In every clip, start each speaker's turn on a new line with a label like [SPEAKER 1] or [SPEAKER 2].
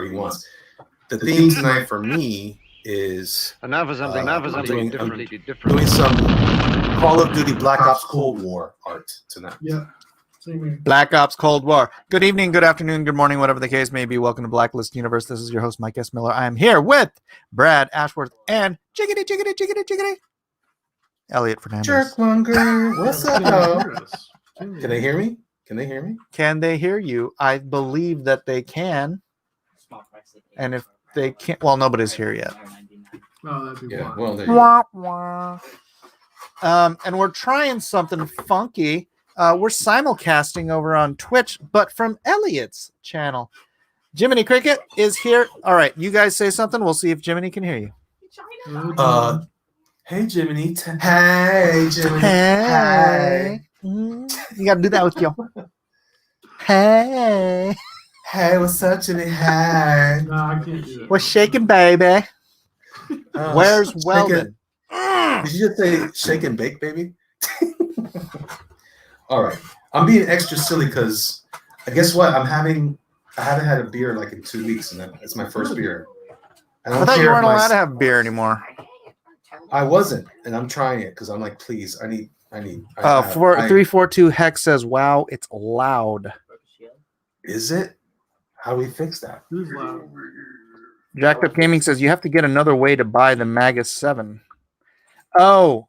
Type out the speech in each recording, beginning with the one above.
[SPEAKER 1] he wants. The theme tonight for me is
[SPEAKER 2] now for something
[SPEAKER 1] doing
[SPEAKER 2] different.
[SPEAKER 1] some Call of Duty Black Ops Cold War art tonight.
[SPEAKER 3] Yeah.
[SPEAKER 4] Black Ops Cold War. Good evening, good afternoon, good morning, whatever the case may be. Welcome to Blacklist Universe. This is your host, Mike S. Miller. I am here with Brad Ashworth and Jiggity Elliot Fernandez.
[SPEAKER 1] Jerkmonger, what's up? Can they hear me? Can they hear me?
[SPEAKER 4] Can they hear you? I believe that they can. And if they can't, well, nobody's here yet.
[SPEAKER 3] Oh, that'd be
[SPEAKER 1] Yeah,
[SPEAKER 3] wild.
[SPEAKER 1] well, there you go.
[SPEAKER 4] And we're trying something funky. We're simulcasting over on Twitch, but from Elliot's channel. Jiminy Cricket is here. All right, you guys say something. We'll see if Jiminy can hear you.
[SPEAKER 1] Hey, Jiminy. Hey, Jiminy.
[SPEAKER 4] Hey. You got to do that with you. Hey.
[SPEAKER 1] Hey, what's up, Jiminy? Hey.
[SPEAKER 3] No, I can't do that.
[SPEAKER 4] We're shaking, baby. Where's Weldon?
[SPEAKER 1] Did you just say shake and bake, baby? All right. I'm being extra silly because guess what? I haven't had a beer like in 2 weeks, and it's my first beer.
[SPEAKER 4] I thought you weren't allowed to have beer anymore.
[SPEAKER 1] I wasn't, and I'm trying it because I'm like, please, I need.
[SPEAKER 4] 342 Hex says, "Wow, it's loud."
[SPEAKER 1] Is it? How do we fix that?
[SPEAKER 3] Who's loud?
[SPEAKER 4] Jacked Up Gaming says you have to get another way to buy the Magus 7. Oh.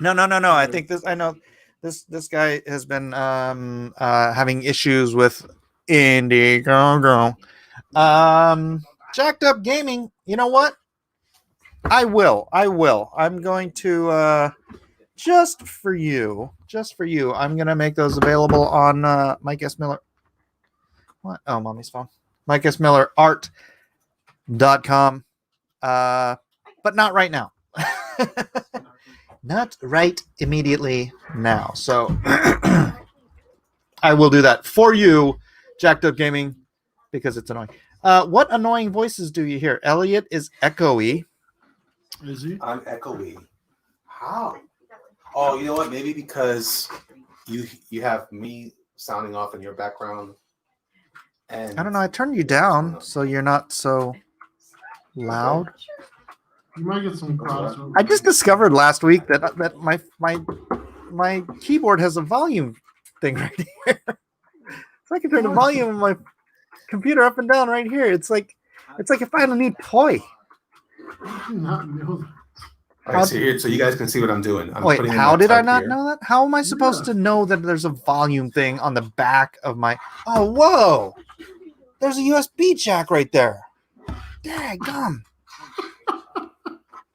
[SPEAKER 4] No. I think I know this guy has been having issues with Indiegogo. Jacked Up Gaming, you know what? I will. I'm going to just for you. I'm going to make those available on Mike S. Miller. What? Oh, mommy's phone. Mike S. Miller art.com. But not right now. Not right immediately now. So I will do that for you, Jacked Up Gaming, because it's annoying. What annoying voices do you hear? Elliot is echoey.
[SPEAKER 3] Is he?
[SPEAKER 1] I'm echoey. How? Oh, you know what? Maybe because you have me sounding off in your background. And
[SPEAKER 4] I don't know. I turned you down so you're not so loud.
[SPEAKER 3] You might get some crossover.
[SPEAKER 4] I just discovered last week that my keyboard has a volume thing right here. So I can turn the volume of my computer up and down right here. It's like if I had a new toy.
[SPEAKER 3] I did not know that.
[SPEAKER 1] All right, so you guys can see what I'm doing.
[SPEAKER 4] Wait, how did I not know that? How am I supposed to know that there's a volume thing on the back of my... Oh, whoa! There's a USB jack right there. Daggum.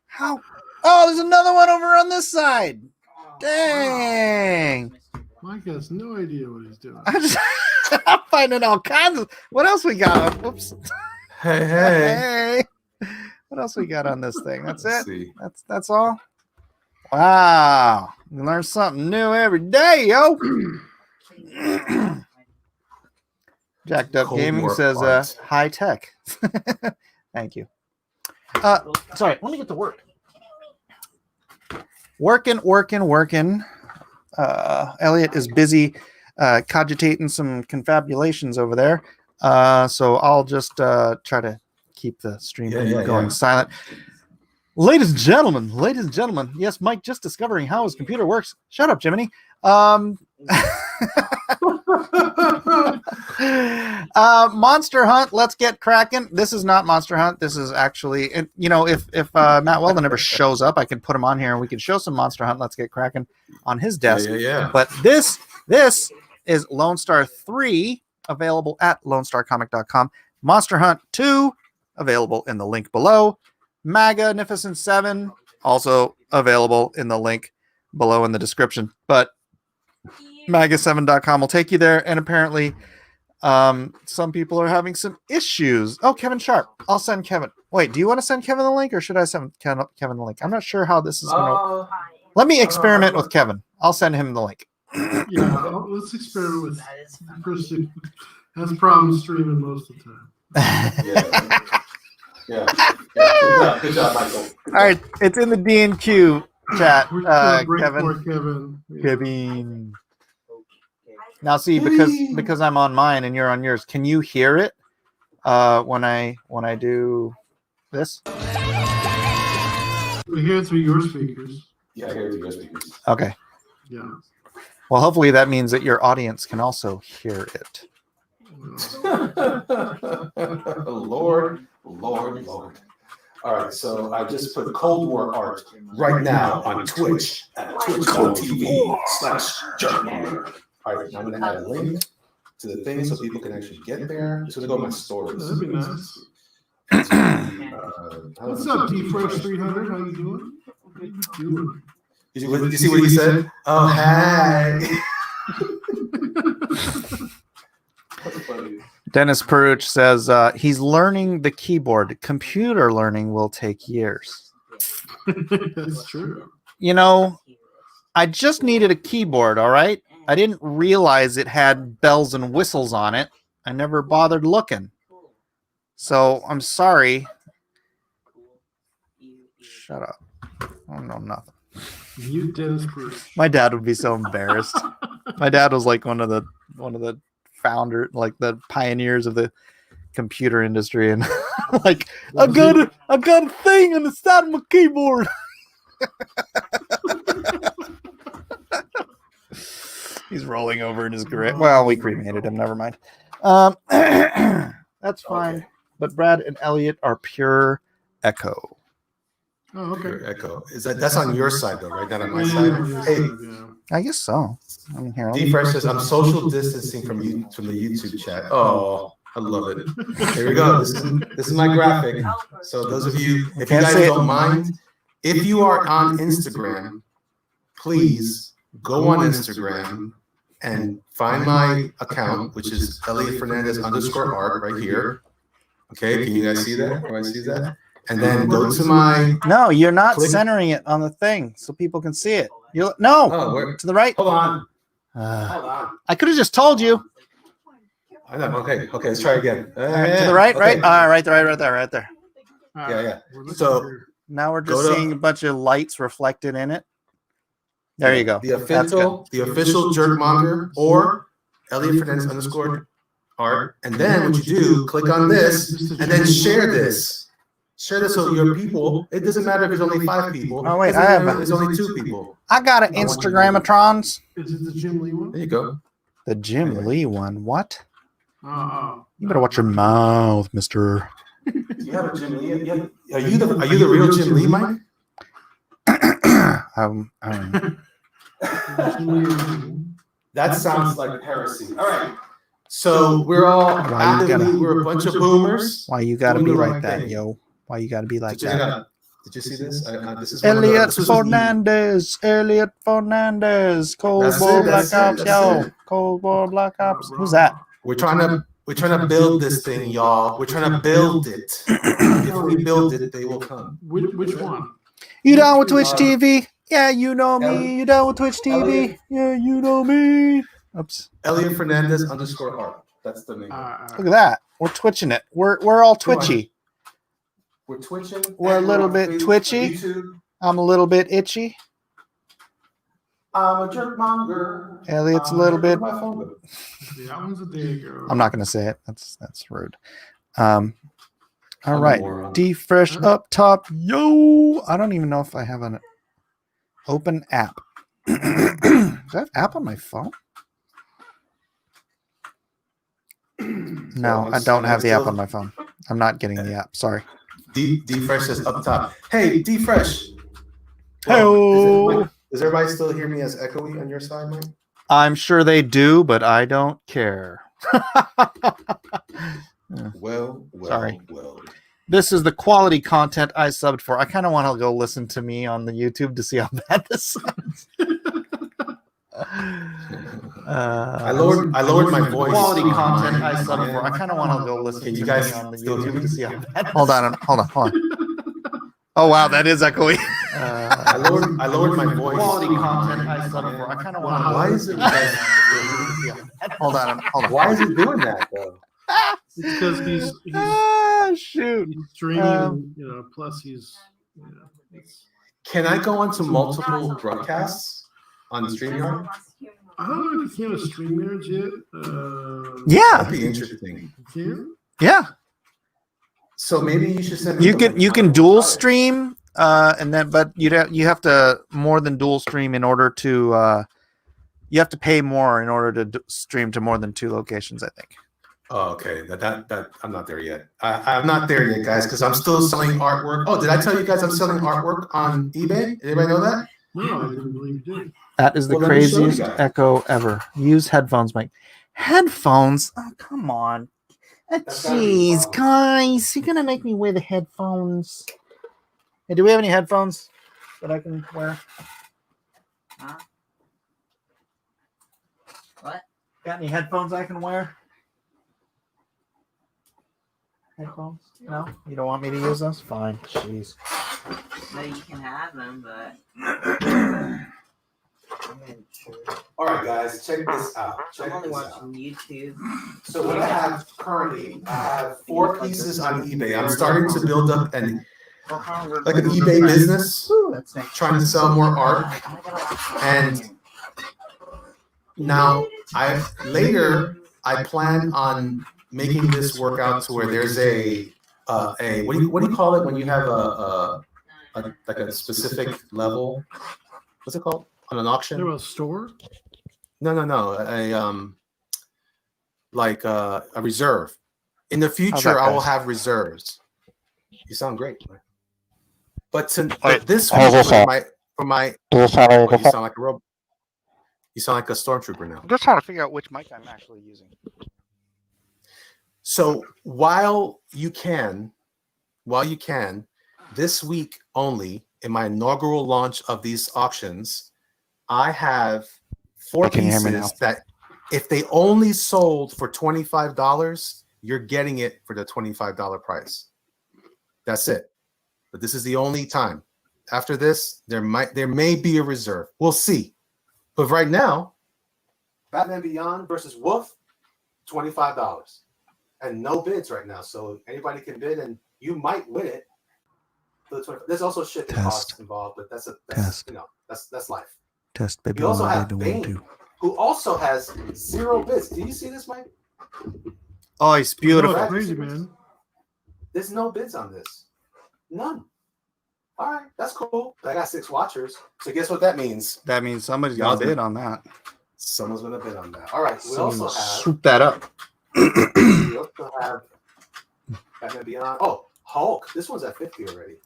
[SPEAKER 4] How? Oh, there's another one over on this side. Dang.
[SPEAKER 3] Mike has no idea what he's doing.
[SPEAKER 4] I'm finding all kinds of... What else we got? Whoops.
[SPEAKER 1] Hey.
[SPEAKER 4] What else we got on this thing? That's
[SPEAKER 1] Let's
[SPEAKER 4] it?
[SPEAKER 1] see.
[SPEAKER 4] That's all? Wow. You learn something new every day, yo. Jacked Up
[SPEAKER 1] Cold
[SPEAKER 4] Gaming
[SPEAKER 1] War
[SPEAKER 4] says
[SPEAKER 1] art.
[SPEAKER 4] high tech. Thank you. Sorry, let me get to work. Working. Elliot is busy cogitating some confabulations over there. So I'll just try to keep the stream going silent. Ladies and gentlemen, yes, Mike just discovering how his computer works. Shut up, Jiminy. Monster Hunt, let's get cracking. This is not Monster Hunt. This is actually, if Matt Weldon ever shows up, I can put him on here and we can show some Monster Hunt. Let's get cracking on his desk.
[SPEAKER 1] Yeah.
[SPEAKER 4] But this is Lone Star 3, available at LoneStarComic.com. Monster Hunt 2, available in the link below. Magnificent 7, also available in the link below in the description. But Maga7.com will take you there, and apparently some people are having some issues. Oh, Kevin Sharp. I'll send Kevin. Wait, do you want to send Kevin the link, or should I send Kevin the link? I'm not sure how this is going to... Let me experiment with Kevin. I'll send him the link.
[SPEAKER 3] Yeah, let's experiment with the person who has problems streaming most of the time.
[SPEAKER 1] Yeah. Good job, Michael.
[SPEAKER 4] All right, it's in the D&Q chat.
[SPEAKER 3] We're just gonna break
[SPEAKER 4] Kevin.
[SPEAKER 3] for Kevin. Yeah.
[SPEAKER 4] Kevin. Now see, because I'm on mine and you're on yours, can you hear it when I do this?
[SPEAKER 3] We hear it through your speakers.
[SPEAKER 1] Yeah, I hear it through your speakers.
[SPEAKER 4] Okay.
[SPEAKER 3] Yeah.
[SPEAKER 4] Well, hopefully that means that your audience can also hear it.
[SPEAKER 1] Lord. All right, so I just put Cold War art right now on Twitch at twitch.tv/jerkmonger. All right, now I'm going to add a link to the thing so people can actually get there. It's going to go to my stories.
[SPEAKER 3] That'd be nice. What's up, D-Fresh300? How you doing? How you doing?
[SPEAKER 1] Did you see what he said? Oh, hi.
[SPEAKER 4] Dennis Peruch says he's learning the keyboard. Computer learning will take years.
[SPEAKER 3] That's true.
[SPEAKER 4] You know, I just needed a keyboard, all right? I didn't realize it had bells and whistles on it. I never bothered looking. So I'm sorry. Shut up. I don't know nothing.
[SPEAKER 3] You Dennis Peruch.
[SPEAKER 4] My dad would be so embarrassed. My dad was like one of the founder, like the pioneers of the computer industry, and like I got a thing on the side of my keyboard. He's rolling over in his grave. Well, we cremated him. Never mind. That's fine. Okay. But Brad and Elliot are pure echo.
[SPEAKER 3] Oh, okay.
[SPEAKER 1] Pure echo. Is that's on your side though, right? Not on my side. Hey,
[SPEAKER 4] I guess so. I mean, here.
[SPEAKER 1] D-Fresh says I'm social distancing from the YouTube chat. Oh, I love it. Here we go. This is my graphic. So those of you, if you guys don't mind, if you are on Instagram, please go on Instagram and find my account, which is Elliot Fernandez _art right here. Okay, can you guys see that? Can I see that? And then go to my.
[SPEAKER 4] No, you're not centering it on the thing so people can see it. To the right.
[SPEAKER 1] Hold on.
[SPEAKER 4] Hold on. I could have just told you.
[SPEAKER 1] I know. Okay. Let's try again.
[SPEAKER 4] To the right,
[SPEAKER 1] okay.
[SPEAKER 4] right. Right there.
[SPEAKER 1] Yeah. So
[SPEAKER 4] now we're just seeing a bunch of lights reflected in it. There you go.
[SPEAKER 1] The official Jerkmonger or Elliot Fernandez _art, and then what you do, click on this, and then share this. Share this with your people. It doesn't matter if there's only 5 people.
[SPEAKER 4] Oh wait,
[SPEAKER 1] there's only 2 people.
[SPEAKER 4] I got an Instagramatrons.
[SPEAKER 3] Is it the Jim Lee one?
[SPEAKER 1] There you go.
[SPEAKER 4] The Jim Lee one. What?
[SPEAKER 3] Oh.
[SPEAKER 4] You better watch your mouth, mister.
[SPEAKER 1] You have a Jim Lee? Are you the real Jim Lee, Mike? That sounds like heresy. All right. So we're all we're a bunch of boomers.
[SPEAKER 4] Why you gotta be like that, yo? Why you gotta be like that?
[SPEAKER 1] Did you see this? This is
[SPEAKER 4] Elliot Fernandez. Cold War Black Ops, yo. Cold War Black Ops. Who's that?
[SPEAKER 1] We're trying to build this thing, y'all. We're trying to build it. If we build it, they will come.
[SPEAKER 3] Which one?
[SPEAKER 4] You down with Twitch TV? Yeah, you know me. You down with Twitch TV? Yeah, you know me. Oops.
[SPEAKER 1] Elliot Fernandez _art. That's the name.
[SPEAKER 4] Look at that. We're twitching it. We're all twitchy.
[SPEAKER 1] We're twitching.
[SPEAKER 4] We're a little bit twitchy. I'm a little bit itchy.
[SPEAKER 1] I'm a jerkmonger.
[SPEAKER 4] Elliot's a little bit.
[SPEAKER 3] That one's a day ago.
[SPEAKER 4] I'm not going to say it. That's rude. All right. D-Fresh up top. Yo. I don't even know if I have an open app. Do I have app on my phone? No, I don't have the app on my phone. I'm not getting the app. Sorry.
[SPEAKER 1] D-Fresh says up top. Hey, D-Fresh.
[SPEAKER 4] Hello.
[SPEAKER 1] Does everybody still hear me as echoey on your side, Mike?
[SPEAKER 4] I'm sure they do, but I don't care.
[SPEAKER 1] Well.
[SPEAKER 4] Sorry. This is the quality content I subbed for. I kind of want to go listen to me on the YouTube to see how bad this sounds.
[SPEAKER 1] I lowered my voice.
[SPEAKER 4] Quality content I subbed for. I kind of want to go listen to you guys on the YouTube to see how bad. Hold on. Oh wow, that is echoey.
[SPEAKER 1] I lowered my voice.
[SPEAKER 4] Quality content I subbed for. I kind of want to.
[SPEAKER 1] Why is it?
[SPEAKER 4] Hold on.
[SPEAKER 1] Why is it doing that though?
[SPEAKER 3] It's because he's
[SPEAKER 4] shoot.
[SPEAKER 3] He's streaming, plus he's,
[SPEAKER 1] Can I go onto multiple broadcasts on StreamYard?
[SPEAKER 3] I don't know if you can have stream marriage yet.
[SPEAKER 4] Yeah,
[SPEAKER 1] That'd be interesting.
[SPEAKER 3] Can?
[SPEAKER 1] So maybe you should send me
[SPEAKER 4] you
[SPEAKER 1] the
[SPEAKER 4] can
[SPEAKER 1] link.
[SPEAKER 4] you
[SPEAKER 1] I
[SPEAKER 4] can
[SPEAKER 1] will
[SPEAKER 4] dual
[SPEAKER 1] try it.
[SPEAKER 4] stream, and then but you have to more than dual stream in order to you have to pay more in order to stream to more than 2 locations. I think.
[SPEAKER 1] Oh, okay. That I'm not there yet. I'm not there yet, guys, because I'm still selling artwork. Oh, did I tell you guys I'm selling artwork on eBay? Anybody know that?
[SPEAKER 3] No, I didn't believe you did.
[SPEAKER 4] That is the
[SPEAKER 1] Well, let me show you
[SPEAKER 4] craziest
[SPEAKER 1] guys.
[SPEAKER 4] echo ever. Use headphones, Mike. Headphones? Oh, come on.
[SPEAKER 1] That's gotta be
[SPEAKER 4] Jeez,
[SPEAKER 1] involved.
[SPEAKER 4] guys, you're gonna make me wear the headphones. Hey, do we have any headphones that I can wear?
[SPEAKER 2] Huh? What?
[SPEAKER 4] Got any headphones I can wear? Headphones? No? You don't want me to use those? Fine. Jeez.
[SPEAKER 2] No, you can have them, but
[SPEAKER 1] All right, guys, check this out.
[SPEAKER 2] I'm only watching YouTube.
[SPEAKER 1] So what I have currently, I have 4 pieces on eBay. I'm starting to build up an eBay business,
[SPEAKER 4] Ooh, that's nice.
[SPEAKER 1] trying to sell more art. And now I plan on making this work out to where there's a what do you call it when you have a like a specific level? What's it called on an auction?
[SPEAKER 3] There was a store.
[SPEAKER 1] No, like a reserve. In the future, I will
[SPEAKER 4] guys?
[SPEAKER 1] have reserves. You sound great. But
[SPEAKER 4] Wait,
[SPEAKER 1] this
[SPEAKER 4] how's
[SPEAKER 1] week,
[SPEAKER 4] this sound?
[SPEAKER 1] for my
[SPEAKER 4] Does it sound
[SPEAKER 1] oh, you sound like a robot. You sound like a stormtrooper now.
[SPEAKER 4] I'm just trying to figure out which mic I'm actually using.
[SPEAKER 1] So while you can, this week only, in my inaugural launch of these auctions, I have 4
[SPEAKER 4] Can you hear me now?
[SPEAKER 1] pieces that if they only sold for $25, you're getting it for the $25 price. That's it. But this is the only time. After this, there may be a reserve. We'll see. But right now, Batman Beyond versus Wolf, $25. And no bids right now. So anybody can bid and you might win it. There's also shipping costs involved, but that's life.
[SPEAKER 4] Test, baby.
[SPEAKER 1] You also have Bane, who also has 0 bids. Do you see this, Mike?
[SPEAKER 4] Oh, he's
[SPEAKER 3] Oh,
[SPEAKER 4] beautiful.
[SPEAKER 3] it's crazy, man.
[SPEAKER 1] There's no bids on this. None. All right, that's cool. I got 6 watchers. So guess what that means?
[SPEAKER 4] That means somebody's gonna bid on that.
[SPEAKER 1] Someone's gonna bid on that. All right. We also have
[SPEAKER 4] swoop that up.
[SPEAKER 1] we also have Batman Beyond. Oh, Hulk. This one's at 50 already.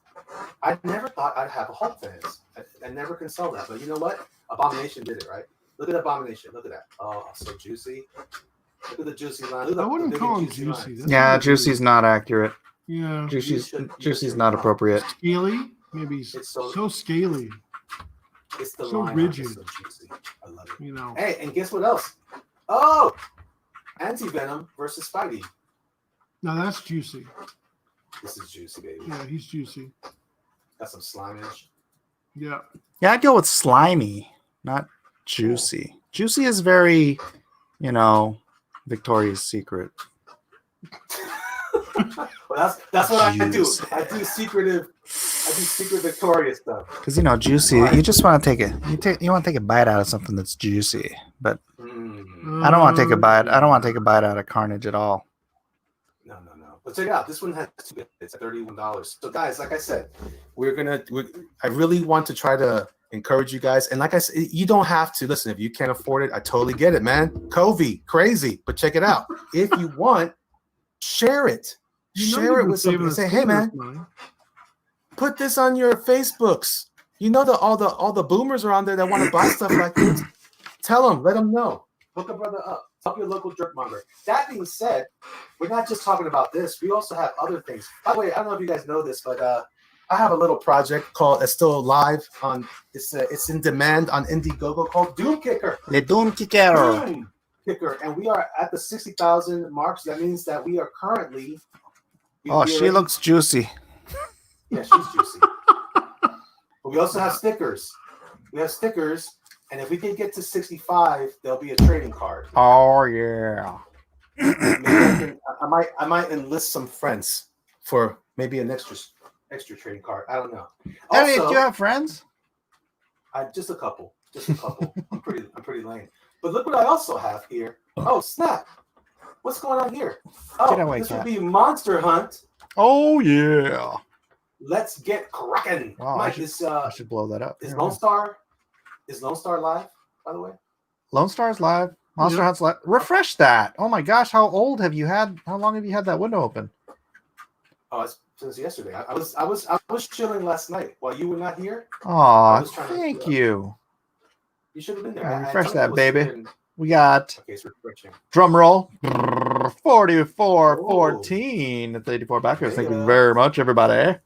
[SPEAKER 1] I never thought I'd have a Hulk fans. I never can sell that. But you know what? Abomination did it, right? Look at Abomination. Look at that. Oh, so juicy. Look at the juicy line. Look at
[SPEAKER 3] I wouldn't
[SPEAKER 1] the
[SPEAKER 3] call him
[SPEAKER 1] juicy
[SPEAKER 3] juicy.
[SPEAKER 1] lines.
[SPEAKER 3] That's
[SPEAKER 4] Yeah,
[SPEAKER 3] not
[SPEAKER 4] juicy's not accurate.
[SPEAKER 3] Yeah.
[SPEAKER 4] Juicy's not appropriate.
[SPEAKER 3] Scaly? Maybe
[SPEAKER 1] It's
[SPEAKER 3] so scaly.
[SPEAKER 1] It's the
[SPEAKER 3] so
[SPEAKER 1] line
[SPEAKER 3] rigid.
[SPEAKER 1] art is so juicy. I love it.
[SPEAKER 3] You know.
[SPEAKER 1] Hey, and guess what else? Oh, Anti-Venom versus Spidey.
[SPEAKER 3] Now that's juicy.
[SPEAKER 1] This is juicy, baby.
[SPEAKER 3] Yeah, he's juicy.
[SPEAKER 1] Got some slimeage.
[SPEAKER 3] Yeah.
[SPEAKER 4] Yeah, I'd go with slimy, not juicy. Juicy is very, Victoria's Secret.
[SPEAKER 1] Well, that's what I do.
[SPEAKER 4] Juicy.
[SPEAKER 1] I do secret Victoria stuff.
[SPEAKER 4] Because juicy, you just want to take it. You want to take a bite out of something that's juicy, but I don't want to take a bite. I don't want to take a bite out of Carnage at all.
[SPEAKER 1] No. But check it out. This one has 2 bids. It's $31. So guys, like I said, I really want to try to encourage you guys. And like I said, you don't have to listen. If you can't afford it, I totally get it, man. Covey, crazy. But check it out. If you want, share it. Share it with somebody. Say, hey man, put this on your Facebooks. You know that all the boomers are on there that want to buy stuff like this. Tell them, let them know. Hook a brother up. Help your local jerkmonger. That being said, we're not just talking about this. We also have other things. By the way, I don't know if you guys know this, but I have a little project called it's still live on it's in demand on Indiegogo called Doom Kicker.
[SPEAKER 4] Le Doom Kicker.
[SPEAKER 1] Doom Kicker, and we are at the 60,000 mark. So that means that we are currently.
[SPEAKER 4] Oh, she looks juicy.
[SPEAKER 1] Yeah, she's juicy. But we also have stickers. We have stickers, and if we can get to 65, there'll be a trading card.
[SPEAKER 4] Oh yeah.
[SPEAKER 1] Maybe I might enlist some friends for maybe an extra trading card. I don't know.
[SPEAKER 4] Elliot,
[SPEAKER 1] Also,
[SPEAKER 4] do you have friends?
[SPEAKER 1] just a couple. I'm pretty lame. But look what I also have here. Oh, snap. What's going on here? Oh,
[SPEAKER 4] Get away,
[SPEAKER 1] this
[SPEAKER 4] cat.
[SPEAKER 1] would be Monster Hunt.
[SPEAKER 4] Oh yeah.
[SPEAKER 1] Let's get cracking.
[SPEAKER 4] Wow,
[SPEAKER 1] Mike,
[SPEAKER 4] I should blow that up.
[SPEAKER 1] is
[SPEAKER 4] Here,
[SPEAKER 1] Lone Star live, by the way?
[SPEAKER 4] Lone Star's live. Monster
[SPEAKER 3] Yeah.
[SPEAKER 4] Hunt's live. Refresh that. Oh my gosh, how long have you had that window open?
[SPEAKER 1] Oh, it's since yesterday. I was chilling last night while you were not here.
[SPEAKER 4] Aw,
[SPEAKER 1] was trying to-
[SPEAKER 4] thank you.
[SPEAKER 1] You should have been there.
[SPEAKER 4] Yeah,
[SPEAKER 1] I
[SPEAKER 4] refresh
[SPEAKER 1] told you
[SPEAKER 4] that,
[SPEAKER 1] was
[SPEAKER 4] baby.
[SPEAKER 1] here and-
[SPEAKER 4] We got
[SPEAKER 1] Okay, it's refreshing.
[SPEAKER 4] drum roll. 4414 at 84 backers. Thank you
[SPEAKER 1] Yeah.
[SPEAKER 4] very much, everybody.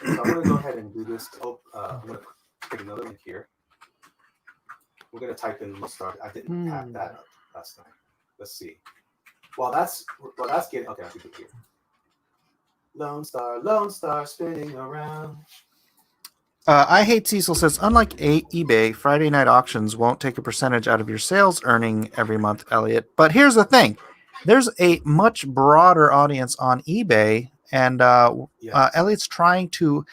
[SPEAKER 1] So I'm gonna go ahead and do this. I'm gonna take another link here. We're gonna type in Lone Star. I didn't have that up last night. Let's see. Well, that's getting okay. I'll keep it here. Lone Star spinning around.
[SPEAKER 4] I Hate Cecil says, unlike eBay, Friday night auctions won't take a percentage out of your sales earning every month, Elliot. But here's the thing. There's a much broader audience on eBay, and Elliot's trying to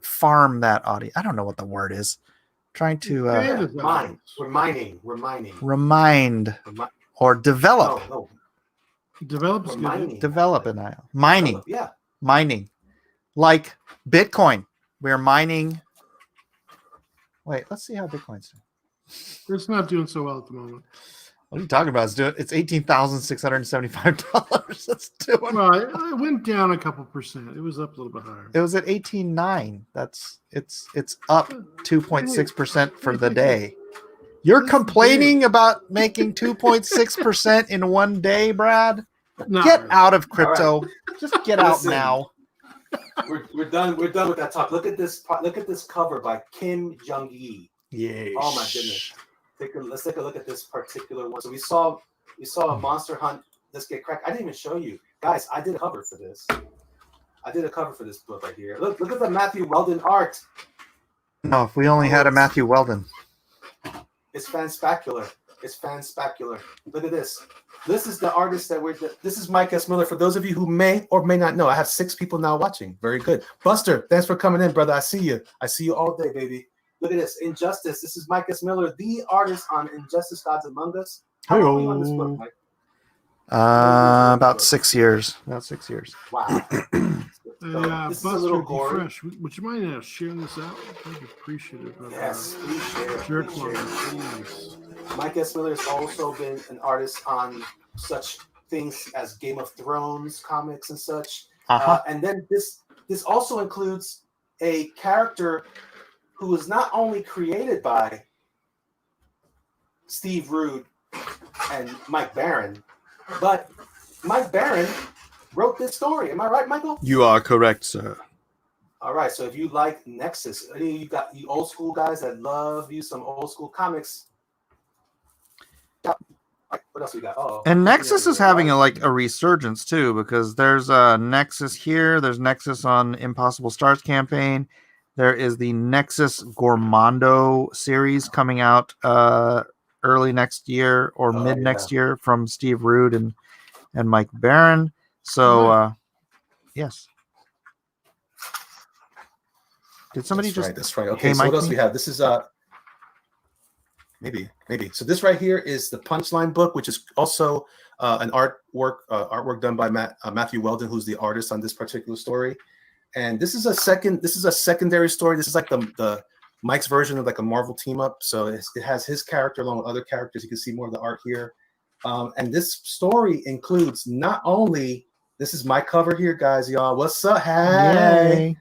[SPEAKER 4] farm that audience. I don't know what the word is. Trying to
[SPEAKER 1] Mine. We're mining.
[SPEAKER 4] remind or develop.
[SPEAKER 1] No.
[SPEAKER 3] Develop is
[SPEAKER 1] We're
[SPEAKER 3] good.
[SPEAKER 1] mining.
[SPEAKER 4] Develop it now. Mining.
[SPEAKER 1] Yeah.
[SPEAKER 4] Mining. Like Bitcoin. We're mining. Wait, let's see how Bitcoin's doing.
[SPEAKER 3] It's not doing so well at the moment.
[SPEAKER 4] What are you talking about? It's $18,675. That's doing.
[SPEAKER 3] Well, it went down a couple percent. It was up a little bit higher.
[SPEAKER 4] It was at 18.9. It's up 2.6% for the day. You're complaining about making 2.6% in one day, Brad?
[SPEAKER 3] Not
[SPEAKER 4] Get
[SPEAKER 3] really.
[SPEAKER 4] out of crypto. Just get out
[SPEAKER 1] Listen.
[SPEAKER 4] now.
[SPEAKER 1] We're done with that talk. Look at this cover by Kim Jung-Yi.
[SPEAKER 4] Yeah.
[SPEAKER 1] Oh my goodness. Let's take a look at this particular one. So we saw a Monster Hunt. Let's get cracked. I didn't even show you guys. I did a cover for this. I did a cover for this book right here. Look at the Matthew Weldon art.
[SPEAKER 4] No, if we only had a Matthew Weldon.
[SPEAKER 1] It's fanspecular. Look at this. This is the artist this is Mike S. Miller. For those of you who may or may not know, I have 6 people now watching. Very good. Buster, thanks for coming in, brother. I see you. I see you all day, baby. Look at this. Injustice. This is Mike S. Miller, the artist on Injustice Gods Among Us. How long were you on this book, Mike?
[SPEAKER 4] About 6 years. About 6 years.
[SPEAKER 1] Wow.
[SPEAKER 3] This
[SPEAKER 1] is a little gory.
[SPEAKER 3] Fresh. Would you mind sharing this out? I'd be appreciative of
[SPEAKER 1] Yes, please share.
[SPEAKER 3] Jerk
[SPEAKER 1] Please share.
[SPEAKER 3] please.
[SPEAKER 1] Mike S. Miller has also been an artist on such things as Game of Thrones comics and such. And then this also includes a character who was not only created by Steve Rude and Mike Barron, but Mike Barron wrote this story. Am I right, Michael?
[SPEAKER 4] You are correct, sir.
[SPEAKER 1] All right. So if you like Nexus, any of you got you old school guys that love you some old school comics. What else we got? Oh,
[SPEAKER 4] And Nexus is having a resurgence too, because there's Nexus here. There's Nexus on Impossible Stars campaign. There is the Nexus Gormando series coming out early next year or mid next year from Steve Rude and Mike Barron. So yes. Did somebody
[SPEAKER 1] That's right. Okay,
[SPEAKER 4] Hey,
[SPEAKER 1] so
[SPEAKER 4] Mike,
[SPEAKER 1] what else we have? This is maybe. So this right here is the Punchline book, which is also an artwork done by Matthew Weldon, who's the artist on this particular story. And this is a secondary story. This is like the Mike's version of like a Marvel team up. So it has his character along with other characters. You can see more of the art here. And this story includes not only, this is my cover here, guys, y'all. What's up? Hey.
[SPEAKER 4] Yay.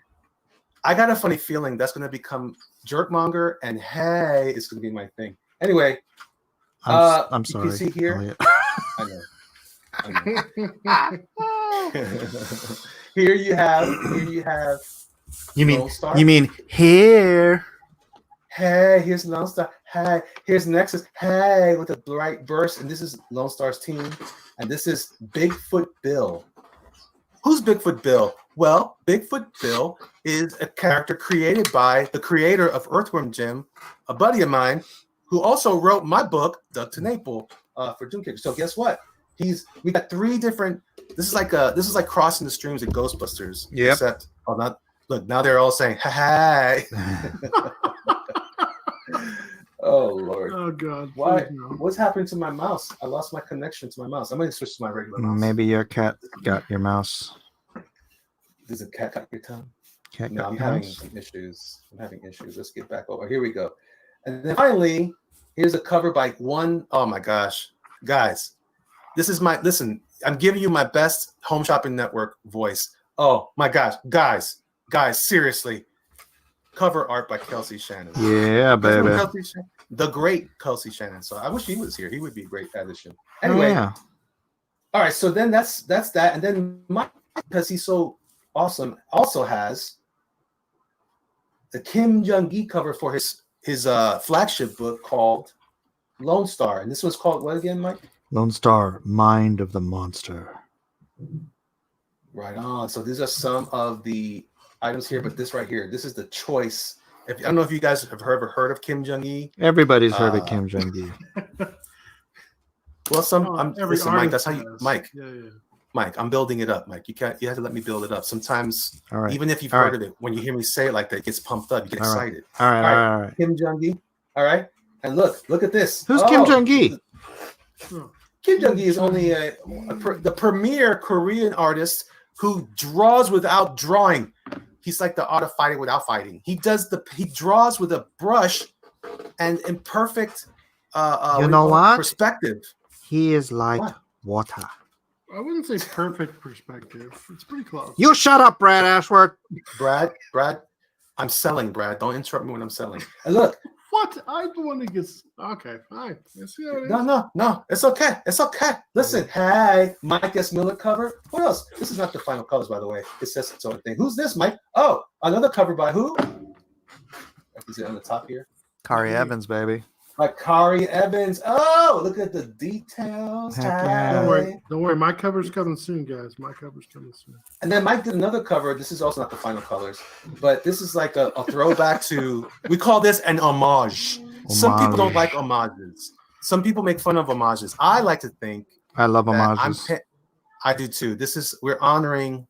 [SPEAKER 1] I got a funny feeling that's going to become Jerkmonger, and hey, it's going to be my thing. Anyway,
[SPEAKER 4] I'm sorry.
[SPEAKER 1] You can see here.
[SPEAKER 4] Elliot.
[SPEAKER 1] I know. Here you have.
[SPEAKER 4] You
[SPEAKER 1] Lone Star.
[SPEAKER 4] mean here?
[SPEAKER 1] Hey, here's Lone Star. Hey, here's Nexus. Hey, with a bright burst, and this is Lone Star's team, and this is Bigfoot Bill. Who's Bigfoot Bill? Well, Bigfoot Bill is a character created by the creator of Earthworm Jim, a buddy of mine, who also wrote my book, Dug to Naple, for Doomkicker. So guess what? We got 3 different. This is like crossing the streams of Ghostbusters.
[SPEAKER 4] Yep.
[SPEAKER 1] Except, now they're all saying, "Hey." Oh Lord.
[SPEAKER 3] Oh God.
[SPEAKER 1] Why?
[SPEAKER 3] please no.
[SPEAKER 1] What's happening to my mouse? I lost my connection to my mouse. I'm gonna switch to my regular mouse.
[SPEAKER 4] Maybe your cat got your mouse.
[SPEAKER 1] Does a cat got your tongue?
[SPEAKER 4] Cat
[SPEAKER 1] No,
[SPEAKER 4] got
[SPEAKER 1] I'm
[SPEAKER 4] your
[SPEAKER 1] having
[SPEAKER 4] mouse?
[SPEAKER 1] some issues. I'm having issues. Let's get back over. Here we go. And then finally, here's a cover by one. Oh my gosh, guys, this is my listen. I'm giving you my best Home Shopping Network voice. Oh my gosh, guys, seriously, cover art by Kelsey Shannon.
[SPEAKER 4] Yeah,
[SPEAKER 1] Remember
[SPEAKER 4] baby.
[SPEAKER 1] Kelsey Shannon? The great Kelsey Shannon. So I wish he was here. He would be a great addition.
[SPEAKER 4] Oh,
[SPEAKER 1] Anyway,
[SPEAKER 4] yeah.
[SPEAKER 1] all right. So then that's that. And then Mike, because he's so awesome, also has the Kim Jung-gi cover for his flagship book called Lone Star. And this was called what again, Mike?
[SPEAKER 4] Lone Star, Mind of the Monster.
[SPEAKER 1] Right on. So these are some of the items here, but this right here, this is the choice. I don't know if you guys have ever heard of Kim Jung-gi.
[SPEAKER 4] Everybody's heard of Kim Jong-gi.
[SPEAKER 1] Well,
[SPEAKER 3] Every
[SPEAKER 1] listen, Mike, that's how
[SPEAKER 3] artist
[SPEAKER 1] you,
[SPEAKER 3] has.
[SPEAKER 1] Mike,
[SPEAKER 3] Yeah.
[SPEAKER 1] Mike, I'm building it up, Mike. You have to let me build it up. Sometimes,
[SPEAKER 4] All right.
[SPEAKER 1] even if you've
[SPEAKER 4] All
[SPEAKER 1] heard of it, when you hear me say it like that, it gets pumped up. You get
[SPEAKER 4] All right.
[SPEAKER 1] excited.
[SPEAKER 4] All right.
[SPEAKER 1] Kim Jung-gi. All right. And look at this.
[SPEAKER 4] Who's Kim Jong-gi?
[SPEAKER 1] Kim Jung-gi is only the premier Korean artist who draws without drawing. He's like the art of fighting without fighting. He draws with a brush and in perfect perspective.
[SPEAKER 4] He is like
[SPEAKER 1] What?
[SPEAKER 4] water.
[SPEAKER 3] I wouldn't say perfect perspective. It's pretty close.
[SPEAKER 4] You shut up, Brad Ashworth.
[SPEAKER 1] Brad, I'm selling, Brad. Don't interrupt me when I'm selling. And look,
[SPEAKER 3] What? I'm the one that gets. Okay, fine. Let's see how it is.
[SPEAKER 1] no. It's okay. Listen, hey, Mike S. Miller cover. What else? This is not the final colors, by the way. It says its own thing. Who's this, Mike? Oh, another cover by who? Is it on the top here?
[SPEAKER 4] Kari Evans, baby.
[SPEAKER 1] By Kari Evans. Oh, look at the details.
[SPEAKER 4] Heck yeah.
[SPEAKER 3] Don't worry. My cover's coming soon, guys. My cover's coming soon.
[SPEAKER 1] And then Mike did another cover. This is also not the final colors, but this is like a throwback to. We call this an homage. Some people don't like homages. Some people make fun of homages. I like to think
[SPEAKER 4] I love
[SPEAKER 1] that
[SPEAKER 4] homages.
[SPEAKER 1] I do too. We're honoring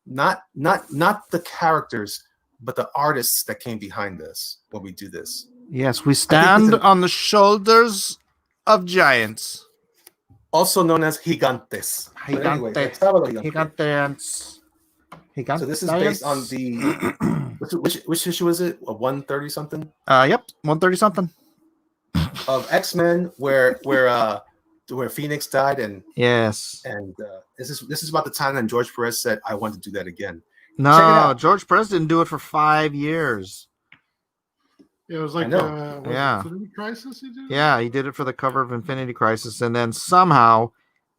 [SPEAKER 1] not the characters, but the artists that came behind this when we do this.
[SPEAKER 4] Yes, we stand on the shoulders of giants.
[SPEAKER 1] Also known as gigantes. But anyway,
[SPEAKER 4] Gigantes.
[SPEAKER 1] so this is based on the which issue was it? A 130 something
[SPEAKER 4] Yep, 130 something.
[SPEAKER 1] of X-Men where Phoenix died and
[SPEAKER 4] Yes.
[SPEAKER 1] this is about the time that George Perez said, I want to do that again. Check it
[SPEAKER 4] No,
[SPEAKER 1] out.
[SPEAKER 4] George Perez didn't do it for 5 years.
[SPEAKER 3] Yeah, it was like Infinity Crisis. He did.
[SPEAKER 4] Yeah, he did it for the cover of Infinity Crisis, and then somehow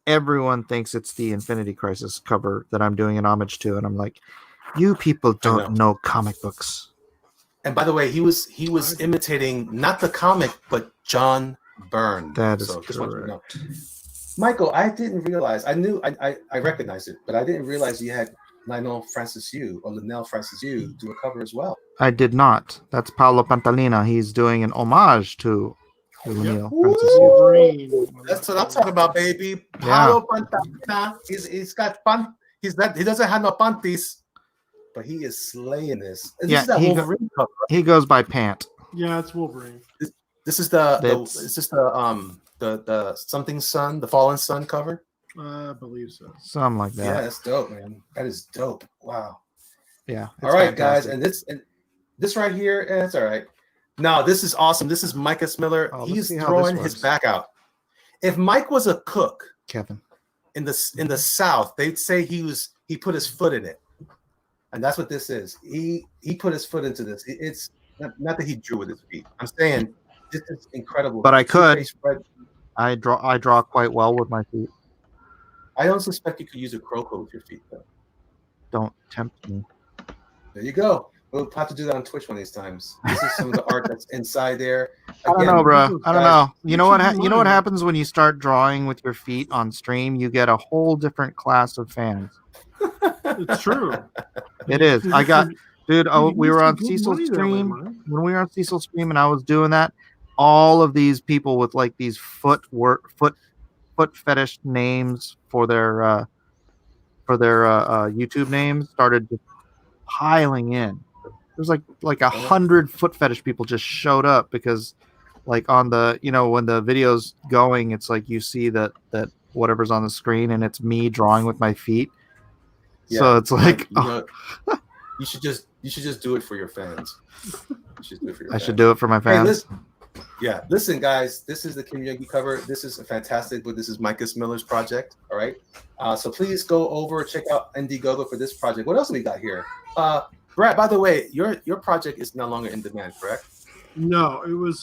[SPEAKER 4] everyone thinks it's the Infinity Crisis cover that I'm doing an homage to, and I'm like, you people don't know comic books.
[SPEAKER 1] And by the way, he was imitating not the comic but John Byrne.
[SPEAKER 4] That is
[SPEAKER 1] just want you to know.
[SPEAKER 4] correct.
[SPEAKER 1] Michael, I didn't realize. I knew I recognized it, but I didn't realize you had Linnell Francis Yu do a cover as well.
[SPEAKER 4] I did not. That's Paolo Pantalina. He's doing an homage to Linnell Francis Yu.
[SPEAKER 3] Wolverine.
[SPEAKER 1] That's what I'm talking about, baby. Paolo Pantalina. He's got fun. He doesn't have no panties, but he is slaying this. And this is that Wolverine cover.
[SPEAKER 4] He goes by Pant.
[SPEAKER 3] Yeah, it's Wolverine.
[SPEAKER 1] This is the something sun, the fallen sun cover.
[SPEAKER 3] I believe so.
[SPEAKER 4] Something like that.
[SPEAKER 1] Yeah, that's dope, man. That is dope. Wow.
[SPEAKER 4] Yeah.
[SPEAKER 1] All right, guys, and this right here, it's all right. No, this is awesome. This is Mike S. Miller. He's throwing his back out. If Mike was a cook,
[SPEAKER 4] Kevin,
[SPEAKER 1] in the South, they'd say he put his foot in it, and that's what this is. He put his foot into this. It's not that he drew with his feet. I'm saying this is incredible.
[SPEAKER 4] But I could. I draw quite well with my feet.
[SPEAKER 1] I don't suspect you could use a croco with your feet, though.
[SPEAKER 4] Don't tempt me.
[SPEAKER 1] There you go. We'll have to do that on Twitch one of these times. This is some of the art that's inside there.
[SPEAKER 4] I don't know, bro. I don't know. You know what? You know what happens when you start drawing with your feet on stream? You get a whole different class of fans.
[SPEAKER 3] It's true.
[SPEAKER 4] It is. I got, dude. We were on Cecil's stream when we were on Cecil's stream, and I was doing that. All of these people with like these foot fetish names for their YouTube names started just piling in. There's like 100 foot fetish people just showed up because like on the, when the video's going, it's like you see that whatever's on the screen, and it's me drawing with my feet. So it's like,
[SPEAKER 1] you should just do it for your fans.
[SPEAKER 4] I should do it for my fans.
[SPEAKER 1] Hey, listen, guys. This is the Kim Yogi cover. This is fantastic, but this is Micus Miller's project. All right. So please go over, check out Indiegogo for this project. What else we got here? Brad, by the way, your project is no longer in demand, correct?
[SPEAKER 3] No, it was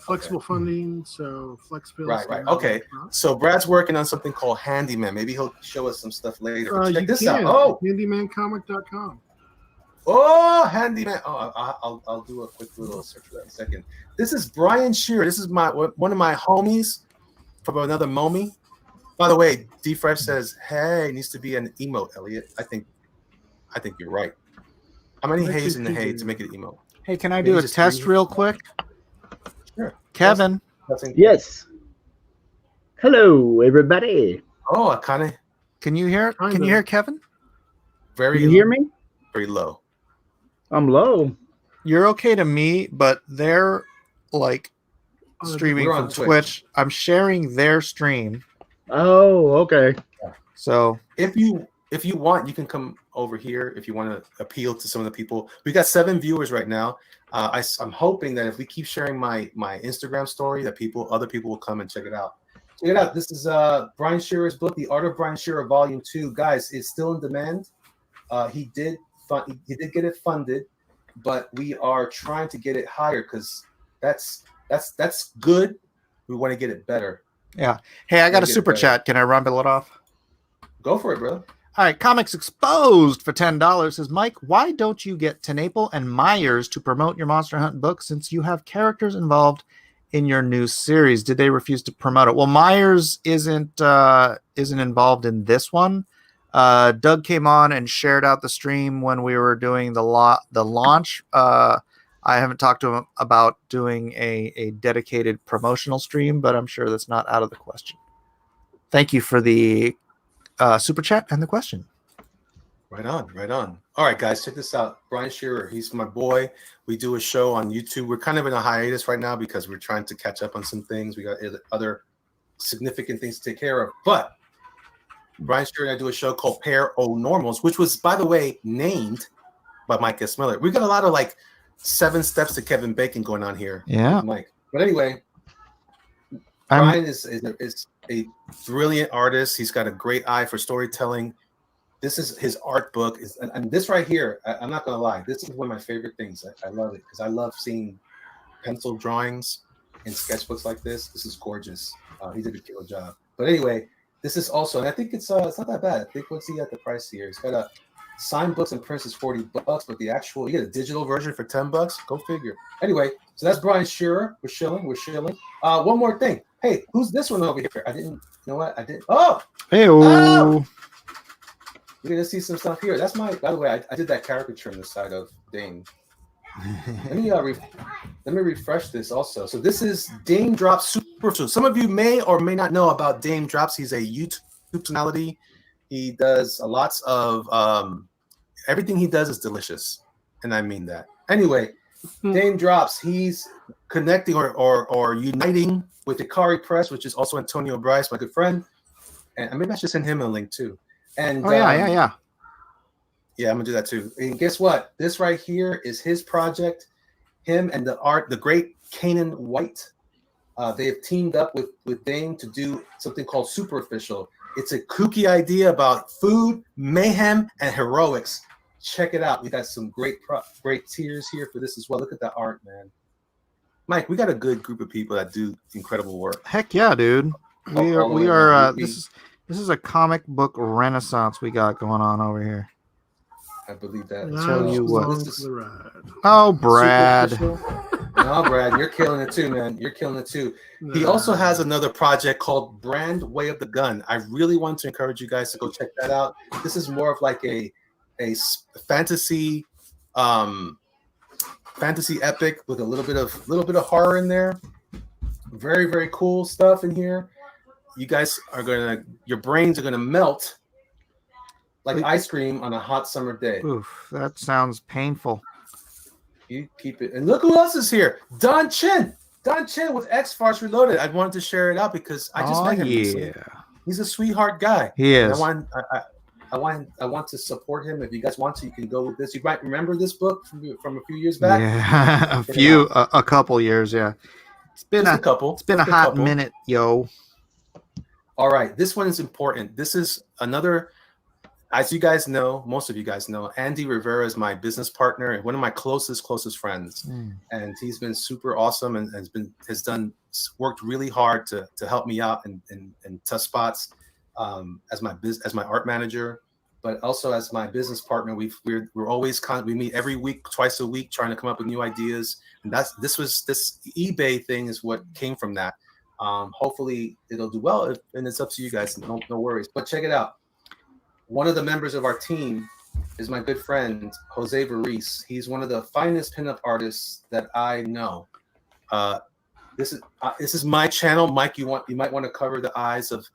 [SPEAKER 3] flexible funding, so flexibility.
[SPEAKER 1] Right. Okay. So Brad's working on something called Handyman. Maybe he'll show us some stuff later. But check this out. Oh,
[SPEAKER 3] handymancomic.com.
[SPEAKER 1] Oh, Handyman. Oh, I'll do a quick little search for that in a second. This is Brian Shearer. This is one of my homies from another Momi. By the way, D Fresh says, "Hey, needs to be an emote, Elliot." I think you're right. How many hays in the hay to make it emote?
[SPEAKER 4] Hey, can I do a test real quick?
[SPEAKER 1] Sure.
[SPEAKER 4] Kevin.
[SPEAKER 5] Yes. Hello, everybody.
[SPEAKER 1] Oh, I kind of.
[SPEAKER 4] Can you hear? Can you hear Kevin?
[SPEAKER 5] Can you hear me?
[SPEAKER 1] Very low.
[SPEAKER 5] I'm low.
[SPEAKER 4] You're okay to me, but they're like streaming from Twitch. I'm sharing their stream.
[SPEAKER 5] Oh, okay.
[SPEAKER 4] So
[SPEAKER 1] if you want, you can come over here if you want to appeal to some of the people. We got 7 viewers right now. I'm hoping that if we keep sharing my Instagram story, that other people will come and check it out. Check it out. This is Brian Shearer's book, The Art of Brian Shearer, Volume 2. Guys, it's still in demand. He did get it funded, but we are trying to get it higher because that's good. We want to get it better.
[SPEAKER 4] Yeah. Hey, I got a super chat. Can I rumble it off?
[SPEAKER 1] Go for it, bro.
[SPEAKER 4] All right, Comics Exposed for $10 says, Mike, why don't you get Tenaple and Myers to promote your Monster Hunt book since you have characters involved in your new series? Did they refuse to promote it? Well, Myers isn't involved in this one. Doug came on and shared out the stream when we were doing the launch. I haven't talked to him about doing a dedicated promotional stream, but I'm sure that's not out of the question. Thank you for the super chat and the question.
[SPEAKER 1] Right on. All right, guys, check this out. Brian Shearer, he's my boy. We do a show on YouTube. We're kind of in a hiatus right now because we're trying to catch up on some things. We got other significant things to take care of. But Brian Shearer and I do a show called Pair O Normals, which was, by the way, named by Mike S. Miller. We've got a lot of 7 steps to Kevin Bacon going on here.
[SPEAKER 4] Yeah,
[SPEAKER 1] Mike. But anyway, Brian is a brilliant artist. He's got a great eye for storytelling. This is his art book. And this right here, I'm not going to lie, this is one of my favorite things. I love it because I love seeing pencil drawings in sketchbooks like this. This is gorgeous. He did a killer job. But anyway, this is also, and I think it's not that bad. I think what's he at the price here? He's got a signed books and prints is $40, but the actual, you get a digital version for $10. Go figure. Anyway, so that's Brian Shearer. We're chilling. One more thing. Hey, who's this one over here? You know what? I didn't. Oh!
[SPEAKER 4] Hey-o.
[SPEAKER 1] We're going to see some stuff here. That's by the way, I did that caricature on the side of Dane. Let me refresh this also. So this is Dame Drops Super Soon. Some of you may or may not know about Dame Drops. He's a YouTube personality. He does lots of everything he does is delicious, and I mean that. Anyway, Dame Drops. He's connecting or uniting with Ikari Press, which is also Antonio Bryce, my good friend. And maybe I should send him a link too. And
[SPEAKER 4] yeah,
[SPEAKER 1] I'm gonna do that too. And guess what? This right here is his project. Him and the great Kanan White. They have teamed up with Dame to do something called Superficial. It's a kooky idea about food, mayhem, and heroics. Check it out. We got some great tiers here for this as well. Look at that art, man. Mike, we got a good group of people that do incredible work.
[SPEAKER 4] Heck yeah, dude. We are. This is a comic book renaissance we got going on over here.
[SPEAKER 1] I believe that.
[SPEAKER 4] Tell you what.
[SPEAKER 3] Oh,
[SPEAKER 4] Brad.
[SPEAKER 1] No, Brad, you're killing it too, man. You're killing it too. He also has another project called Brand Way of the Gun. I really want to encourage you guys to go check that out. This is more of like a fantasy epic with a little bit of horror in there. Very, very cool stuff in here. You guys your brains are gonna melt like ice cream on a hot summer day.
[SPEAKER 4] Oof, that sounds painful.
[SPEAKER 1] You keep it. And look who else is here. Don Chin. Don Chen with X Farce Reloaded. I wanted to share it out because I just met him recently. He's a sweetheart guy.
[SPEAKER 4] He is.
[SPEAKER 1] And I want to support him. If you guys want to, you can go with this. You might remember this book from a few years back.
[SPEAKER 4] Yeah, a couple years. Yeah, it's been
[SPEAKER 1] Just a couple.
[SPEAKER 4] It's been a hot minute, yo.
[SPEAKER 1] All right, this one is important. This is another. As you guys know, most of you guys know, Andy Rivera is my business partner and one of my closest friends. And he's been super awesome and has worked really hard to help me out in tough spots as my art manager, but also as my business partner. We're always we meet every week, twice a week, trying to come up with new ideas. And this eBay thing is what came from that. Hopefully it'll do well, and it's up to you guys. No worries. But check it out. One of the members of our team is my good friend, Jose Varese. He's one of the finest pinup artists that I know. This is my channel. Mike, you might want to cover the eyes of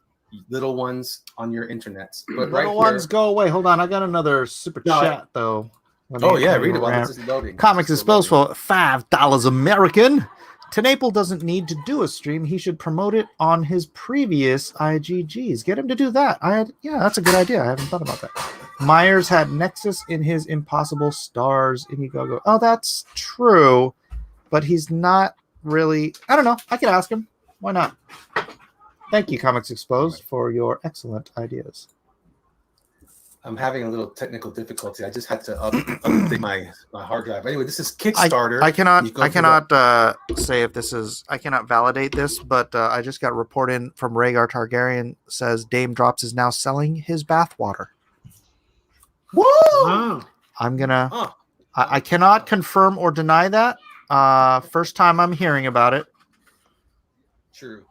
[SPEAKER 1] little ones on your internet. But
[SPEAKER 4] little ones go away. Hold on. I got another super chat, though.
[SPEAKER 1] Read it while this is loading.
[SPEAKER 4] Comics Exposed for $5 American. Tenaple doesn't need to do a stream. He should promote it on his previous IGGs. Get him to do that. That's a good idea. I haven't thought about that. Myers had Nexus in his Impossible Stars Indiegogo. Oh, that's true. But he's not really... I don't know. I could ask him. Why not? Thank you, Comics Exposed, for your excellent ideas.
[SPEAKER 1] I'm having a little technical difficulty. I just had to update my hard drive. Anyway, this is Kickstarter. I
[SPEAKER 4] cannot say if this is. I cannot validate this, but I just got a report in from Rhaegar Targaryen says Dame Drops is now selling his bathwater. Woo!
[SPEAKER 3] Wow.
[SPEAKER 4] I'm gonna. I cannot confirm or deny that. First time I'm hearing about it.
[SPEAKER 1] True.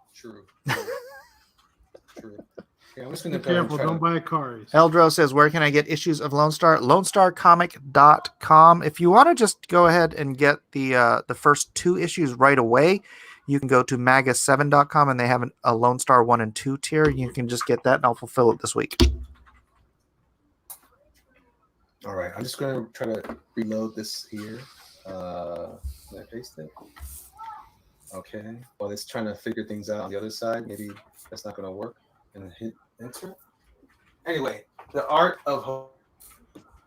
[SPEAKER 1] Yeah, I'm just gonna
[SPEAKER 3] be careful, don't buy cars.
[SPEAKER 4] Eldro says, where can I get issues of Lone Star? LoneStarComic.com. If you want to just go ahead and get the first 2 issues right away, you can go to maga7.com and they have a Lone Star 1 and 2 tier. You can just get that and I'll fulfill it this week.
[SPEAKER 1] All right, I'm just gonna try to reload this here. Can I paste it? Okay. While it's trying to figure things out on the other side, maybe that's not gonna work. And hit enter. Anyway, the art of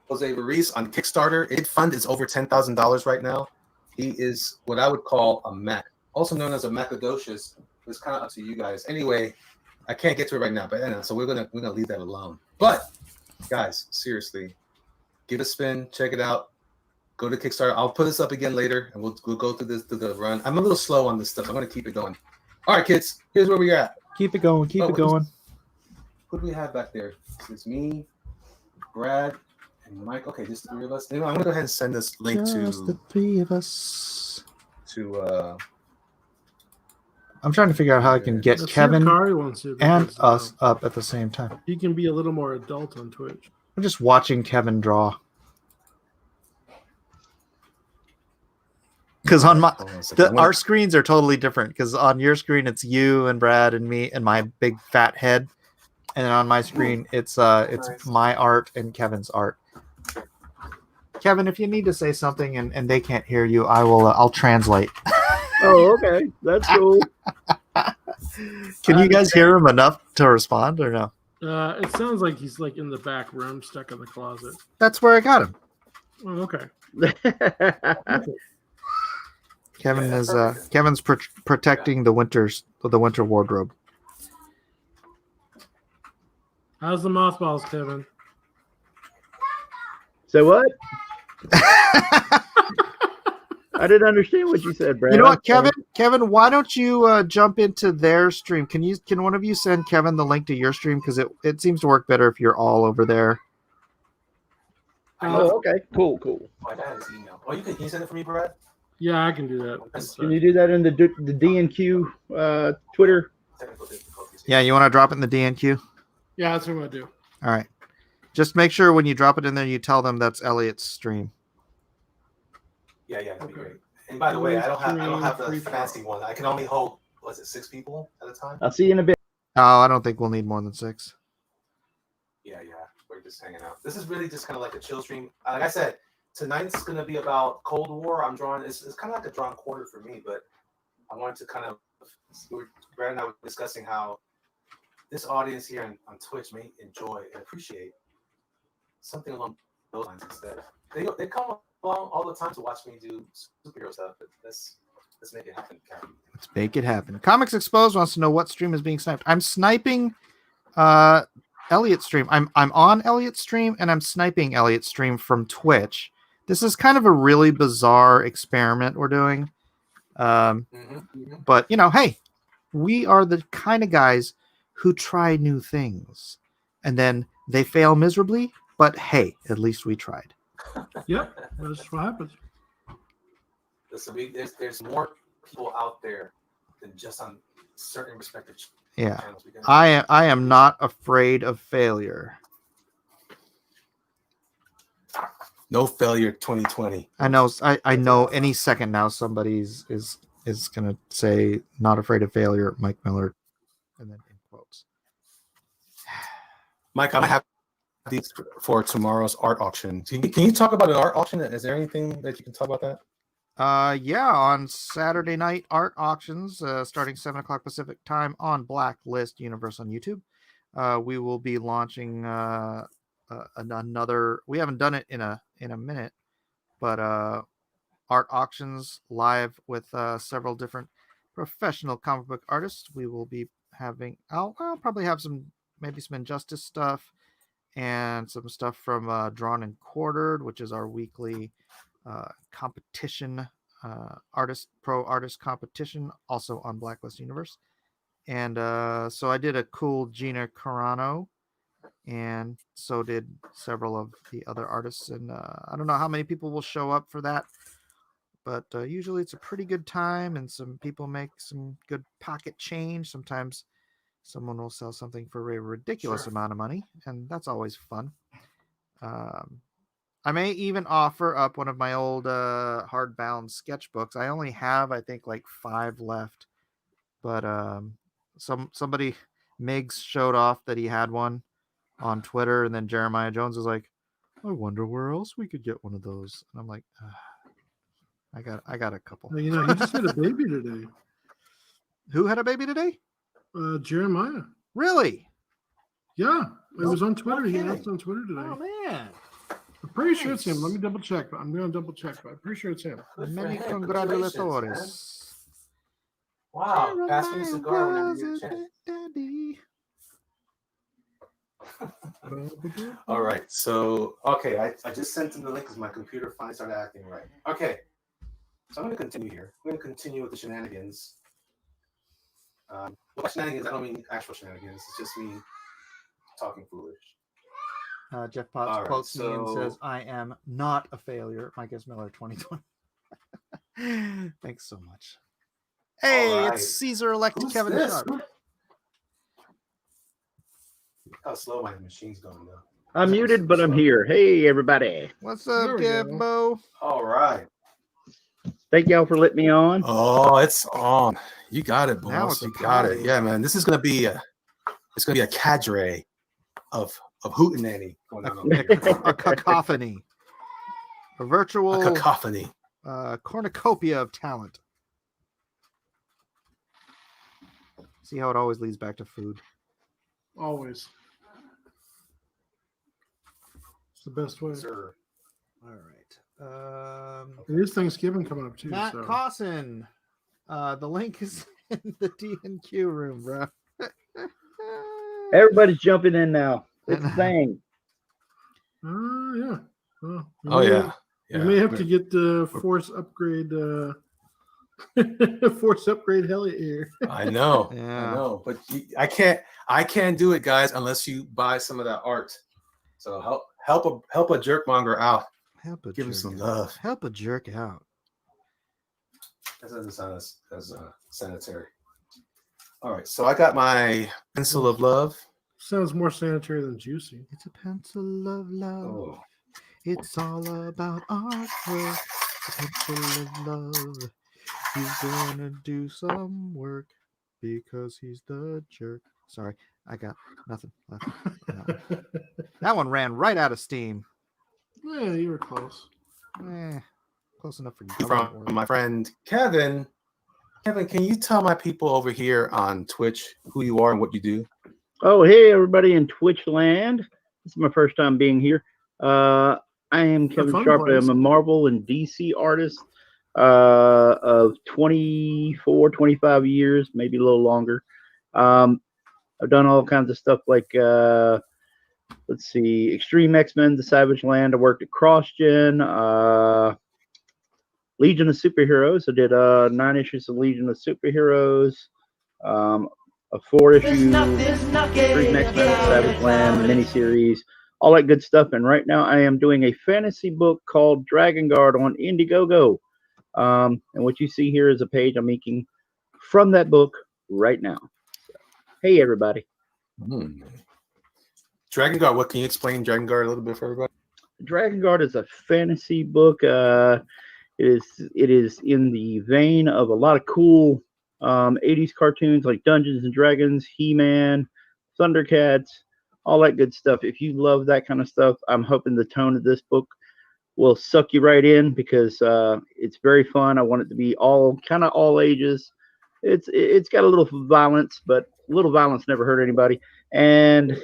[SPEAKER 1] Jose Varese on Kickstarter. Id Fund is over $10,000 right now. He is what I would call a Mac, also known as a Macadocious. It's kind of up to you guys. Anyway, I can't get to it right now, but so we're gonna leave that alone. But guys, seriously, give it a spin, check it out. Go to Kickstarter. I'll put this up again later, and we'll go through the run. I'm a little slow on this stuff. I'm gonna keep it going. All right, kids. Here's where we're at.
[SPEAKER 4] Keep it going. Keep it going.
[SPEAKER 1] Who do we have back there? It's me, Brad, and Mike. Okay, just the 3 of us. Anyway, I'm gonna go ahead and send this link
[SPEAKER 4] just
[SPEAKER 1] to
[SPEAKER 4] the 3 of us.
[SPEAKER 1] I'm
[SPEAKER 4] trying to figure out how I can get Kevin and us up at the same time.
[SPEAKER 3] He can be a little more adult on Twitch.
[SPEAKER 4] I'm just watching Kevin draw. Because on our screens are totally different. Because on your screen it's you and Brad and me and my big fat head, and then on my screen it's my art and Kevin's art. Kevin, if you need to say something and they can't hear you, I'll translate.
[SPEAKER 5] Oh, okay, that's cool.
[SPEAKER 4] Can you guys hear him enough to respond or no?
[SPEAKER 3] It sounds like he's like in the back room, stuck in the closet.
[SPEAKER 4] That's where I got him.
[SPEAKER 3] Oh, okay.
[SPEAKER 4] Kevin is Kevin's protecting the winter wardrobe.
[SPEAKER 3] How's the mothballs, Kevin?
[SPEAKER 5] So what? I didn't understand what you said, Brad.
[SPEAKER 4] You know what, Kevin, why don't you jump into their stream? Can one of you send Kevin the link to your stream, because it seems to work better if you're all over there.
[SPEAKER 5] Oh, okay, cool.
[SPEAKER 1] I got his email. Oh, can you send it for me, Brad?
[SPEAKER 3] Yeah, I can do that.
[SPEAKER 5] Can you do that in the DNQ Twitter?
[SPEAKER 4] Yeah, you want to drop it in the DNQ?
[SPEAKER 3] Yeah, that's what I'm gonna do.
[SPEAKER 4] All right. Just make sure when you drop it in there, you tell them that's Elliot's stream.
[SPEAKER 1] Yeah, that'd be great. And by the way, I don't have the fancy one. I can only hold 6 people at a time?
[SPEAKER 5] I'll see you in a bit.
[SPEAKER 4] Oh, I don't think we'll need more than 6.
[SPEAKER 1] Yeah. We're just hanging out. This is really just kind of like a chill stream. Like I said, tonight's gonna be about Cold War. I'm drawing. It's kind of like a drawn quarter for me, but I wanted to kind of, Brad and I were discussing how this audience here on Twitch may enjoy and appreciate something along those lines instead. They come along all the time to watch me do superhero stuff, but let's make it happen, Captain.
[SPEAKER 4] Let's make it happen. Comics Exposed wants to know what stream is being sniped. I'm sniping Elliot's stream. I'm on Elliot's stream and I'm sniping Elliot's stream from Twitch. This is kind of a really bizarre experiment we're doing. But hey, we are the kind of guys who try new things and then they fail miserably, but hey, at least we tried.
[SPEAKER 3] Yep, that's what happens.
[SPEAKER 1] Listen, there's more people out there than just on certain respective
[SPEAKER 4] Yeah,
[SPEAKER 1] channels.
[SPEAKER 4] I am not afraid of failure.
[SPEAKER 1] No failure 2020.
[SPEAKER 4] I know any second now somebody's is gonna say not afraid of failure, Mike Miller, and then in quotes.
[SPEAKER 1] Mike, I'm happy for tomorrow's art auction. Can you talk about an art auction? Is there anything that you can talk about that?
[SPEAKER 4] Yeah, on Saturday night art auctions, starting 7:00 Pacific time on Blacklist Universe on YouTube. We will be launching another. We haven't done it in a minute, but art auctions live with several different professional comic book artists. We will be having. I'll probably have maybe some Injustice stuff and some stuff from Drawn and Quartered, which is our weekly competition pro artist competition, also on Blacklist Universe. And so I did a cool Gina Carano, and so did several of the other artists. And I don't know how many people will show up for that, but usually it's a pretty good time, and some people make some good pocket change. Sometimes someone will sell something for a ridiculous amount of money, and that's always fun. I may even offer up one of my old hardbound sketchbooks. I only have, I think, like 5 left, but somebody, Miggs, showed off that he had one on Twitter, and then Jeremiah Jones was like, I wonder where else we could get one of those. And I'm like, I got a couple.
[SPEAKER 3] Well, he just had a baby today.
[SPEAKER 4] Who had a baby today?
[SPEAKER 3] Jeremiah.
[SPEAKER 4] Really?
[SPEAKER 3] Yeah, it was on Twitter. He
[SPEAKER 1] kidding.
[SPEAKER 3] announced on Twitter today.
[SPEAKER 4] Oh man!
[SPEAKER 3] I'm pretty sure it's him. Let me double check. I'm going to double check, but I'm pretty sure it's him.
[SPEAKER 4] Many
[SPEAKER 1] man.
[SPEAKER 4] congratulations.
[SPEAKER 1] Wow, pass me a cigar whenever you get a chance.
[SPEAKER 4] Daddy.
[SPEAKER 1] All right, so okay, I just sent him the link because my computer finally started acting right. Okay, so I'm going to continue here. I'm going to continue with the shenanigans. By shenanigans, I don't mean actual shenanigans. It's just me talking foolish.
[SPEAKER 4] Jeff Potts
[SPEAKER 1] All right,
[SPEAKER 4] quotes me and
[SPEAKER 1] so-
[SPEAKER 4] says, I am not a failure. Mike S. Miller 2020. Thanks so much. Hey,
[SPEAKER 1] All right.
[SPEAKER 4] it's Caesar-elect
[SPEAKER 1] Who's
[SPEAKER 4] Kevin
[SPEAKER 1] this?
[SPEAKER 4] Sharp.
[SPEAKER 1] How slow my machine's going though.
[SPEAKER 5] I'm muted, but I'm here. Hey, everybody.
[SPEAKER 4] What's
[SPEAKER 3] There
[SPEAKER 4] up,
[SPEAKER 3] we go.
[SPEAKER 4] Gibbo?
[SPEAKER 1] All right.
[SPEAKER 5] Thank y'all for letting me on.
[SPEAKER 1] Oh, it's on. You got it,
[SPEAKER 4] Now
[SPEAKER 1] boss.
[SPEAKER 4] it's a
[SPEAKER 1] You got
[SPEAKER 4] party.
[SPEAKER 1] it. Yeah, man. This is gonna be a cadre of hootenanny going on over here.
[SPEAKER 4] A cacophony. A virtual
[SPEAKER 1] A cacophony.
[SPEAKER 4] cornucopia of talent. See how it always leads back to food.
[SPEAKER 3] Always. It's the best way.
[SPEAKER 1] Sir.
[SPEAKER 4] All right.
[SPEAKER 3] It is Thanksgiving coming up too.
[SPEAKER 4] Matt
[SPEAKER 3] So.
[SPEAKER 4] Cawson. The link is in the D&Q room, bro.
[SPEAKER 5] Everybody's jumping in now. It's a thing.
[SPEAKER 3] Yeah. Well,
[SPEAKER 1] Oh yeah.
[SPEAKER 3] We may have to get the force upgrade. Force upgrade Heliot here.
[SPEAKER 1] I know.
[SPEAKER 4] Yeah.
[SPEAKER 1] I know. But I can't do it, guys, unless you buy some of that art. So help a jerkmonger out.
[SPEAKER 4] Help a
[SPEAKER 1] Give him
[SPEAKER 4] jerk
[SPEAKER 1] some
[SPEAKER 4] out.
[SPEAKER 1] love.
[SPEAKER 4] Help a jerk out.
[SPEAKER 1] That doesn't sound as sanitary. All right, so I got my pencil of love.
[SPEAKER 3] Sounds more sanitary than juicy.
[SPEAKER 4] It's a pencil of love.
[SPEAKER 1] Oh,
[SPEAKER 4] It's all about artwork. A pencil of love. He's gonna do some work because he's the jerk. Sorry, I got nothing left. No. That one ran right out of steam.
[SPEAKER 3] Yeah, you were close.
[SPEAKER 4] Close enough for government
[SPEAKER 1] from
[SPEAKER 4] work.
[SPEAKER 1] my friend Kevin. Kevin, can you tell my people over here on Twitch who you are and what you do?
[SPEAKER 5] Oh, hey, everybody in Twitch land. This is my first time being here. I am Kevin
[SPEAKER 3] fun
[SPEAKER 5] Sharp.
[SPEAKER 3] place.
[SPEAKER 5] I'm a Marvel and DC artist of 24, 25 years, maybe a little longer. I've done all kinds of stuff like, let's see, Extreme X-Men, The Savage Land. I worked at CrossGen, Legion of Superheroes. I did 9 issues of Legion of Superheroes, a 4-issue Extreme X-Men, Savage Land miniseries, all that good stuff. And right now I am doing a fantasy book called Dragon Guard on Indiegogo. And what you see here is a page I'm making from that book right now. So, hey, everybody.
[SPEAKER 1] Dragon Guard. What can you explain Dragon Guard a little bit for everybody?
[SPEAKER 5] Dragon Guard is a fantasy book. It is in the vein of a lot of cool 80s cartoons like Dungeons and Dragons, He-Man, Thundercats, all that good stuff. If you love that kind of stuff, I'm hoping the tone of this book will suck you right in because it's very fun. I want it to be all ages. It's got a little violence, but a little violence never hurt anybody. And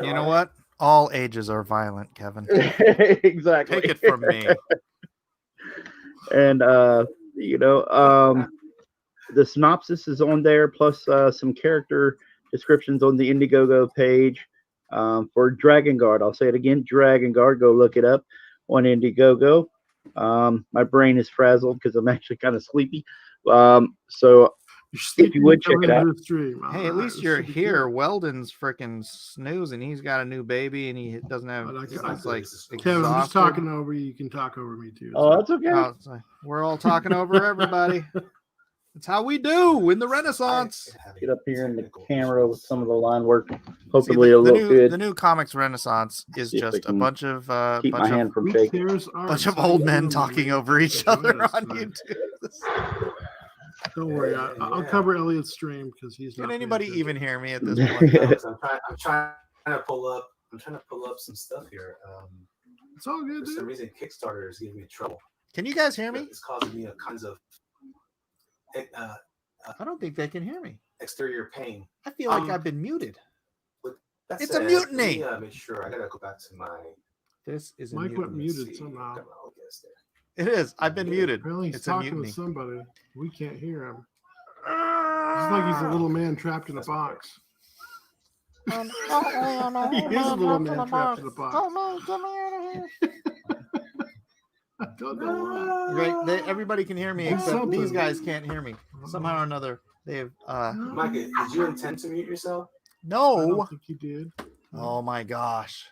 [SPEAKER 4] You know what? All ages are violent, Kevin.
[SPEAKER 5] exactly.
[SPEAKER 4] Take it from me.
[SPEAKER 5] And the synopsis is on there, plus some character descriptions on the Indiegogo page for Dragon Guard. I'll say it again, Dragon Guard. Go look it up on Indiegogo. My brain is frazzled because I'm actually kind of sleepy. So if you would check it out.
[SPEAKER 4] Hey, at least you're here. Weldon's freaking snoozing. He's got a new baby and he doesn't have. It's like
[SPEAKER 3] Kevin, I'm just
[SPEAKER 4] exhausted.
[SPEAKER 3] talking over you. You can talk over me too.
[SPEAKER 5] Oh, that's okay.
[SPEAKER 4] Oh, it's like, we're all talking over everybody. It's how we do in the Renaissance.
[SPEAKER 5] Get up here in the camera with some of the line work. Hopefully it'll look good.
[SPEAKER 4] The new comics Renaissance is
[SPEAKER 5] See if
[SPEAKER 4] just
[SPEAKER 5] I
[SPEAKER 4] a
[SPEAKER 5] can
[SPEAKER 4] bunch of
[SPEAKER 5] Keep my hand from shaking.
[SPEAKER 4] bunch of old men talking over each other on YouTube.
[SPEAKER 3] Don't worry, I'll cover Elliot's stream because he's not.
[SPEAKER 4] Can
[SPEAKER 3] paying
[SPEAKER 4] anybody
[SPEAKER 3] attention.
[SPEAKER 4] even hear me at this point?
[SPEAKER 1] I'm trying to pull up. I'm trying to pull up some stuff here.
[SPEAKER 3] It's all good,
[SPEAKER 1] For some
[SPEAKER 3] dude.
[SPEAKER 1] reason, Kickstarter is giving me trouble.
[SPEAKER 4] Can you guys hear me?
[SPEAKER 1] It's causing me all kinds of
[SPEAKER 4] I don't think they can hear me.
[SPEAKER 1] exterior pain.
[SPEAKER 4] I feel like I've been muted.
[SPEAKER 1] That
[SPEAKER 4] It's a
[SPEAKER 1] said,
[SPEAKER 4] mutiny.
[SPEAKER 1] Let me make sure. I gotta go back to my.
[SPEAKER 4] This is a
[SPEAKER 3] Mike went
[SPEAKER 4] mutiny.
[SPEAKER 3] muted
[SPEAKER 1] see.
[SPEAKER 3] somehow.
[SPEAKER 1] Come on, guess there.
[SPEAKER 4] It is. I've been muted.
[SPEAKER 3] Apparently he's
[SPEAKER 4] It's a
[SPEAKER 3] talking
[SPEAKER 4] mutiny.
[SPEAKER 3] with somebody. We can't hear him. It's like he's a little man trapped in a box. He is a little man trapped in a box. I don't know why.
[SPEAKER 4] Right, everybody can hear me
[SPEAKER 3] Do
[SPEAKER 4] except
[SPEAKER 3] something.
[SPEAKER 4] these guys can't hear me. Somehow or another, they've
[SPEAKER 1] Mike, did you intend to mute yourself?
[SPEAKER 3] I
[SPEAKER 4] no.
[SPEAKER 3] don't think he did.
[SPEAKER 4] Oh my gosh.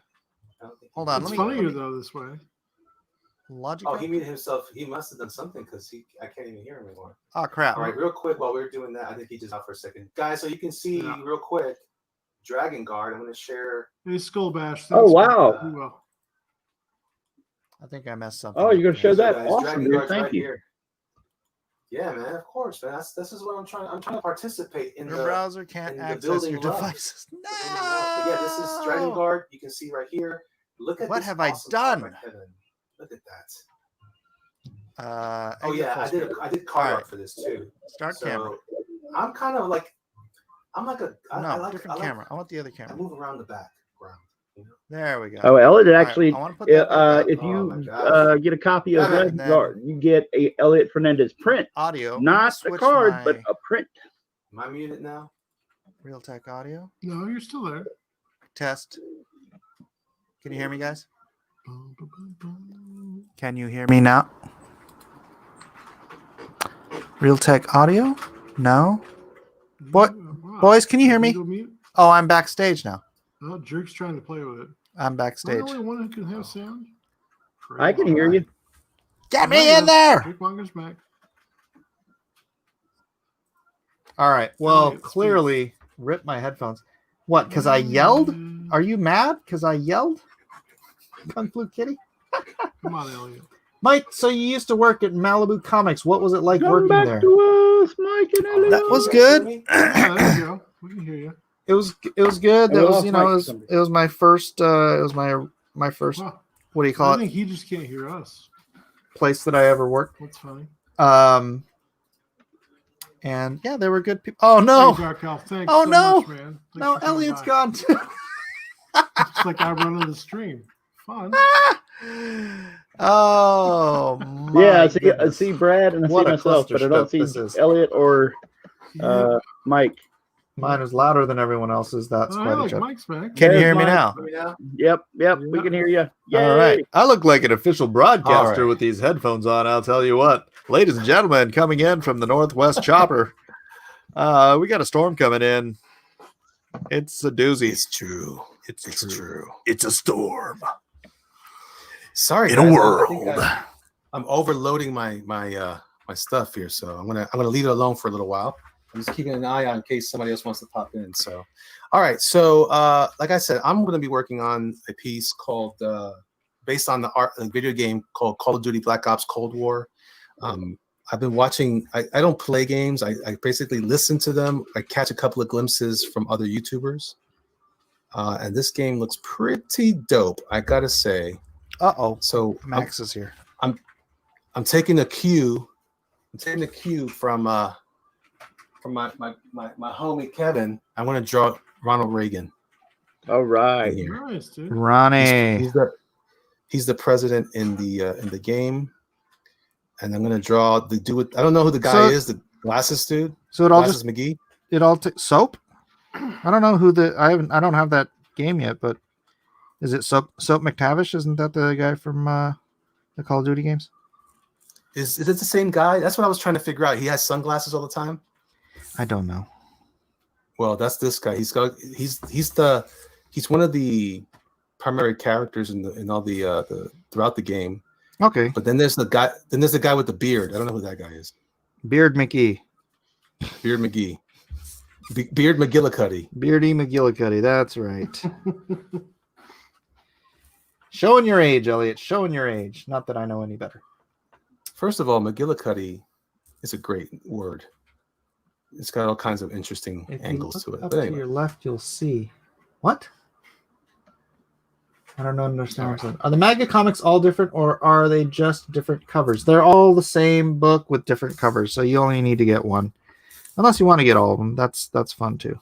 [SPEAKER 1] I don't think
[SPEAKER 4] Hold
[SPEAKER 1] he
[SPEAKER 4] on,
[SPEAKER 1] did.
[SPEAKER 3] It's
[SPEAKER 4] let me-
[SPEAKER 3] funnier though this way.
[SPEAKER 4] Logic.
[SPEAKER 1] Oh, he muted himself. He must have done something because I can't even hear him anymore.
[SPEAKER 4] Oh crap.
[SPEAKER 1] All right, real quick, while we're doing that, I think he just out for a second, guys. So you can see
[SPEAKER 3] Yeah.
[SPEAKER 1] real quick, Dragon Guard. I'm going to share.
[SPEAKER 3] Hey, Skull Bash.
[SPEAKER 5] Oh,
[SPEAKER 3] thanks,
[SPEAKER 5] wow.
[SPEAKER 3] man. You will.
[SPEAKER 4] I think I messed something.
[SPEAKER 5] Oh, you're gonna
[SPEAKER 4] up
[SPEAKER 5] show
[SPEAKER 4] there.
[SPEAKER 5] that?
[SPEAKER 1] guys,
[SPEAKER 5] Awesome,
[SPEAKER 1] Dragon
[SPEAKER 5] dude.
[SPEAKER 1] Guard's
[SPEAKER 5] Thank
[SPEAKER 1] right
[SPEAKER 5] you.
[SPEAKER 1] here. Yeah, man. Of course, man. This is what I'm trying. I'm trying to participate in
[SPEAKER 4] Your
[SPEAKER 1] the.
[SPEAKER 4] browser can't
[SPEAKER 1] in the
[SPEAKER 4] access
[SPEAKER 1] building
[SPEAKER 4] your
[SPEAKER 1] love.
[SPEAKER 4] devices.
[SPEAKER 1] But yeah, this is Dragon
[SPEAKER 4] No.
[SPEAKER 1] Guard. You can see right here. Look at
[SPEAKER 4] What
[SPEAKER 1] this
[SPEAKER 4] have I
[SPEAKER 1] awesome
[SPEAKER 4] done?
[SPEAKER 1] art by Kevin. Look at that.
[SPEAKER 4] Oh
[SPEAKER 1] Oh yeah, I did card
[SPEAKER 4] All
[SPEAKER 1] art
[SPEAKER 4] right.
[SPEAKER 1] for this too.
[SPEAKER 4] Start camera.
[SPEAKER 1] I'm kind of like, I'm like a. I
[SPEAKER 4] No,
[SPEAKER 1] like,
[SPEAKER 4] different
[SPEAKER 1] I like,
[SPEAKER 4] camera. I want the other
[SPEAKER 1] I
[SPEAKER 4] camera.
[SPEAKER 1] move around the background. You know?
[SPEAKER 4] There we go.
[SPEAKER 5] Oh, Elliot
[SPEAKER 4] All right,
[SPEAKER 5] actually,
[SPEAKER 4] I want to put that back up.
[SPEAKER 5] if
[SPEAKER 1] Oh, my
[SPEAKER 5] you
[SPEAKER 1] gosh.
[SPEAKER 5] get a copy of
[SPEAKER 1] Yeah,
[SPEAKER 5] Red
[SPEAKER 4] and then-
[SPEAKER 5] Guard, you get a Elliot Fernandez print.
[SPEAKER 4] Audio.
[SPEAKER 5] Not the
[SPEAKER 4] Switch
[SPEAKER 5] card,
[SPEAKER 4] my
[SPEAKER 5] but a print.
[SPEAKER 1] Am I muted now?
[SPEAKER 4] Realtek audio.
[SPEAKER 3] No, you're still there.
[SPEAKER 4] Test. Can you hear me, guys? Can you hear me now? Realtek audio? No. Boy-
[SPEAKER 3] Wow.
[SPEAKER 4] Boys, can you hear me?
[SPEAKER 3] Go mute?
[SPEAKER 4] Oh, I'm backstage now.
[SPEAKER 3] Oh, Jerk's trying to play with it.
[SPEAKER 4] I'm
[SPEAKER 3] Am I
[SPEAKER 4] backstage.
[SPEAKER 3] the only one who can have sound?
[SPEAKER 5] I can hear you.
[SPEAKER 4] Get me in there.
[SPEAKER 3] Jake Wanger's back.
[SPEAKER 4] All right. Well,
[SPEAKER 3] Elliot, speak.
[SPEAKER 4] clearly, rip my headphones. What? Because I yelled?
[SPEAKER 3] Mm,
[SPEAKER 4] Are you mad? Because I yelled? Kung Flu Kitty?
[SPEAKER 3] Come on, Elliot.
[SPEAKER 4] Mike, so you used to work at Malibu Comics. What was it like
[SPEAKER 5] Come
[SPEAKER 4] working
[SPEAKER 5] back
[SPEAKER 4] there?
[SPEAKER 5] to us, Mike and Elliot.
[SPEAKER 4] That was
[SPEAKER 1] You guys
[SPEAKER 4] good.
[SPEAKER 1] hear me?
[SPEAKER 3] Yeah, there you go. We can hear you.
[SPEAKER 4] It was good.
[SPEAKER 5] Hey,
[SPEAKER 4] That
[SPEAKER 5] we
[SPEAKER 4] was
[SPEAKER 5] lost
[SPEAKER 4] you know
[SPEAKER 5] Mike
[SPEAKER 4] it
[SPEAKER 5] for
[SPEAKER 4] was,
[SPEAKER 5] some reason.
[SPEAKER 4] it was my first my first
[SPEAKER 3] Huh.
[SPEAKER 4] what do you call
[SPEAKER 3] I
[SPEAKER 4] it?
[SPEAKER 3] think he just can't hear us.
[SPEAKER 4] place that I ever worked.
[SPEAKER 3] That's fine.
[SPEAKER 4] And yeah, they were good people. Oh
[SPEAKER 3] Hey,
[SPEAKER 4] no,
[SPEAKER 3] Dark Elf, thanks
[SPEAKER 4] Oh,
[SPEAKER 3] so
[SPEAKER 4] no.
[SPEAKER 3] much, man. Thanks
[SPEAKER 4] no,
[SPEAKER 3] for coming
[SPEAKER 4] Elliot's
[SPEAKER 3] by.
[SPEAKER 4] gone too.
[SPEAKER 3] It's like I run on the stream. Fun.
[SPEAKER 4] Oh
[SPEAKER 5] Yeah,
[SPEAKER 4] my
[SPEAKER 5] I
[SPEAKER 4] goodness.
[SPEAKER 5] see Brad and I
[SPEAKER 4] What
[SPEAKER 5] see
[SPEAKER 4] a
[SPEAKER 5] myself, but I don't see
[SPEAKER 4] clusterfuck this is.
[SPEAKER 5] Elliot or
[SPEAKER 3] Yeah.
[SPEAKER 5] Mike.
[SPEAKER 4] Mine is louder than everyone else's. That's
[SPEAKER 3] Oh, I
[SPEAKER 4] quite a
[SPEAKER 3] like
[SPEAKER 4] joke.
[SPEAKER 3] Mike's back.
[SPEAKER 4] Can you
[SPEAKER 5] There's
[SPEAKER 4] hear me
[SPEAKER 5] Mike.
[SPEAKER 4] now?
[SPEAKER 5] Yep, we
[SPEAKER 3] Yeah.
[SPEAKER 5] can hear you.
[SPEAKER 4] All right. I look like an official broadcaster
[SPEAKER 1] All right.
[SPEAKER 4] with these headphones on. I'll tell you what. Ladies and gentlemen, coming in from the Northwest Chopper. We got a storm coming in. It's a doozy.
[SPEAKER 1] It's true. It's true.
[SPEAKER 4] It's a storm.
[SPEAKER 1] Sorry,
[SPEAKER 4] In a
[SPEAKER 1] guys,
[SPEAKER 4] world.
[SPEAKER 1] I'm overloading my stuff here, so I'm gonna leave it alone for a little while. I'm just keeping an eye on in case somebody else wants to pop in. So, all right. So, like I said, I'm gonna be working on a piece called based on the video game called Call of Duty Black Ops Cold War. I've been watching. I don't play games. I basically listen to them. I catch a couple of glimpses from other YouTubers, and this game looks pretty dope, I gotta say.
[SPEAKER 4] Uh-oh.
[SPEAKER 1] So
[SPEAKER 4] Max is here.
[SPEAKER 1] I'm taking a cue. I'm taking a cue from my homie Kevin. I want to draw Ronald Reagan.
[SPEAKER 5] All right.
[SPEAKER 1] Here.
[SPEAKER 3] Nice, dude.
[SPEAKER 4] Ronnie.
[SPEAKER 1] He's the president in the game, and I'm gonna draw the dude. I don't know who the guy is. The glasses dude.
[SPEAKER 4] So it all
[SPEAKER 1] Glasses
[SPEAKER 4] just
[SPEAKER 1] McGee.
[SPEAKER 4] soap? I don't know who I don't have that game yet, but is it Soap McTavish? Isn't that the guy from the Call of Duty games?
[SPEAKER 1] Is it the same guy? That's what I was trying to figure out. He has sunglasses all the time.
[SPEAKER 4] I don't know.
[SPEAKER 1] Well, that's this guy. He's one of the primary characters in all the throughout the game.
[SPEAKER 4] Okay.
[SPEAKER 1] But then there's the guy. Then there's the guy with the beard. I don't know who that guy is.
[SPEAKER 4] Beard McGee.
[SPEAKER 1] Beard McGee. Beard McGillicuddy.
[SPEAKER 4] Beardy McGillicuddy. That's right. Showing your age, Elliot. Showing your age. Not that I know any better.
[SPEAKER 1] First of all, McGillicuddy is a great word. It's got all kinds of interesting
[SPEAKER 4] If
[SPEAKER 1] angles
[SPEAKER 4] you
[SPEAKER 1] to
[SPEAKER 4] look
[SPEAKER 1] it.
[SPEAKER 4] up
[SPEAKER 1] But
[SPEAKER 4] to
[SPEAKER 1] anyway,
[SPEAKER 4] your left, you'll see. What? I don't understand what I'm saying. Are the manga comics all different, or are they just different covers? They're all the same book with different covers, so you only need to get one. Unless you want to get all of them. That's fun too.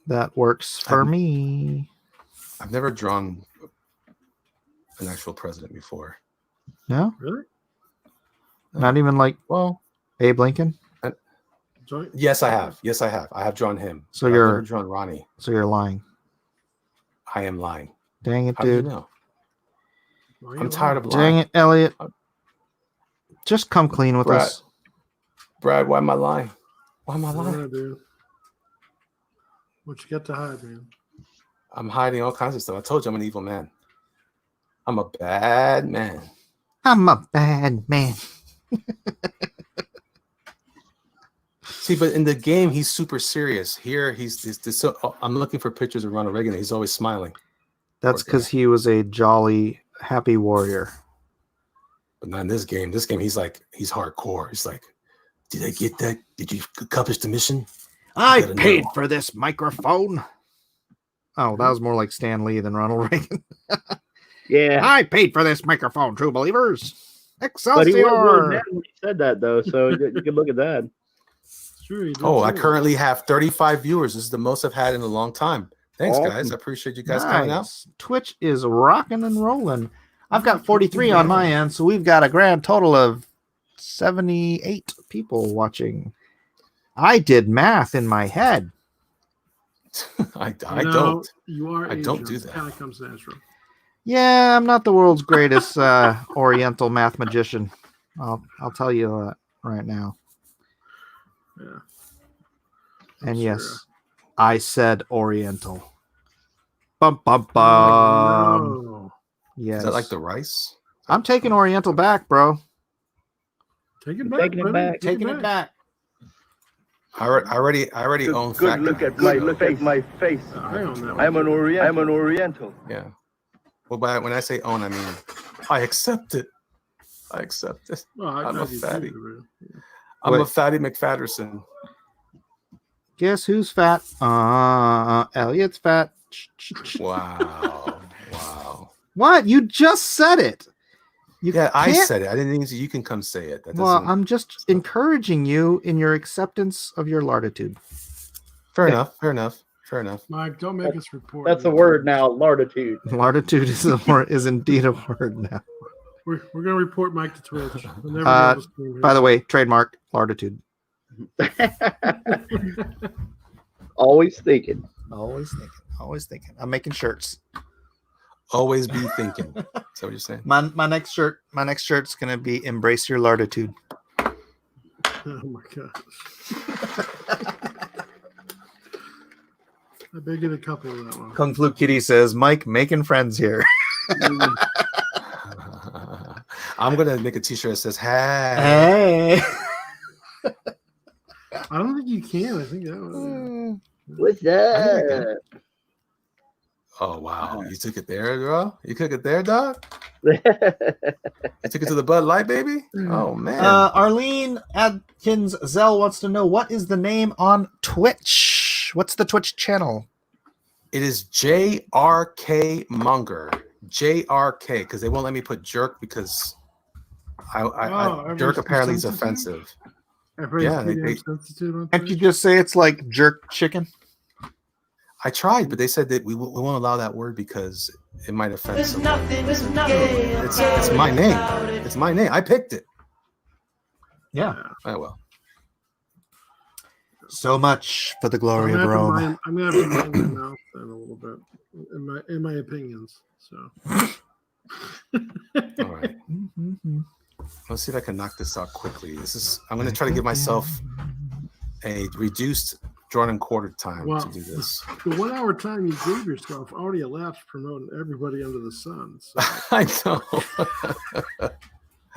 [SPEAKER 4] That works for me.
[SPEAKER 1] I've never drawn an actual president before.
[SPEAKER 4] No?
[SPEAKER 3] Really?
[SPEAKER 4] Not even like
[SPEAKER 1] Well,
[SPEAKER 4] Abe Lincoln?
[SPEAKER 3] Joy?
[SPEAKER 1] yes, I have. Yes, I have. I have drawn him.
[SPEAKER 4] So
[SPEAKER 1] I've
[SPEAKER 4] you're-
[SPEAKER 1] never drawn Ronnie.
[SPEAKER 4] So you're lying.
[SPEAKER 1] I am lying.
[SPEAKER 4] Dang it,
[SPEAKER 1] How do you
[SPEAKER 4] dude.
[SPEAKER 1] know?
[SPEAKER 3] Why you
[SPEAKER 1] I'm tired of
[SPEAKER 4] Dang
[SPEAKER 1] lying.
[SPEAKER 4] it, Elliot. Just come clean with
[SPEAKER 1] Brad.
[SPEAKER 4] us.
[SPEAKER 1] Brad, why am I lying? Why am I
[SPEAKER 3] lying?
[SPEAKER 1] lying?
[SPEAKER 3] Yeah, dude. What you got to hide, man?
[SPEAKER 1] I'm hiding all kinds of stuff. I told you I'm an evil man. I'm a bad man.
[SPEAKER 4] I'm a bad man.
[SPEAKER 1] See, but in the game, he's super serious. Here, I'm looking for pictures of Ronald Reagan. He's always smiling.
[SPEAKER 4] That's
[SPEAKER 1] Poor guy.
[SPEAKER 4] because he was a jolly, happy warrior.
[SPEAKER 1] But not in this game. This game, he's hardcore. He's like, did I get that? Did you accomplish the mission?
[SPEAKER 4] I
[SPEAKER 1] gotta
[SPEAKER 4] paid
[SPEAKER 1] know.
[SPEAKER 4] for this microphone. Oh, that was more like Stan Lee than Ronald Reagan.
[SPEAKER 5] Yeah.
[SPEAKER 4] I paid for this microphone, true believers.
[SPEAKER 5] But he was really
[SPEAKER 4] Excelsior!
[SPEAKER 5] mad when he said that, though. So you could look at that.
[SPEAKER 3] It's true. you did
[SPEAKER 1] Oh, I
[SPEAKER 3] too.
[SPEAKER 1] currently have 35 viewers. This is the most I've had in a long time. Thanks,
[SPEAKER 5] Awesome.
[SPEAKER 1] guys. I appreciate you guys coming out.
[SPEAKER 4] Nice. Twitch is rocking and rolling. I've got 43 on my end, so we've got a grand total of 78 people watching. I did math in my head.
[SPEAKER 1] I
[SPEAKER 3] You know,
[SPEAKER 1] don't.
[SPEAKER 3] You are.
[SPEAKER 1] I don't
[SPEAKER 3] Asian.
[SPEAKER 1] do
[SPEAKER 3] It
[SPEAKER 1] that.
[SPEAKER 3] kind of comes natural.
[SPEAKER 4] Yeah, I'm not the world's greatest Oriental math magician. I'll tell you that right now.
[SPEAKER 3] Yeah.
[SPEAKER 4] And
[SPEAKER 3] Sure.
[SPEAKER 4] yes, I said Oriental. Bum bum bum.
[SPEAKER 3] No.
[SPEAKER 4] Yes.
[SPEAKER 1] Is that like the rice?
[SPEAKER 4] I'm taking Oriental back, bro.
[SPEAKER 3] Take it back.
[SPEAKER 5] Taking it
[SPEAKER 3] baby.
[SPEAKER 5] back.
[SPEAKER 3] Take
[SPEAKER 4] Taking it back.
[SPEAKER 1] I already own
[SPEAKER 6] Good
[SPEAKER 1] Fat
[SPEAKER 6] look
[SPEAKER 1] Guy,
[SPEAKER 6] at my
[SPEAKER 1] so-
[SPEAKER 6] look at my face.
[SPEAKER 3] I own that one.
[SPEAKER 6] I'm an Oriental.
[SPEAKER 1] Yeah. Well, when I say own, I mean I accept it. I accept it.
[SPEAKER 3] Well,
[SPEAKER 1] I'm a
[SPEAKER 3] do
[SPEAKER 1] fatty.
[SPEAKER 3] too,
[SPEAKER 1] I'm
[SPEAKER 4] Wait.
[SPEAKER 1] a fatty McFatterson.
[SPEAKER 4] Guess who's fat? Elliot's fat.
[SPEAKER 1] Wow. Wow.
[SPEAKER 4] What? You just said it. You
[SPEAKER 1] Yeah, I
[SPEAKER 4] can't-
[SPEAKER 1] said it. I didn't even say you can come say it. That
[SPEAKER 4] Well,
[SPEAKER 1] doesn't.
[SPEAKER 4] I'm just encouraging you in your acceptance of your larditude.
[SPEAKER 1] Fair enough. Fair enough. Fair enough.
[SPEAKER 3] Mike, don't make us report.
[SPEAKER 5] That's a
[SPEAKER 3] you.
[SPEAKER 5] word now, larditude.
[SPEAKER 4] Larditude is indeed a word now.
[SPEAKER 3] We're gonna report Mike to Twitch. We'll never be able to stream here.
[SPEAKER 4] By the way, trademark larditude.
[SPEAKER 5] Always thinking.
[SPEAKER 4] Always thinking. Always thinking. I'm making shirts.
[SPEAKER 1] Always be thinking. Is that what you're saying?
[SPEAKER 4] My next shirt's gonna be embrace your larditude.
[SPEAKER 3] Oh my gosh. I better get a couple of that one.
[SPEAKER 4] Kung Flu Kitty says, Mike making friends here.
[SPEAKER 1] I'm gonna make a T-shirt that says "Hey."
[SPEAKER 4] Hey.
[SPEAKER 3] I don't think you can. I think that was.
[SPEAKER 5] What's
[SPEAKER 1] that?
[SPEAKER 5] up?
[SPEAKER 1] Oh wow, you took it there, girl. You took it there, dog. You took it to the Bud Light, baby. Oh man.
[SPEAKER 4] Arlene Adkins Zell wants to know, what is the name on Twitch? What's the Twitch channel?
[SPEAKER 1] It is JRK Munger. JRK, because they won't let me put jerk because jerk apparently is offensive. Yeah, they
[SPEAKER 4] Can't you just say it's like jerk chicken?
[SPEAKER 1] I tried, but they said that we won't allow that word because it might offend someone. It's my name. It's my name. I picked it.
[SPEAKER 4] Yeah.
[SPEAKER 1] Oh well.
[SPEAKER 4] So much for the glory of
[SPEAKER 3] I'm
[SPEAKER 4] Rome.
[SPEAKER 3] gonna have to mind my mouth then a little bit in my opinions. So.
[SPEAKER 1] All right. Let's see if I can knock this out quickly. I'm going to try to give myself a reduced drawn and quartered time to do this.
[SPEAKER 3] The 1 hour time you gave yourself already elapsed promoting everybody under the sun. So.
[SPEAKER 1] I know.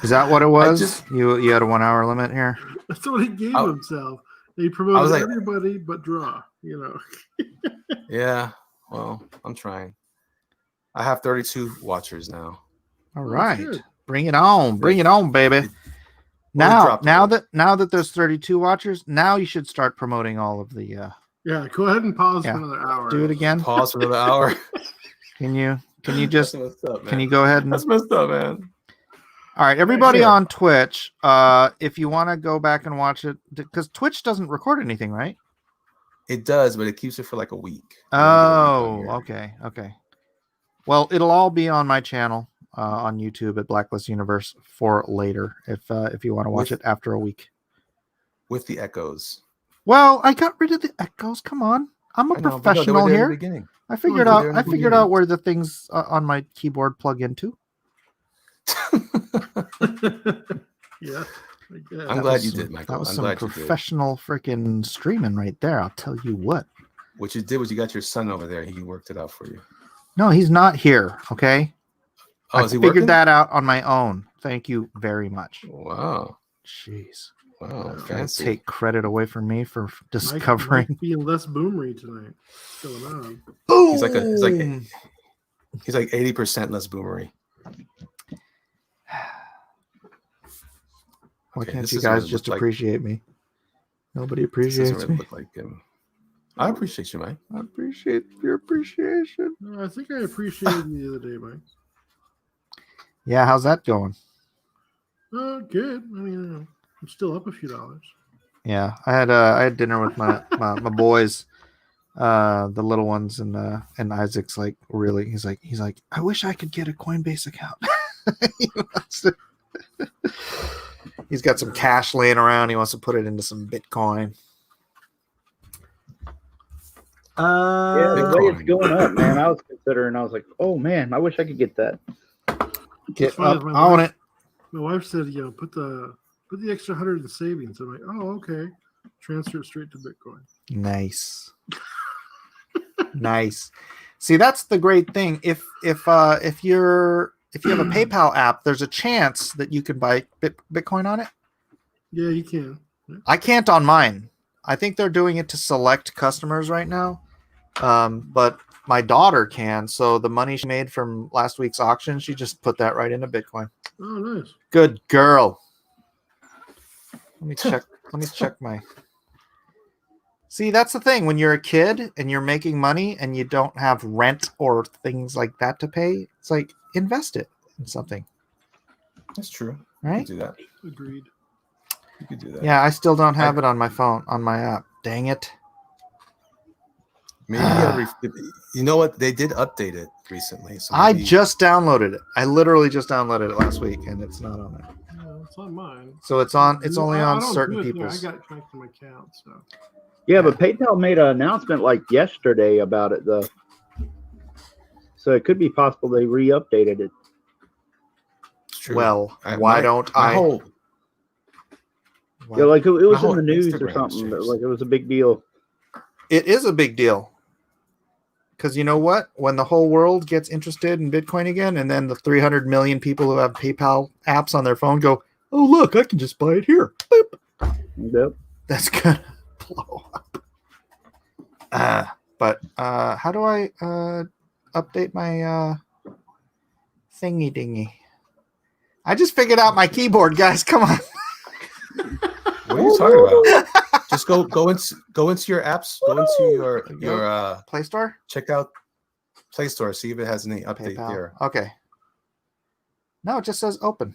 [SPEAKER 4] Is that what it was? You had a 1 hour limit here?
[SPEAKER 3] That's what he gave himself. He promoted
[SPEAKER 1] like,
[SPEAKER 3] everybody but draw, you know.
[SPEAKER 1] Yeah. Well, I'm trying. I have 32 watchers now.
[SPEAKER 4] All right. Bring it on. Bring it on, baby. Now that there's 32 watchers, now you should start promoting all of the
[SPEAKER 3] Yeah, go ahead and pause for another hour.
[SPEAKER 4] Do it again.
[SPEAKER 1] Pause for another hour.
[SPEAKER 4] Can you just
[SPEAKER 1] up,
[SPEAKER 4] can you go ahead and
[SPEAKER 1] That's messed up, man.
[SPEAKER 4] All right, everybody on Twitch, if you want to go back and watch it, because Twitch doesn't record anything, right?
[SPEAKER 1] It does, but it keeps it for like a week.
[SPEAKER 4] Oh, okay. Well, it'll all be on my channel on YouTube at Blacklist Universe for later, if you want to watch it after a week.
[SPEAKER 1] With the echoes.
[SPEAKER 4] Well, I got rid of the echoes. Come on, I'm a professional here. I figured out where the things on my keyboard plug into.
[SPEAKER 3] Yeah.
[SPEAKER 1] I'm glad you did, Michael.
[SPEAKER 4] That was some professional freaking streaming right there. I'll tell you what.
[SPEAKER 1] What you did was you got your son over there. He worked it out for you.
[SPEAKER 4] No, he's not here. Okay.
[SPEAKER 1] Oh,
[SPEAKER 4] I figured that out on my own. Thank you very much.
[SPEAKER 1] Wow.
[SPEAKER 4] Jeez.
[SPEAKER 1] Wow.
[SPEAKER 4] Fancy. Take credit away from me for discovering.
[SPEAKER 3] Mike being less boomery tonight. What's going on?
[SPEAKER 4] Boom!
[SPEAKER 1] He's like 80% less boomery.
[SPEAKER 4] Why can't you guys just appreciate me? Nobody appreciates me.
[SPEAKER 1] Look like him. I appreciate you, Mike.
[SPEAKER 4] I appreciate your appreciation.
[SPEAKER 3] I think I appreciated you the other day, Mike.
[SPEAKER 4] Yeah, how's that going?
[SPEAKER 3] Good. I mean, I'm still up a few dollars.
[SPEAKER 4] Yeah, I had dinner with my boys, the little ones, and Isaac's like really. He's like I wish I could get a Coinbase account. He's got some cash laying around. He wants to put it into some Bitcoin.
[SPEAKER 5] Yeah, the way it's going up, man. I was considering. I was like, oh man, I wish I could get that.
[SPEAKER 4] Get up on it.
[SPEAKER 3] My wife said, put the extra 100 in savings. I'm like, oh, okay. Transfer it straight to Bitcoin.
[SPEAKER 4] Nice. Nice. See, that's the great thing. If you have a PayPal app, there's a chance that you can buy Bitcoin on it.
[SPEAKER 3] Yeah, you can. Yeah.
[SPEAKER 4] I can't on mine. I think they're doing it to select customers right now. But my daughter can. So the money she made from last week's auction, she just put that right into Bitcoin.
[SPEAKER 3] Oh, nice.
[SPEAKER 4] Good girl. Let me check my. See, that's the thing. When you're a kid and you're making money and you don't have rent or things like that to pay, it's like invest it in something,
[SPEAKER 1] That's true.
[SPEAKER 4] right?
[SPEAKER 1] You could do that.
[SPEAKER 3] Agreed.
[SPEAKER 1] You could do that.
[SPEAKER 4] Yeah, I still don't have it on my phone, on my app. Dang it.
[SPEAKER 1] Maybe you know what? They did update it recently. So
[SPEAKER 4] I
[SPEAKER 1] maybe-
[SPEAKER 4] just downloaded it. I literally just downloaded it last week, and it's not on there.
[SPEAKER 3] No, it's on mine.
[SPEAKER 4] So it's on. It's only
[SPEAKER 3] I
[SPEAKER 4] on
[SPEAKER 3] don't
[SPEAKER 4] certain
[SPEAKER 3] do it there.
[SPEAKER 4] people's.
[SPEAKER 3] I got it connected to my account, so.
[SPEAKER 5] Yeah, but PayPal made an announcement like yesterday about it, though. So it could be possible they re-updated it.
[SPEAKER 1] It's true.
[SPEAKER 4] Well,
[SPEAKER 1] I-
[SPEAKER 4] why
[SPEAKER 1] my-
[SPEAKER 4] don't
[SPEAKER 1] my
[SPEAKER 4] I?
[SPEAKER 1] whole-
[SPEAKER 4] why-
[SPEAKER 5] Yeah, like it was in
[SPEAKER 1] whole
[SPEAKER 5] the news or
[SPEAKER 1] Instagram
[SPEAKER 5] something.
[SPEAKER 1] changed.
[SPEAKER 5] Like it was a big deal.
[SPEAKER 4] It is a big deal. Because you know what? When the whole world gets interested in Bitcoin again, and then the 300 million people who have PayPal apps on their phone go, "Oh, look, I can just buy it here." Boop.
[SPEAKER 5] Yep.
[SPEAKER 4] That's gonna blow up. But how do I update my thingy dingy? I just figured out my keyboard, guys. Come on.
[SPEAKER 1] What are you talking about? Just go into your apps. Go into your
[SPEAKER 4] Play Store.
[SPEAKER 1] check out Play Store. See if it has any update
[SPEAKER 4] PayPal.
[SPEAKER 1] there.
[SPEAKER 4] Okay. No, it just says open.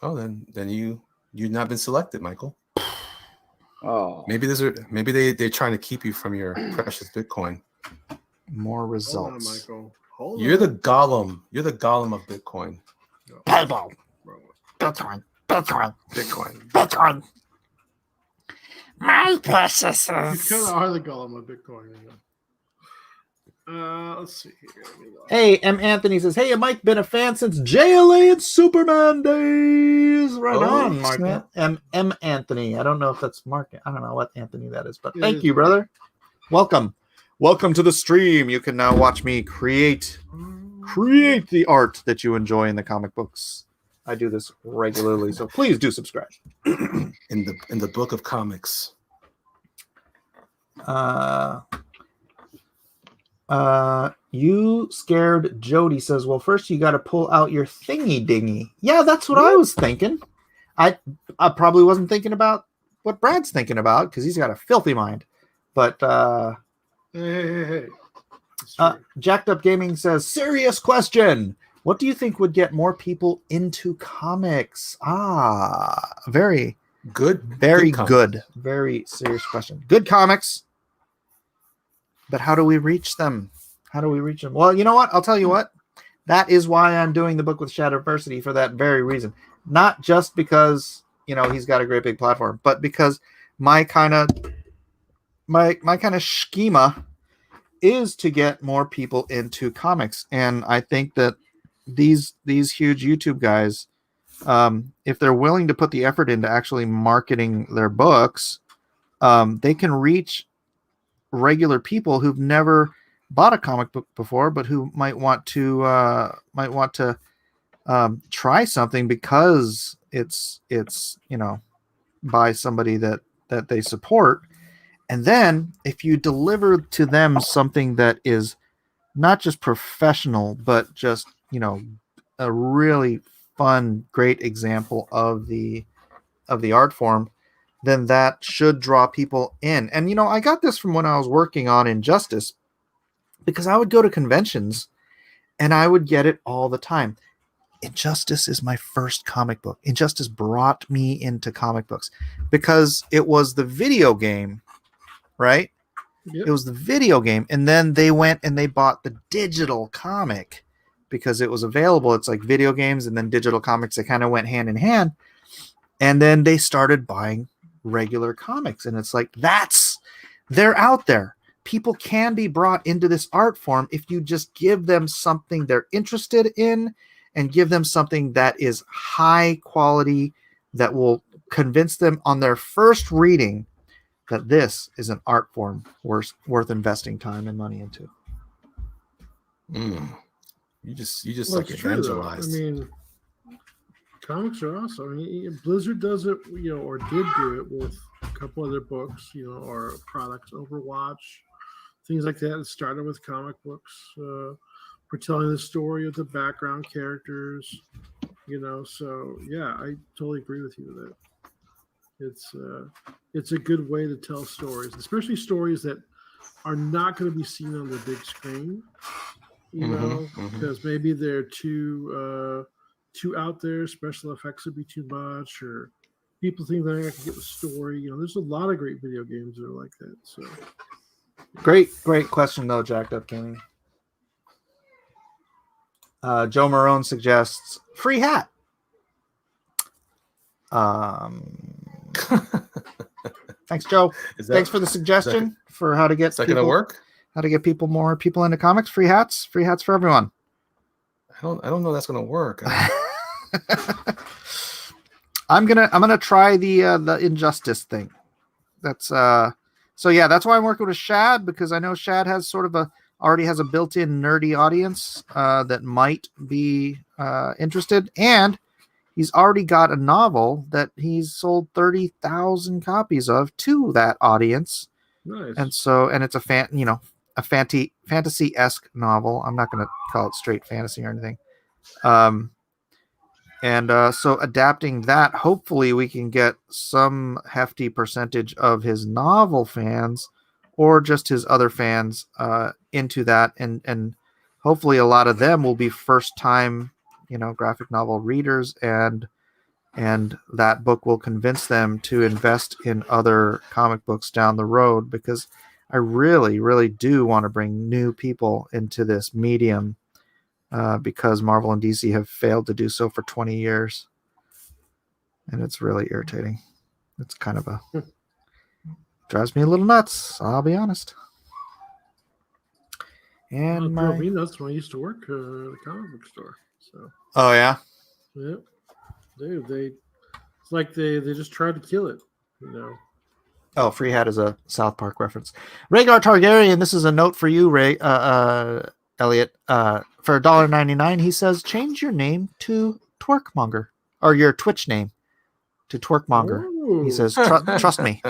[SPEAKER 1] Oh, then you've not been selected, Michael.
[SPEAKER 5] Oh.
[SPEAKER 1] Maybe they're trying to keep you from your precious Bitcoin.
[SPEAKER 4] More
[SPEAKER 3] Hold on,
[SPEAKER 4] results.
[SPEAKER 3] Michael. Hold
[SPEAKER 1] You're
[SPEAKER 3] on.
[SPEAKER 1] the golem. You're the golem of Bitcoin.
[SPEAKER 4] PayPal.
[SPEAKER 3] Bro,
[SPEAKER 4] Bitcoin. Bitcoin.
[SPEAKER 1] Bitcoin.
[SPEAKER 4] Bitcoin. My
[SPEAKER 3] You
[SPEAKER 4] precious.
[SPEAKER 3] kind of are the golem of Bitcoin. Let's see here. Let me look.
[SPEAKER 4] Hey, M. Anthony says, "Hey, Mike, been a fan since JLA and Superman days." Right
[SPEAKER 1] Oh,
[SPEAKER 4] on, Mark.
[SPEAKER 1] snap.
[SPEAKER 4] M. Anthony. I don't know if that's Mark. I don't know what Anthony that is, but
[SPEAKER 3] It
[SPEAKER 4] thank
[SPEAKER 3] is
[SPEAKER 4] you,
[SPEAKER 3] Mark.
[SPEAKER 4] brother. Welcome to the stream. You can now watch me create the art that you enjoy in the comic books. I do this regularly, so please do subscribe.
[SPEAKER 1] in the book of comics.
[SPEAKER 4] You scared Jody says, "Well, first you got to pull out your thingy dingy." Yeah, that's what I was thinking. I probably wasn't thinking about what Brad's thinking about because he's got a filthy mind. But
[SPEAKER 3] Hey. It's true.
[SPEAKER 4] Jacked Up Gaming says, "Serious question. What do you think would get more people into comics?" Very
[SPEAKER 1] Good.
[SPEAKER 4] good.
[SPEAKER 1] comics.
[SPEAKER 4] Very serious question. Good comics. But how do we reach them? How do we reach them? Well, you know what? I'll tell you what. That is why I'm doing the book with Shadowversity, for that very reason. Not just because, he's got a great big platform, but because my kind of schema is to get more people into comics. And I think that these huge YouTube guys, if they're willing to put the effort into actually marketing their books, they can reach regular people who've never bought a comic book before, but who might want to try something because it's by somebody that they support. And then if you deliver to them something that is not just professional, but just a really fun, great example of the art form, then that should draw people in. And I got this from when I was working on Injustice, because I would go to conventions and I would get it all the time. Injustice is my first comic book. Injustice brought me into comic books because it was the video game, right?
[SPEAKER 3] Yep.
[SPEAKER 4] It was the video game. And then they went and they bought the digital comic because it was available. It's like video games and then digital comics. They kind of went hand in hand. And then they started buying regular comics. And it's like, they're out there. People can be brought into this art form if you just give them something they're interested in and give them something that is high quality, that will convince them on their first reading that this is an art form worth investing time and money into.
[SPEAKER 1] You just
[SPEAKER 3] Well,
[SPEAKER 1] like
[SPEAKER 3] it's true, though.
[SPEAKER 1] evangelized.
[SPEAKER 3] I mean, comics are awesome. I mean, Blizzard does it, or did do it with a couple other books, or products, Overwatch, things like that. It started with comic books, for telling the story of the background characters, So yeah, I totally agree with you with that. It's a good way to tell stories, especially stories that are not going to be seen on the big screen. you
[SPEAKER 1] Mhm,
[SPEAKER 3] know,
[SPEAKER 1] mhm.
[SPEAKER 3] because maybe they're too out there. Special effects would be too much, or people think they're not going to get the story. You know, there's a lot of great video games that are like that. So
[SPEAKER 4] Great question though, Jacked Up Gaming. Joe Marone suggests free hat. Thanks, Joe.
[SPEAKER 1] Is that,
[SPEAKER 4] Thanks for the suggestion for how to get
[SPEAKER 1] is that gonna
[SPEAKER 4] people,
[SPEAKER 1] work?
[SPEAKER 4] how to get more people into comics. Free hats for everyone.
[SPEAKER 1] I don't know that's gonna work.
[SPEAKER 4] I'm gonna try the injustice thing. That's so yeah, that's why I'm working with Shad, because I know Shad has sort of already has a built-in nerdy audience that might be interested, and he's already got a novel that he's sold 30,000 copies of to that audience.
[SPEAKER 3] nice.
[SPEAKER 4] And it's a fantasy-esque novel. I'm not going to call it straight fantasy or anything. So adapting that, hopefully we can get some hefty percentage of his novel fans or just his other fans into that. And hopefully a lot of them will be first time, graphic novel readers, and that book will convince them to invest in other comic books down the road, because I really, really do want to bring new people into this medium. Because Marvel and DC have failed to do so for 20 years. And it's really irritating. It's kind of drives me a little nuts, I'll be honest. And
[SPEAKER 3] It drove me nuts when I used to work at a comic book store. So
[SPEAKER 4] oh yeah,
[SPEAKER 3] yeah, dude, it's like they just tried to kill it, you know.
[SPEAKER 4] Oh, free hat is a South Park reference. Rhaegar Targaryen, this is a note for you, Ray, Elliot. For $1.99, he says, change your name to Twerkmonger, or your Twitch name to Twerkmonger. He says, trust me.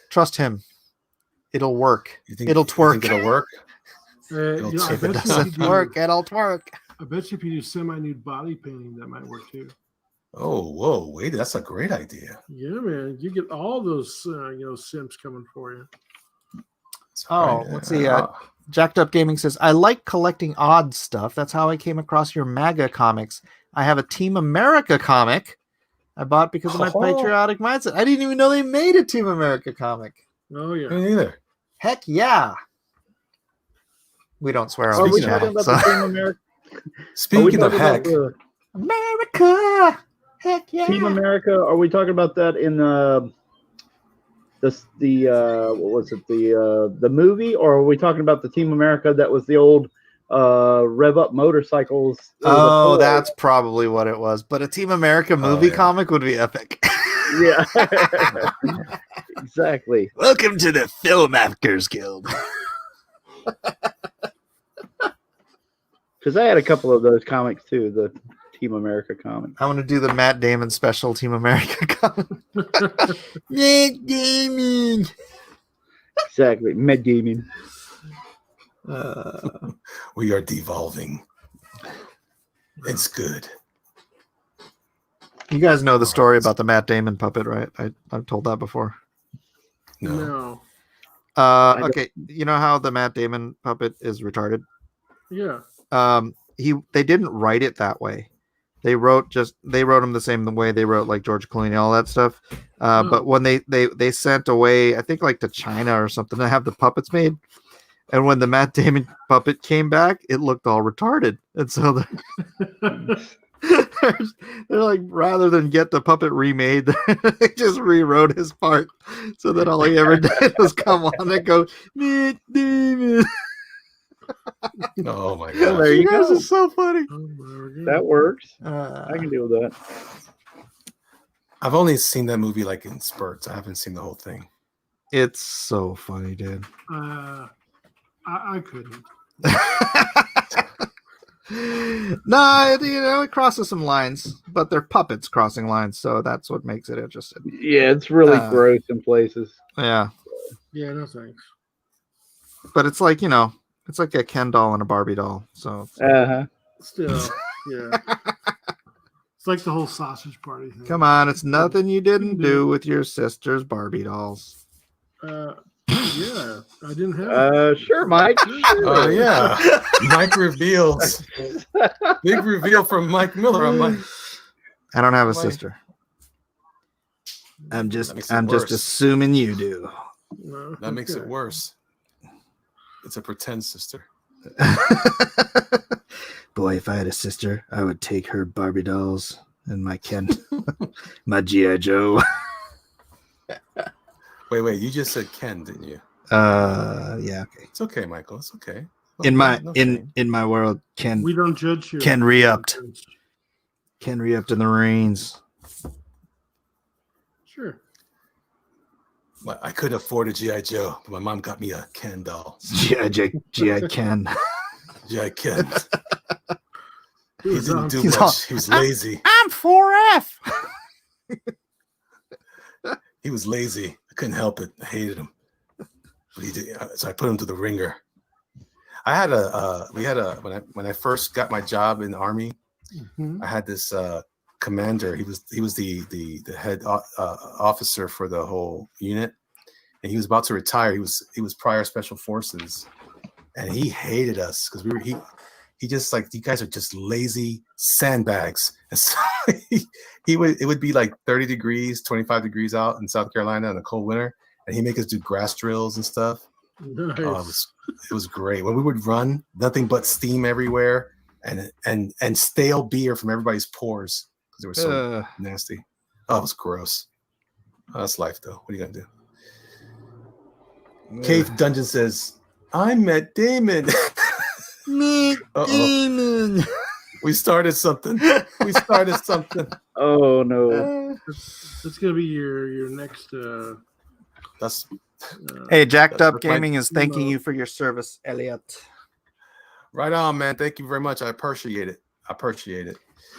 [SPEAKER 4] Trust him. It'll work. It'll twerk.
[SPEAKER 1] It'll work.
[SPEAKER 4] If it doesn't work, it'll twerk.
[SPEAKER 3] I bet you if you do semi-nude body painting, that might work too.
[SPEAKER 1] Oh, whoa, wait, that's a great idea.
[SPEAKER 3] Yeah, man, you get all those simps coming for you.
[SPEAKER 4] Let's see. Jacked Up Gaming says, I like collecting odd stuff. That's how I came across your MAGA comics. I have a Team America comic I bought because of my patriotic mindset. I didn't even know they made a Team America comic.
[SPEAKER 3] Oh, yeah.
[SPEAKER 1] Me neither.
[SPEAKER 4] Heck yeah. We don't swear on
[SPEAKER 5] Are we
[SPEAKER 4] this
[SPEAKER 5] talking
[SPEAKER 4] channel.
[SPEAKER 5] about the Team America?
[SPEAKER 1] Speaking of heck,
[SPEAKER 4] America. Heck yeah.
[SPEAKER 5] Team America, are we talking about that in what was it, the movie, or are we talking about the Team America that was the old rev up motorcycles?
[SPEAKER 4] Oh, that's probably what it was. But a Team America movie comic would be epic.
[SPEAKER 5] Yeah. Exactly.
[SPEAKER 4] Welcome to the Film Actors Guild.
[SPEAKER 5] Because I had a couple of those comics too, the Team America comic.
[SPEAKER 4] I want to do the Matt Damon special Team America comic. Matt Damon.
[SPEAKER 5] Exactly. Matt Damon.
[SPEAKER 1] we are devolving. It's good.
[SPEAKER 4] You guys know the story about the Matt Damon puppet, right? I've told that before.
[SPEAKER 3] No.
[SPEAKER 4] Okay, you know how the Matt Damon puppet is retarded?
[SPEAKER 3] Yeah.
[SPEAKER 4] They didn't write it that way. They wrote him the same way they wrote like George Clooney, all that stuff. But when they sent away, I think like to China or something, to have the puppets made. And when the Matt Damon puppet came back, it looked all retarded. And so they're like, rather than get the puppet remade, they just rewrote his part. So that all he ever did was come on and go, Matt Damon.
[SPEAKER 1] Oh my god!
[SPEAKER 5] Well, there you
[SPEAKER 4] guys
[SPEAKER 5] go.
[SPEAKER 4] are so funny.
[SPEAKER 5] That works. I can deal with that.
[SPEAKER 1] I've only seen that movie like in spurts. I haven't seen the whole thing.
[SPEAKER 4] It's so funny, dude.
[SPEAKER 3] I couldn't.
[SPEAKER 4] No, it crosses some lines, but they're puppets crossing lines, so that's what makes it interesting.
[SPEAKER 5] Yeah, it's really gross in places.
[SPEAKER 4] Yeah.
[SPEAKER 3] Yeah, no thanks.
[SPEAKER 4] But it's like, it's like a Ken doll and a Barbie doll. So
[SPEAKER 3] Still, yeah. It's like the whole sausage party thing.
[SPEAKER 4] Come on, it's nothing you didn't do with your sister's Barbie dolls.
[SPEAKER 3] Yeah, I didn't have.
[SPEAKER 5] Sure, Mike.
[SPEAKER 1] Oh yeah, Mike reveals. Big reveal from Mike Miller. I'm like,
[SPEAKER 4] I don't have a
[SPEAKER 1] Why?
[SPEAKER 4] sister. I'm
[SPEAKER 1] makes
[SPEAKER 4] just
[SPEAKER 1] it worse.
[SPEAKER 4] assuming you do.
[SPEAKER 3] No,
[SPEAKER 1] That makes it
[SPEAKER 3] okay.
[SPEAKER 1] worse. It's a pretend sister.
[SPEAKER 4] Boy, if I had a sister, I would take her Barbie dolls and my Ken, my GI Joe.
[SPEAKER 1] Wait. You just said Ken, didn't you?
[SPEAKER 4] Yeah. Okay.
[SPEAKER 1] It's okay, Michael. It's okay.
[SPEAKER 4] In my
[SPEAKER 1] No shame.
[SPEAKER 4] in my world, Ken
[SPEAKER 3] We don't judge you.
[SPEAKER 4] Ken re-upped. Ken re-upped in the Marines.
[SPEAKER 3] Sure.
[SPEAKER 1] Well, I could afford a GI Joe, but my mom got me a Ken doll.
[SPEAKER 4] GI Ken.
[SPEAKER 1] GI Ken. He didn't do
[SPEAKER 4] He's
[SPEAKER 1] much.
[SPEAKER 4] all-
[SPEAKER 1] He was lazy.
[SPEAKER 4] I'm 4F.
[SPEAKER 1] He was lazy. I couldn't help it. I hated him. But he did, so I put him to the ringer. I had when I first got my job in the Army,
[SPEAKER 3] Mhm.
[SPEAKER 1] I had this commander. He was the head officer for the whole unit, and he was about to retire. He was prior special forces, and he hated us because he just like, you guys are just lazy sandbags. And so it would be like 30 degrees, 25 degrees out in South Carolina in a cold winter, and he'd make us do grass drills and stuff.
[SPEAKER 3] Nice.
[SPEAKER 1] Oh, it was great. When we would run, nothing but steam everywhere, and stale beer from everybody's pores because they were so nasty. Oh, it was gross. Oh, that's life, though. What are you gonna do? Cave Dungeon says, "I met Damon."
[SPEAKER 4] Me Demon.
[SPEAKER 1] We started something.
[SPEAKER 5] Oh no.
[SPEAKER 3] That's gonna be your next.
[SPEAKER 1] That's
[SPEAKER 4] Hey, Jacked Up
[SPEAKER 1] That's my-
[SPEAKER 4] Gaming is thanking you for your service, Elliot.
[SPEAKER 1] right on, man. Thank you very much. I appreciate it.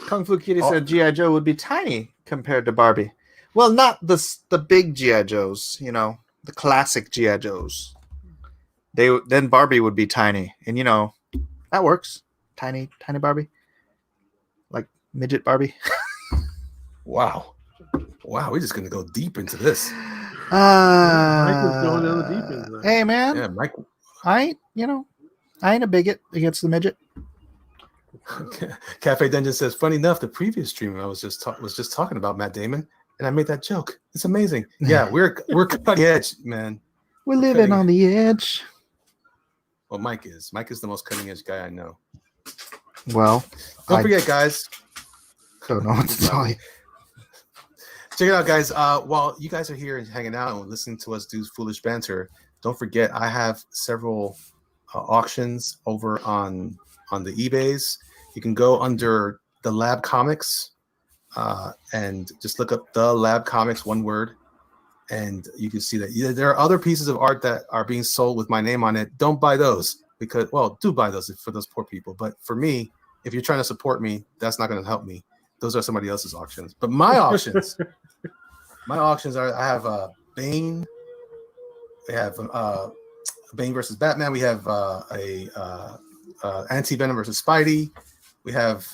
[SPEAKER 4] Kung Fu Kitty
[SPEAKER 1] Oh.
[SPEAKER 4] said GI Joe would be tiny compared to Barbie. Well, not the big GI Joes, the classic GI Joes. Then Barbie would be tiny, and that works. Tiny Barbie, like midget Barbie.
[SPEAKER 1] Wow. We're just gonna go deep into this.
[SPEAKER 3] Mike was going down the deep end there.
[SPEAKER 4] Hey man,
[SPEAKER 1] Yeah, Mike.
[SPEAKER 4] I ain't a bigot against the midget.
[SPEAKER 1] Cafe Dungeon says, funny enough, the previous stream I was just talking about Matt Damon, and I made that joke. It's amazing. Yeah, we're cutting edge, man.
[SPEAKER 4] We're living on the edge.
[SPEAKER 1] Well, Mike is the most cutting edge guy I know.
[SPEAKER 4] Well,
[SPEAKER 1] Don't
[SPEAKER 4] I
[SPEAKER 1] forget, guys.
[SPEAKER 4] don't know what to tell you.
[SPEAKER 1] Check it out, guys. While you guys are here and hanging out and listening to us do foolish banter, don't forget I have several auctions over on the eBays. You can go under the Lab Comics and just look up the Lab Comics, one word, and you can see that there are other pieces of art that are being sold with my name on it. Don't buy those because, well, do buy those for those poor people. But for me, if you're trying to support me, that's not going to help me. Those are somebody else's auctions. But my auctions, are, I have Bane. We have Bane versus Batman. We have Anti-Venom versus Spidey. We have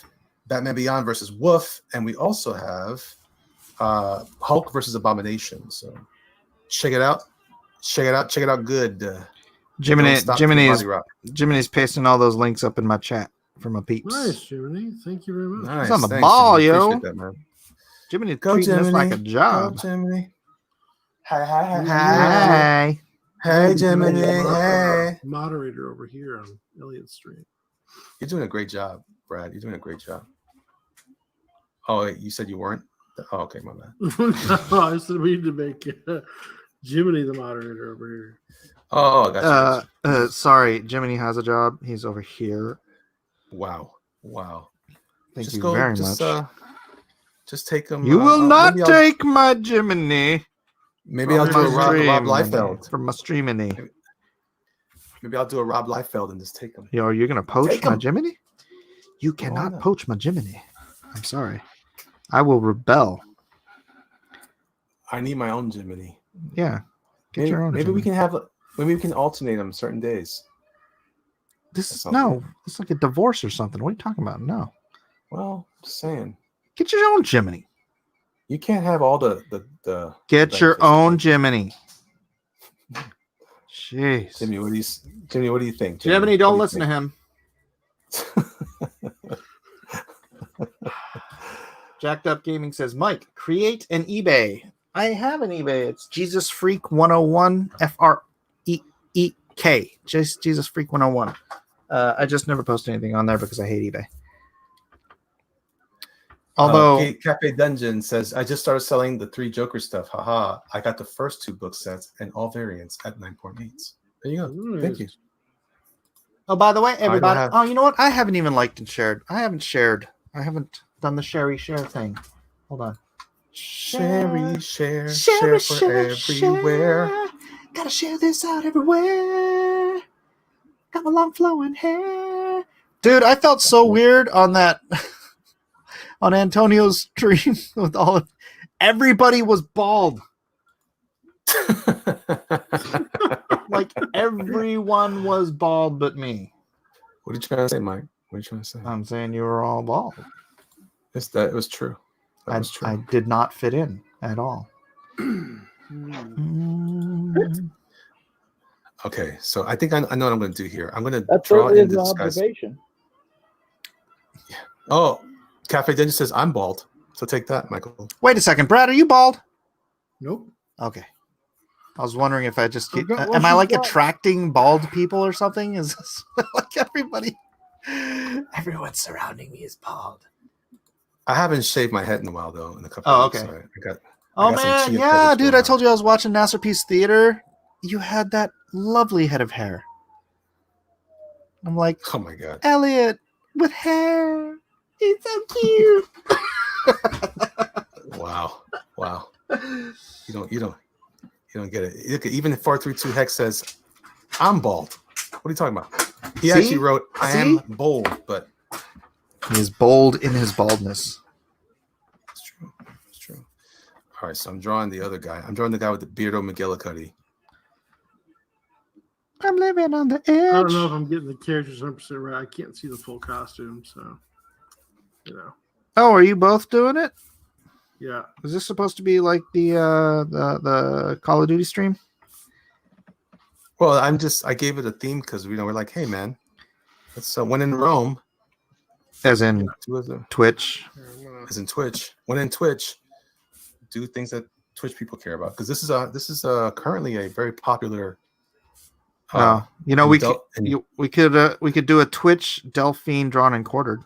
[SPEAKER 1] Batman Beyond versus Wolf. And we also have Hulk versus Abomination. So check it out. Check it out good.
[SPEAKER 4] Jiminy's pasting all those links up in my chat for my peeps.
[SPEAKER 3] Nice, Jiminy. Thank you very much.
[SPEAKER 1] Nice.
[SPEAKER 4] It's on the
[SPEAKER 1] Thanks,
[SPEAKER 4] ball,
[SPEAKER 1] Jimmy.
[SPEAKER 4] yo.
[SPEAKER 1] Appreciate that, man.
[SPEAKER 4] Jiminy
[SPEAKER 1] Go,
[SPEAKER 4] treating this like a
[SPEAKER 1] Jiminy.
[SPEAKER 4] job.
[SPEAKER 1] Go, Jiminy. Hi.
[SPEAKER 4] Hi.
[SPEAKER 1] Hey, Jiminy. Hey.
[SPEAKER 3] Moderator over here on Elliott Street.
[SPEAKER 1] You're doing a great job, Brad. You're doing a great job. Oh, wait, you said you weren't? Oh, okay, my bad.
[SPEAKER 3] No, I said we need to make Jiminy the moderator over here.
[SPEAKER 1] Oh, I got you.
[SPEAKER 4] Sorry, Jiminy has a job. He's over here.
[SPEAKER 1] Wow.
[SPEAKER 4] Thank
[SPEAKER 1] Just
[SPEAKER 4] you
[SPEAKER 1] go,
[SPEAKER 4] very
[SPEAKER 1] just,
[SPEAKER 4] much.
[SPEAKER 1] Just take them.
[SPEAKER 4] You will not take my Jiminy.
[SPEAKER 1] Maybe I'll do a Rob Liefeld.
[SPEAKER 4] From my streaming.
[SPEAKER 1] Maybe I'll do a Rob Liefeld and just take them.
[SPEAKER 4] Yo, are you gonna poach
[SPEAKER 1] Take
[SPEAKER 4] my
[SPEAKER 1] 'em.
[SPEAKER 4] Jiminy? You cannot
[SPEAKER 1] not?
[SPEAKER 4] poach my Jiminy. I'm sorry. I will rebel.
[SPEAKER 1] I need my own Jiminy.
[SPEAKER 4] Yeah. Get your own.
[SPEAKER 1] Maybe we
[SPEAKER 4] Jiminy.
[SPEAKER 1] can alternate them certain days.
[SPEAKER 4] This
[SPEAKER 1] That's
[SPEAKER 4] no. It's like a divorce or something. What are you talking about? No.
[SPEAKER 1] Well, just saying.
[SPEAKER 4] Get your own Jiminy.
[SPEAKER 1] You can't have all the
[SPEAKER 4] Get your
[SPEAKER 1] benefits.
[SPEAKER 4] own Jiminy. Jeez.
[SPEAKER 1] Jimmy, what do you think?
[SPEAKER 4] Jiminy, don't listen to him. Jacked Up Gaming says, Mike, create an eBay. I have an eBay. It's Jesus Freak 101 FREEK. Just Jesus Freak 101. I just never post anything on there because I hate eBay. Although
[SPEAKER 1] Cafe Dungeon says, I just started selling the 3 Joker stuff. Haha. I got the first 2 book sets and all variants at 9.8s. There you go. Thank you.
[SPEAKER 4] Oh, by the way, everybody.
[SPEAKER 1] have-
[SPEAKER 4] Oh, you know what? I haven't even liked and shared. I haven't done the share thing. Hold on.
[SPEAKER 1] Share for everywhere.
[SPEAKER 4] Gotta share this out everywhere. Got my long flowing hair. Dude, I felt so weird on that on Antonio's stream with everybody was bald. Like everyone was bald but me.
[SPEAKER 1] What are you trying to say, Mike? What are you trying to say?
[SPEAKER 4] I'm saying you were all bald.
[SPEAKER 1] That was true. That was true.
[SPEAKER 4] I did not fit in at all.
[SPEAKER 1] Okay, so I think I know what I'm going to do here. I'm going to
[SPEAKER 5] That's
[SPEAKER 1] draw
[SPEAKER 5] certainly
[SPEAKER 1] in
[SPEAKER 5] an
[SPEAKER 1] this guy's.
[SPEAKER 5] observation.
[SPEAKER 1] Oh, Cafe Dungeon says I'm bald. So take that, Michael.
[SPEAKER 4] Wait a second, Brad, are you bald?
[SPEAKER 3] Nope.
[SPEAKER 4] Okay. I was wondering if I just
[SPEAKER 3] Well,
[SPEAKER 4] am I like
[SPEAKER 3] she's bald.
[SPEAKER 4] attracting bald people or something? Is this like everyone surrounding me is bald?
[SPEAKER 1] I haven't shaved my head in a while though. In a couple.
[SPEAKER 4] Oh,
[SPEAKER 1] of weeks,
[SPEAKER 4] okay.
[SPEAKER 1] so I got
[SPEAKER 4] Oh
[SPEAKER 1] some
[SPEAKER 4] man,
[SPEAKER 1] chia
[SPEAKER 4] yeah,
[SPEAKER 1] peppers
[SPEAKER 4] dude.
[SPEAKER 1] going
[SPEAKER 4] I
[SPEAKER 1] on.
[SPEAKER 4] told you I was watching Masterpiece Theater. You had that lovely head of hair. I'm like,
[SPEAKER 1] Oh my god.
[SPEAKER 4] Elliot with hair. He's so cute.
[SPEAKER 1] Wow. You don't get it. Look, even 432 Hex says I'm bald. What are you talking about? He
[SPEAKER 4] See?
[SPEAKER 1] actually wrote I am
[SPEAKER 4] See?
[SPEAKER 1] bold, but
[SPEAKER 4] He is bold in his baldness.
[SPEAKER 1] it's true. It's true. All right, so I'm drawing the other guy. I'm drawing the guy with the Beardo McGillicuddy.
[SPEAKER 4] I'm living on the edge.
[SPEAKER 3] I don't know if I'm getting the characters 100% right. I can't see the full costume, so
[SPEAKER 4] Oh, are you both doing it?
[SPEAKER 3] yeah.
[SPEAKER 4] Is this supposed to be like the Call of Duty stream?
[SPEAKER 1] Well, I gave it a theme because we're like, hey man, let's when in Rome,
[SPEAKER 4] As in
[SPEAKER 1] do as
[SPEAKER 4] Twitch.
[SPEAKER 1] in Twitch. When in Twitch, do things that Twitch people care about. Because this is currently a very popular.
[SPEAKER 4] You know, we
[SPEAKER 1] and-
[SPEAKER 4] could do a Twitch Delphine drawn and quartered.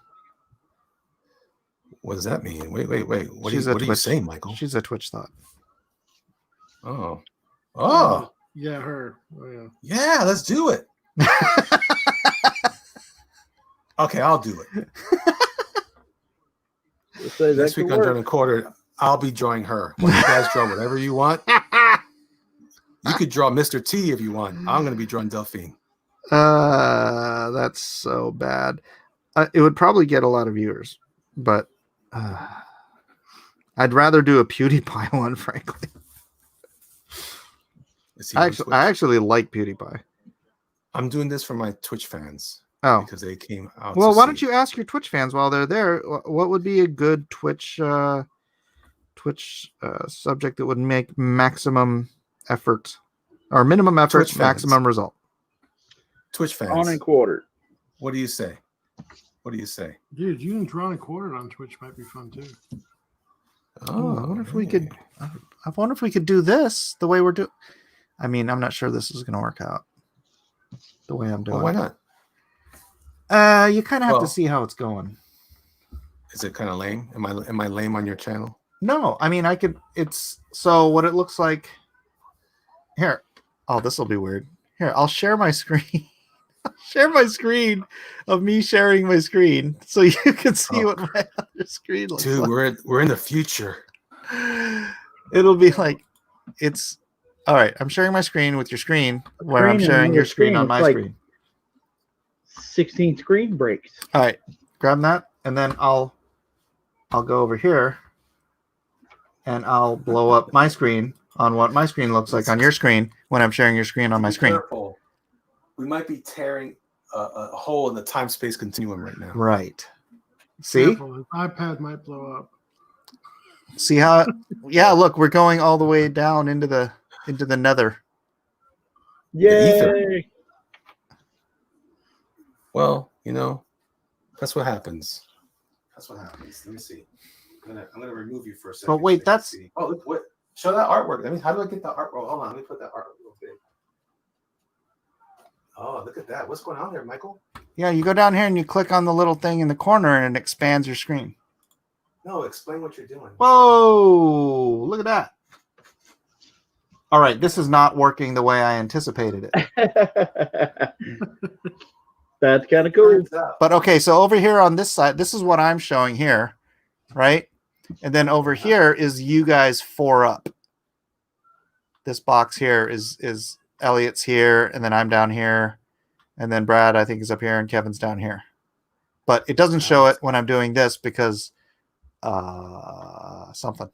[SPEAKER 1] What does that mean? Wait. What
[SPEAKER 4] She's
[SPEAKER 1] are
[SPEAKER 4] a
[SPEAKER 1] you
[SPEAKER 4] Twitch-
[SPEAKER 1] saying, Michael?
[SPEAKER 4] She's a Twitch thought.
[SPEAKER 1] Oh,
[SPEAKER 3] Yeah, her. Oh, yeah.
[SPEAKER 1] yeah. Let's do it. Okay, I'll do it.
[SPEAKER 5] Let's say that
[SPEAKER 1] Next
[SPEAKER 5] could
[SPEAKER 1] week on
[SPEAKER 5] work.
[SPEAKER 1] Drawing Quarter, I'll be drawing her. Well, you guys draw whatever you want. You could draw Mr. T if you want. I'm going to be drawing Delphine.
[SPEAKER 4] That's so bad. It would probably get a lot of viewers, but I'd rather do a PewDiePie one, frankly.
[SPEAKER 1] Is he on Twitch?
[SPEAKER 4] I actually like PewDiePie.
[SPEAKER 1] I'm doing this for my Twitch fans
[SPEAKER 4] Oh,
[SPEAKER 1] because they came out.
[SPEAKER 4] well,
[SPEAKER 1] to
[SPEAKER 4] why
[SPEAKER 1] see
[SPEAKER 4] don't you ask your Twitch fans while they're there? What would be a good Twitch subject that would make maximum effort or minimum effort,
[SPEAKER 1] Twitch fans.
[SPEAKER 4] maximum result?
[SPEAKER 1] Twitch fans.
[SPEAKER 5] On and quarter.
[SPEAKER 1] What do you say? What do you say?
[SPEAKER 3] Dude, you can draw and quarter on Twitch might be fun too.
[SPEAKER 1] Oh,
[SPEAKER 4] I wonder if we could. I wonder if we could do this the way we're doing. I mean, I'm not sure this is going to work out the way I'm doing.
[SPEAKER 1] Well, why not?
[SPEAKER 4] You kind of have
[SPEAKER 1] Well-
[SPEAKER 4] to see how it's going.
[SPEAKER 1] Is it kind of lame? Am I lame on your channel?
[SPEAKER 4] No, I mean, I could. It's so what it looks like. Here. Oh, this will be weird. Here, I'll share my screen. I'll share my screen of me sharing my screen so you can see
[SPEAKER 1] Oh.
[SPEAKER 4] what my other screen looks
[SPEAKER 1] Dude,
[SPEAKER 4] like.
[SPEAKER 1] we're in the future.
[SPEAKER 4] It'll be like it's all right. I'm sharing my screen with your screen where I'm
[SPEAKER 5] Screen and
[SPEAKER 4] sharing your
[SPEAKER 5] another
[SPEAKER 4] screen
[SPEAKER 5] screen.
[SPEAKER 4] on
[SPEAKER 5] It's
[SPEAKER 4] my
[SPEAKER 5] like-
[SPEAKER 4] screen.
[SPEAKER 5] 16 screen breaks.
[SPEAKER 4] All right, grab that, and then I'll go over here, and I'll blow up my screen on what my screen looks like on your screen when I'm sharing your screen on my screen.
[SPEAKER 1] Careful. We might be tearing a hole in the time-space continuum right now.
[SPEAKER 4] Right. See?
[SPEAKER 3] Careful, his iPad might blow up.
[SPEAKER 4] See how? Yeah. Look, we're going all the way down into the nether.
[SPEAKER 5] Yay!
[SPEAKER 1] Well, you know, that's what happens. That's what happens. Let me see. I'm gonna remove you for a second.
[SPEAKER 4] But wait,
[SPEAKER 1] so you can
[SPEAKER 4] that's-
[SPEAKER 1] see. Oh, look, what? Show that artwork. I mean, how do I get the art? Oh, hold on. Let me put that artwork real big. Oh, look at that. What's going on there, Michael?
[SPEAKER 4] Yeah, you go down here and you click on the little thing in the corner and it expands your screen.
[SPEAKER 1] No, explain what you're doing.
[SPEAKER 4] Whoa, look at that. All right, this is not working the way I anticipated it.
[SPEAKER 5] That's kind of cool.
[SPEAKER 4] But okay, so over here on this side, this is what I'm showing here, right? And then over here is you guys 4 up. This box here is Elliot's here, and then I'm down here, and then Brad I think is up here, and Kevin's down here. But it doesn't show it when I'm doing this because something.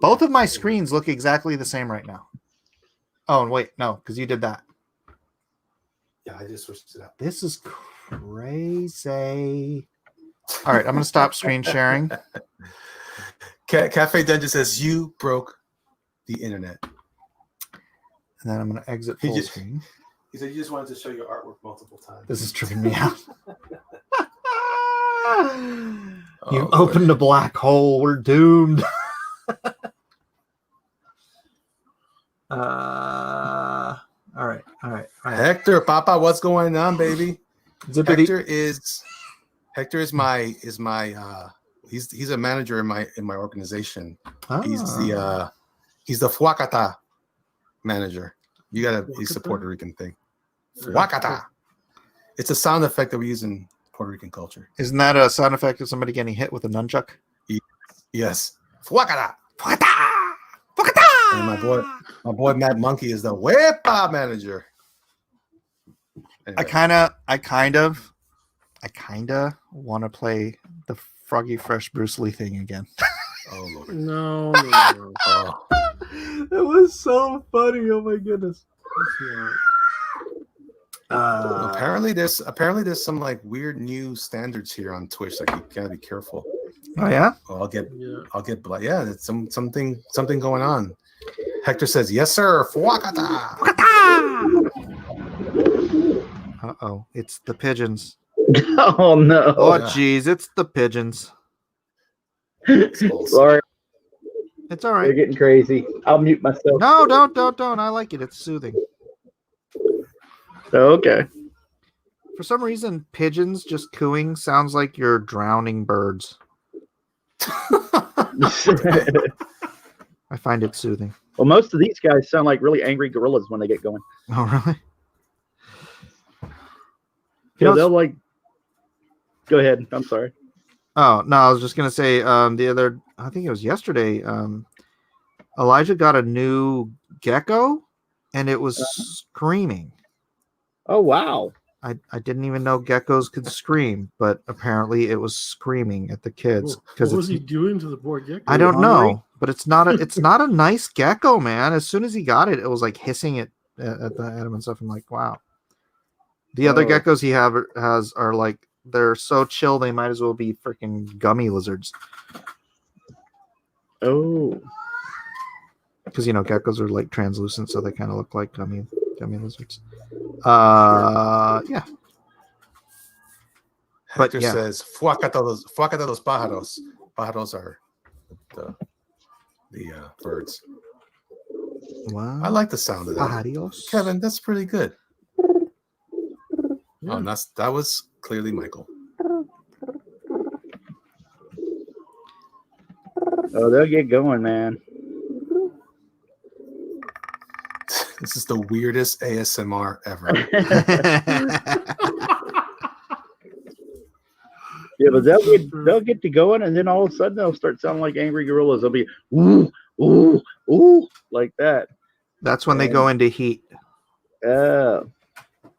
[SPEAKER 4] Both of my screens look exactly the same right now. Oh, and wait, no, because you did that.
[SPEAKER 1] Yeah, I just switched it up.
[SPEAKER 4] This is crazy. All right, I'm going to stop screen sharing.
[SPEAKER 1] Cafe Dungeon says you broke the internet.
[SPEAKER 4] And then I'm going to exit
[SPEAKER 1] He
[SPEAKER 4] full
[SPEAKER 1] just-
[SPEAKER 4] screen.
[SPEAKER 1] He said you just wanted to show your artwork multiple times.
[SPEAKER 4] This is tripping me out.
[SPEAKER 1] Oh,
[SPEAKER 4] You
[SPEAKER 1] Lord.
[SPEAKER 4] opened a black hole. We're doomed. All right.
[SPEAKER 1] Hector, Papa, what's going on, baby?
[SPEAKER 4] Zippity.
[SPEAKER 1] Hector is my he's a manager in my organization. He's the Fuacata manager. He's a Puerto Rican thing. Fuacata. It's a sound effect that we use in Puerto Rican culture.
[SPEAKER 4] Isn't that a sound effect of somebody getting hit with a nunchuck?
[SPEAKER 1] Yes. Fuacata. And my boy Mad Monkey is the Wepa manager. Anyway.
[SPEAKER 4] I kind of want to play the Froggy Fresh Bruce Lee thing again.
[SPEAKER 1] Oh Lord.
[SPEAKER 3] No.
[SPEAKER 1] Oh.
[SPEAKER 4] It was so funny. Oh my goodness.
[SPEAKER 1] Apparently there's some like weird new standards here on Twitch. Like you gotta be careful.
[SPEAKER 4] Oh yeah.
[SPEAKER 1] Oh, I'll get blood. Yeah, it's something going on. Hector says, "Yes, sir." Fuacata.
[SPEAKER 4] Uh-oh, it's the pigeons.
[SPEAKER 5] Oh no!
[SPEAKER 4] Oh
[SPEAKER 1] yeah.
[SPEAKER 4] geez, it's the pigeons.
[SPEAKER 5] Sorry,
[SPEAKER 4] It's all
[SPEAKER 5] they're
[SPEAKER 4] right.
[SPEAKER 5] getting crazy. I'll mute myself.
[SPEAKER 4] No, don't. I like it. It's soothing.
[SPEAKER 5] Okay.
[SPEAKER 4] For some reason, pigeons just cooing sounds like you're drowning birds. I find it soothing.
[SPEAKER 5] Well, most of these guys sound like really angry gorillas when they get going.
[SPEAKER 4] Oh really?
[SPEAKER 5] Yeah, they'll like. Go ahead. I'm sorry.
[SPEAKER 4] Oh no, I was just gonna say I think it was yesterday, Elijah got a new gecko and it was screaming.
[SPEAKER 5] Oh wow!
[SPEAKER 4] I didn't even know geckos could scream, but apparently it was screaming at the kids
[SPEAKER 3] What was he doing to the poor gecko?
[SPEAKER 4] I don't
[SPEAKER 3] Hungry?
[SPEAKER 4] know, but it's not a nice gecko, man. As soon as he got it, it was like hissing at him and stuff. I'm like, wow. The other geckos he has are like, they're so chill they might as well be freaking gummy lizards.
[SPEAKER 5] Oh.
[SPEAKER 4] Because geckos are like translucent, so they kind of look like gummy lizards. Yeah. But
[SPEAKER 1] Hector
[SPEAKER 4] yeah.
[SPEAKER 1] says, "Fuacata los pájaros." Pájaros are the birds.
[SPEAKER 4] Wow.
[SPEAKER 1] I like the sound of that.
[SPEAKER 4] Pajarios.
[SPEAKER 1] Kevin, that's pretty good. Oh, and that was clearly Michael.
[SPEAKER 5] Oh, they'll get going, man.
[SPEAKER 1] This is the weirdest ASMR ever.
[SPEAKER 5] Yeah, but they'll get to going, and then all of a sudden they'll start sounding like angry gorillas. They'll be ooh, ooh, ooh, like that.
[SPEAKER 4] That's when they go into heat.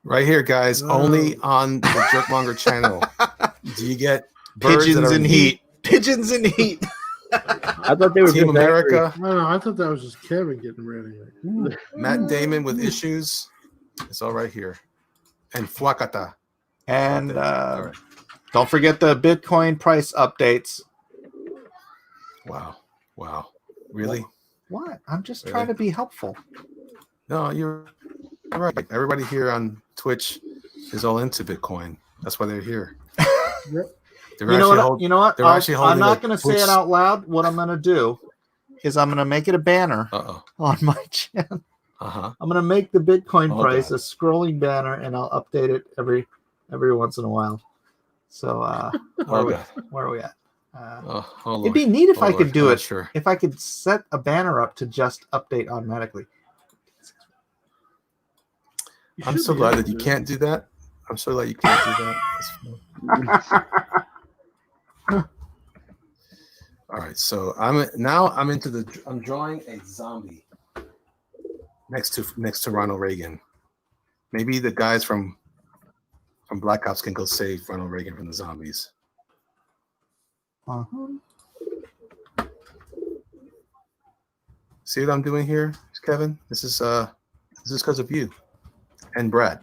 [SPEAKER 1] Right here, guys, only on the Jerkmonger channel. Do you get birds that
[SPEAKER 4] Pigeons
[SPEAKER 1] are
[SPEAKER 4] in heat. Pigeons in heat.
[SPEAKER 5] I thought they were
[SPEAKER 1] Team
[SPEAKER 5] just
[SPEAKER 1] America,
[SPEAKER 3] I don't know. I thought that was just Kevin getting ready. Like,
[SPEAKER 1] Matt Damon with issues. It's all right here. And Fuacata.
[SPEAKER 4] And
[SPEAKER 1] All right.
[SPEAKER 4] don't forget the Bitcoin price updates.
[SPEAKER 1] Wow. Really?
[SPEAKER 4] What? I'm just
[SPEAKER 1] Really?
[SPEAKER 4] trying to be helpful.
[SPEAKER 1] No, you're right. Everybody here on Twitch is all into Bitcoin. That's why they're here.
[SPEAKER 3] Yep.
[SPEAKER 1] They're
[SPEAKER 4] You know what?
[SPEAKER 1] hold-
[SPEAKER 4] You know what?
[SPEAKER 1] they're actually
[SPEAKER 4] I'm
[SPEAKER 1] holding
[SPEAKER 4] not
[SPEAKER 1] a
[SPEAKER 4] going to say
[SPEAKER 1] Twitch-
[SPEAKER 4] it out loud. What I'm going to do is I'm going to make it a banner
[SPEAKER 1] Uh-oh.
[SPEAKER 4] on my channel.
[SPEAKER 1] Uh-huh.
[SPEAKER 4] I'm going to make the Bitcoin
[SPEAKER 1] Oh,
[SPEAKER 4] price
[SPEAKER 1] God.
[SPEAKER 4] a scrolling banner, and I'll update it every once in a while. So
[SPEAKER 1] Oh, God.
[SPEAKER 4] where are we at?
[SPEAKER 1] Oh, Lord.
[SPEAKER 4] It'd be neat if
[SPEAKER 1] Oh,
[SPEAKER 4] I could
[SPEAKER 1] Lord.
[SPEAKER 4] do
[SPEAKER 1] I'm
[SPEAKER 4] it.
[SPEAKER 1] not sure.
[SPEAKER 4] If I could set a banner up to just update automatically.
[SPEAKER 3] You
[SPEAKER 1] I'm
[SPEAKER 3] should
[SPEAKER 1] so
[SPEAKER 3] be
[SPEAKER 1] glad
[SPEAKER 3] able
[SPEAKER 1] that you
[SPEAKER 3] to.
[SPEAKER 1] can't do that. I'm so glad you can't do that. That's fine. All right, so I'm drawing a zombie next to Ronald Reagan. Maybe the guys from Black Ops can go save Ronald Reagan from the zombies.
[SPEAKER 4] Uh-huh.
[SPEAKER 1] See what I'm doing here, Kevin? This is because of you and Brad.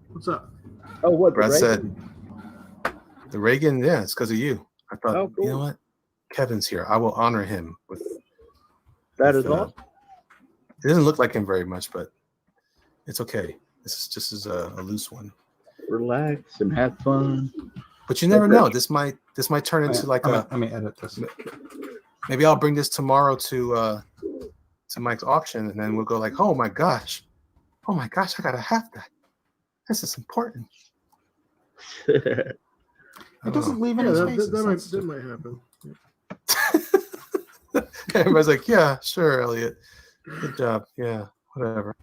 [SPEAKER 3] What's up?
[SPEAKER 5] Oh, what?
[SPEAKER 1] Brad
[SPEAKER 5] Reagan?
[SPEAKER 1] said the Reagan, yeah, it's because of you. I thought,
[SPEAKER 5] Oh, cool.
[SPEAKER 1] you know what? Kevin's here. I will honor him with
[SPEAKER 5] That
[SPEAKER 1] with,
[SPEAKER 5] is awesome.
[SPEAKER 1] It doesn't look like him very much, but it's okay. This is just a loose one.
[SPEAKER 5] Relax and have fun.
[SPEAKER 1] But you never know. This might turn into like
[SPEAKER 4] let me edit this.
[SPEAKER 1] maybe I'll bring this tomorrow to Mike's auction, and then we'll go like, oh my gosh, I gotta have that. This is important.
[SPEAKER 4] It doesn't leave any
[SPEAKER 3] Yeah,
[SPEAKER 4] spaces.
[SPEAKER 3] that might happen.
[SPEAKER 1] Everybody's like, yeah, sure, Elliot. Good job. Yeah, whatever.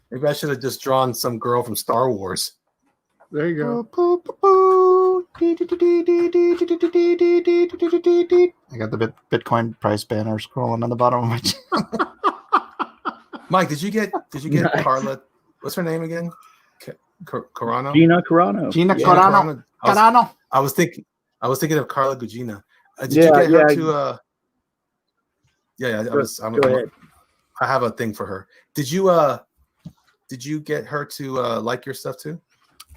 [SPEAKER 1] Maybe I should have just drawn some girl from Star Wars.
[SPEAKER 3] There you go.
[SPEAKER 4] I got the Bitcoin price banner scrolling on the bottom of my channel.
[SPEAKER 1] Mike, did you get
[SPEAKER 5] Nice.
[SPEAKER 1] Carla? What's her name again? Carano?
[SPEAKER 5] Gina Carano.
[SPEAKER 4] Gina
[SPEAKER 5] Yeah.
[SPEAKER 4] Carano. Carano.
[SPEAKER 1] I was thinking of Carla Gugina. Did
[SPEAKER 5] Yeah,
[SPEAKER 1] you get her
[SPEAKER 5] yeah.
[SPEAKER 1] to yeah,
[SPEAKER 5] Go ahead.
[SPEAKER 1] I have a thing for her. Did you get her to like your stuff too?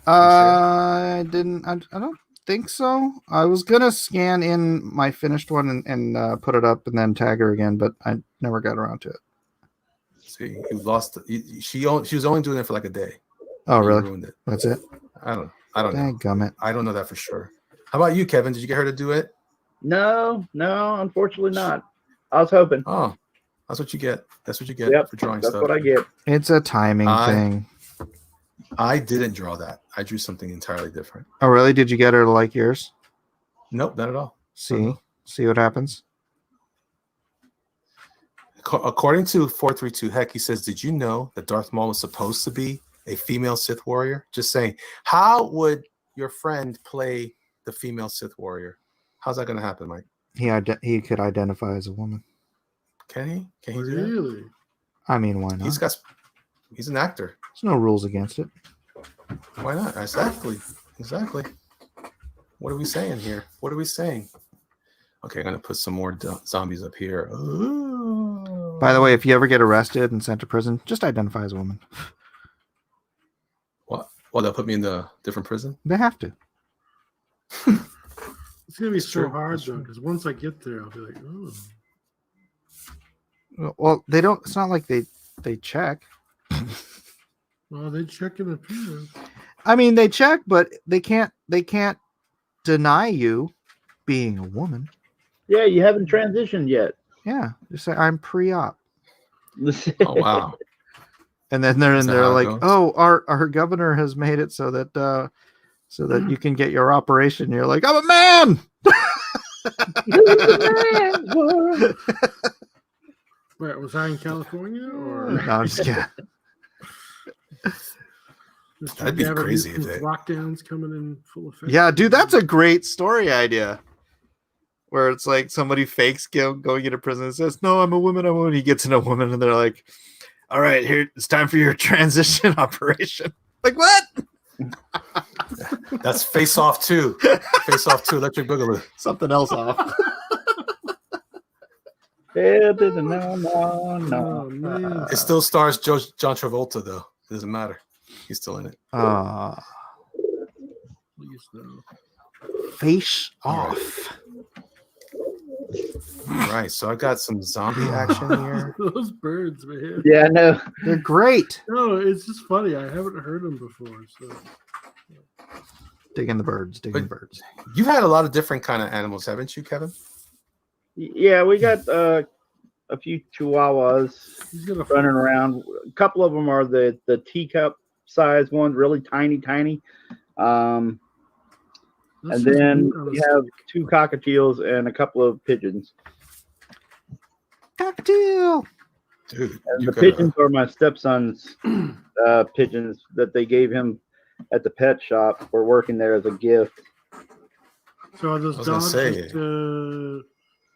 [SPEAKER 4] I didn't. I don't think so. I was gonna scan in my finished one and put it up and then tag her again, but I never got around to it.
[SPEAKER 1] See, you lost. She was only doing it for like a day.
[SPEAKER 4] Oh,
[SPEAKER 1] You
[SPEAKER 4] really?
[SPEAKER 1] ruined it.
[SPEAKER 4] That's it.
[SPEAKER 1] I don't know.
[SPEAKER 4] Dadgummit.
[SPEAKER 1] I don't know that for sure. How about you, Kevin? Did you get her to do it?
[SPEAKER 5] No, unfortunately not. I was hoping.
[SPEAKER 1] Oh, that's what you get. That's what you get
[SPEAKER 5] Yep,
[SPEAKER 1] for drawing
[SPEAKER 5] That's
[SPEAKER 1] stuff.
[SPEAKER 5] what I get.
[SPEAKER 4] It's a timing thing.
[SPEAKER 1] I didn't draw that. I drew something entirely different.
[SPEAKER 4] Oh, really? Did you get her to like yours?
[SPEAKER 1] Nope, not at all.
[SPEAKER 4] See what happens.
[SPEAKER 1] According to 432 Heck, he says, "Did you know that Darth Maul was supposed to be a female Sith warrior?" Just saying. How would your friend play the female Sith warrior? How's that going to happen, Mike?
[SPEAKER 4] He could identify as a woman.
[SPEAKER 1] Can he? Can he do that?
[SPEAKER 3] Really?
[SPEAKER 4] I mean, why not?
[SPEAKER 1] He's an actor.
[SPEAKER 4] There's no rules against it.
[SPEAKER 1] Why not? Exactly. What are we saying here? What are we saying? Okay, I'm gonna put some more zombies up here. Ooh.
[SPEAKER 4] By the way, if you ever get arrested and sent to prison, just identify as a woman.
[SPEAKER 1] What? Well, they'll put me in the different prison.
[SPEAKER 4] They have to.
[SPEAKER 3] It's gonna be so
[SPEAKER 1] true.
[SPEAKER 3] hard
[SPEAKER 1] That's
[SPEAKER 3] though,
[SPEAKER 1] true.
[SPEAKER 3] because once I get there, I'll be like, oh,
[SPEAKER 4] Well, they don't. It's not like they check.
[SPEAKER 3] well, they check in appearance.
[SPEAKER 4] I mean, they check, but they can't deny you being a woman.
[SPEAKER 5] Yeah, you haven't transitioned yet.
[SPEAKER 4] Yeah, just say I'm pre-op,
[SPEAKER 1] Oh wow.
[SPEAKER 4] and then they're
[SPEAKER 1] Is that
[SPEAKER 4] they're
[SPEAKER 1] how it
[SPEAKER 4] like,
[SPEAKER 1] goes?
[SPEAKER 4] oh, our governor has made it so that you can get your operation. You're like, I'm a man.
[SPEAKER 3] Wait, was I in California or?
[SPEAKER 4] No, I'm just kidding.
[SPEAKER 3] Mr.
[SPEAKER 1] That'd be
[SPEAKER 3] Gavin
[SPEAKER 1] crazy if
[SPEAKER 3] Newsom's
[SPEAKER 1] they-
[SPEAKER 3] lockdowns coming in full effect.
[SPEAKER 4] Yeah, dude, that's a great story idea. Where it's like somebody fakes going into prison and says, "No, I'm a woman. I'm a woman." He gets in a woman, and they're like, "All right, here it's time for your transition operation." Like what?
[SPEAKER 1] That's Face Off 2. Face Off 2, Electric Boogaloo.
[SPEAKER 4] Something else off.
[SPEAKER 3] Oh man.
[SPEAKER 1] It still stars John Travolta though. It doesn't matter. He's still in it.
[SPEAKER 3] Please no.
[SPEAKER 4] Face
[SPEAKER 1] All right.
[SPEAKER 4] off.
[SPEAKER 1] Right. So I got some zombie action here.
[SPEAKER 3] Those birds, man.
[SPEAKER 5] Yeah, I know.
[SPEAKER 4] They're great.
[SPEAKER 3] No, it's just funny. I haven't heard them before. So
[SPEAKER 4] Digging the birds. Digging the
[SPEAKER 1] But-
[SPEAKER 4] birds.
[SPEAKER 1] You've had a lot of different kind of animals, haven't you, Kevin?
[SPEAKER 5] Yeah, we got a few chihuahuas
[SPEAKER 3] he's gonna
[SPEAKER 5] running around. A couple of them are the teacup size ones, really tiny. And then we have 2 cockatiels and a couple of pigeons.
[SPEAKER 4] Cockatiel.
[SPEAKER 1] Dude,
[SPEAKER 5] And
[SPEAKER 1] you
[SPEAKER 5] the
[SPEAKER 1] gotta-
[SPEAKER 5] pigeons are my stepson's pigeons that they gave him at the pet shop for working there as a gift.
[SPEAKER 3] So are those
[SPEAKER 1] I was gonna
[SPEAKER 3] dogs
[SPEAKER 1] say-
[SPEAKER 3] just,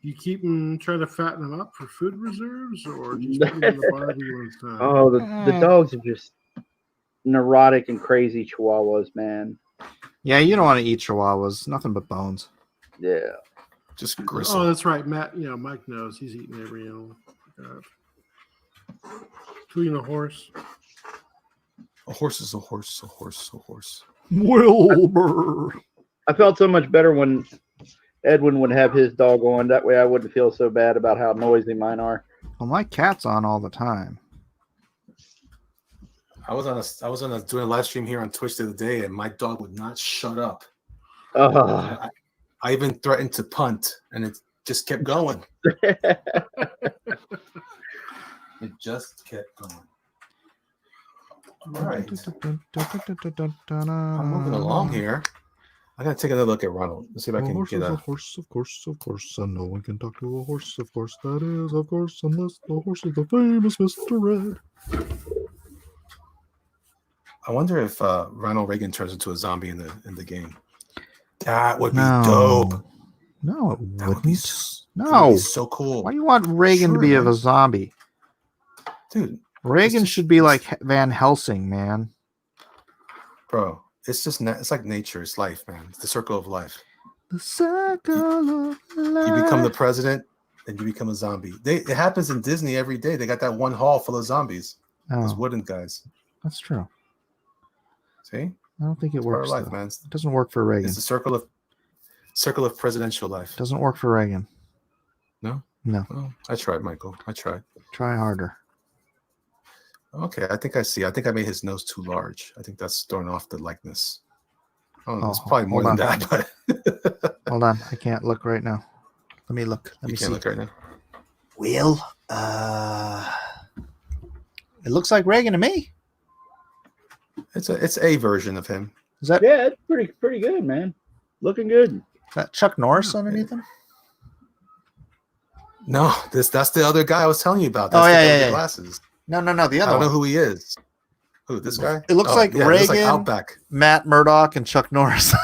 [SPEAKER 3] you keep them, try to fatten them up for food reserves, or just put them in the barbie one time?
[SPEAKER 5] Oh, the dogs are just neurotic and crazy chihuahuas, man.
[SPEAKER 4] Yeah, you don't want to eat chihuahuas. Nothing but bones.
[SPEAKER 5] Yeah.
[SPEAKER 1] just
[SPEAKER 3] Oh,
[SPEAKER 1] gristle.
[SPEAKER 3] that's right, Matt. Mike knows he's eating every animal, including a horse.
[SPEAKER 1] A horse is a horse. A horse. A horse.
[SPEAKER 4] Wilbur.
[SPEAKER 5] I felt so much better when Edwin would have his dog on. That way I wouldn't feel so bad about how noisy mine are.
[SPEAKER 4] Well, my cat's on all the time.
[SPEAKER 1] I was doing a live stream here on Twitch the other day, and my dog would not shut up.
[SPEAKER 5] Oh.
[SPEAKER 1] I even threatened to punt, and it just kept going. It just kept going. All right, I'm moving along here. I gotta take another look at Ronald. Let's see if I
[SPEAKER 4] A
[SPEAKER 1] can
[SPEAKER 4] horse
[SPEAKER 1] get
[SPEAKER 4] is a
[SPEAKER 1] a.
[SPEAKER 4] horse, of course, and no one can talk to a horse, of course. That is, of course, unless the horse is the famous Mr. Red.
[SPEAKER 1] I wonder if Ronald Reagan turns into a zombie in the game. That would be
[SPEAKER 4] No.
[SPEAKER 1] dope.
[SPEAKER 4] No, it
[SPEAKER 1] That would
[SPEAKER 4] wouldn't.
[SPEAKER 1] be that would
[SPEAKER 4] No.
[SPEAKER 1] be so cool,
[SPEAKER 4] Why do you want Reagan to
[SPEAKER 1] Sure,
[SPEAKER 4] be
[SPEAKER 1] man.
[SPEAKER 4] a zombie?
[SPEAKER 1] dude.
[SPEAKER 4] Reagan
[SPEAKER 1] just-
[SPEAKER 4] should be like Van Helsing, man.
[SPEAKER 1] Bro, it's just it's like nature. It's life, man. It's the circle of life.
[SPEAKER 4] The circle of life.
[SPEAKER 1] You become the president, and you become a zombie. It happens in Disney every day. They got that one hall full of zombies. Those
[SPEAKER 4] Oh,
[SPEAKER 1] wooden guys.
[SPEAKER 4] that's true.
[SPEAKER 1] See,
[SPEAKER 4] I don't think it
[SPEAKER 1] it's part of
[SPEAKER 4] works.
[SPEAKER 1] life,
[SPEAKER 4] though.
[SPEAKER 1] man.
[SPEAKER 4] It doesn't work for Reagan.
[SPEAKER 1] It's the circle of presidential life.
[SPEAKER 4] Doesn't work for Reagan.
[SPEAKER 1] No?
[SPEAKER 4] No.
[SPEAKER 1] Oh, I tried, Michael. I tried.
[SPEAKER 4] Try harder.
[SPEAKER 1] Okay, I think I see. I think I made his nose too large. I think that's throwing off the likeness. Oh, it's
[SPEAKER 4] Oh,
[SPEAKER 1] probably more than
[SPEAKER 4] hold on.
[SPEAKER 1] that, but
[SPEAKER 4] Hold on, I can't look right now. Let me look. Let
[SPEAKER 1] you
[SPEAKER 4] me
[SPEAKER 1] can't
[SPEAKER 4] see.
[SPEAKER 1] look right now.
[SPEAKER 4] Will, it looks like Reagan to me.
[SPEAKER 1] It's a version of him.
[SPEAKER 4] Is that
[SPEAKER 5] Yeah, it's pretty good, man. Looking good.
[SPEAKER 4] that Chuck Norris underneath him?
[SPEAKER 1] No, that's the other guy I was telling you about.
[SPEAKER 4] Oh,
[SPEAKER 1] That's the
[SPEAKER 4] yeah,
[SPEAKER 1] guy with
[SPEAKER 4] yeah,
[SPEAKER 1] the
[SPEAKER 4] yeah.
[SPEAKER 1] glasses.
[SPEAKER 4] No, the
[SPEAKER 1] I
[SPEAKER 4] other
[SPEAKER 1] don't know
[SPEAKER 4] one.
[SPEAKER 1] who he is. Who, this guy?
[SPEAKER 4] It looks like
[SPEAKER 1] it looks
[SPEAKER 4] Reagan.
[SPEAKER 1] Outback.
[SPEAKER 4] Matt Murdock and Chuck Norris.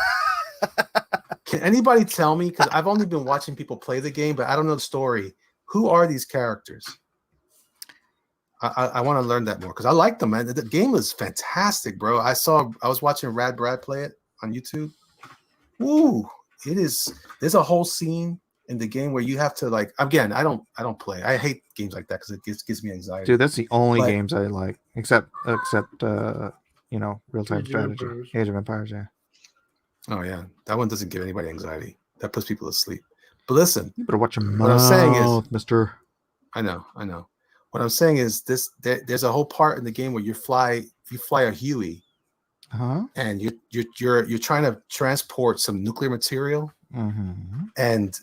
[SPEAKER 1] Can anybody tell me? Because I've only been watching people play the game, but I don't know the story. Who are these characters? I want to learn that more because I like them, man. The game is fantastic, bro. I was watching Rad Brad play it on YouTube. Woo! It is. There's a whole scene in the game where you have to like. Again, I don't play. I hate games like that because it gives me anxiety.
[SPEAKER 4] Dude, that's the only
[SPEAKER 1] But-
[SPEAKER 4] games I like, except real time
[SPEAKER 3] Age of
[SPEAKER 4] strategy.
[SPEAKER 3] Empires.
[SPEAKER 4] Age of Empires, yeah.
[SPEAKER 1] Oh yeah, that one doesn't give anybody anxiety. That puts people to sleep. But listen,
[SPEAKER 4] You better watch your
[SPEAKER 1] What I'm saying is-
[SPEAKER 4] mouth, Mister.
[SPEAKER 1] I know. What I'm saying is there's a whole part in the game where you fly a Huey
[SPEAKER 4] Huh?
[SPEAKER 1] and you're trying to transport some nuclear material
[SPEAKER 4] Mm-hmm.
[SPEAKER 1] and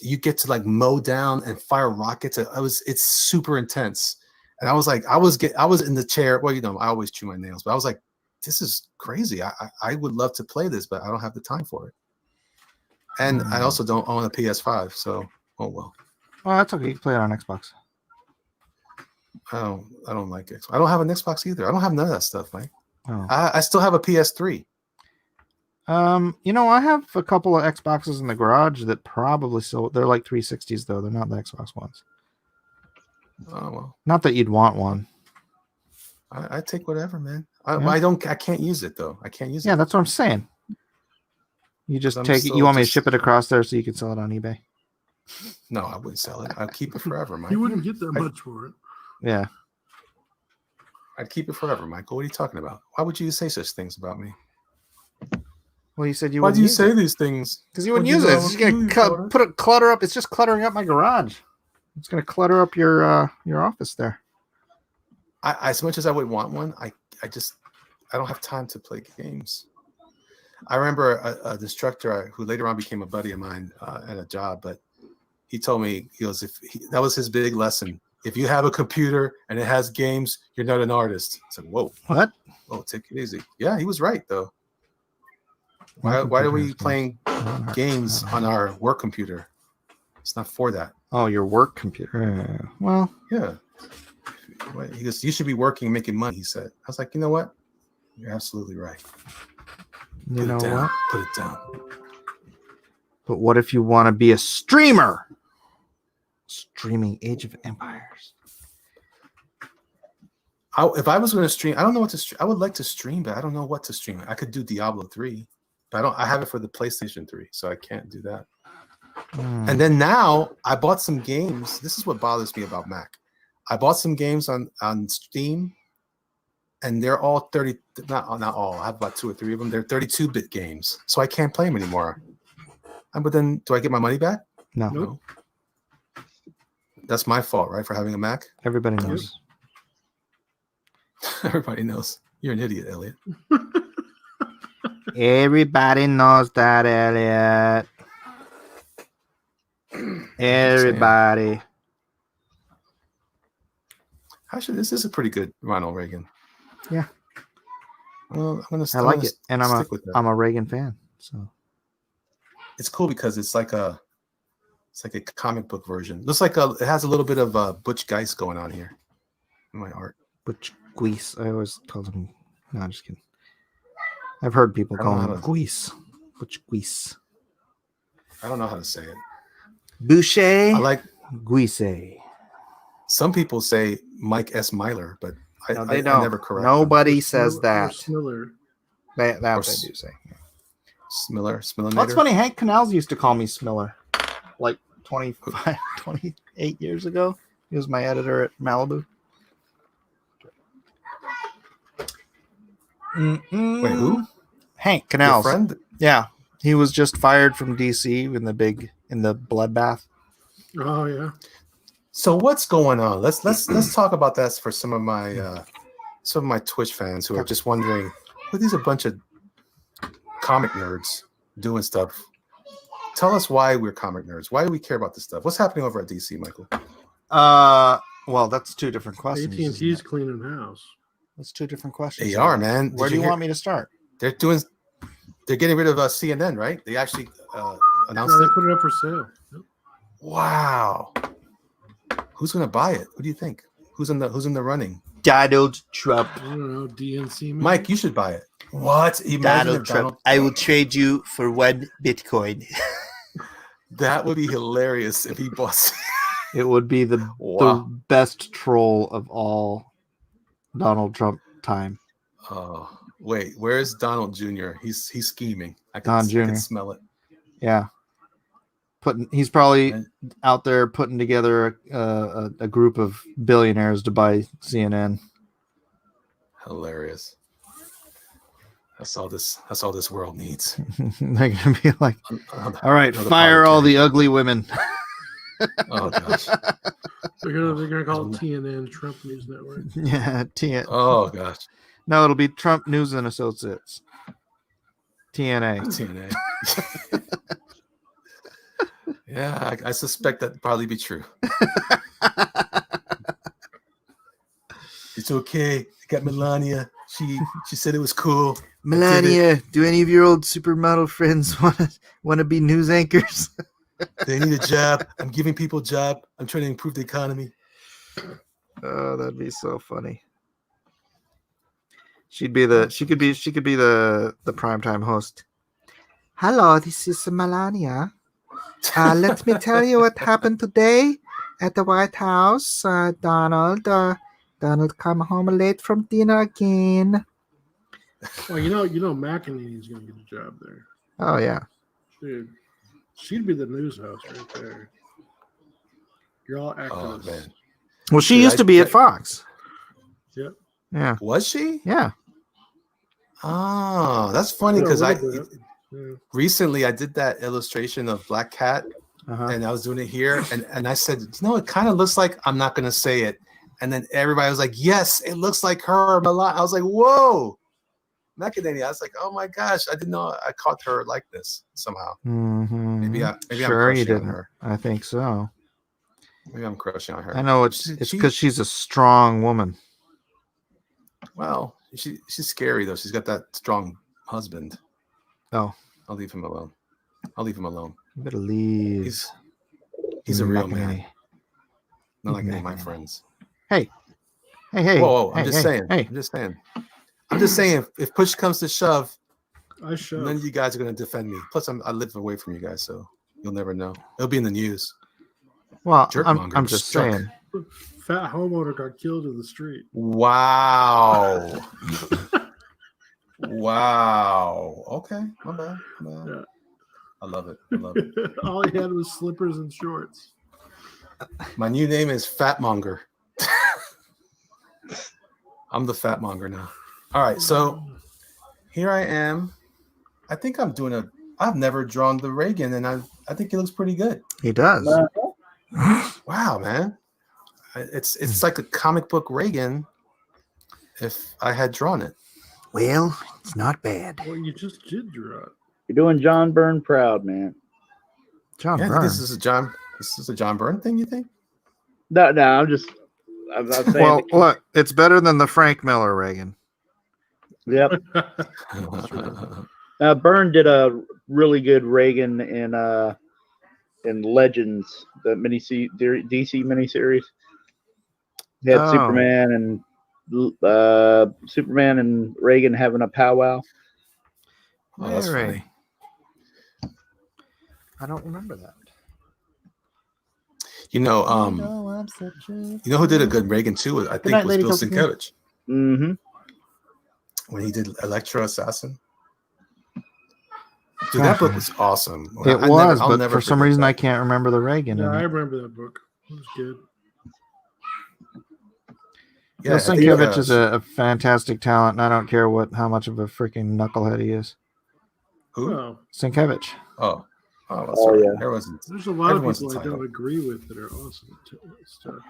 [SPEAKER 1] you get to like mow down and fire rockets. It's super intense. And I was like, I was in the chair. Well, I always chew my nails, but I was like, this is crazy. I would love to play this, but I don't have the time for it. And I also don't own a PS5, so oh well.
[SPEAKER 4] Well, that's okay. You can play it on Xbox.
[SPEAKER 1] I don't like it. I don't have an Xbox either. I don't have none of that stuff, Mike.
[SPEAKER 4] Oh.
[SPEAKER 1] I still have a PS3.
[SPEAKER 4] I have a couple of Xboxes in the garage that probably still they're like 360s though. They're not the Xbox ones.
[SPEAKER 1] Oh well,
[SPEAKER 4] Not that you'd want one.
[SPEAKER 1] I take whatever, man.
[SPEAKER 4] Yeah.
[SPEAKER 1] I can't use it though. I can't use
[SPEAKER 4] Yeah,
[SPEAKER 1] it.
[SPEAKER 4] that's what I'm saying. You just
[SPEAKER 1] I'm
[SPEAKER 4] take it.
[SPEAKER 1] still
[SPEAKER 4] You want me to
[SPEAKER 1] just-
[SPEAKER 4] ship it across there so you can sell it on eBay?
[SPEAKER 1] No, I wouldn't sell it. I'd keep it forever, Mike.
[SPEAKER 3] He wouldn't get that much for it.
[SPEAKER 4] Yeah.
[SPEAKER 1] I'd keep it forever, Michael. What are you talking about? Why would you say such things about me?
[SPEAKER 4] Well, you said you
[SPEAKER 1] Why
[SPEAKER 4] wouldn't
[SPEAKER 1] do you
[SPEAKER 4] use
[SPEAKER 1] say
[SPEAKER 4] it.
[SPEAKER 1] these things?
[SPEAKER 4] Because you wouldn't
[SPEAKER 1] Well,
[SPEAKER 4] use
[SPEAKER 1] you
[SPEAKER 4] it.
[SPEAKER 1] know,
[SPEAKER 4] It's just gonna
[SPEAKER 1] you know.
[SPEAKER 4] put a clutter up. It's just cluttering up my garage. It's gonna clutter up your office there.
[SPEAKER 1] As much as I would want one, I don't have time to play games. I remember a instructor who later on became a buddy of mine at a job, but he told me, he goes, that was his big lesson. If you have a computer and it has games, you're not an artist. I said, whoa,
[SPEAKER 4] What?
[SPEAKER 1] oh, take it easy. Yeah, he was right though.
[SPEAKER 4] My
[SPEAKER 1] Why are
[SPEAKER 4] computer
[SPEAKER 1] we
[SPEAKER 4] has
[SPEAKER 1] playing games on our work computer? It's not for that.
[SPEAKER 4] Oh, your work computer. Well,
[SPEAKER 1] Yeah. He goes, you should be working, making money, he said. I was like, you know what? You're absolutely right.
[SPEAKER 4] you
[SPEAKER 1] Put
[SPEAKER 4] know
[SPEAKER 1] it down.
[SPEAKER 4] what?
[SPEAKER 1] Put it down.
[SPEAKER 4] But what if you want to be a streamer? Streaming Age of Empires.
[SPEAKER 1] If I was going to stream, I don't know what to stream. I would like to stream, but I don't know what to stream. I could do Diablo 3, but I have it for the PlayStation 3, so I can't do that. And then now I bought some games. This is what bothers me about Mac. I bought some games on Steam, and they're all 30. Not all. I have about 2 or 3 of them. They're 32-bit games, so I can't play them anymore. But then, do I get my money back?
[SPEAKER 4] No.
[SPEAKER 1] No. That's my fault, right, for having a Mac?
[SPEAKER 4] Everybody knows.
[SPEAKER 1] Everybody knows. You're an idiot, Elliot.
[SPEAKER 4] Everybody knows that, Elliot. Everybody.
[SPEAKER 1] Actually, this is a pretty good Ronald Reagan.
[SPEAKER 4] Yeah.
[SPEAKER 1] Well,
[SPEAKER 4] I like it, and
[SPEAKER 1] stick with that.
[SPEAKER 4] I'm a Reagan fan. So
[SPEAKER 1] It's cool because it's like a comic book version. Looks like it has a little bit of Butch Geist going on here in my art.
[SPEAKER 4] Butch Guice. I always called him. No, I'm just kidding. I've heard people
[SPEAKER 1] I don't
[SPEAKER 4] call
[SPEAKER 1] know
[SPEAKER 4] him
[SPEAKER 1] how to-
[SPEAKER 4] Guice. Butch Guice.
[SPEAKER 1] I don't know how to say it.
[SPEAKER 4] Boucher.
[SPEAKER 1] I like
[SPEAKER 4] Guice.
[SPEAKER 1] some people say Mike S. Myler, but
[SPEAKER 4] No,
[SPEAKER 1] I
[SPEAKER 4] they don't.
[SPEAKER 1] never correct
[SPEAKER 4] Nobody says
[SPEAKER 3] Or
[SPEAKER 4] that.
[SPEAKER 3] Smiller.
[SPEAKER 4] That
[SPEAKER 1] Or
[SPEAKER 4] they
[SPEAKER 1] S-
[SPEAKER 4] do say.
[SPEAKER 1] Smiller.
[SPEAKER 4] That's funny. Hank Canals used to call me Smiller, like 25, 28 years ago. He was my editor at Malibu.
[SPEAKER 1] Wait, who?
[SPEAKER 4] Hank
[SPEAKER 1] Your
[SPEAKER 4] Canals.
[SPEAKER 1] friend?
[SPEAKER 4] Yeah, he was just fired from DC in the bloodbath.
[SPEAKER 3] Oh yeah.
[SPEAKER 1] So what's going on? Let's talk about that for some of my Twitch fans who are just wondering, well, these are a bunch of comic nerds doing stuff. Tell us why we're comic nerds. Why do we care about this stuff? What's happening over at DC, Michael?
[SPEAKER 4] Well, that's 2 different questions. isn't
[SPEAKER 3] AT&T's
[SPEAKER 4] it?
[SPEAKER 3] cleaning house.
[SPEAKER 4] That's 2 different questions.
[SPEAKER 1] They are, man.
[SPEAKER 4] Where do you want me to start?
[SPEAKER 1] They're getting rid of CNN, right? They actually announced
[SPEAKER 3] Yeah, they
[SPEAKER 1] it.
[SPEAKER 3] put it up for sale. Yep.
[SPEAKER 1] Wow. Who's gonna buy it? Who do you think? Who's in the running?
[SPEAKER 4] Donald Trump.
[SPEAKER 3] I don't know, DNC. Maybe?
[SPEAKER 1] Mike, you should buy it. What? Imagine
[SPEAKER 4] Donald
[SPEAKER 1] if
[SPEAKER 4] Trump. I will trade you for 1 Bitcoin.
[SPEAKER 1] That would be hilarious if he bought.
[SPEAKER 4] It would be the
[SPEAKER 1] Wow.
[SPEAKER 4] best troll of all Donald Trump time.
[SPEAKER 1] Oh, wait, where's Donald Jr.? He's scheming. I
[SPEAKER 4] Don Jr..
[SPEAKER 1] can smell it.
[SPEAKER 4] Yeah. He's probably
[SPEAKER 1] And-
[SPEAKER 4] out there putting together a group of billionaires to buy CNN.
[SPEAKER 1] Hilarious. That's all this world needs.
[SPEAKER 4] They're gonna be like,
[SPEAKER 1] Another
[SPEAKER 4] all right, fire all the ugly women.
[SPEAKER 1] Oh gosh.
[SPEAKER 3] They're gonna call it TNN, Trump News Network.
[SPEAKER 4] Yeah,
[SPEAKER 1] Oh gosh.
[SPEAKER 4] No, it'll be Trump News and Associates. TNA.
[SPEAKER 1] TNA. Yeah, I suspect that'd probably be true. It's okay. I got Melania. She said it was cool.
[SPEAKER 4] Melania, do any of your old supermodel friends want to be news anchors?
[SPEAKER 1] They need a job. I'm giving people a job. I'm trying to improve the economy.
[SPEAKER 4] Oh, that'd be so funny. She could be the primetime host. Hello, this is Melania. Let me tell you what happened today at the White House. Donald come home late from dinner again.
[SPEAKER 3] Well, you know, McEnany's gonna get a job there,
[SPEAKER 4] Oh yeah.
[SPEAKER 3] dude. She'd be the news host right there. You're all activists.
[SPEAKER 1] Oh man.
[SPEAKER 4] Well, she
[SPEAKER 1] Dude,
[SPEAKER 4] used to be at Fox.
[SPEAKER 3] Yep.
[SPEAKER 4] Yeah.
[SPEAKER 1] Was she?
[SPEAKER 4] Yeah.
[SPEAKER 1] Oh, that's funny
[SPEAKER 3] Yeah,
[SPEAKER 1] because
[SPEAKER 3] a
[SPEAKER 1] I
[SPEAKER 3] little bit.
[SPEAKER 1] recently I did that illustration of Black Cat,
[SPEAKER 4] Uh-huh.
[SPEAKER 1] and I was doing it here, and I said, it kind of looks like, I'm not gonna say it, and then everybody was like, yes, it looks like her. I was like, whoa, Macadamia. I was like, oh my gosh, I didn't know I caught her like this somehow.
[SPEAKER 4] Mm-hmm.
[SPEAKER 1] Maybe I'm
[SPEAKER 4] sure you
[SPEAKER 1] crushing on
[SPEAKER 4] didn't.
[SPEAKER 1] her.
[SPEAKER 4] I think so.
[SPEAKER 1] Maybe I'm crushing on her.
[SPEAKER 4] I know it's because she's a strong woman.
[SPEAKER 1] Well, she's scary though. She's got that strong husband.
[SPEAKER 4] Oh,
[SPEAKER 1] I'll leave him alone.
[SPEAKER 4] you better leave.
[SPEAKER 1] He's a real man.
[SPEAKER 4] Macadamia.
[SPEAKER 1] Not like any of my
[SPEAKER 4] Macadamia.
[SPEAKER 1] friends.
[SPEAKER 4] Hey.
[SPEAKER 1] Whoa,
[SPEAKER 4] hey,
[SPEAKER 1] I'm just
[SPEAKER 4] hey,
[SPEAKER 1] saying.
[SPEAKER 4] Hey.
[SPEAKER 1] I'm just saying. If push comes to shove,
[SPEAKER 3] I should.
[SPEAKER 1] none of you guys are going to defend me. Plus, I live away from you guys, so you'll never know. It'll be in the news.
[SPEAKER 4] Well,
[SPEAKER 1] Jerkmonger
[SPEAKER 4] I'm just
[SPEAKER 1] struck.
[SPEAKER 4] saying.
[SPEAKER 3] Fat homeowner got killed in the street.
[SPEAKER 1] Wow. Wow. Okay. My bad.
[SPEAKER 3] Yeah.
[SPEAKER 1] I love it.
[SPEAKER 3] All he had was slippers and shorts.
[SPEAKER 1] My new name is Fatmonger. I'm the Fatmonger now. All right. So here I am. I think I've never drawn the Reagan, and I think he looks pretty good.
[SPEAKER 4] He does.
[SPEAKER 1] Wow, man. It's like a comic book Reagan if I had drawn it.
[SPEAKER 4] Well, it's not bad.
[SPEAKER 3] Well, you just did draw it.
[SPEAKER 5] You're doing John Byrne proud, man.
[SPEAKER 4] John
[SPEAKER 1] Yeah, I think
[SPEAKER 4] Byrne.
[SPEAKER 1] this is a John Byrne thing, you think?
[SPEAKER 5] No, I'm not saying.
[SPEAKER 4] Well, look, it's better than the Frank Miller Reagan.
[SPEAKER 5] Yep. Byrne did a really good Reagan in Legends, the DC miniseries. He had
[SPEAKER 4] Oh.
[SPEAKER 5] Superman and Reagan having a powwow.
[SPEAKER 1] Oh, that's
[SPEAKER 4] Very.
[SPEAKER 1] funny.
[SPEAKER 4] I don't remember that.
[SPEAKER 1] You know who did a good Reagan too? I think
[SPEAKER 4] night,
[SPEAKER 1] was
[SPEAKER 4] Lady
[SPEAKER 1] Bill
[SPEAKER 4] Coca-Cola.
[SPEAKER 1] Sienkiewicz
[SPEAKER 5] Mm-hmm.
[SPEAKER 1] when he did Electro Assassin. Dude, that book was awesome.
[SPEAKER 4] It was,
[SPEAKER 1] I'll
[SPEAKER 4] but
[SPEAKER 1] never
[SPEAKER 4] for some
[SPEAKER 1] forget
[SPEAKER 4] reason
[SPEAKER 1] that.
[SPEAKER 4] I can't remember the Reagan.
[SPEAKER 3] Yeah,
[SPEAKER 4] in
[SPEAKER 3] I
[SPEAKER 4] it.
[SPEAKER 3] remember that book. It was good.
[SPEAKER 1] Yeah,
[SPEAKER 4] Bill
[SPEAKER 1] I think,
[SPEAKER 4] Sienkiewicz is a fantastic talent, and I don't care how much of a freaking knucklehead he is.
[SPEAKER 1] who?
[SPEAKER 3] Well,
[SPEAKER 4] Sienkiewicz.
[SPEAKER 1] Oh, that's
[SPEAKER 5] Oh,
[SPEAKER 1] right.
[SPEAKER 5] yeah.
[SPEAKER 1] There
[SPEAKER 3] there's a lot of
[SPEAKER 1] Everyone's
[SPEAKER 3] people I
[SPEAKER 1] entitled.
[SPEAKER 3] don't agree with that are awesome stuff.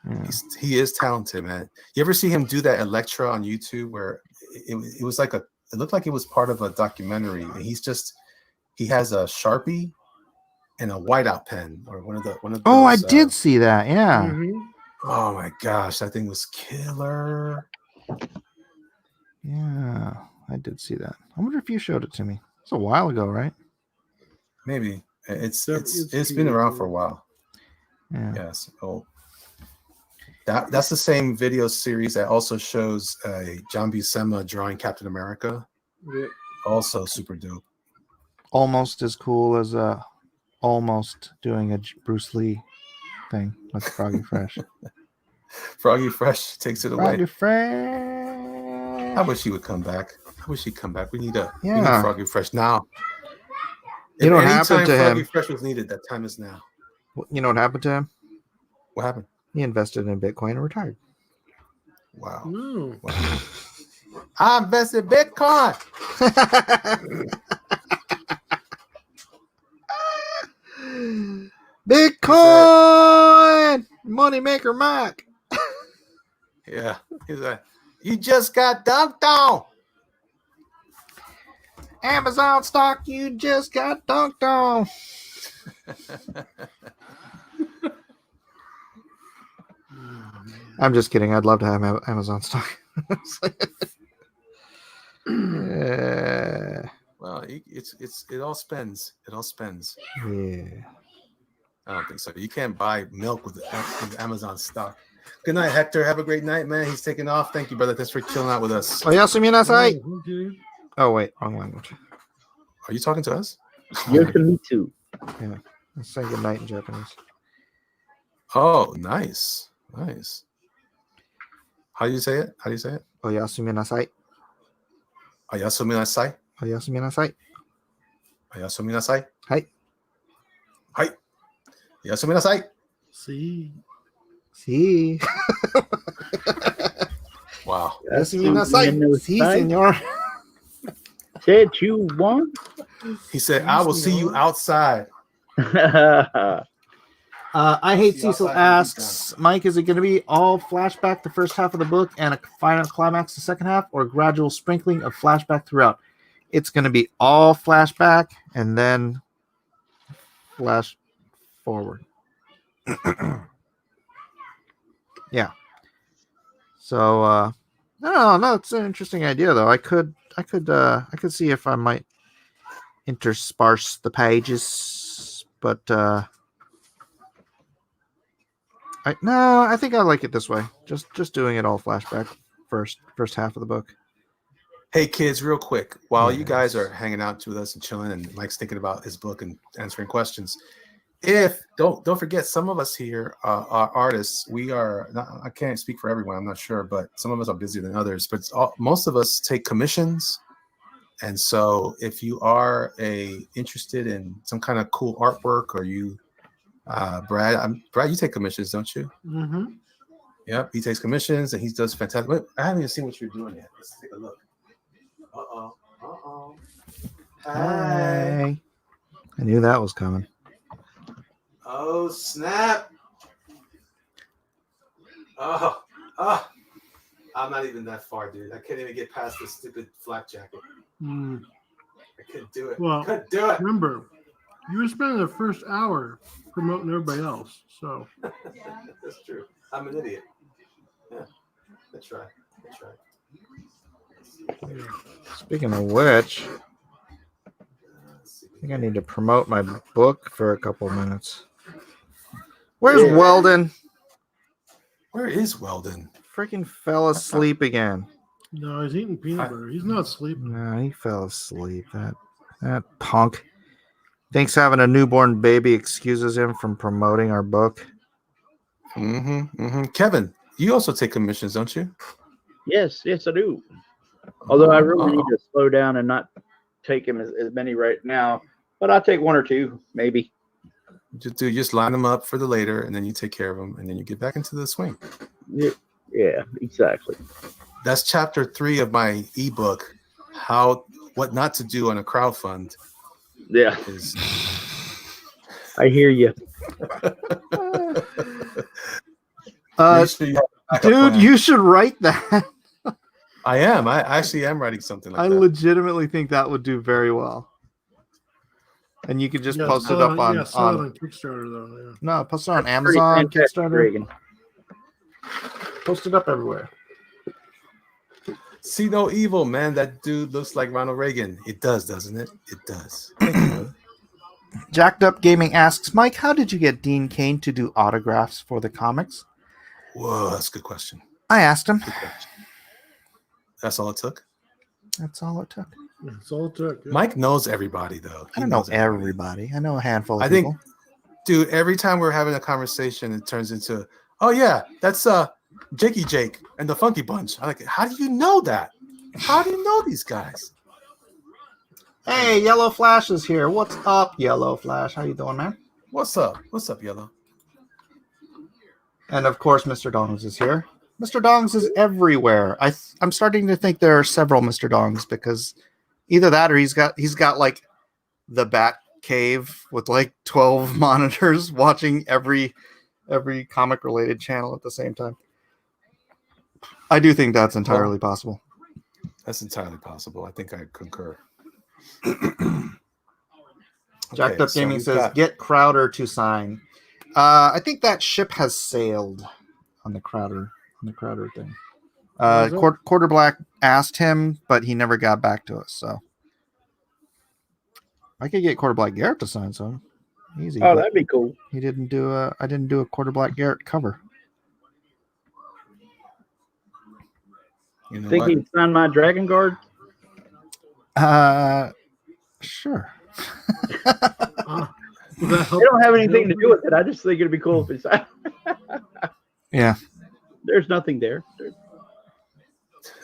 [SPEAKER 4] Yeah.
[SPEAKER 1] He is talented, man. You ever see him do that Electra on YouTube where it was like it looked like it was part of a documentary, and he has a Sharpie and a whiteout pen or one of those.
[SPEAKER 4] Oh, I did see that. Yeah.
[SPEAKER 3] Mhm.
[SPEAKER 1] Oh my gosh, that thing was killer.
[SPEAKER 4] Yeah, I did see that. I wonder if you showed it to me. It's a while ago, right?
[SPEAKER 1] Maybe it's
[SPEAKER 3] It's
[SPEAKER 1] been around for a while.
[SPEAKER 4] Yeah.
[SPEAKER 1] Yes. Oh, that's the same video series that also shows John Buscema drawing Captain America.
[SPEAKER 3] Yeah.
[SPEAKER 1] Also super dope.
[SPEAKER 4] Almost as cool as almost doing a Bruce Lee thing with Froggy Fresh.
[SPEAKER 1] Froggy Fresh takes it away.
[SPEAKER 4] Froggy Fresh.
[SPEAKER 1] I wish he would come back. I wish he'd come back. We need
[SPEAKER 4] Yeah.
[SPEAKER 1] Froggy Fresh now.
[SPEAKER 4] You know what
[SPEAKER 1] Any
[SPEAKER 4] happened
[SPEAKER 1] time
[SPEAKER 4] to
[SPEAKER 1] Froggy
[SPEAKER 4] him?
[SPEAKER 1] Fresh was needed, that time is now.
[SPEAKER 4] You know what happened to him?
[SPEAKER 1] What happened?
[SPEAKER 4] He invested in Bitcoin and retired.
[SPEAKER 1] Wow.
[SPEAKER 3] No.
[SPEAKER 1] Wow. I invested Bitcoin.
[SPEAKER 4] Bitcoin Moneymaker Mac.
[SPEAKER 1] Yeah. He's like, you just got dunked on.
[SPEAKER 4] Amazon stock you just got dunked on. I'm just kidding. I'd love to have Amazon stock. Yeah.
[SPEAKER 1] Well, it all spends. It all spends.
[SPEAKER 4] Yeah.
[SPEAKER 1] I don't think so. You can't buy milk with Amazon stock. Good night, Hector. Have a great night, man. He's taking off. Thank you, brother. Thanks for chilling out with us.
[SPEAKER 4] Oyasuminasai.
[SPEAKER 3] Oh, okay.
[SPEAKER 4] Oh, wait. Wrong language.
[SPEAKER 1] Are you talking to us?
[SPEAKER 5] Yoshimitsu.
[SPEAKER 4] Yeah. Let's say good night in Japanese.
[SPEAKER 1] Oh, nice. Nice. How do you say it?
[SPEAKER 4] Oyasuminasai.
[SPEAKER 1] Ayasuminasai.
[SPEAKER 4] Oyasuminasai.
[SPEAKER 1] Ayasuminasai.
[SPEAKER 4] Hi.
[SPEAKER 1] Hi. Ayasuminasai.
[SPEAKER 3] See.
[SPEAKER 4] Sí.
[SPEAKER 1] Wow.
[SPEAKER 4] Oyasuminasai. Sí, señor.
[SPEAKER 5] said you won.
[SPEAKER 1] He said, "I will see you outside."
[SPEAKER 4] I Hate
[SPEAKER 1] See you
[SPEAKER 4] Cecil
[SPEAKER 1] outside when he's
[SPEAKER 4] asks, Mike, is it going to be all flashback the first half of the book and a final climax the second half, or gradual sprinkling of flashback throughout? It's going to be all flashback and then flash forward. Yeah. So no, it's an interesting idea though. I could see if I might intersperse the pages, but I think I like it this way. Just doing it all flashback first half of the book.
[SPEAKER 1] Hey kids, real quick, while you guys
[SPEAKER 4] Yes.
[SPEAKER 1] are hanging out with us and chilling, and Mike's thinking about his book and answering questions, if don't forget, some of us here are artists. We are not, I can't speak for everyone, I'm not sure, but some of us are busier than others. But most of us take commissions, and so if you are interested in some kind of cool artwork, or you, Brad, you take commissions, don't you?
[SPEAKER 3] Mm-hmm.
[SPEAKER 1] Yep, he takes commissions and he does fantastic. Wait, I haven't even seen what you're doing yet. Let's take a look.
[SPEAKER 4] Hi. I knew that was coming.
[SPEAKER 1] Oh snap! Oh, I'm not even that far, dude. I can't even get past this stupid flak jacket.
[SPEAKER 3] Mm.
[SPEAKER 1] I couldn't do it.
[SPEAKER 3] Well,
[SPEAKER 1] Couldn't do it.
[SPEAKER 3] remember, you were spending the first hour promoting everybody else. So
[SPEAKER 1] That's true. I'm an idiot. Yeah, that's right.
[SPEAKER 3] yeah.
[SPEAKER 4] Speaking of which, I think I need to promote my book for a couple minutes. Where's
[SPEAKER 5] Yeah.
[SPEAKER 4] Weldon?
[SPEAKER 1] Where is Weldon?
[SPEAKER 4] Freaking fell asleep again.
[SPEAKER 3] No, he's eating peanut butter. He's not sleeping.
[SPEAKER 4] No, he fell asleep. That punk. Thinks having a newborn baby excuses him from promoting our book.
[SPEAKER 1] Kevin, you also take commissions, don't you?
[SPEAKER 5] Yes, I do. Although I really need to slow down and not take him as many right now, but I'll take one or two, maybe.
[SPEAKER 1] Just line them up for the later, and then you take care of them, and then you get back into the swing.
[SPEAKER 5] Yeah, exactly.
[SPEAKER 1] That's chapter 3 of my ebook. What not to do on a crowdfund.
[SPEAKER 5] Yeah,
[SPEAKER 1] Is
[SPEAKER 5] I hear you.
[SPEAKER 1] make sure you have a backup
[SPEAKER 4] Dude,
[SPEAKER 1] plan.
[SPEAKER 4] you should write that.
[SPEAKER 1] I am. I actually am writing something like
[SPEAKER 4] I
[SPEAKER 1] that.
[SPEAKER 4] legitimately think that would do very well. And you could just post it up on
[SPEAKER 3] Kickstarter though. Yeah.
[SPEAKER 4] no, post it on
[SPEAKER 5] That's pretty
[SPEAKER 4] Amazon,
[SPEAKER 5] fantastic,
[SPEAKER 4] Kickstarter.
[SPEAKER 5] Reagan.
[SPEAKER 4] Post it up everywhere.
[SPEAKER 1] See no evil, man. That dude looks like Ronald Reagan. It does, doesn't it? It does.
[SPEAKER 4] Jacked Up Gaming asks, Mike, how did you get Dean Cain to do autographs for the comics?
[SPEAKER 1] Whoa, that's a good question.
[SPEAKER 4] I asked him.
[SPEAKER 1] Good question. That's all it took.
[SPEAKER 4] That's all it took.
[SPEAKER 3] That's all it took. Yeah.
[SPEAKER 1] Mike knows everybody, though.
[SPEAKER 4] I don't know everybody. I know a handful of
[SPEAKER 1] I
[SPEAKER 4] people.
[SPEAKER 1] think, dude, every time we're having a conversation, it turns into, oh yeah, that's Jakey Jake and the Funky Bunch. I'm like, how do you know that? How do you know these guys?
[SPEAKER 4] Hey, Yellow Flash is here. What's up, Yellow Flash? How you doing, man?
[SPEAKER 1] What's up? What's up, Yellow?
[SPEAKER 4] And of course, Mr. Dongs is here. Mr. Dongs is everywhere. I'm starting to think there are several Mr. Dongs because either that or he's got like the Bat Cave with like 12 monitors watching every comic related channel at the same time. I do think that's entirely possible.
[SPEAKER 1] That's entirely possible. I think I concur.
[SPEAKER 4] Jacked Up Gaming says, get Crowder to sign. I think that ship has sailed on the Crowder thing. Quarter Black asked him, but he never got back to us. So I could get Quarter Black Garrett to sign some. Easy.
[SPEAKER 5] Oh, that'd be cool.
[SPEAKER 4] I didn't do a Quarter Black Garrett cover.
[SPEAKER 1] You know
[SPEAKER 5] Think
[SPEAKER 1] what?
[SPEAKER 5] he'd sign my Dragon Guard?
[SPEAKER 4] Sure.
[SPEAKER 3] Will that help?
[SPEAKER 5] They don't have anything to do with it. I just think it'd be cool if he signed.
[SPEAKER 4] Yeah.
[SPEAKER 5] There's nothing there.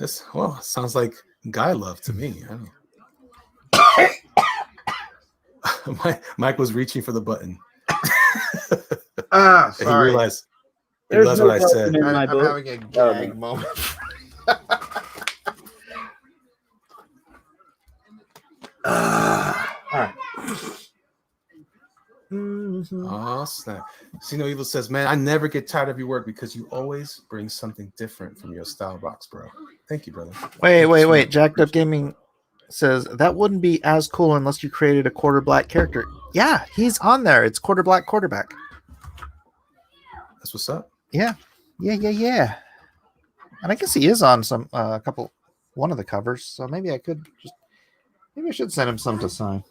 [SPEAKER 1] Sounds like guy love to me. I don't Mike was reaching for the button.
[SPEAKER 4] Sorry.
[SPEAKER 1] He realized
[SPEAKER 5] There's no
[SPEAKER 1] what I said.
[SPEAKER 5] button in my
[SPEAKER 4] I'm
[SPEAKER 5] book.
[SPEAKER 4] having a gag moment.
[SPEAKER 1] Oh snap! See, no evil says, "Man, I never get tired of your work because you always bring something different from your style box, bro." Thank you, brother.
[SPEAKER 4] Wait. Jacked Up Gaming says that wouldn't be as cool unless you created a quarter black character. Yeah, he's on there. It's quarter black quarterback.
[SPEAKER 1] That's what's up.
[SPEAKER 4] Yeah. And I guess he is on some one of the covers. So maybe I should send him some to sign.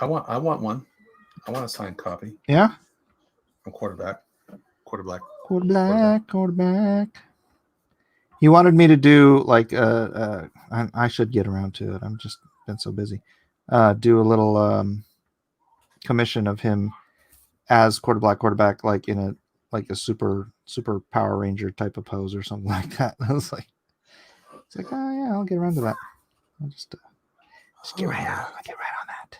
[SPEAKER 1] I want one. I want a signed copy.
[SPEAKER 4] Yeah.
[SPEAKER 1] From quarterback. Quarterback.
[SPEAKER 4] Quarterback. He wanted me to do like I should get around to it. I'm just been so busy. Do a little commission of him as quarterback, like in a super Power Ranger type of pose or something like that. I was like, it's like, oh yeah, I'll get around to that. I'll just get right on. I'll get right on that.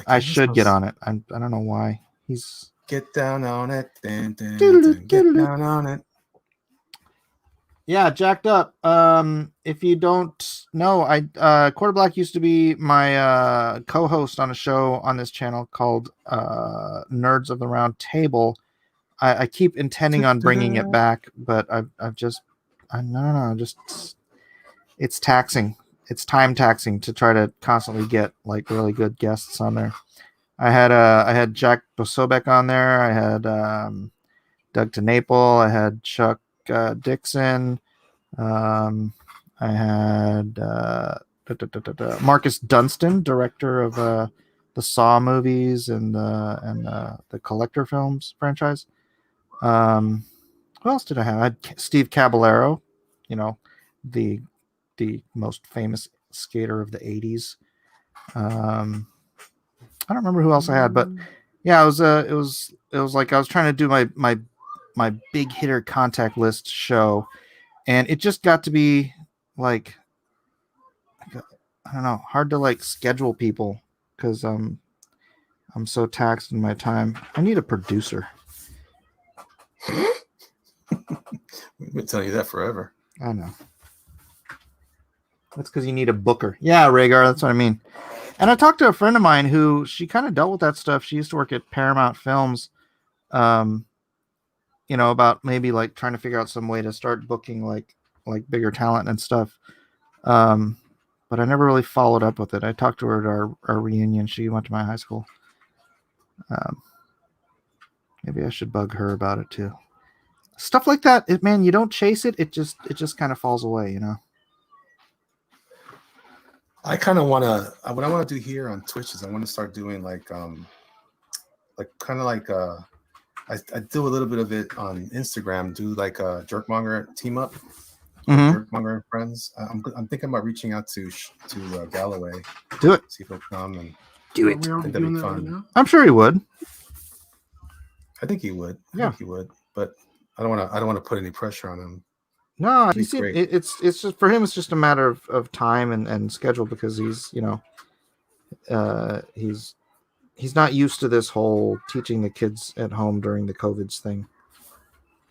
[SPEAKER 4] I should get on it. I don't know why. He's
[SPEAKER 1] get down on it. Get down on it.
[SPEAKER 4] Yeah, Jacked Up. If you don't know, Quarter Black used to be my co-host on a show on this channel called Nerds of the Round Table. I keep intending on bringing it back, but it's taxing. It's time taxing to try to constantly get like really good guests on there. I had Jack Bosobek on there. I had Doug TeNapel. I had Chuck Dixon. I had Marcus Dunstan, director of the Saw movies and the Collector Films franchise. Who else did I have? I had Steve Caballero, the most famous skater of the 80s. I don't remember who else I had, but yeah, it was like I was trying to do my big hitter contact list show, and it just got to be like, I don't know, hard to like schedule people because I'm so taxed in my time. I need a producer.
[SPEAKER 1] We've been telling you that forever.
[SPEAKER 4] I know. That's because you need a booker. Yeah, Rhaegar, that's what I mean. And I talked to a friend of mine who she kind of dealt with that stuff. She used to work at Paramount Films, about maybe like trying to figure out some way to start booking like bigger talent and stuff. But I never really followed up with it. I talked to her at our reunion. She went to my high school. Maybe I should bug her about it too. Stuff like that, man, you don't chase it. It just kind of falls away,
[SPEAKER 1] I kind of want to. What I want to do here on Twitch is I want to start doing I do a little bit of it on Instagram. Do like a Jerkmonger team up, Jerkmonger and friends. I'm thinking about reaching out to Galloway.
[SPEAKER 4] Do it.
[SPEAKER 1] See if he'll come and
[SPEAKER 4] do it.
[SPEAKER 3] I think that'd be fun.
[SPEAKER 4] I'm sure he would.
[SPEAKER 1] I think he would. I think he would. But I don't want to put any pressure on him.
[SPEAKER 4] No, it's just for him. It's just a matter of time and schedule because he's he's not used to this whole teaching the kids at home during the COVID's thing.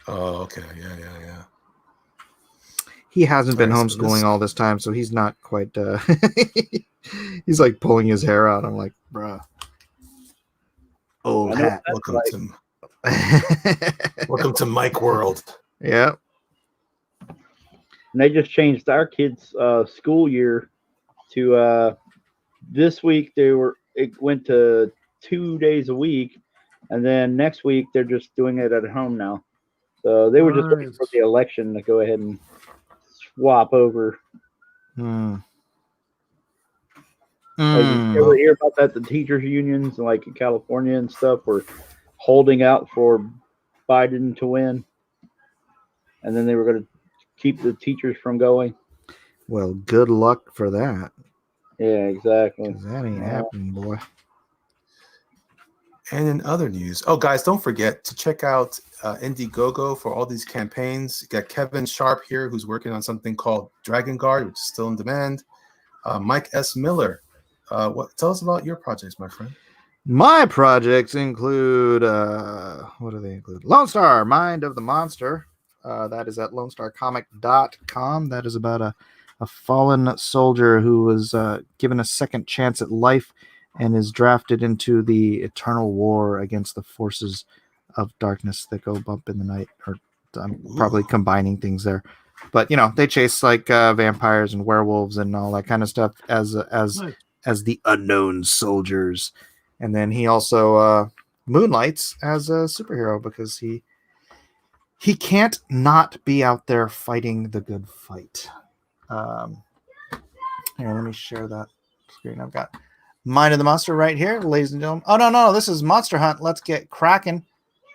[SPEAKER 1] Oh, okay, yeah.
[SPEAKER 4] He hasn't been homeschooling all this time, so he's not quite. He's like pulling his hair out. I'm like, bruh.
[SPEAKER 1] Old hat. Welcome to Mike World.
[SPEAKER 4] Yeah.
[SPEAKER 5] And they just changed our kids' school year to this week. It went to 2 days a week, and then next week they're just doing it at home now. So they were just waiting for the election to go ahead and swap over.
[SPEAKER 4] You
[SPEAKER 5] ever hear about that? The teachers' unions, like in California and stuff, were holding out for Biden to win, and then they were going to keep the teachers from going.
[SPEAKER 4] Well, good luck for that.
[SPEAKER 5] Yeah, exactly.
[SPEAKER 4] That ain't happening, boy.
[SPEAKER 1] And in other news, guys, don't forget to check out Indiegogo for all these campaigns. You got Kevin Sharp here, who's working on something called Dragon Guard, which is still in demand. Mike S. Miller, tell us about your projects, my friend.
[SPEAKER 4] My projects include what do they include? Lone Star, Mind of the Monster. That is at LoneStarComic.com. That is about a fallen soldier who was given a second chance at life and is drafted into the eternal war against the forces of darkness that go bump in the night. Or I'm probably combining things there, but they chase like vampires and werewolves and all that kind of stuff as the unknown soldiers. And then he also moonlights as a superhero because he can't not be out there fighting the good fight. Here, let me share that screen. I've got Mind of the Monster right here, ladies and gentlemen. Oh, no, this is Monster Hunt. Let's get cracking.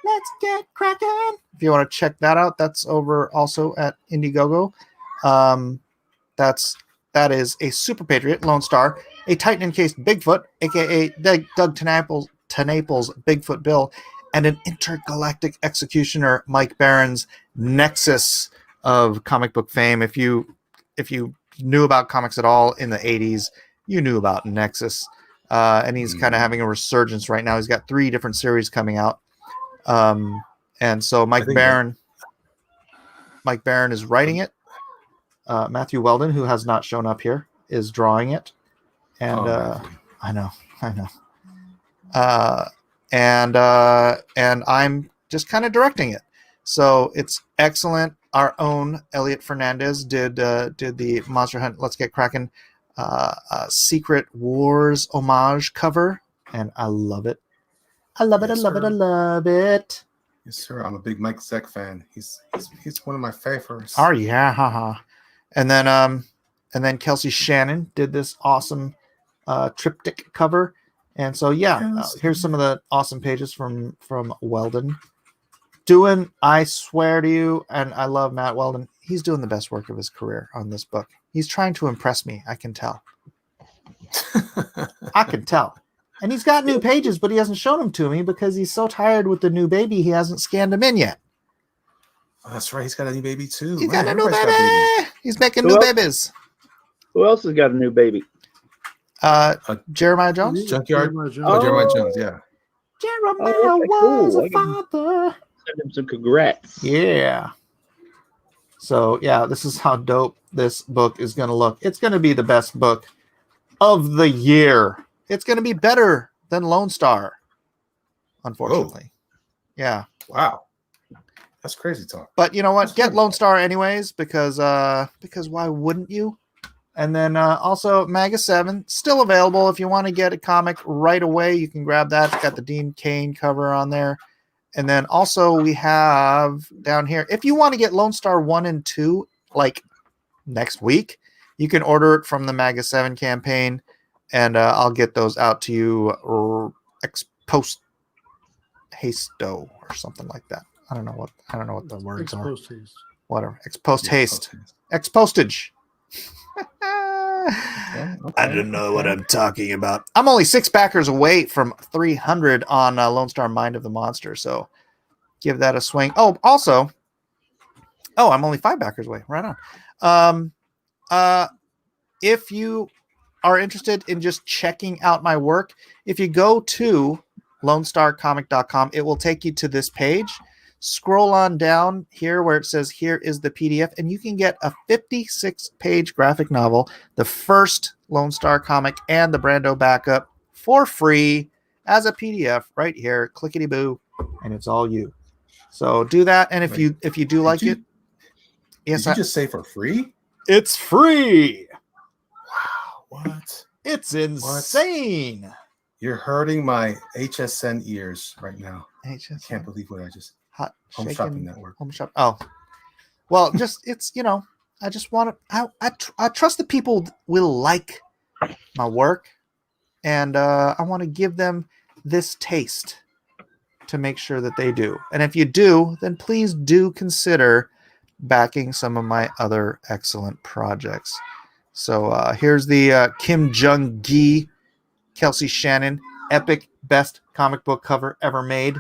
[SPEAKER 4] Let's get cracking. If you want to check that out, that's over also at Indiegogo. That is a Super Patriot, Lone Star, a Titan-encased Bigfoot, a.k.a. Doug TeNaples' Bigfoot Bill, and an intergalactic executioner, Mike Barron's Nexus of comic book fame. If you knew about comics at all in the 80s, you knew about Nexus. And he's kind of having a resurgence right now. He's got 3 different series coming out. And so Mike Barron is writing it. Matthew Weldon, who has not shown up here, is drawing it. And I know. And I'm just kind of directing it. So it's excellent. Our own Elliot Fernandez did the Monster Hunt Let's Get Cracking Secret Wars homage cover, and I love it. I love it.
[SPEAKER 1] Yes, sir. I'm a big Mike Zeck fan. He's one of my favorites.
[SPEAKER 4] Oh yeah, haha. And then Kelsey Shannon did this awesome triptych cover. And so here's some of the awesome pages from Weldon. I swear to you, and I love Matt Weldon, he's doing the best work of his career on this book. He's trying to impress me, I can tell. I can tell. And he's got new pages, but he hasn't shown them to me because he's so tired with the new baby, he hasn't scanned them in yet.
[SPEAKER 1] Oh, that's right. He's got a new baby, too.
[SPEAKER 4] He's got a new baby. He's making new babies.
[SPEAKER 5] Who else has got a new baby?
[SPEAKER 4] Jeremiah Jones?
[SPEAKER 1] Junkyard?
[SPEAKER 3] Jeremiah
[SPEAKER 1] Jeremiah Jones, yeah.
[SPEAKER 4] Jeremiah was a father.
[SPEAKER 5] Send him some congrats.
[SPEAKER 4] Yeah. So, this is how dope this book is going to look. It's going to be the best book of the year. It's going to be better than Lone Star, unfortunately. Whoa. Yeah.
[SPEAKER 1] Wow. That's crazy talk.
[SPEAKER 4] But you know what? Get Lone Star anyways, because why wouldn't you? And then also Maga 7, still available. If you want to get a comic right away, you can grab that. It's got the Dean Cain cover on there. And then also we have down here, if you want to get Lone Star 1 and 2, like next week, you can order it from the Maga 7 campaign, and I'll get those out to you ex post hasto or something like that. I don't know what the words are. Whatever. Ex post haste. Ex postage.
[SPEAKER 1] Okay.
[SPEAKER 4] I don't know what I'm talking about. I'm only 6 backers away from 300 on Lone Star Mind of the Monster, so give that a swing. Oh, also, I'm only 5 backers away. Right on. If you are interested in just checking out my work, if you go to LoneStarComic.com, it will take you to this page. Scroll on down here where it says here is the PDF, and you can get a 56-page graphic novel, the first Lone Star comic and the Brando backup for free as a PDF right here. Clickety boo, and it's all you. So do that, and if you do like it, yes,
[SPEAKER 1] did you just say for free?
[SPEAKER 4] It's free.
[SPEAKER 1] Wow, what?
[SPEAKER 4] It's insane. What?
[SPEAKER 1] You're hurting my HSN ears right now.
[SPEAKER 4] HSN.
[SPEAKER 1] I can't believe what I just.
[SPEAKER 4] Hot
[SPEAKER 1] Home Shopping Network.
[SPEAKER 4] Home shop. Oh, well, just it's I just want to. I trust that people will like my work, and I want to give them this taste to make sure that they do. And if you do, then please do consider backing some of my other excellent projects. So here's the Kim Jung-gi, Kelsey Shannon, epic best comic book cover ever made.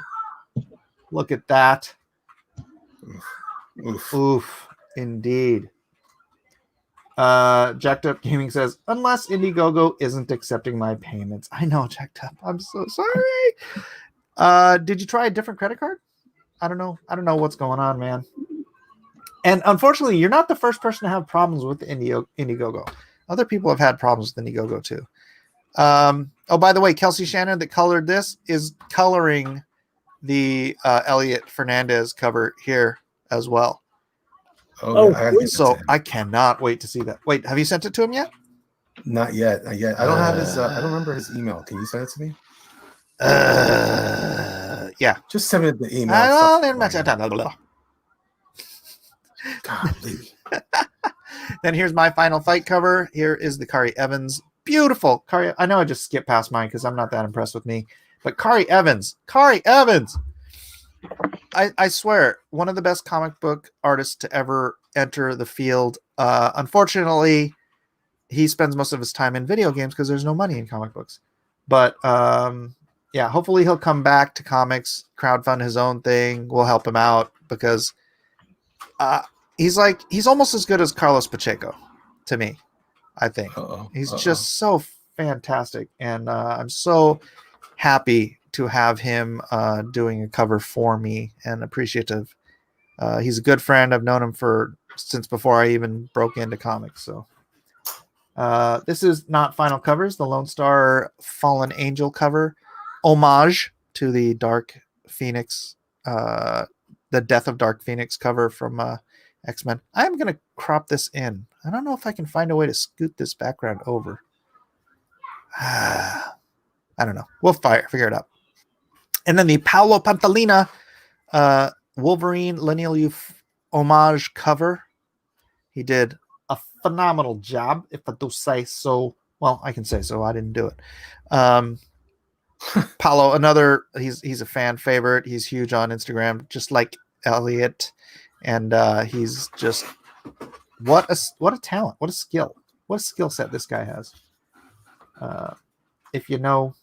[SPEAKER 4] Look at that. Oof. Indeed. Jacked Up Gaming says, unless Indiegogo isn't accepting my payments. I know, Jacked Up. I'm so sorry. Did you try a different credit card? I don't know what's going on, man. And unfortunately, you're not the first person to have problems with Indiegogo. Other people have had problems with Indiegogo too. Oh, by the way, Kelsey Shannon that colored this is coloring the Elliot Fernandez cover here as well.
[SPEAKER 1] Oh, yeah, I gotta get that
[SPEAKER 4] So
[SPEAKER 1] to him.
[SPEAKER 4] I cannot wait to see that. Wait, have you sent it to him yet?
[SPEAKER 1] Not yet. Not yet. I don't have his. I don't remember his email. Can you send it to me?
[SPEAKER 4] Yeah.
[SPEAKER 1] Just send me the email.
[SPEAKER 4] I
[SPEAKER 1] Golly.
[SPEAKER 4] Then here's my final fight cover. Here is the Kari Evans. Beautiful. Kari, I know I just skipped past mine because I'm not that impressed with me. But Kari Evans. I swear, one of the best comic book artists to ever enter the field. Unfortunately, he spends most of his time in video games because there's no money in comic books. But yeah, hopefully he'll come back to comics, crowdfund his own thing. We'll help him out because he's almost as good as Carlos Pacheco to me, I think. He's just so fantastic. And I'm so happy to have him doing a cover for me and appreciative. He's a good friend. I've known him since before I even broke into comics. So this is not final covers. The Lone Star Fallen Angel cover, homage to the Dark Phoenix, the Death of Dark Phoenix cover from X-Men. I'm going to crop this in. I don't know if I can find a way to scoot this background over. I don't know. We'll figure it out. And then the Paolo Pantalina Wolverine Lineal Youth homage cover. He did a phenomenal job, if I do say so. Well, I can say so. I didn't do it. Paolo, he's a fan favorite. He's huge on Instagram, just like Elliot. And he's just what a talent, what a skill set this guy has. If you know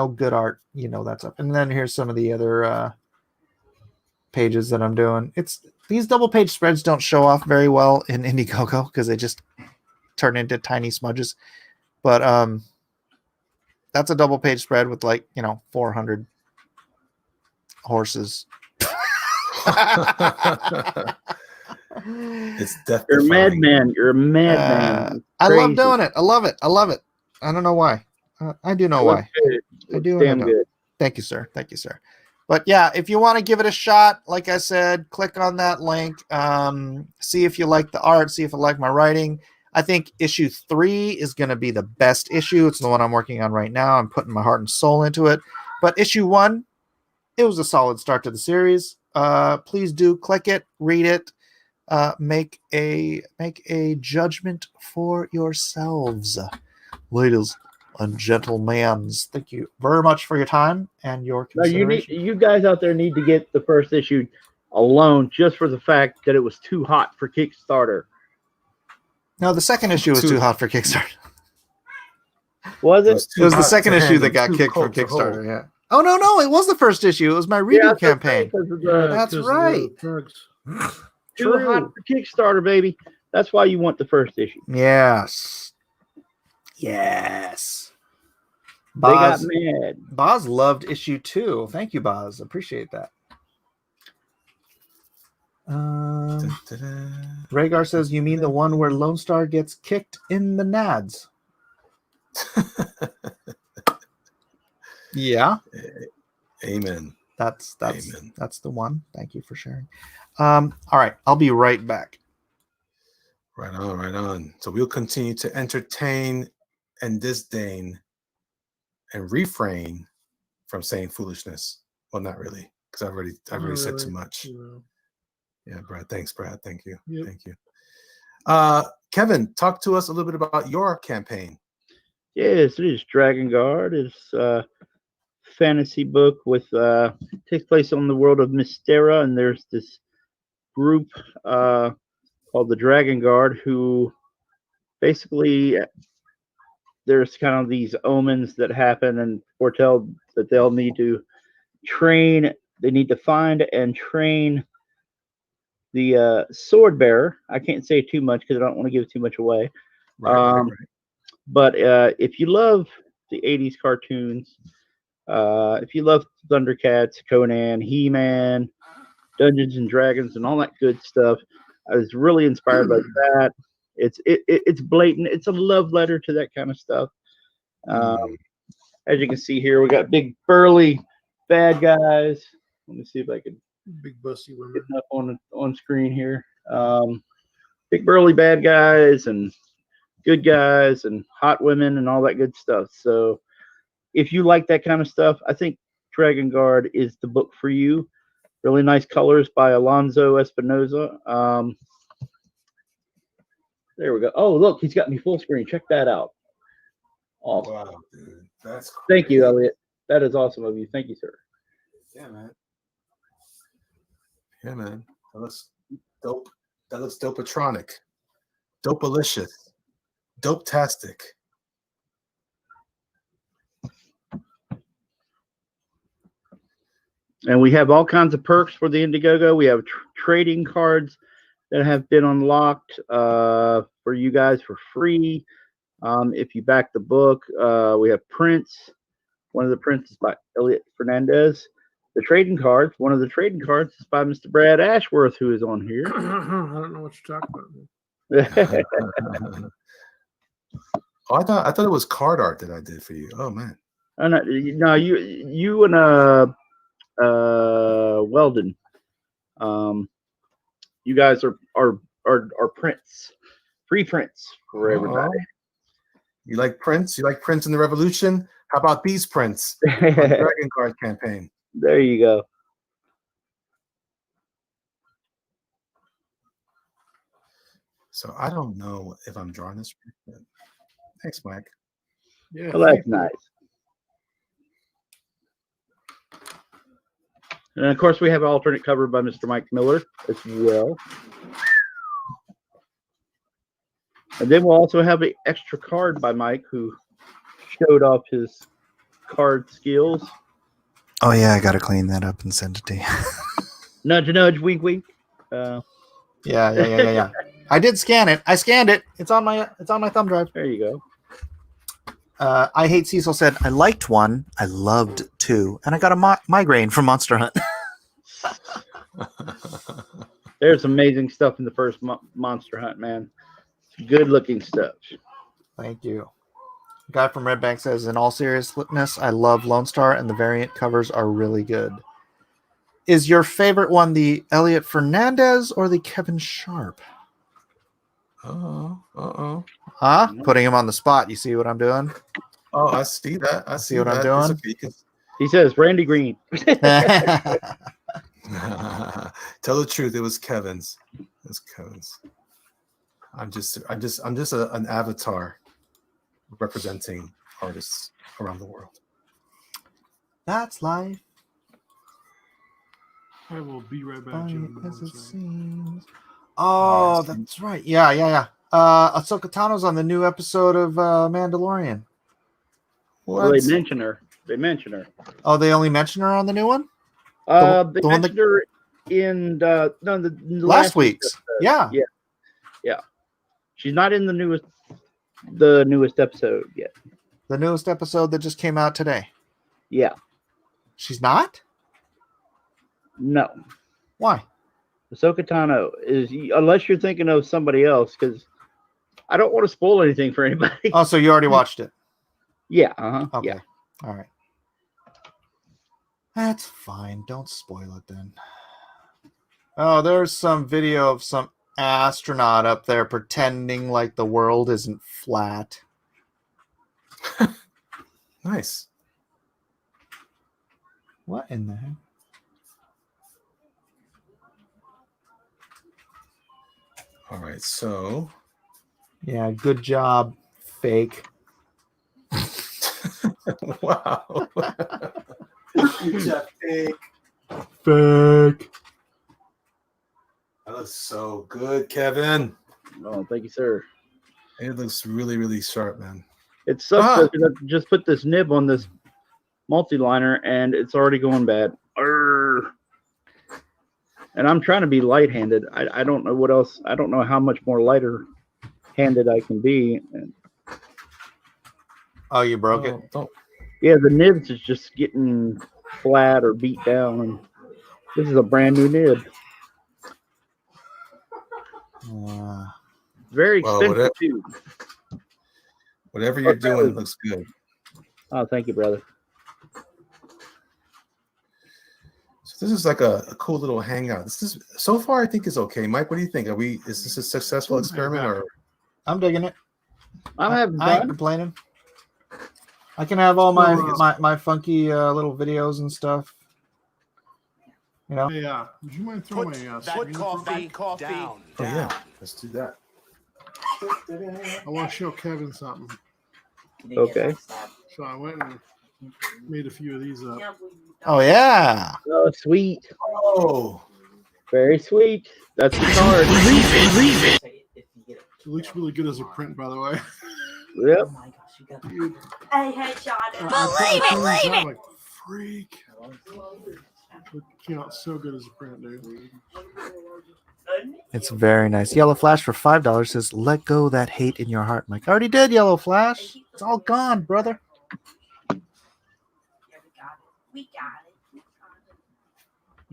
[SPEAKER 4] good art, you know that's up. And then here's some of the other pages that I'm doing. These double page spreads don't show off very well in Indiegogo because they just turn into tiny smudges. But that's a double page spread with 400 horses.
[SPEAKER 1] It's death.
[SPEAKER 5] You're a madman. You're a madman.
[SPEAKER 4] I love doing it. I love it. I don't know why. I do know why. I do.
[SPEAKER 5] Damn good.
[SPEAKER 4] Thank you, sir. But yeah, if you want to give it a shot, like I said, click on that link. See if you like the art. See if you like my writing. I think issue 3 is going to be the best issue. It's the one I'm working on right now. I'm putting my heart and soul into it. But issue 1, it was a solid start to the series. Please do click it, read it, make a judgment for yourselves, ladies and gentlemen. Thank you very much for your time and your consideration.
[SPEAKER 5] You guys out there need to get the first issue alone just for the fact that it was too hot for Kickstarter.
[SPEAKER 4] No, the second issue was too hot for Kickstarter.
[SPEAKER 5] Was it?
[SPEAKER 4] It was the second issue that got kicked from Kickstarter. Yeah. Oh no! It was the first issue. It was my reboot campaign. That's right.
[SPEAKER 5] Too hot for Kickstarter, baby. That's why you want the first issue.
[SPEAKER 4] Yes.
[SPEAKER 5] They got mad.
[SPEAKER 4] Boz loved issue 2. Thank you, Boz. Appreciate that. Rhaegar says, "You mean the one where Lone Star gets kicked in the nads?" Yeah.
[SPEAKER 1] Amen.
[SPEAKER 4] That's the one. Thank you for sharing. All right, I'll be right back.
[SPEAKER 1] Right on. So we'll continue to entertain and disdain and refrain from saying foolishness. Well, not really, because I've already said too much. Yeah, Brad. Thanks, Brad. Thank you.
[SPEAKER 3] Yep.
[SPEAKER 1] Thank you. Kevin, talk to us a little bit about your campaign.
[SPEAKER 5] Yes, it is Dragon Guard. It's a fantasy book with takes place on the world of Mystera, and there's this group called the Dragon Guard who basically there's kind of these omens that happen and foretell that they'll need to train. They need to find and train the sword bearer. I can't say too much because I don't want to give too much away.
[SPEAKER 1] Right.
[SPEAKER 5] But if you love the 80s cartoons, if you love Thundercats, Conan, He-Man, Dungeons and Dragons, and all that good stuff, I was really inspired by that. It's blatant. It's a love letter to that kind of stuff.
[SPEAKER 1] Hmm.
[SPEAKER 5] As you can see here, we got big burly bad guys. Let me see if I can
[SPEAKER 3] Big bussy women.
[SPEAKER 5] get up on screen here. Big burly bad guys and good guys and hot women and all that good stuff. So if you like that kind of stuff, I think Dragon Guard is the book for you. Really nice colors by Alonso Espinoza. There we go. Oh, look, he's got me full screen. Check that out. Awesome.
[SPEAKER 1] Wow, dude. That's
[SPEAKER 5] Thank you,
[SPEAKER 1] great.
[SPEAKER 5] Elliot. That is awesome of you. Thank you, sir.
[SPEAKER 1] Yeah, man. Yeah, man. That looks dope. That looks dope-atronic. Dope-alicious. Dope-tastic.
[SPEAKER 5] And we have all kinds of perks for the Indiegogo. We have trading cards that have been unlocked for you guys for free. If you back the book, we have prints. One of the prints is by Elliot Fernandez. The trading cards, one of the trading cards is by Mr. Brad Ashworth, who is on here.
[SPEAKER 3] I don't know what you're talking about.
[SPEAKER 1] Oh, I thought it was card art that I did for you. Oh man.
[SPEAKER 5] No, you and Weldon, you guys are prints, free prints for everybody.
[SPEAKER 1] You like prints? You like prints in the Revolution? How about these prints on the Dragon Card campaign?
[SPEAKER 5] There you go.
[SPEAKER 1] So I don't know if I'm drawing this right, but thanks, Mike.
[SPEAKER 3] Yeah,
[SPEAKER 5] Well, that's nice. And of course, we have an alternate cover by Mr. Mike Miller as well. And then we'll also have an extra card by Mike, who showed off his card skills.
[SPEAKER 4] Oh yeah, I gotta clean that up and send it to you.
[SPEAKER 5] Nudge, nudge, wink, wink.
[SPEAKER 4] Yeah. I did scan it. I scanned it. It's on my thumb drive.
[SPEAKER 5] There you go.
[SPEAKER 4] I Hate Cecil said, I liked one. I loved two. And I got a migraine from Monster Hunt.
[SPEAKER 5] There's amazing stuff in the first Monster Hunt, man. Good looking stuff.
[SPEAKER 4] Thank you. Guy from Red Bank says, in all seriousness, I love Lone Star and the variant covers are really good. Is your favorite one the Elliot Fernandez or the Kevin Sharp?
[SPEAKER 1] Uh-oh.
[SPEAKER 4] Huh? Putting him on the spot. You see what I'm doing?
[SPEAKER 1] Oh, I see that. I see
[SPEAKER 4] what I'm
[SPEAKER 1] that.
[SPEAKER 4] doing?
[SPEAKER 1] It's okay.
[SPEAKER 5] He says Randy Green.
[SPEAKER 1] Tell the truth. It was Kevin's. It was Kevin's. I'm just an avatar representing artists around the world.
[SPEAKER 4] That's life.
[SPEAKER 3] I will be right back.
[SPEAKER 4] Funny
[SPEAKER 3] Gentlemen,
[SPEAKER 4] as
[SPEAKER 3] one
[SPEAKER 4] it
[SPEAKER 3] second.
[SPEAKER 4] seems. Oh, that's right. Yeah. Ahsoka Tano's on the new episode of Mandalorian.
[SPEAKER 5] Well, they mention her.
[SPEAKER 4] Oh, they only mention her on the new one?
[SPEAKER 5] They
[SPEAKER 4] the one
[SPEAKER 5] mentioned her in the
[SPEAKER 4] last week's. Yeah.
[SPEAKER 5] She's not in the newest episode yet.
[SPEAKER 4] The newest episode that just came out today.
[SPEAKER 5] Yeah.
[SPEAKER 4] She's not?
[SPEAKER 5] No.
[SPEAKER 4] Why?
[SPEAKER 5] Ahsoka Tano is, unless you're thinking of somebody else, because I don't want to spoil anything for anybody.
[SPEAKER 4] Oh, so you already watched it?
[SPEAKER 5] Yeah.
[SPEAKER 4] Okay.
[SPEAKER 5] Yeah.
[SPEAKER 4] All right. That's fine. Don't spoil it then. Oh, there's some video of some astronaut up there pretending like the world isn't flat.
[SPEAKER 1] Nice.
[SPEAKER 4] What in the heck?
[SPEAKER 1] All right, so
[SPEAKER 4] Yeah, good job, fake.
[SPEAKER 1] wow. Good job, fake.
[SPEAKER 4] Fake.
[SPEAKER 1] That looks so good, Kevin.
[SPEAKER 5] Oh, thank you, sir.
[SPEAKER 1] It looks really, really sharp, man.
[SPEAKER 5] It sucks that I just put this nib on this multi-liner and it's already going bad. Arrgh. And I'm trying to be light-handed. I don't know what else. I don't know how much more lighter-handed I can be. And,
[SPEAKER 4] Oh, you broke it?
[SPEAKER 5] yeah, the nibs is just getting flat or beat down. And this is a brand new nib. Very expensive, too.
[SPEAKER 1] Whatever you're doing, it looks good.
[SPEAKER 5] Oh, thank you, brother.
[SPEAKER 1] So this is like a cool little hangout. This is so far I think is okay. Mike, what do you think? Is this a successful experiment or
[SPEAKER 4] I'm digging it.
[SPEAKER 5] I'm having
[SPEAKER 4] I ain't
[SPEAKER 5] fun.
[SPEAKER 4] complaining. I can have all my
[SPEAKER 3] So,
[SPEAKER 4] my funky little videos and stuff. You know.
[SPEAKER 3] Hey, would you mind throwing my screen up real quick?
[SPEAKER 6] coffee
[SPEAKER 1] oh yeah, let's do that.
[SPEAKER 3] I want to show Kevin something.
[SPEAKER 5] Okay.
[SPEAKER 3] So I went and made a few of these up.
[SPEAKER 4] Oh yeah.
[SPEAKER 5] Oh, sweet.
[SPEAKER 1] Oh,
[SPEAKER 5] Very sweet. That's the card.
[SPEAKER 3] It looks really good as a print, by the way.
[SPEAKER 5] Yep.
[SPEAKER 2] Oh my gosh, you got
[SPEAKER 3] Dude,
[SPEAKER 2] I headshot him.
[SPEAKER 3] I'm like, freak. It came out so good as a print, dude.
[SPEAKER 4] It's very nice. Yellow Flash for $5 says, "Let go that hate in your heart." Mike, I already did. Yellow Flash. It's all gone, brother.
[SPEAKER 2] We got it.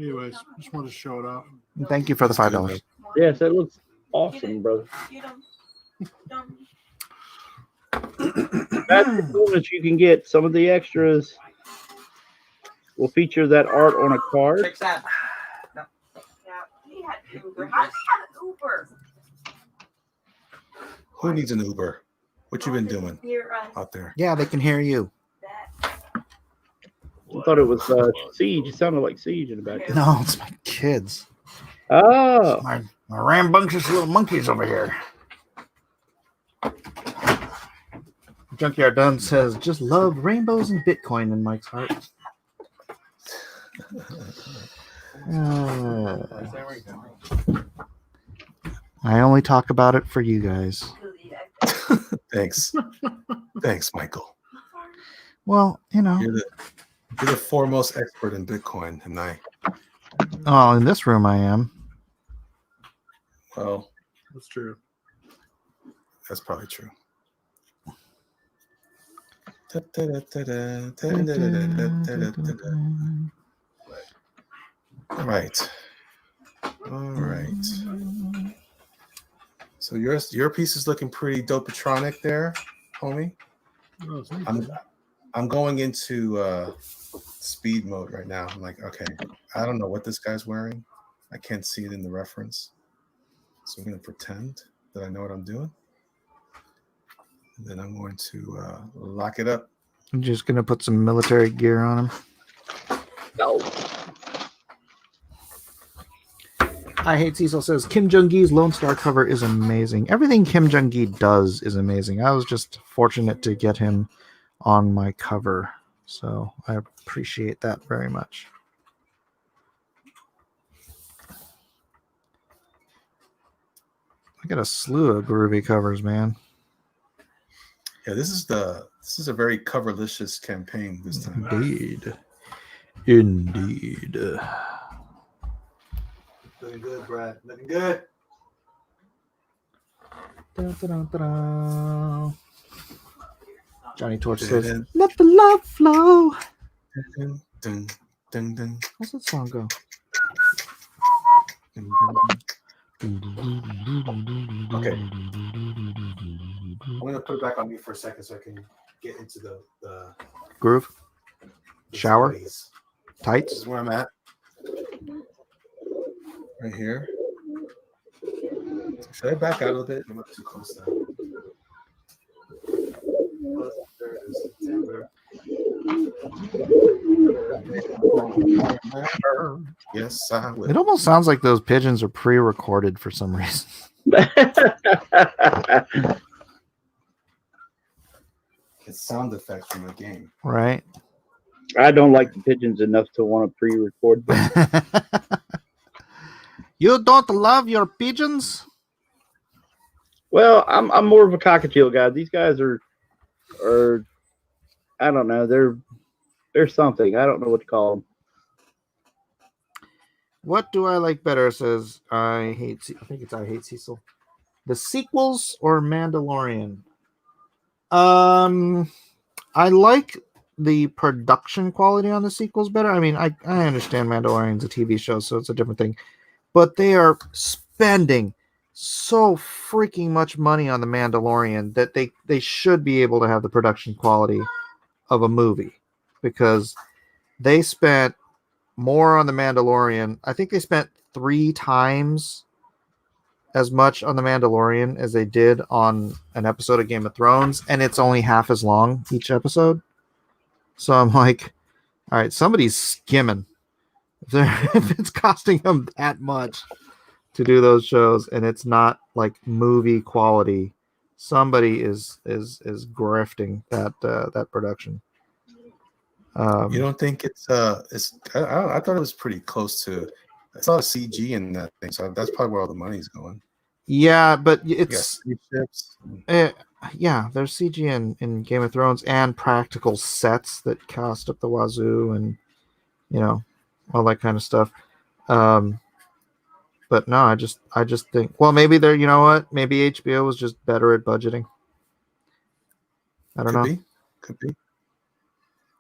[SPEAKER 3] Anyways, just wanted to show it off.
[SPEAKER 4] And thank you for the $5.
[SPEAKER 5] Yes, that looks awesome, brother. That's the coolest you can get. Some of the extras will feature that art on a card.
[SPEAKER 2] Fix that. No. Yeah, he had Uber. How does he have an Uber?
[SPEAKER 1] who needs an Uber? What you been doing
[SPEAKER 2] Hear us.
[SPEAKER 1] out there?
[SPEAKER 4] Yeah, they can hear you.
[SPEAKER 5] I thought it was Siege. It sounded like Siege in the background.
[SPEAKER 4] No, it's my kids.
[SPEAKER 5] Oh,
[SPEAKER 4] My rambunctious little monkeys over here. Junkyard Dunn says, "Just love rainbows and Bitcoin in Mike's heart." I only talk about it for you guys.
[SPEAKER 1] Thanks, thanks, Michael.
[SPEAKER 4] Well, you know.
[SPEAKER 1] You're the foremost expert in Bitcoin, and
[SPEAKER 4] Oh, in this room I am.
[SPEAKER 1] well,
[SPEAKER 3] That's true.
[SPEAKER 1] that's probably true. All right. All right. So your piece is looking pretty dopatronic there, homie.
[SPEAKER 3] Oh, thank you.
[SPEAKER 1] I'm going into speed mode right now. I'm like, okay, I don't know what this guy's wearing. I can't see it in the reference. So I'm going to pretend that I know what I'm doing. And then I'm going to lock it up.
[SPEAKER 4] I'm just gonna put some military gear on him.
[SPEAKER 5] no.
[SPEAKER 4] I Hate Cecil says Kim Jong-gi's Lone Star cover is amazing. Everything Kim Jong-gi does is amazing. I was just fortunate to get him on my cover, so I appreciate that very much. I got a slew of groovy covers, man.
[SPEAKER 1] Yeah, this is a very coverlicious campaign this time.
[SPEAKER 4] Indeed.
[SPEAKER 1] Looking good, Brad. Looking good.
[SPEAKER 4] Da-da-da-da-da. Johnny Torch says, "Let the love flow."
[SPEAKER 1] Dun, dun, dun, dun,
[SPEAKER 4] How's that song go?
[SPEAKER 1] dun, Okay. I'm gonna put it back on me for a second so I can get into the
[SPEAKER 4] Groove? Shower?
[SPEAKER 1] space. This
[SPEAKER 4] Tights?
[SPEAKER 1] is where I'm at. Right here. Should I back out a little bit? I'm not too close now. There it is. Yes, I will.
[SPEAKER 4] It almost sounds like those pigeons are pre-recorded for some reason.
[SPEAKER 1] It's sound effects from the game.
[SPEAKER 4] Right?
[SPEAKER 5] I don't like the pigeons enough to want to pre-record them.
[SPEAKER 4] You don't love your pigeons?
[SPEAKER 5] Well, I'm more of a cockatiel guy. These guys are I don't know. They're something. I don't know what to call them.
[SPEAKER 4] What do I like better? Says I think it's I Hate Cecil. The sequels or Mandalorian? I like the production quality on the sequels better. I mean, I understand Mandalorian's a TV show, so it's a different thing. But they are spending so freaking much money on the Mandalorian that they should be able to have the production quality of a movie because they spent more on The Mandalorian. I think they spent 3 times as much on The Mandalorian as they did on an episode of Game of Thrones, and it's only half as long each episode. So I'm like, all right, somebody's skimming. If it's costing them that much to do those shows and it's not like movie quality, somebody is grifting that production.
[SPEAKER 1] You don't think it's I thought it was pretty close to. It's a lot of CG in that thing, so that's probably where all the money's going.
[SPEAKER 4] Yeah, but
[SPEAKER 1] You got
[SPEAKER 4] it's
[SPEAKER 1] spaceships.
[SPEAKER 4] yeah, there's CG in Game of Thrones and practical sets that cost up the wazoo and all that kind of stuff. But no, I just think, well, maybe they're, you know what? Maybe HBO was just better at budgeting. I don't know.
[SPEAKER 1] Could be.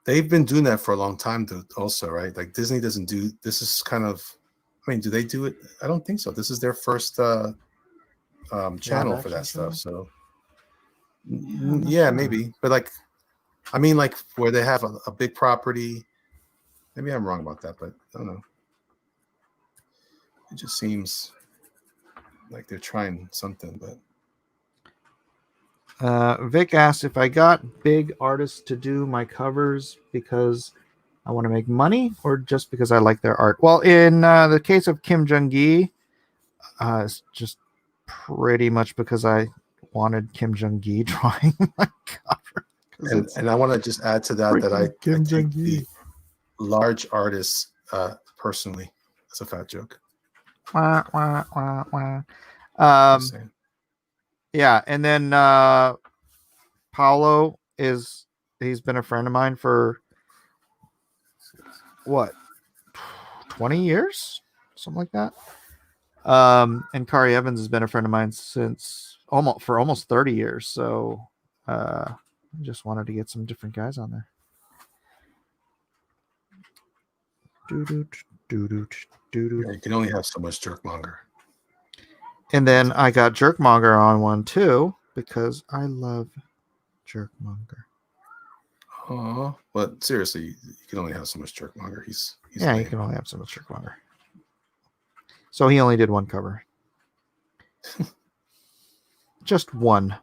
[SPEAKER 1] They've been doing that for a long time, though, also, right? Like Disney doesn't do this. Is kind of, I mean, do they do it? I don't think so. This is their first channel for that stuff. So, yeah, maybe. But like, I mean, like where they have a big property. Maybe I'm wrong about that, but I don't know. It just seems like they're trying something, but.
[SPEAKER 4] Vic asked if I got big artists to do my covers because I want to make money or just because I like their art. Well, in the case of Kim Jung-gi, it's just pretty much because I wanted Kim Jung-gi drawing my cover.
[SPEAKER 1] And I want to just add to that I take the large artists personally. That's a fat joke.
[SPEAKER 4] Wah, wah, wah, wah. Yeah, and then Paolo he's been a friend of mine for what, 20 years, something like that. And Kari Evans has been a friend of mine since almost 30 years. So I just wanted to get some different guys on there.
[SPEAKER 1] Yeah, you can only have so much jerkmonger.
[SPEAKER 4] And then I got Jerkmonger on one too because I love Jerkmonger.
[SPEAKER 1] Oh, but seriously, you can only have so much jerkmonger. He's
[SPEAKER 4] yeah,
[SPEAKER 1] lame.
[SPEAKER 4] you can only have so much Jerkmonger. So he only did one cover. Just one.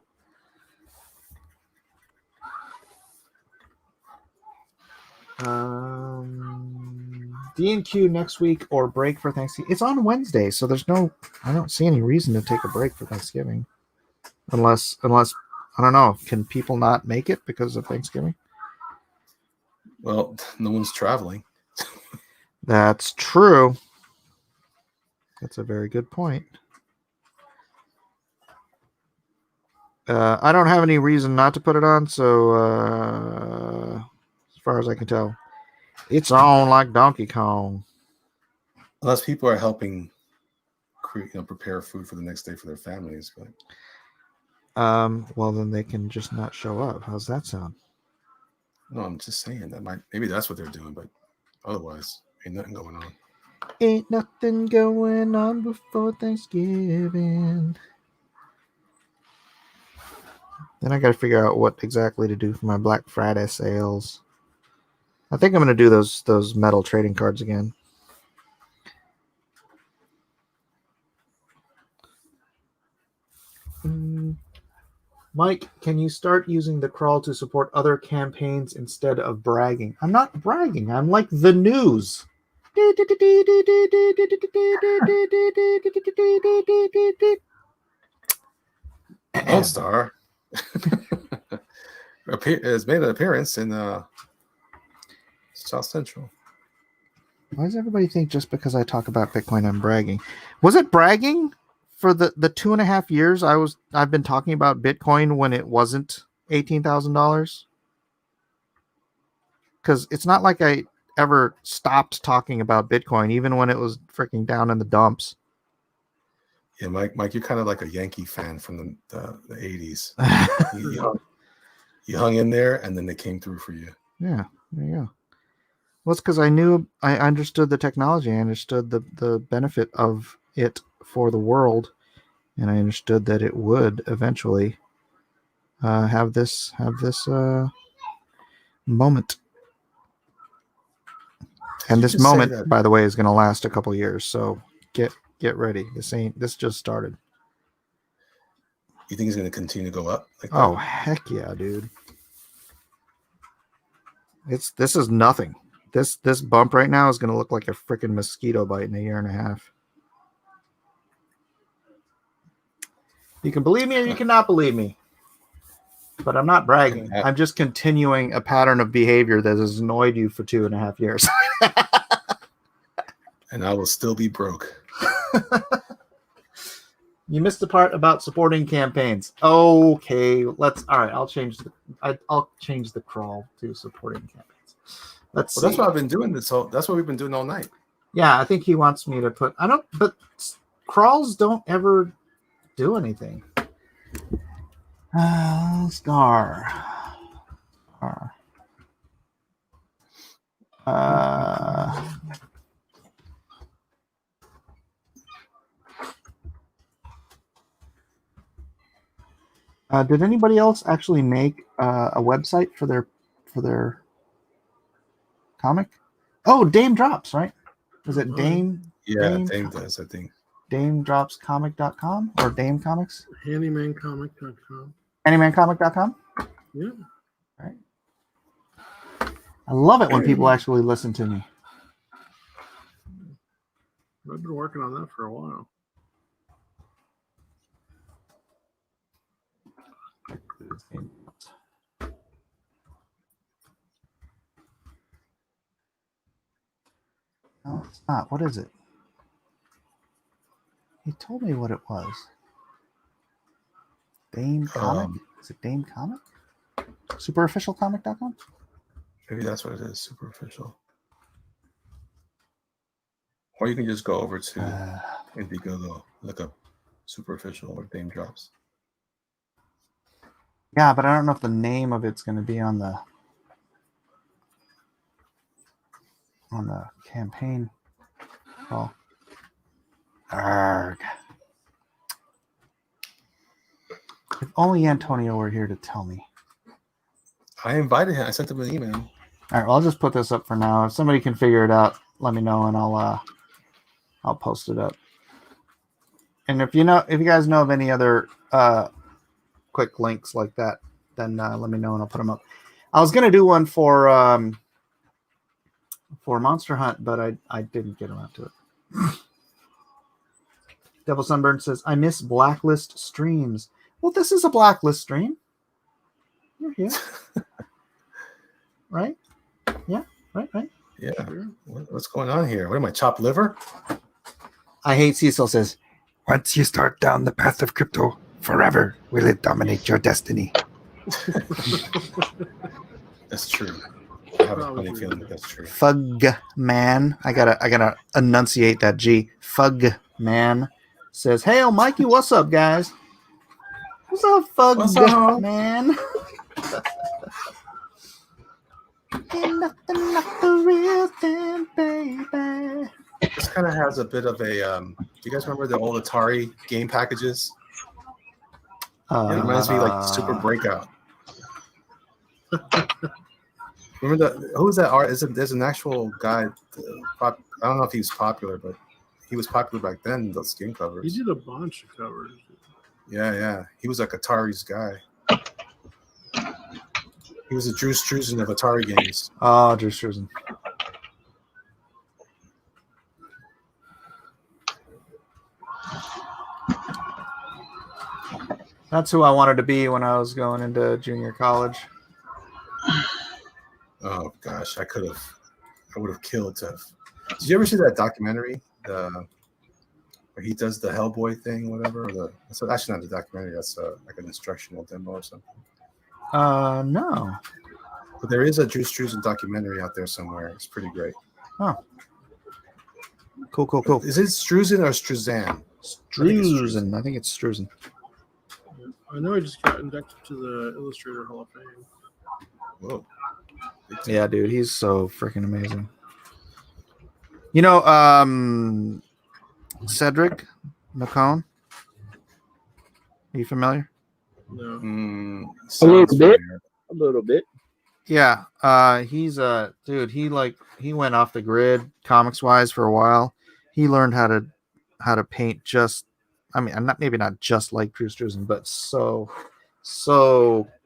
[SPEAKER 4] D&Q next week or break for Thanksgiving. It's on Wednesday, so I don't see any reason to take a break for Thanksgiving. Unless I don't know, can people not make it because of Thanksgiving?
[SPEAKER 1] Well, no one's traveling.
[SPEAKER 4] That's true. That's a very good point. I don't have any reason not to put it on, so as far as I can tell, it's on like Donkey Kong.
[SPEAKER 1] Unless people are helping prepare food for the next day for their families. But
[SPEAKER 4] well, then they can just not show up. How's that sound?
[SPEAKER 1] no, I'm just saying that maybe that's what they're doing, but otherwise, ain't nothing going on.
[SPEAKER 4] Ain't nothing going on before Thanksgiving. Then I got to figure out what exactly to do for my Black Friday sales. I think I'm going to do those metal trading cards again. Mike, can you start using the crawl to support other campaigns instead of bragging? I'm not bragging. I'm like the news.
[SPEAKER 1] Lone Star has made an appearance in South Central.
[SPEAKER 4] Why does everybody think just because I talk about Bitcoin I'm bragging? Was it bragging for the 2.5 years I've been talking about Bitcoin when it wasn't $18,000? Because it's not like I ever stopped talking about Bitcoin, even when it was freaking down in the dumps.
[SPEAKER 1] Yeah, Mike, you're kind of like a Yankee fan from the 80s. you hung in there, and then they came through for you.
[SPEAKER 4] Yeah, there you go. Well, it's because I understood the technology. I understood the benefit of it for the world, and I understood that it would eventually have this moment. And this
[SPEAKER 1] Just say
[SPEAKER 4] moment,
[SPEAKER 1] that.
[SPEAKER 4] by the way, is going to last a couple years. So get ready. This just started.
[SPEAKER 1] You think it's going to continue to go up? Like that?
[SPEAKER 4] Oh heck yeah, dude! This is nothing. This bump right now is going to look like a freaking mosquito bite in a year and a half. You can believe me or you cannot believe me, but I'm not bragging. I'm just continuing a pattern of behavior that has annoyed you for 2.5 years.
[SPEAKER 1] And I will still be broke.
[SPEAKER 4] You missed the part about supporting campaigns. Okay, all right. I'll change the crawl to supporting campaigns. Let's see.
[SPEAKER 1] That's what I've been doing that's what we've been doing all night.
[SPEAKER 4] Yeah, I think he wants me to put. I don't. But crawls don't ever do anything. Star. Did anybody else actually make a website for their comic? Oh, Dame Drops, right? Is it Dame?
[SPEAKER 1] Yeah, Dame does, I think.
[SPEAKER 4] DameDropsComic.com or Dame Comics?
[SPEAKER 3] HandymanComic.com.
[SPEAKER 4] HandymanComic.com?
[SPEAKER 3] Yeah.
[SPEAKER 4] All right. I love it when people actually listen to me.
[SPEAKER 3] I've been working on that for a while.
[SPEAKER 4] No, it's not. What is it? He told me what it was. Dame Comic? Is it Dame Comic? Superofficialcomic.com?
[SPEAKER 1] Maybe that's what it is, Superofficial. Or you can just go over to Indiegogo, look up Superofficial or Dame Drops.
[SPEAKER 4] Yeah, but I don't know if the name of it's going to be on the campaign call. Arrgh. If only Antonio were here to tell me.
[SPEAKER 1] I invited him. I sent him an email.
[SPEAKER 4] All right, well, I'll just put this up for now. If somebody can figure it out, let me know, and I'll post it up. And if you guys know of any other quick links like that, then let me know and I'll put them up. I was gonna do one for Monster Hunt, but I didn't get around to it. Devil Sunburn says, I miss Blacklist streams. Well, this is a Blacklist stream. You're here. Right? Yeah, right.
[SPEAKER 1] Yeah. What's going on here? What am I, chopped liver?
[SPEAKER 4] I hate Cecil says,
[SPEAKER 7] once you start down the path of crypto, forever will it dominate your destiny.
[SPEAKER 1] That's true. I have a funny feeling that's true.
[SPEAKER 4] Fug man. I gotta enunciate that G. Fug man says, hey, Mikey, what's up, guys? What's up, Fug man? Ain't nothing like the real thing, baby.
[SPEAKER 1] This kind of has a bit of a. Do you guys remember the old Atari game packages? It reminds me like Super Breakout. Remember who's that art? There's an actual guy. I don't know if he's popular, but he was popular back then. Those game covers.
[SPEAKER 3] He did a bunch of covers.
[SPEAKER 1] Yeah. He was like Atari's guy. He was a Drew Struzan of Atari games.
[SPEAKER 4] Oh, Drew Struzan. That's who I wanted to be when I was going into junior college.
[SPEAKER 1] Oh gosh, I would have killed to have. Did you ever see that documentary? Where he does the Hellboy thing, whatever. That's actually not a documentary. That's like an instructional demo or something.
[SPEAKER 4] No.
[SPEAKER 1] But there is a Drew Struzan documentary out there somewhere. It's pretty great.
[SPEAKER 4] Oh. Cool.
[SPEAKER 1] Is it Struzan or Struzan?
[SPEAKER 4] Struzan. I think it's Struzan.
[SPEAKER 3] I know I just got inducted to the Illustrator Hall of Fame.
[SPEAKER 1] Whoa.
[SPEAKER 4] Yeah, dude, he's so freaking amazing. You know, Cedric McCone. Are you familiar?
[SPEAKER 3] No.
[SPEAKER 5] A little bit.
[SPEAKER 4] Yeah, he's dude. He went off the grid comics wise for a while. He learned how to paint just. I mean, I'm not maybe not just like Drew Struzan, but so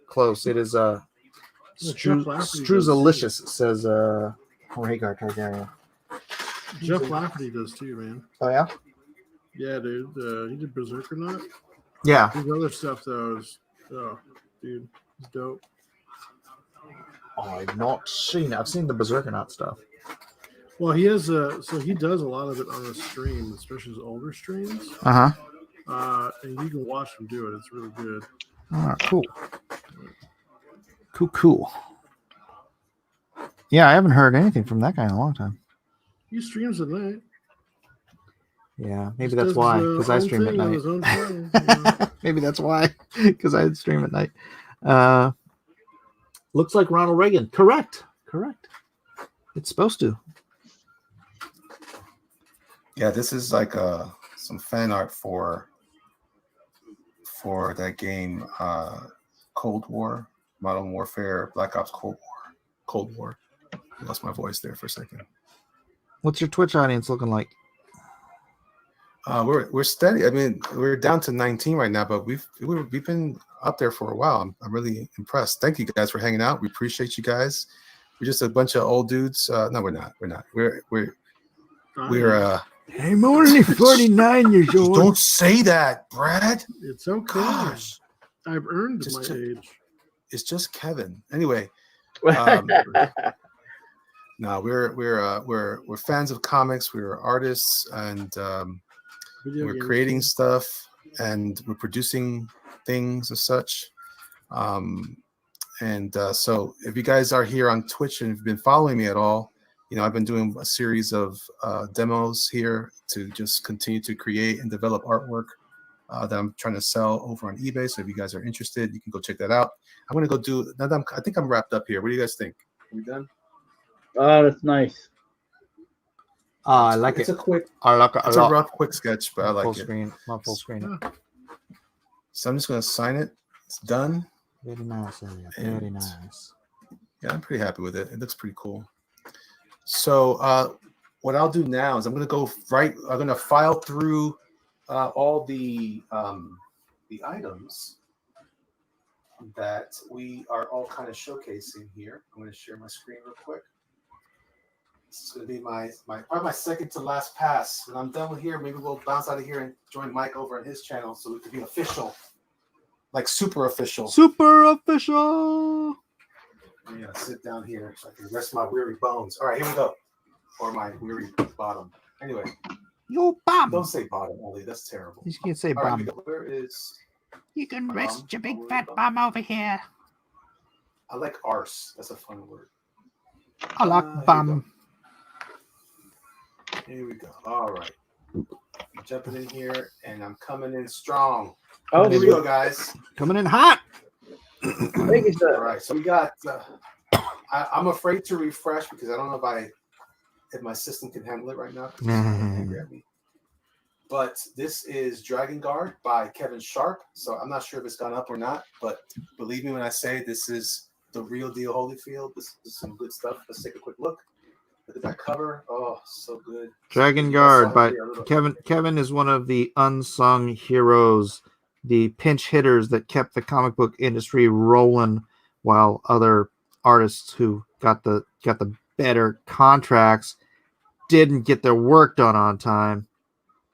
[SPEAKER 4] close. It is
[SPEAKER 3] Jeff Lafferty does too.
[SPEAKER 4] Struzalicious says Rhaegar Targaryen.
[SPEAKER 3] Jeff Lafferty does too, man.
[SPEAKER 4] Oh yeah.
[SPEAKER 3] Yeah, dude. He did Berserker Not.
[SPEAKER 4] Yeah.
[SPEAKER 3] His other stuff though is, dude, it's dope.
[SPEAKER 4] Oh, I've not seen it. I've seen the Berserkernaut stuff.
[SPEAKER 3] Well, he has so he does a lot of it on the stream, especially his older streams.
[SPEAKER 4] Uh-huh.
[SPEAKER 3] And you can watch him do it. It's really good.
[SPEAKER 4] Cool. Cool. Yeah, I haven't heard anything from that guy in a long time.
[SPEAKER 3] He streams at night.
[SPEAKER 4] Yeah, maybe
[SPEAKER 3] Just
[SPEAKER 4] that's
[SPEAKER 3] does
[SPEAKER 4] why,
[SPEAKER 3] his,
[SPEAKER 4] because I
[SPEAKER 3] own
[SPEAKER 4] stream at
[SPEAKER 3] thing on
[SPEAKER 4] night.
[SPEAKER 3] his own channel, you know.
[SPEAKER 4] Maybe that's why, because I stream at night. Looks like Ronald Reagan. Correct. It's supposed to.
[SPEAKER 1] Yeah, this is like some fan art for that game, Cold War, Modern Warfare, Black Ops Cold War. I lost my voice there for a second.
[SPEAKER 4] What's your Twitch audience looking like?
[SPEAKER 1] We're steady. I mean, we're down to 19 right now, but we've been up there for a while. I'm really impressed. Thank you guys for hanging out. We appreciate you guys. We're just a bunch of old dudes. No, we're not. We're
[SPEAKER 7] I'm only 49 years old.
[SPEAKER 1] Don't say that, Brad.
[SPEAKER 3] It's okay.
[SPEAKER 1] Gosh,
[SPEAKER 3] I've earned
[SPEAKER 1] Just
[SPEAKER 3] my
[SPEAKER 1] to-
[SPEAKER 3] age.
[SPEAKER 1] it's just Kevin. Anyway, no, we're fans of comics. We're artists, and
[SPEAKER 3] Video
[SPEAKER 1] we're
[SPEAKER 3] games.
[SPEAKER 1] creating stuff, and we're producing things and such. So if you guys are here on Twitch and have been following me at all, I've been doing a series of demos here to just continue to create and develop artwork that I'm trying to sell over on eBay. So if you guys are interested, you can go check that out. I'm going to go do that. I think I'm wrapped up here. What do you guys think? Are we done?
[SPEAKER 5] Oh, that's nice.
[SPEAKER 4] I like
[SPEAKER 1] It's
[SPEAKER 4] it.
[SPEAKER 1] a quick,
[SPEAKER 4] I like it a
[SPEAKER 1] it's a
[SPEAKER 4] lot.
[SPEAKER 1] rough, quick sketch, but I
[SPEAKER 4] Full
[SPEAKER 1] like it.
[SPEAKER 4] screen. Not full screen.
[SPEAKER 1] So I'm just going to sign it. It's done.
[SPEAKER 4] Very nice, Elliot. Very
[SPEAKER 1] And-
[SPEAKER 4] nice.
[SPEAKER 1] Yeah, I'm pretty happy with it. It looks pretty cool. So what I'll do now is I'm going to file through all the items that we are all kind of showcasing here. I'm going to share my screen real quick. This is going to be probably my second to last pass. When I'm done with here, maybe we'll bounce out of here and join Mike over on his channel so we can be official, like super official.
[SPEAKER 4] Super official.
[SPEAKER 1] I'm gonna sit down here so I can rest my weary bones. All right, here we go. Or my weary bottom. Anyway,
[SPEAKER 4] Yo, bum.
[SPEAKER 1] don't say bottom, Ollie. That's terrible.
[SPEAKER 4] You can't say
[SPEAKER 1] All right,
[SPEAKER 4] bum.
[SPEAKER 1] here we go. Where is?
[SPEAKER 7] You can
[SPEAKER 1] rest your big fat
[SPEAKER 7] bum over here.
[SPEAKER 1] I like arse. That's a fun word.
[SPEAKER 4] I like
[SPEAKER 1] Here we
[SPEAKER 4] bum.
[SPEAKER 1] Here we go. All right. I'm jumping in here and I'm coming in strong.
[SPEAKER 5] Oh,
[SPEAKER 1] Here we go, guys.
[SPEAKER 4] Coming in hot.
[SPEAKER 5] thank you,
[SPEAKER 1] All
[SPEAKER 5] sir.
[SPEAKER 1] right. So we got. I'm afraid to refresh because I don't know if my system can handle it right now. 'Cause it's angry at me. But this is Dragon Guard by Kevin Sharp. So I'm not sure if it's gone up or not, but believe me when I say this is the real deal Holyfield. This is some good stuff. Let's take a quick look. Look at that cover. Oh, so good.
[SPEAKER 4] Dragon Guard by Kevin. Kevin is one of the unsung heroes, the pinch hitters that kept the comic book industry rolling, while other artists who got the better contracts didn't get their work done on time.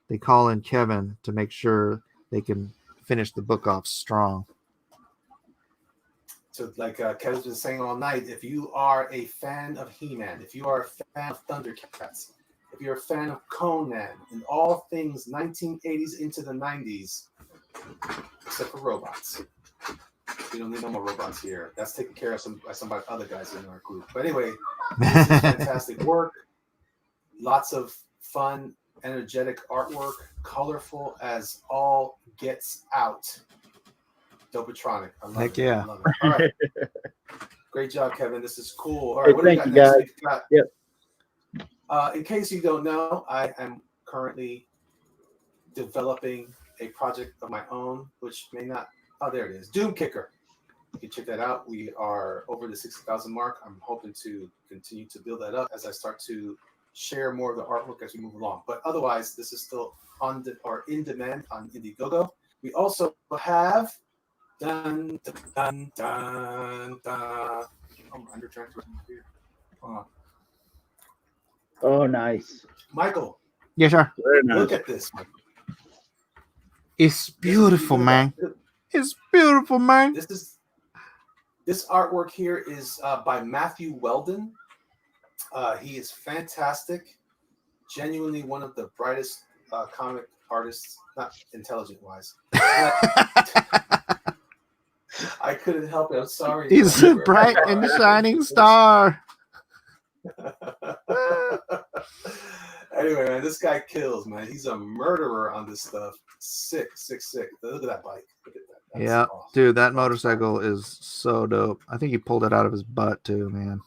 [SPEAKER 4] They call in Kevin to make sure they can finish the book off strong.
[SPEAKER 1] So like Kevin's been saying all night, if you are a fan of He-Man, if you are a fan of Thundercats, if you're a fan of Conan and all things 1980s into the 90s, except for robots. We don't need no more robots here. That's taken care of by some other guys in our group. But anyway, this is fantastic work. Lots of fun, energetic artwork, colorful as all gets out. Dopatronic. I love
[SPEAKER 4] Heck
[SPEAKER 1] it.
[SPEAKER 4] yeah.
[SPEAKER 1] I love it. All right. Great job, Kevin. This is cool. All right,
[SPEAKER 5] Hey,
[SPEAKER 1] what do we
[SPEAKER 5] thank
[SPEAKER 1] got
[SPEAKER 5] you,
[SPEAKER 1] next?
[SPEAKER 5] guys.
[SPEAKER 1] We've got,
[SPEAKER 5] Yep.
[SPEAKER 1] in case you don't know, I am currently developing a project of my own, which may not. Oh, there it is. Doom Kicker. You can check that out. We are over the 60,000 mark. I'm hoping to continue to build that up as I start to share more of the artwork as we move along. But otherwise, this is still in demand on Indiegogo. We also have dun dun dun dun. dun. I'm under transfer here.
[SPEAKER 5] Oh, nice.
[SPEAKER 1] Michael,
[SPEAKER 4] Yeah, sure.
[SPEAKER 5] Very nice.
[SPEAKER 1] look at this. Michael.
[SPEAKER 4] It's beautiful, man. It's beautiful, man.
[SPEAKER 1] This artwork here is by Matthew Weldon. He is fantastic. Genuinely one of the brightest comic artists, not intelligent wise. I couldn't help it. I'm sorry.
[SPEAKER 4] He's a bright and shining star.
[SPEAKER 1] Anyway, man, this guy kills, man. He's a murderer on this stuff. Sick. Look at that bike. Look at that. That's
[SPEAKER 4] Yeah,
[SPEAKER 1] awesome.
[SPEAKER 4] dude, that motorcycle is so dope. I think he pulled it out of his butt too, man.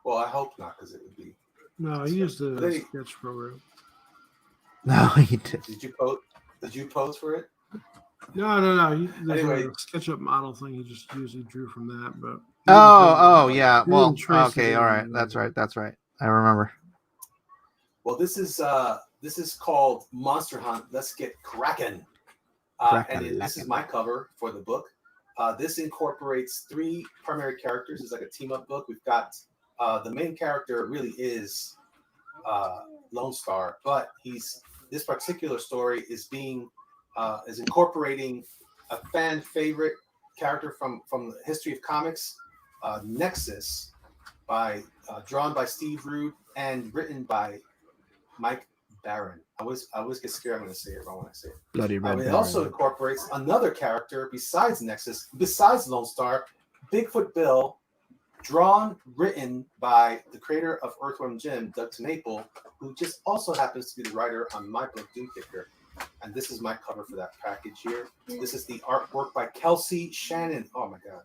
[SPEAKER 1] Well, I hope not, because it would be.
[SPEAKER 3] No, he used the sketch program.
[SPEAKER 4] No, he did.
[SPEAKER 1] Did you pose for it?
[SPEAKER 3] No. There's
[SPEAKER 1] Anyway.
[SPEAKER 3] a SketchUp model thing. He just usually drew from that, but.
[SPEAKER 4] Oh, yeah.
[SPEAKER 3] He
[SPEAKER 4] Well,
[SPEAKER 3] didn't trace
[SPEAKER 4] okay,
[SPEAKER 3] it
[SPEAKER 4] all
[SPEAKER 3] in.
[SPEAKER 4] right. That's right. I remember.
[SPEAKER 1] Well, this is called Monster Hunt. Let's get cracking. This is my cover for the book. This incorporates 3 primary characters. It's like a team-up book. We've got the main character really is Lone Star, but this particular story is incorporating a fan favorite character from the history of comics, Nexus, drawn by Steve Rude and written by Mike Barron. I always get scared. I'm going to say it wrong when I say it.
[SPEAKER 4] Bloody red.
[SPEAKER 1] It also incorporates another character besides Nexus, besides Lone Star, Bigfoot Bill, written by the creator of Earthworm Jim, Doug Tenaple, who just also happens to be the writer on my book, Doomkicker. And this is my cover for that package here. This is the artwork by Kelsey Shannon. Oh my God.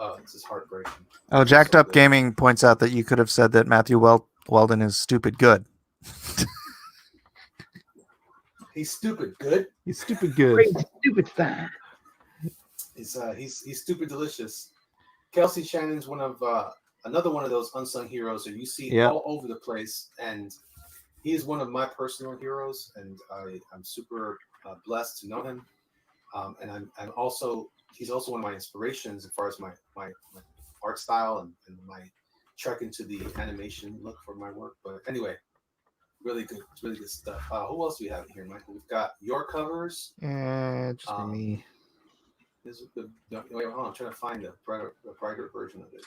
[SPEAKER 1] Oh, this is heartbreaking.
[SPEAKER 4] Oh, Jacked Up Gaming points out that you could have said that Matthew Weldon is stupid good.
[SPEAKER 1] He's stupid good.
[SPEAKER 4] He's stupid good.
[SPEAKER 5] Great stupid fan.
[SPEAKER 1] He's stupid delicious. Kelsey Shannon's another one of those unsung heroes that you see all over the place, and he is one of my personal heroes, and I'm super blessed to know him. And he's also one of my inspirations as far as my art style and my trek into the animation look for my work. But anyway, really good stuff. Who else do we have here, Michael? We've got your covers.
[SPEAKER 4] Yeah, just me.
[SPEAKER 1] This is good. Wait, hold on, I'm trying to find a brighter version of it.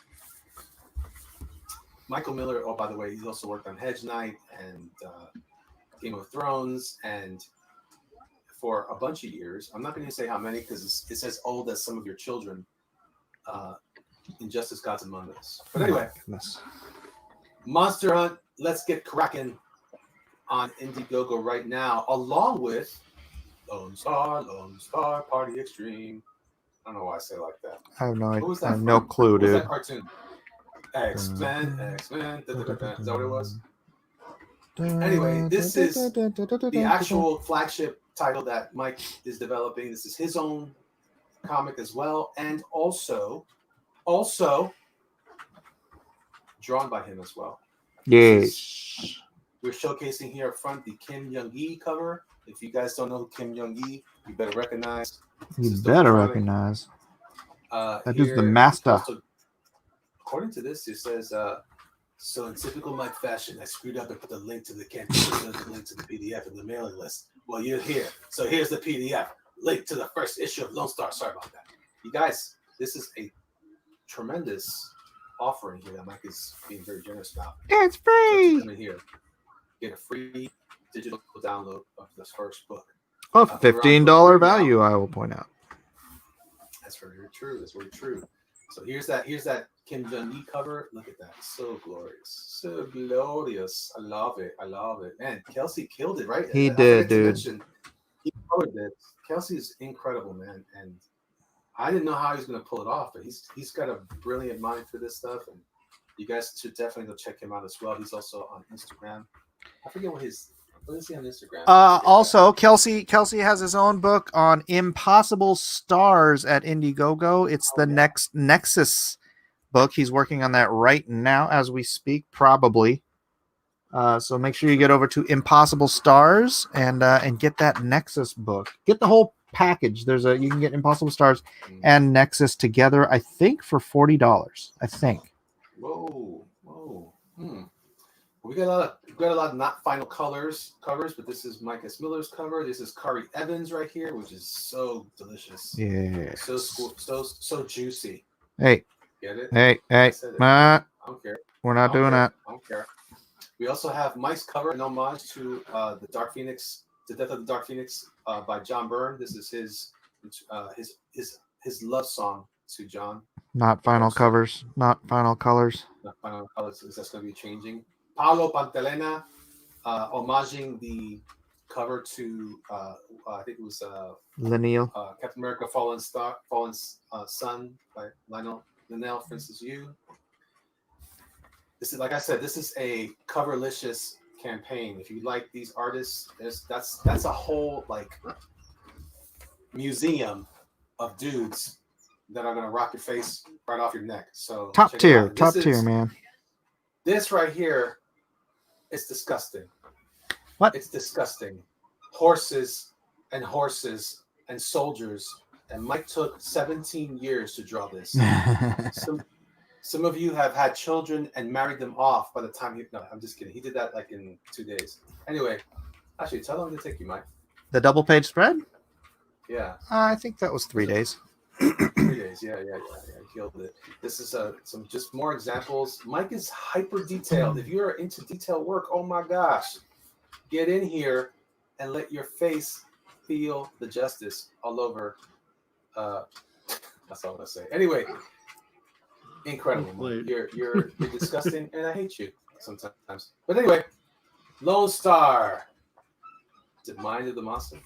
[SPEAKER 1] Michael Miller. Oh, by the way, he's also worked on Hedge Knight and Game of Thrones, and for a bunch of years. I'm not going to say how many because it's as old as some of your children. Injustice Gods Among Us. But anyway, Monster Hunt. Let's get cracking on Indiegogo right now, along with Lone Star Party Extreme. I don't know why I say it like that.
[SPEAKER 4] I have no idea.
[SPEAKER 1] I
[SPEAKER 4] have no clue,
[SPEAKER 1] What was
[SPEAKER 4] dude.
[SPEAKER 1] that cartoon? X-Men. Is that what it was? Anyway, this is the actual flagship title that Mike is developing. This is his own comic as well, and also drawn by him as well.
[SPEAKER 4] Yes.
[SPEAKER 1] We're showcasing here up front the Kim Young-gi cover. If you guys don't know who Kim Young-gi, you better recognize.
[SPEAKER 4] You better recognize. That is the master.
[SPEAKER 1] Also, according to this, it says, so in typical Mike fashion, I screwed up and put the link to the campaign, the link to the PDF and the mailing list. Well, you're here. So here's the PDF. Link to the first issue of Lone Star. Sorry about that. You guys, this is a tremendous offering here that Mike is being very generous about.
[SPEAKER 4] It's free.
[SPEAKER 1] So come in here. Get a free digital download of this first book.
[SPEAKER 4] A $15 value, I will point out.
[SPEAKER 1] That's very true. That's very true. So here's that Kim Jong-gi cover. Look at that. So glorious. So glorious. I love it. Man, Kelsey killed it, right?
[SPEAKER 4] He did, dude.
[SPEAKER 1] He colored it. Kelsey is incredible, man. And I didn't know how he was going to pull it off, but he's got a brilliant mind for this stuff. And you guys should definitely go check him out as well. He's also on Instagram. I forget what his What is he on Instagram?
[SPEAKER 4] Also, Kelsey has his own book on impossible stars at Indiegogo. It's the next Nexus book. He's working on that right now as we speak, probably. So make sure you get over to Impossible Stars and get that Nexus book. Get the whole package. You can get Impossible Stars and Nexus together. I think for $40. I think.
[SPEAKER 1] Whoa. We got a lot of not final covers, but this is Mike S. Miller's cover. This is Kari Evans right here, which is so delicious.
[SPEAKER 4] Yeah.
[SPEAKER 1] So juicy.
[SPEAKER 4] Hey.
[SPEAKER 1] Get it?
[SPEAKER 4] Hey.
[SPEAKER 1] I don't care.
[SPEAKER 4] We're not doing that.
[SPEAKER 1] I don't care. We also have Mike's cover, an homage to the Dark Phoenix, the Death of the Dark Phoenix by John Byrne. This is his love song to John.
[SPEAKER 4] Not final covers. Not final colors.
[SPEAKER 1] Not final colors. That's going to be changing. Paolo Pantelena, homaging the cover to I think it was
[SPEAKER 4] Lineal.
[SPEAKER 1] Captain America: Fallen Sun by Linnell Francis Yu. This is, like I said, this is a coverlicious campaign. If you like these artists, that's a whole like museum of dudes that are gonna rock your face right off your neck. So
[SPEAKER 4] top tier, man.
[SPEAKER 1] This right here is disgusting.
[SPEAKER 4] What?
[SPEAKER 1] It's disgusting. Horses and soldiers. And Mike took 17 years to draw this. Some of you have had children and married them off by the time no, I'm just kidding. He did that like in 2 days. Anyway, actually, how long did it take you, Mike?
[SPEAKER 4] The double page spread?
[SPEAKER 1] Yeah.
[SPEAKER 4] I think that was 3 days.
[SPEAKER 1] 3 days. Yeah. Killed it. This is some just more examples. Mike is hyper detailed. If you're into detail work, oh my gosh, get in here and let your face feel the justice all over. That's all I'm gonna say. Anyway, incredible. Mike. You're disgusting, and I hate you sometimes. But anyway, Lone Star. Is it Mind of the Monster?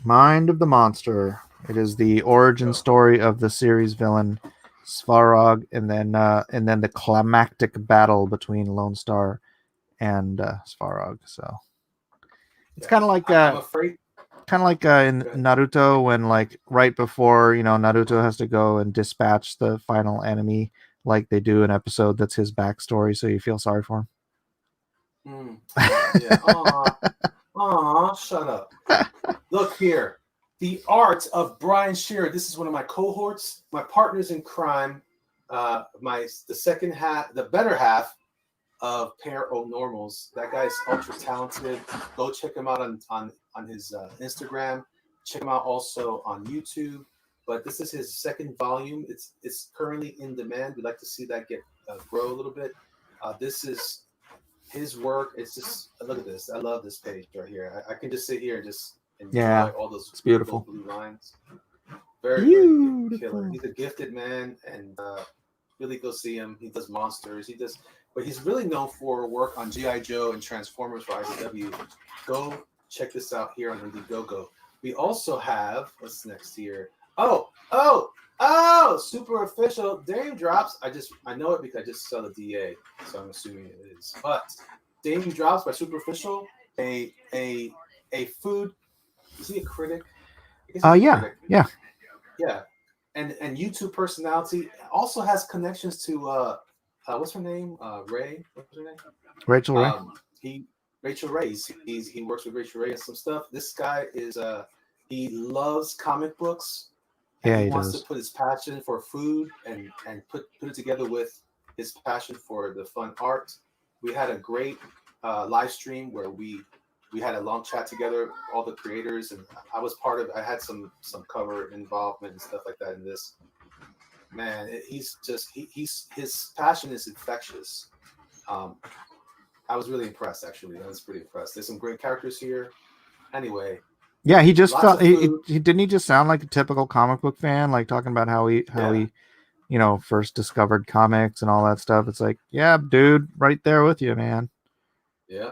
[SPEAKER 4] Mind of the Monster. It is the origin story of the series villain Svarog, and then the climactic battle between Lone Star and Svarog. So it's kind of like
[SPEAKER 1] I'm afraid.
[SPEAKER 4] Kind of like in Naruto, when like right before Naruto has to go and dispatch the final enemy, like they do an episode that's his backstory, so you feel sorry for him.
[SPEAKER 1] Yeah. Aw, shut up. Look here. The art of Brian Shearer. This is one of my cohorts, my partners in crime, the second half, the better half of Pair O Normals. That guy's ultra talented. Go check him out on his Instagram. Check him out also on YouTube. But this is his second volume. It's currently in demand. We'd like to see that grow a little bit. This is his work. It's just, look at this. I love this page right here. I can just sit here and just enjoy all those
[SPEAKER 4] it's beautiful
[SPEAKER 1] blue lines. Very good killer. He's a gifted man, and really go see him. He does monsters. But he's really known for work on G.I. Joe and Transformers for IDW. Go check this out here on Indiegogo. We also have, what's next here? Oh, super official Dame Drops. I know it because I just saw the DA, so I'm assuming it is. But Dame Drops by Super Official, a food. Is he a critic?
[SPEAKER 4] Yeah.
[SPEAKER 1] And YouTube personality, also has connections to what's her name? Ray. What's her name?
[SPEAKER 4] Rachel Ray.
[SPEAKER 1] Rachel Ray. He works with Rachel Ray and some stuff. This guy is he loves comic books.
[SPEAKER 4] Yeah,
[SPEAKER 1] he
[SPEAKER 4] does.
[SPEAKER 1] wants to put his passion for food and put it together with his passion for the fun art. We had a great live stream where we had a long chat together, all the creators, and I was part of. I had some cover involvement and stuff like that in this. Man, his passion is infectious. I was really impressed, actually. I was pretty impressed. There's some great characters here. Anyway.
[SPEAKER 4] Yeah, he just felt he didn't he just sound like a typical comic book fan, like talking about how he first discovered comics and all that stuff. It's like, yeah, dude, right there with you, man.
[SPEAKER 1] Yeah.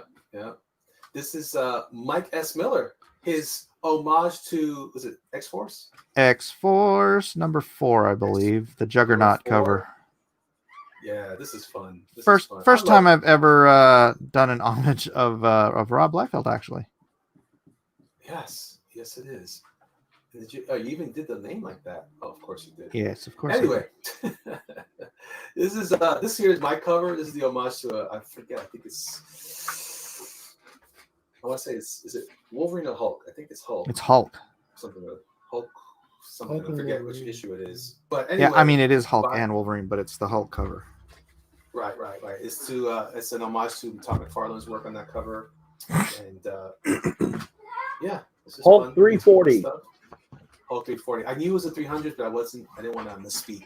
[SPEAKER 1] This is Mike S. Miller. His homage to, was it X-Force?
[SPEAKER 4] X-Force number 4, I believe, the Juggernaut cover.
[SPEAKER 1] Yeah, this is fun.
[SPEAKER 4] First time I've ever done an homage of Rob Liefeld, actually.
[SPEAKER 1] Yes, yes, it is. Did you? Oh, you even did the name like that. Oh, of course you did.
[SPEAKER 4] Yes, of course. I
[SPEAKER 1] Anyway, this here is my cover. This is the homage to I forget. I think it's. I want to say is it Wolverine or Hulk? I think it's Hulk.
[SPEAKER 4] It's Hulk.
[SPEAKER 1] Something like Hulk. Something.
[SPEAKER 3] Hulk
[SPEAKER 1] I
[SPEAKER 3] and
[SPEAKER 1] forget which
[SPEAKER 3] Wolverine.
[SPEAKER 1] issue it is. But anyway.
[SPEAKER 4] Yeah, I mean it is Hulk
[SPEAKER 1] by-
[SPEAKER 4] and Wolverine, but it's the Hulk cover.
[SPEAKER 1] Right. It's to it's an homage to Todd McFarlane's work on that cover, and yeah, this is
[SPEAKER 5] Hulk
[SPEAKER 1] fun.
[SPEAKER 5] 340.
[SPEAKER 1] Stuff. Hulk 340. I knew it was a 300, but I didn't want to misspeak.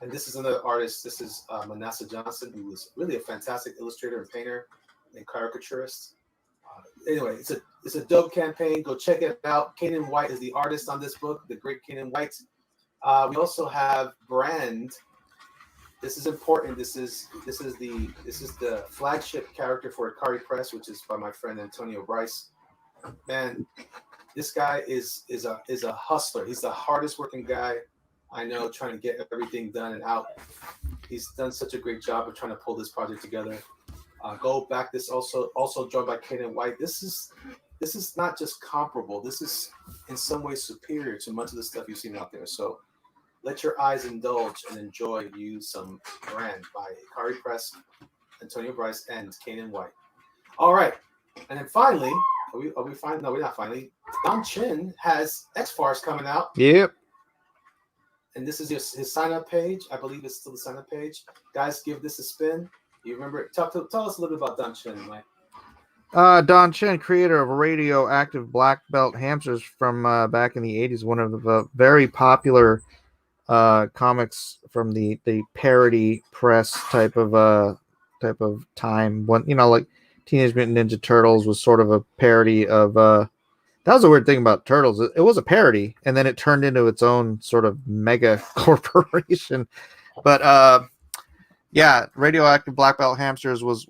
[SPEAKER 1] And this is another artist. This is Manasseh Johnson, who was really a fantastic illustrator and painter and caricaturist. Anyway, it's a dope campaign. Go check it out. Kanan White is the artist on this book, the great Kanan White. We also have Brand. This is important. This is the flagship character for Akari Press, which is by my friend Antonio Bryce. Man, this guy is a hustler. He's the hardest working guy I know, trying to get everything done and out. He's done such a great job of trying to pull this project together. Go back. This also drawn by Kanan White. This is not just comparable. This is in some ways superior to much of the stuff you've seen out there. So let your eyes indulge and enjoy some Brand by Akari Press, Antonio Bryce, and Kanan White. All right, and then finally, are we fine? No, we're not finally. Don Chin has X-Files coming out.
[SPEAKER 4] Yep.
[SPEAKER 1] And this is his sign-up page. I believe it's still the sign-up page. Guys, give this a spin. You remember? Tell us a little bit about Don Chin, Mike.
[SPEAKER 4] Don Chen, creator of radioactive black belt hamsters from back in the 80s, one of the very popular comics from the parody press type of time, when like Teenage Mutant Ninja Turtles was sort of a parody of that was a weird thing about Turtles. It was a parody, and then it turned into its own sort of mega corporation. But yeah, radioactive black belt hamsters was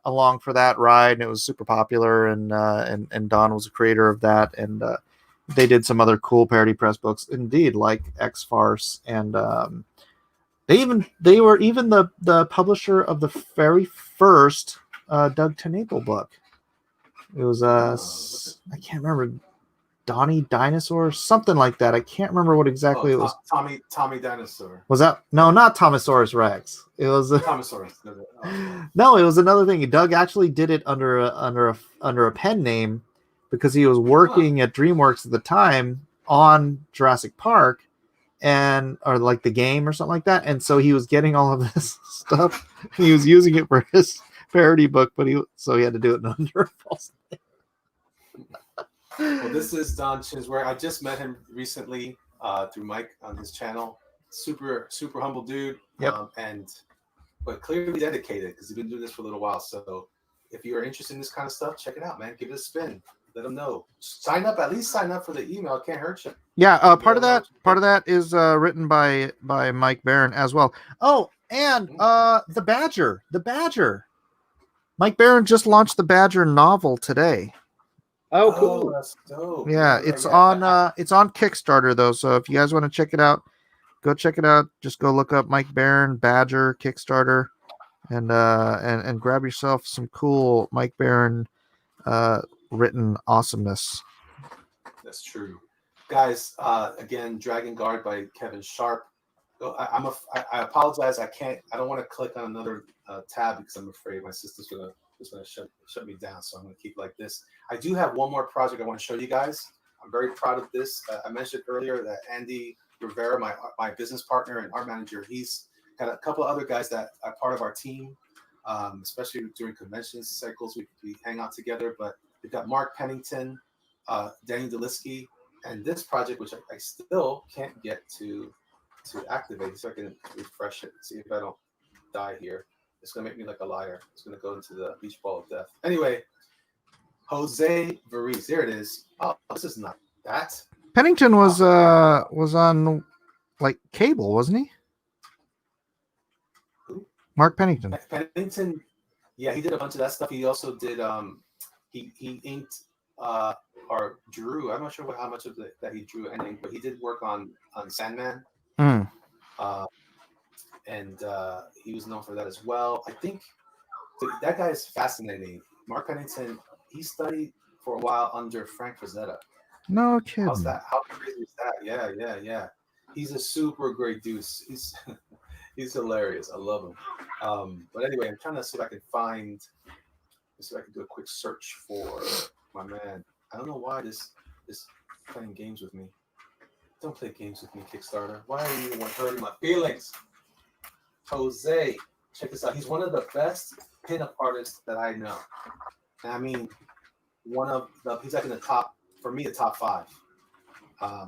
[SPEAKER 4] along for that ride, and it was super popular. And Don was a creator of that, and they did some other cool parody press books, indeed, like X Farce, and they were even the publisher of the very first Doug TenNapel book. It was I can't remember, Donnie Dinosaur, something like that. I can't remember what exactly it was.
[SPEAKER 1] Tommy Dinosaur.
[SPEAKER 4] Was that no, not Thomasaurus Rex? It was
[SPEAKER 1] Thomasaurus.
[SPEAKER 4] no, it was another thing. Doug actually did it under a pen name because he was working at DreamWorks at the time on Jurassic Park, or like the game or something like that. And so he was getting all of this stuff. He was using it for his parody book, but he had to do it under a false name.
[SPEAKER 1] Well, this is Don Chin's work. I just met him recently through Mike on his channel. Super humble dude.
[SPEAKER 4] Yep.
[SPEAKER 1] But clearly dedicated, because he's been doing this for a little while. So if you are interested in this kind of stuff, check it out, man. Give it a spin. Let them know. At least sign up for the email. It can't hurt you.
[SPEAKER 4] Yeah, part of that is written by Mike Barron as well. Oh, and the Badger. Mike Barron just launched the Badger novel today.
[SPEAKER 5] Oh, cool.
[SPEAKER 1] That's dope.
[SPEAKER 4] Yeah, it's on Kickstarter though. So if you guys want to check it out, go check it out. Just go look up Mike Barron Badger Kickstarter, and grab yourself some cool Mike Barron written awesomeness.
[SPEAKER 1] That's true, guys. Again, Dragon Guard by Kevin Sharp. I apologize. I don't want to click on another tab because I'm afraid my sister's gonna shut me down. So I'm gonna keep like this. I do have one more project I want to show you guys. I'm very proud of this. I mentioned earlier that Andy Rivera, my business partner and art manager, he's got a couple of other guys that are part of our team, especially during convention cycles. We hang out together. But we've got Mark Pennington, Danny Delisky, and this project, which I still can't get to activate, so I can refresh it. See if I don't die here. It's gonna make me like a liar. It's gonna go into the beach ball of death. Anyway, Jose Veriz. There it is. Oh, this is not that.
[SPEAKER 4] Pennington was on like cable, wasn't he?
[SPEAKER 1] Who?
[SPEAKER 4] Mark Pennington.
[SPEAKER 1] Pennington. Yeah, he did a bunch of that stuff. He also did. He inked or drew. I'm not sure how much of that he drew and inked, but he did work on Sandman. And he was known for that as well. I think that guy is fascinating. Mark Pennington, he studied for a while under Frank Frazetta.
[SPEAKER 4] No
[SPEAKER 1] How's
[SPEAKER 4] kidding.
[SPEAKER 1] that? How crazy is that? Yeah. He's a super great dude. He's he's hilarious. I love him. But anyway, I'm trying to see if I can find. Let's see if I can do a quick search for my man. I don't know why this is playing games with me. Don't play games with me, Kickstarter. Why are you the one hurting my feelings? Jose, check this out. He's one of the best pinup artists that I know. And I mean, he's like in the top, for me, the top 5.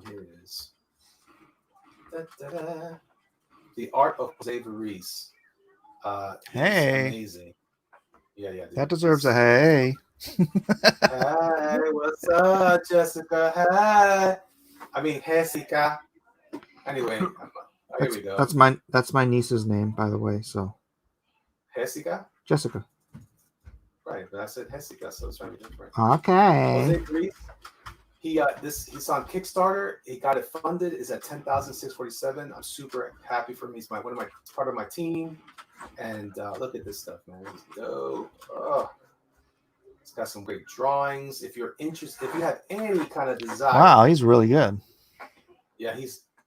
[SPEAKER 1] Here it is. Da-da-da. The Art of Jose Variz.
[SPEAKER 4] Hey.
[SPEAKER 1] Amazing. Yeah. Dude.
[SPEAKER 4] That deserves a hey.
[SPEAKER 1] Hey, what's up, Jessica? Hey. I mean, Jessica. Anyway, here we go.
[SPEAKER 4] That's my niece's name, by the way. So
[SPEAKER 1] Jessica?
[SPEAKER 4] Jessica.
[SPEAKER 1] Right, but I said Jessica, so it's trying to be different.
[SPEAKER 4] Okay.
[SPEAKER 1] Jose Grief, he's on Kickstarter. He got it funded. It's at 10,647. I'm super happy for him. He's part of my team. And look at this stuff, man. It's dope. Oh. It's got some great drawings. If you're interested, if you have any kind of desire.
[SPEAKER 4] Wow, he's really good.
[SPEAKER 1] Yeah,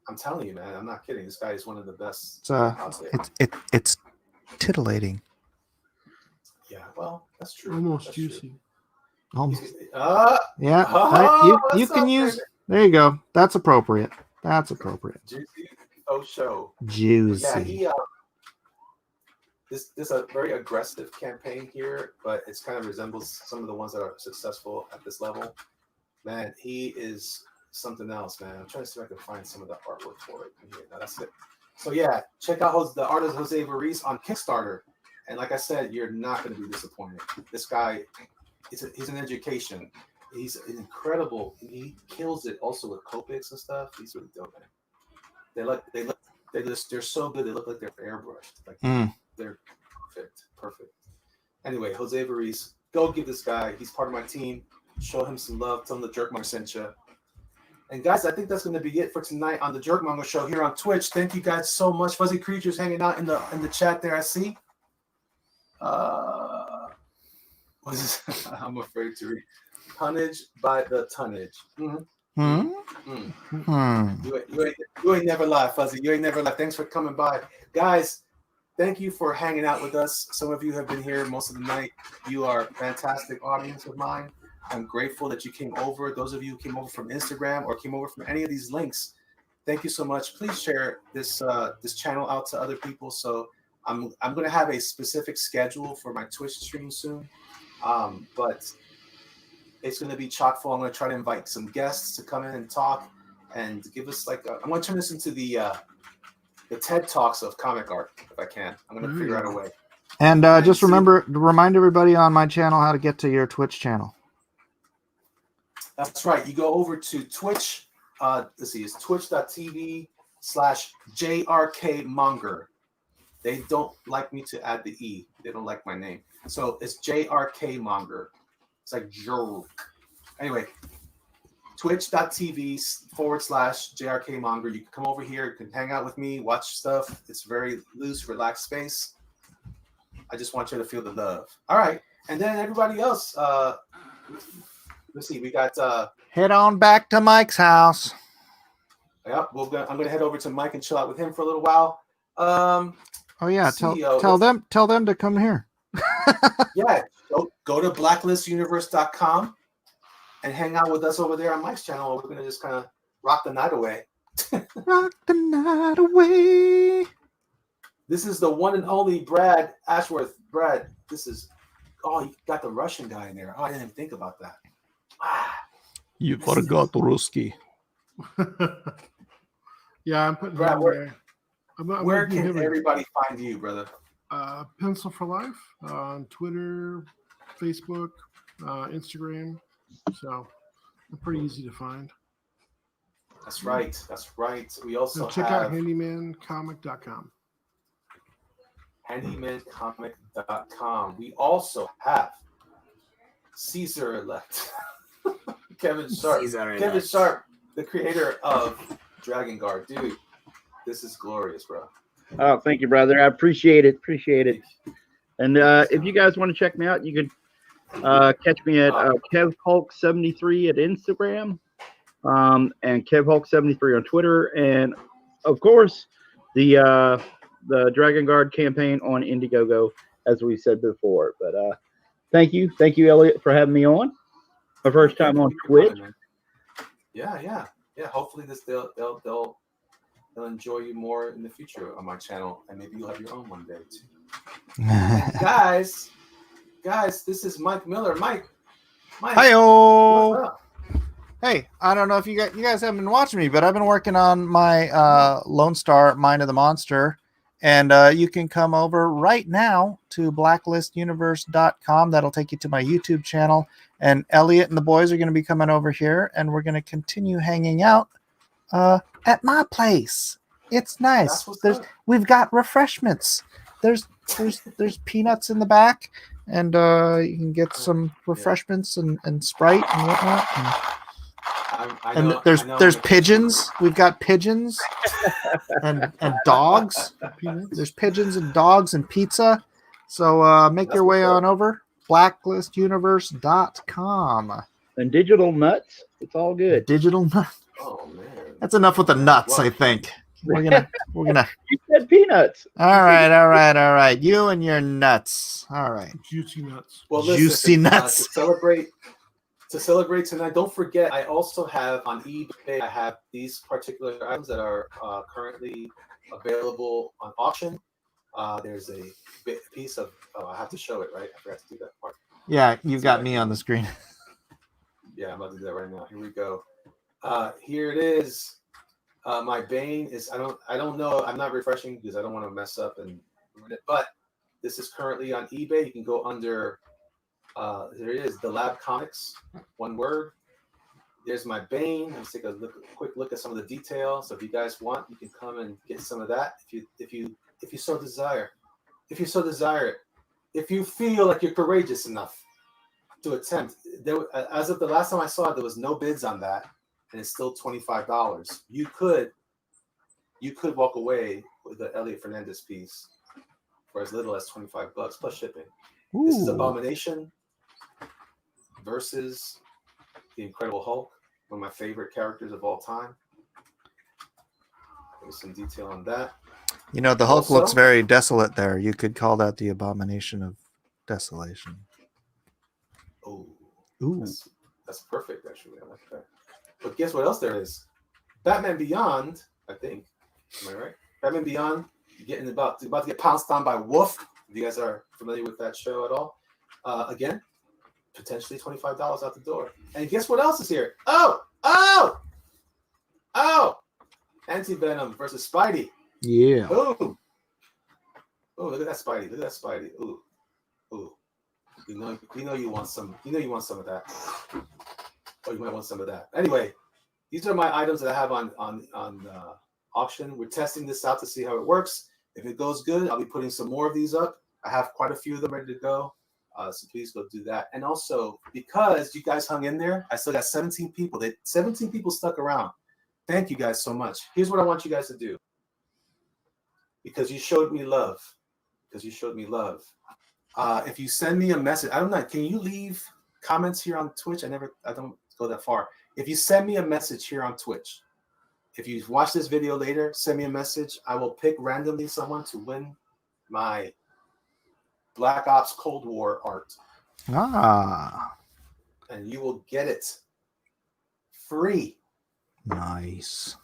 [SPEAKER 1] I'm telling you, man, I'm not kidding. This guy is one of the best.
[SPEAKER 4] It's titillating.
[SPEAKER 1] Yeah, well, that's true.
[SPEAKER 3] Almost
[SPEAKER 1] that's
[SPEAKER 3] juicy.
[SPEAKER 1] True.
[SPEAKER 4] Almost.
[SPEAKER 1] Yeah.
[SPEAKER 4] You can use. There you go. That's appropriate.
[SPEAKER 1] Juicy. Oh, show.
[SPEAKER 4] Juicy.
[SPEAKER 1] Yeah, this is a very aggressive campaign here, but it kind of resembles some of the ones that are successful at this level. Man, he is something else, man. I'm trying to see if I can find some of the artwork for it. No, that's it. So yeah, check out the artist Jose Variz on Kickstarter. And like I said, you're not going to be disappointed. This guy, he's an education. He's incredible. He kills it also with Copics and stuff. He's really dope, man. They're so good. They look like they're airbrushed. Like they're perfect. Anyway, Jose Variz, go give this guy. He's part of my team. Show him some love. Tell him the Jerkmonger sent you. And guys, I think that's going to be it for tonight on the Jerkmonger Show here on Twitch. Thank you guys so much. Fuzzy Creatures hanging out in the chat there. I see. What is this? I'm afraid to read. Tonnage by the tonnage. You ain't never lied, Fuzzy. You ain't never lied. Thanks for coming by, guys. Thank you for hanging out with us. Some of you have been here most of the night. You are a fantastic audience of mine. I'm grateful that you came over. Those of you who came over from Instagram or came over from any of these links, thank you so much. Please share this channel out to other people. So I'm going to have a specific schedule for my Twitch stream soon, but it's going to be chock full. I'm going to try to invite some guests to come in and talk and give us I'm going to turn this into the TED Talks of comic art if I can. I'm going to figure out a way.
[SPEAKER 4] And just remind everybody on my channel how to get to your Twitch channel.
[SPEAKER 1] That's right. You go over to Twitch. Let's see, it's twitch.tv/JRKMonger. They don't like me to add the E. They don't like my name. So it's JRKMonger. It's like jerk. Anyway, twitch.tv/JRKMonger. You can come over here. You can hang out with me, watch stuff. It's very loose, relaxed space. I just want you to feel the love. All right. And then everybody else, let's see. We got
[SPEAKER 4] head on back to Mike's house.
[SPEAKER 1] Yeah, I'm gonna head over to Mike and chill out with him for a little while.
[SPEAKER 4] Oh yeah, tell them to come here.
[SPEAKER 1] Yeah, go to blacklistuniverse.com and hang out with us over there on Mike's channel. We're gonna just kind of rock the night away.
[SPEAKER 4] Rock the night away.
[SPEAKER 1] This is the one and only Brad Ashworth. Brad, this is you got the Russian guy in there. Oh, I didn't even think about that.
[SPEAKER 4] You forgot Ruski.
[SPEAKER 3] Yeah, I'm putting
[SPEAKER 1] Brad,
[SPEAKER 3] him
[SPEAKER 1] where
[SPEAKER 3] there.
[SPEAKER 1] Where can everybody find you, brother?
[SPEAKER 3] Pencil for Life on Twitter, Facebook, Instagram. So I'm pretty easy to find.
[SPEAKER 1] That's right. We also
[SPEAKER 3] check out handymancomic.com.
[SPEAKER 1] handymancomic.com. We also have Caesar Elect. Kevin Sharp. Kevin Sharp, the creator of Dragon Guard. Dude, this is glorious, bro.
[SPEAKER 5] Oh, thank you, brother. I appreciate it. And if you guys want to check me out, you can Catch me at KevHulk73 at Instagram, and KevHulk73 on Twitter, and of course the Dragon Guard campaign on Indiegogo, as we said before. But thank you, Elliot, for having me on. My first time on Twitch.
[SPEAKER 1] Yeah. Hopefully they'll enjoy you more in the future on my channel, and maybe you'll have your own one day too. And guys, this is Mike Miller. Mike.
[SPEAKER 4] Hi-yo.
[SPEAKER 1] What's up?
[SPEAKER 4] Hey, I don't know if you guys haven't been watching me, but I've been working on my Lone Star Mind of the Monster, and you can come over right now to blacklistuniverse.com. That'll take you to my YouTube channel, and Elliot and the boys are going to be coming over here, and we're going to continue hanging out at my place. It's nice. We've got refreshments. There's peanuts in the back, and you can get some refreshments and Sprite and whatnot. And there's pigeons. We've got pigeons and dogs. There's pigeons and dogs and pizza. So make your way on over. blacklistuniverse.com.
[SPEAKER 5] And digital nuts. It's all good.
[SPEAKER 4] Digital nuts.
[SPEAKER 1] Oh man.
[SPEAKER 4] That's enough with the nuts, I think. We're gonna
[SPEAKER 5] You said peanuts.
[SPEAKER 4] All right. You and your nuts. All right.
[SPEAKER 3] Juicy nuts.
[SPEAKER 1] Well, listen,
[SPEAKER 4] Juicy nuts.
[SPEAKER 1] To celebrate tonight, don't forget, I also have on eBay, I have these particular items that are currently available on auction. There's a piece of, I have to show it, right? I forgot to do that part.
[SPEAKER 4] Yeah, you've got me on the screen.
[SPEAKER 1] Yeah, I'm about to do that right now. Here we go. Here it is. My Bane is, I don't know. I'm not refreshing because I don't want to mess up and ruin it. But this is currently on eBay. You can go under, there it is, The Lab Comics, one word. There's my Bane. Let's take a quick look at some of the details. So if you guys want, you can come and get some of that if you so desire. If you so desire it. If you feel like you're courageous enough to attempt. As of the last time I saw it, there was no bids on that, and it's still $25. You could walk away with the Elliot Fernandez piece for as little as $25 plus shipping. Ooh. This is Abomination versus the Incredible Hulk, one of my favorite characters of all time. There's some detail on that.
[SPEAKER 4] You know, the Hulk looks very desolate there. You could call that the Abomination of Desolation.
[SPEAKER 1] Oh,
[SPEAKER 4] ooh,
[SPEAKER 1] that's perfect. Actually, I like that. But guess what else there is? Batman Beyond, I think. Am I right? Batman Beyond, getting about to get pounced on by Wolf. If you guys are familiar with that show at all, again, potentially $25 out the door. And guess what else is here? Oh! Anti-Venom versus Spidey.
[SPEAKER 4] Yeah.
[SPEAKER 1] Ooh. Oh, look at that Spidey. Ooh. You know you want some. You know you want some of that. Oh, you might want some of that. Anyway, these are my items that I have on auction. We're testing this out to see how it works. If it goes good, I'll be putting some more of these up. I have quite a few of them ready to go. So please go do that. And also, because you guys hung in there, I still got 17 people. 17 people stuck around. Thank you guys so much. Here's what I want you guys to do. Because you showed me love. If you send me a message, I don't know, can you leave comments here on Twitch? I don't go that far. If you send me a message here on Twitch, if you watch this video later, send me a message. I will pick randomly someone to win my Black Ops Cold War art. And you will get it free.
[SPEAKER 4] Nice.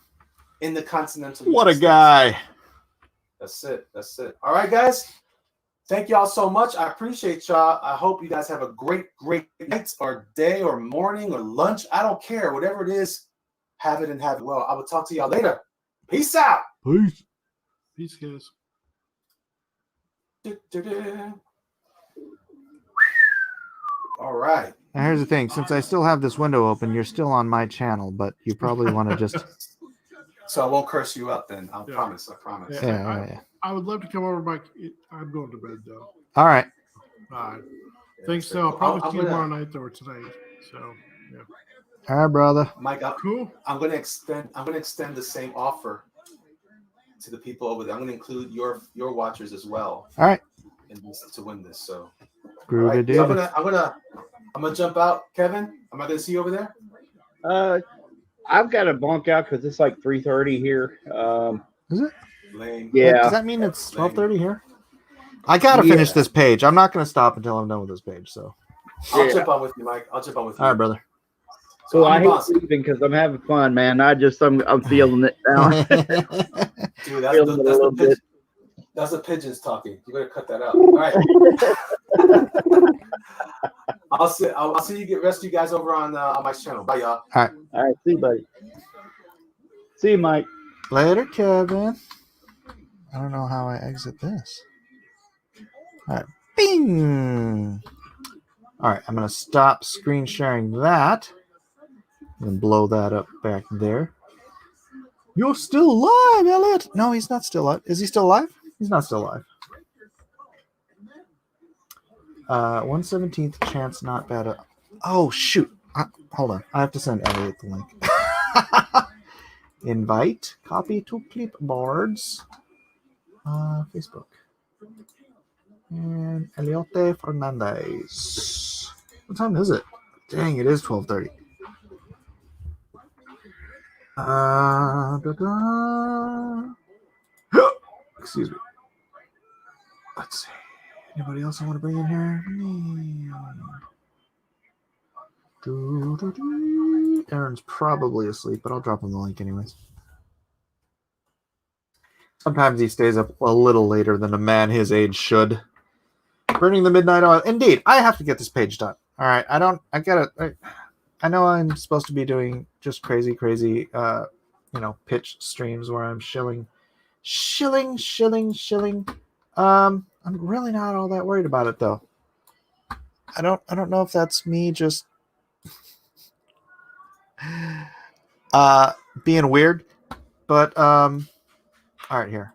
[SPEAKER 1] In the continental
[SPEAKER 4] What
[SPEAKER 1] United
[SPEAKER 4] a guy.
[SPEAKER 1] States. That's it. All right, guys. Thank y'all so much. I appreciate y'all. I hope you guys have a great night or day or morning or lunch. I don't care. Whatever it is, have it and have it well. I will talk to y'all later. Peace out.
[SPEAKER 3] Peace, guys.
[SPEAKER 1] All right.
[SPEAKER 4] Now here's the thing. Since I still have this window open, you're still on my channel, but you probably want to just...
[SPEAKER 1] So I won't curse you out then. I promise.
[SPEAKER 3] Yeah, I would love to come over, but I'm going to bed, though.
[SPEAKER 4] All right.
[SPEAKER 3] Thanks, so I'll probably see you tomorrow night or tonight. So, yeah.
[SPEAKER 4] All right, brother.
[SPEAKER 1] Mike,
[SPEAKER 3] cool.
[SPEAKER 1] I'm going to extend the same offer to the people over there. I'm going to include your watchers as well.
[SPEAKER 4] All right.
[SPEAKER 1] To win this. So Right. So I'm gonna jump out. Kevin, am I gonna see you over there?
[SPEAKER 5] I've got to bunk out because it's like 3:30 here.
[SPEAKER 4] Is it?
[SPEAKER 1] Lame.
[SPEAKER 5] Yeah.
[SPEAKER 4] Does that mean it's 12:30 here? I gotta finish this page. I'm not gonna stop until I'm done with this page. So
[SPEAKER 1] I'll jump on with you, Mike. I'll jump on with you.
[SPEAKER 4] all right, brother.
[SPEAKER 5] So I hate sleeping because I'm having fun, man. I'm feeling it now.
[SPEAKER 1] Dude,
[SPEAKER 5] Feeling it
[SPEAKER 1] that's the pigeons talking. You better cut that out. All right. I'll see you get rest of you guys over on Mike's channel. Bye, y'all.
[SPEAKER 5] All right. See you, buddy. See you, Mike.
[SPEAKER 4] Later, Kevin. I don't know how I exit this. All right. Bing. All right. I'm going to stop screen sharing that and blow that up back there. You're still alive, Elliot. No, he's not still alive. Is he still alive? He's not still alive. 1/17th chance, not bad. Oh, shoot. Hold on. I have to send Elliot the link. Invite. Copy to clipboards. Facebook. And Eliote Fernandez. What time is it? Dang, it is 12:30. Excuse me. Let's see. Anybody else I want to bring in here? Aaron's probably asleep, but I'll drop him the link anyways. Sometimes he stays up a little later than a man his age should. Burning the midnight oil. Indeed, I have to get this page done. All right, I know I'm supposed to be doing just crazy, pitch streams where I'm shilling. I'm really not all that worried about it though. I don't know if that's me just being weird, but all right, here.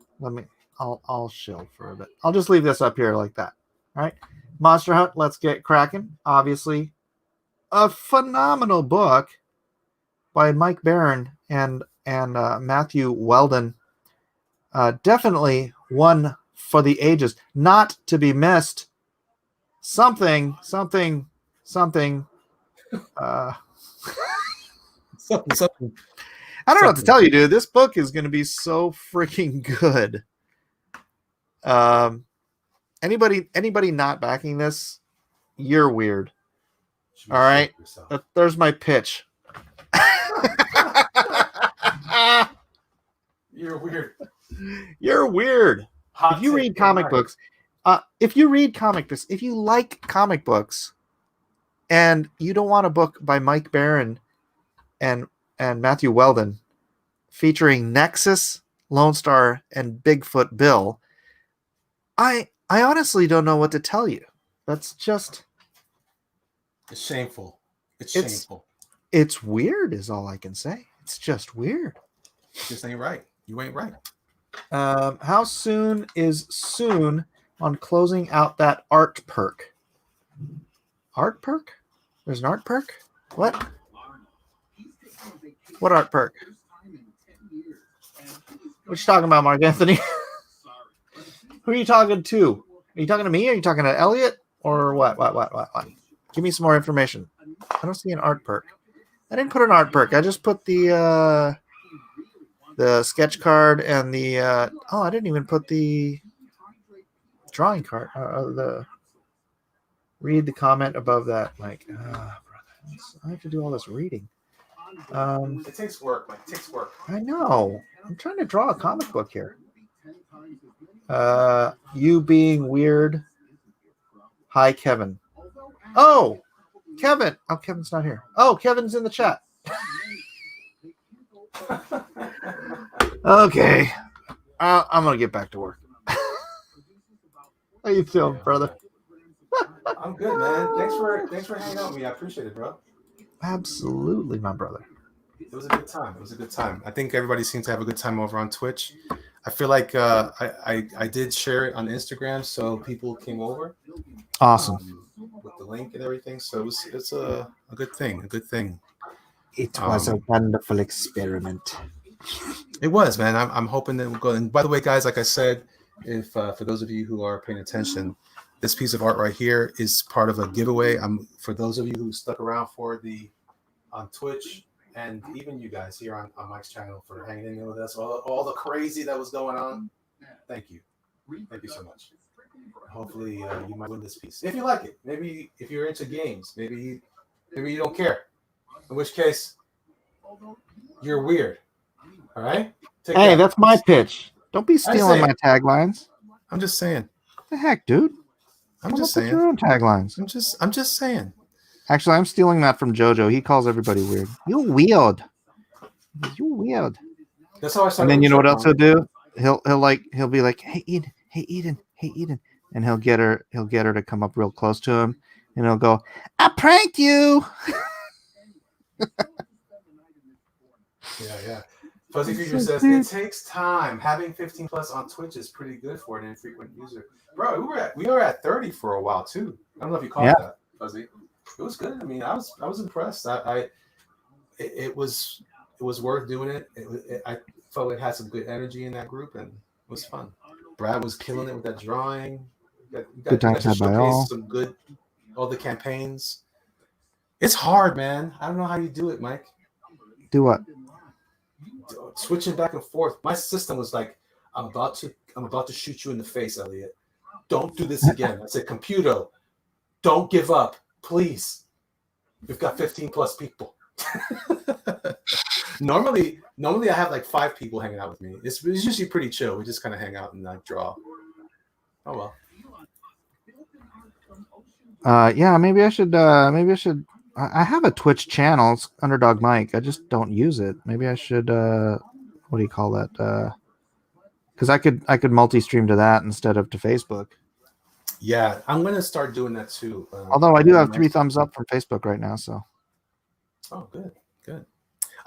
[SPEAKER 4] I'll shill for a bit. I'll just leave this up here like that. All right. Monster Hunt, let's get cracking. Obviously, a phenomenal book by Mike Barron and Matthew Weldon. Definitely one for the ages, not to be missed. Something.
[SPEAKER 1] Something.
[SPEAKER 4] I don't know what to tell you, dude. This book is going to be so freaking good. Anybody not backing this, you're weird. All right, there's my pitch.
[SPEAKER 1] You're weird.
[SPEAKER 4] You're weird. If you read comic books, if you like comic books, and you don't want a book by Mike Barron and Matthew Weldon featuring Nexus, Lone Star, and Bigfoot Bill, I honestly don't know what to tell you. That's just...
[SPEAKER 1] It's shameful. It's shameful.
[SPEAKER 4] It's weird is all I can say. It's just weird.
[SPEAKER 1] This ain't right. You ain't right.
[SPEAKER 4] How soon is soon on closing out that art perk? Art perk? There's an art perk? What? What art perk? What you talking about, Mark Anthony? Who are you talking to? Are you talking to me? Are you talking to Elliot? Or what? Give me some more information. I don't see an art perk. I didn't put an art perk. I just put the sketch card and the I didn't even put the drawing card. Read the comment above that, Mike. Brother, I have to do all this reading.
[SPEAKER 1] It takes work, Mike. It takes work.
[SPEAKER 4] I know. I'm trying to draw a comic book here. You being weird. Hi, Kevin. Oh, Kevin. Oh, Kevin's not here. Oh, Kevin's in the chat. Okay. I'm going to get back to work. How you feeling, brother?
[SPEAKER 1] I'm good, man. Thanks for hanging out with me. I appreciate it, bro.
[SPEAKER 4] Absolutely, my brother.
[SPEAKER 1] It was a good time. I think everybody seemed to have a good time over on Twitch. I feel like I did share it on Instagram, so people came over.
[SPEAKER 4] Awesome.
[SPEAKER 1] With the link and everything, so it's a good thing.
[SPEAKER 4] It was a wonderful experiment.
[SPEAKER 1] It was, man. I'm hoping that we'll go. And by the way, guys, like I said, if for those of you who are paying attention, This piece of art right here is part of a giveaway. I'm for those of you who stuck around for the on Twitch, and even you guys here on Mike's channel for hanging in there with us, all the crazy that was going on. Thank you so much. Hopefully you might win this piece if you like it. Maybe if you're into games, maybe you don't care. In which case, you're weird. All right. Take
[SPEAKER 4] Hey,
[SPEAKER 1] care.
[SPEAKER 4] that's my pitch. Don't be stealing
[SPEAKER 1] say
[SPEAKER 4] my
[SPEAKER 1] it.
[SPEAKER 4] taglines.
[SPEAKER 1] I'm just saying.
[SPEAKER 4] What the heck, dude?
[SPEAKER 1] I'm
[SPEAKER 4] Come
[SPEAKER 1] just
[SPEAKER 4] up with
[SPEAKER 1] saying.
[SPEAKER 4] your own taglines.
[SPEAKER 1] I'm just saying.
[SPEAKER 4] Actually, I'm stealing that from JoJo. He calls everybody weird. You weird. You weird.
[SPEAKER 1] That's how I
[SPEAKER 4] And
[SPEAKER 1] started.
[SPEAKER 4] then
[SPEAKER 1] with
[SPEAKER 4] you know what else he'll
[SPEAKER 1] Chipmunk.
[SPEAKER 4] do? He'll be like, hey Eden, and he'll get her to come up real close to him, and he'll go, I pranked you.
[SPEAKER 1] Yeah. Fuzzy Future says it takes time. Having 15 plus on Twitch is pretty good for an infrequent user. Bro, we were at 30 for a while too. I don't know if you caught that, Fuzzy. It was good. I mean, I was impressed. It was worth doing it. I felt it had some good energy in that group, and it was fun. Brad was killing it with that drawing.
[SPEAKER 4] Good times had by all.
[SPEAKER 1] Some good, all the campaigns. It's hard, man. I don't know how you do it, Mike.
[SPEAKER 4] Do what?
[SPEAKER 1] Switching back and forth. My system was like, I'm about to shoot you in the face, Elliot. Don't do this again. I said, computer, don't give up, please. We've got 15 plus people. Normally I have like 5 people hanging out with me. It's usually pretty chill. We just kind of hang out and like draw. Oh
[SPEAKER 4] well. Yeah, maybe I should. I have a Twitch channel. It's Underdog Mike. I just don't use it. Maybe I should. What do you call that? Because I could multi-stream to that instead of to Facebook.
[SPEAKER 1] Yeah, I'm gonna start doing that too.
[SPEAKER 4] Although I do have 3 thumbs up from Facebook right now, so.
[SPEAKER 1] Oh, good.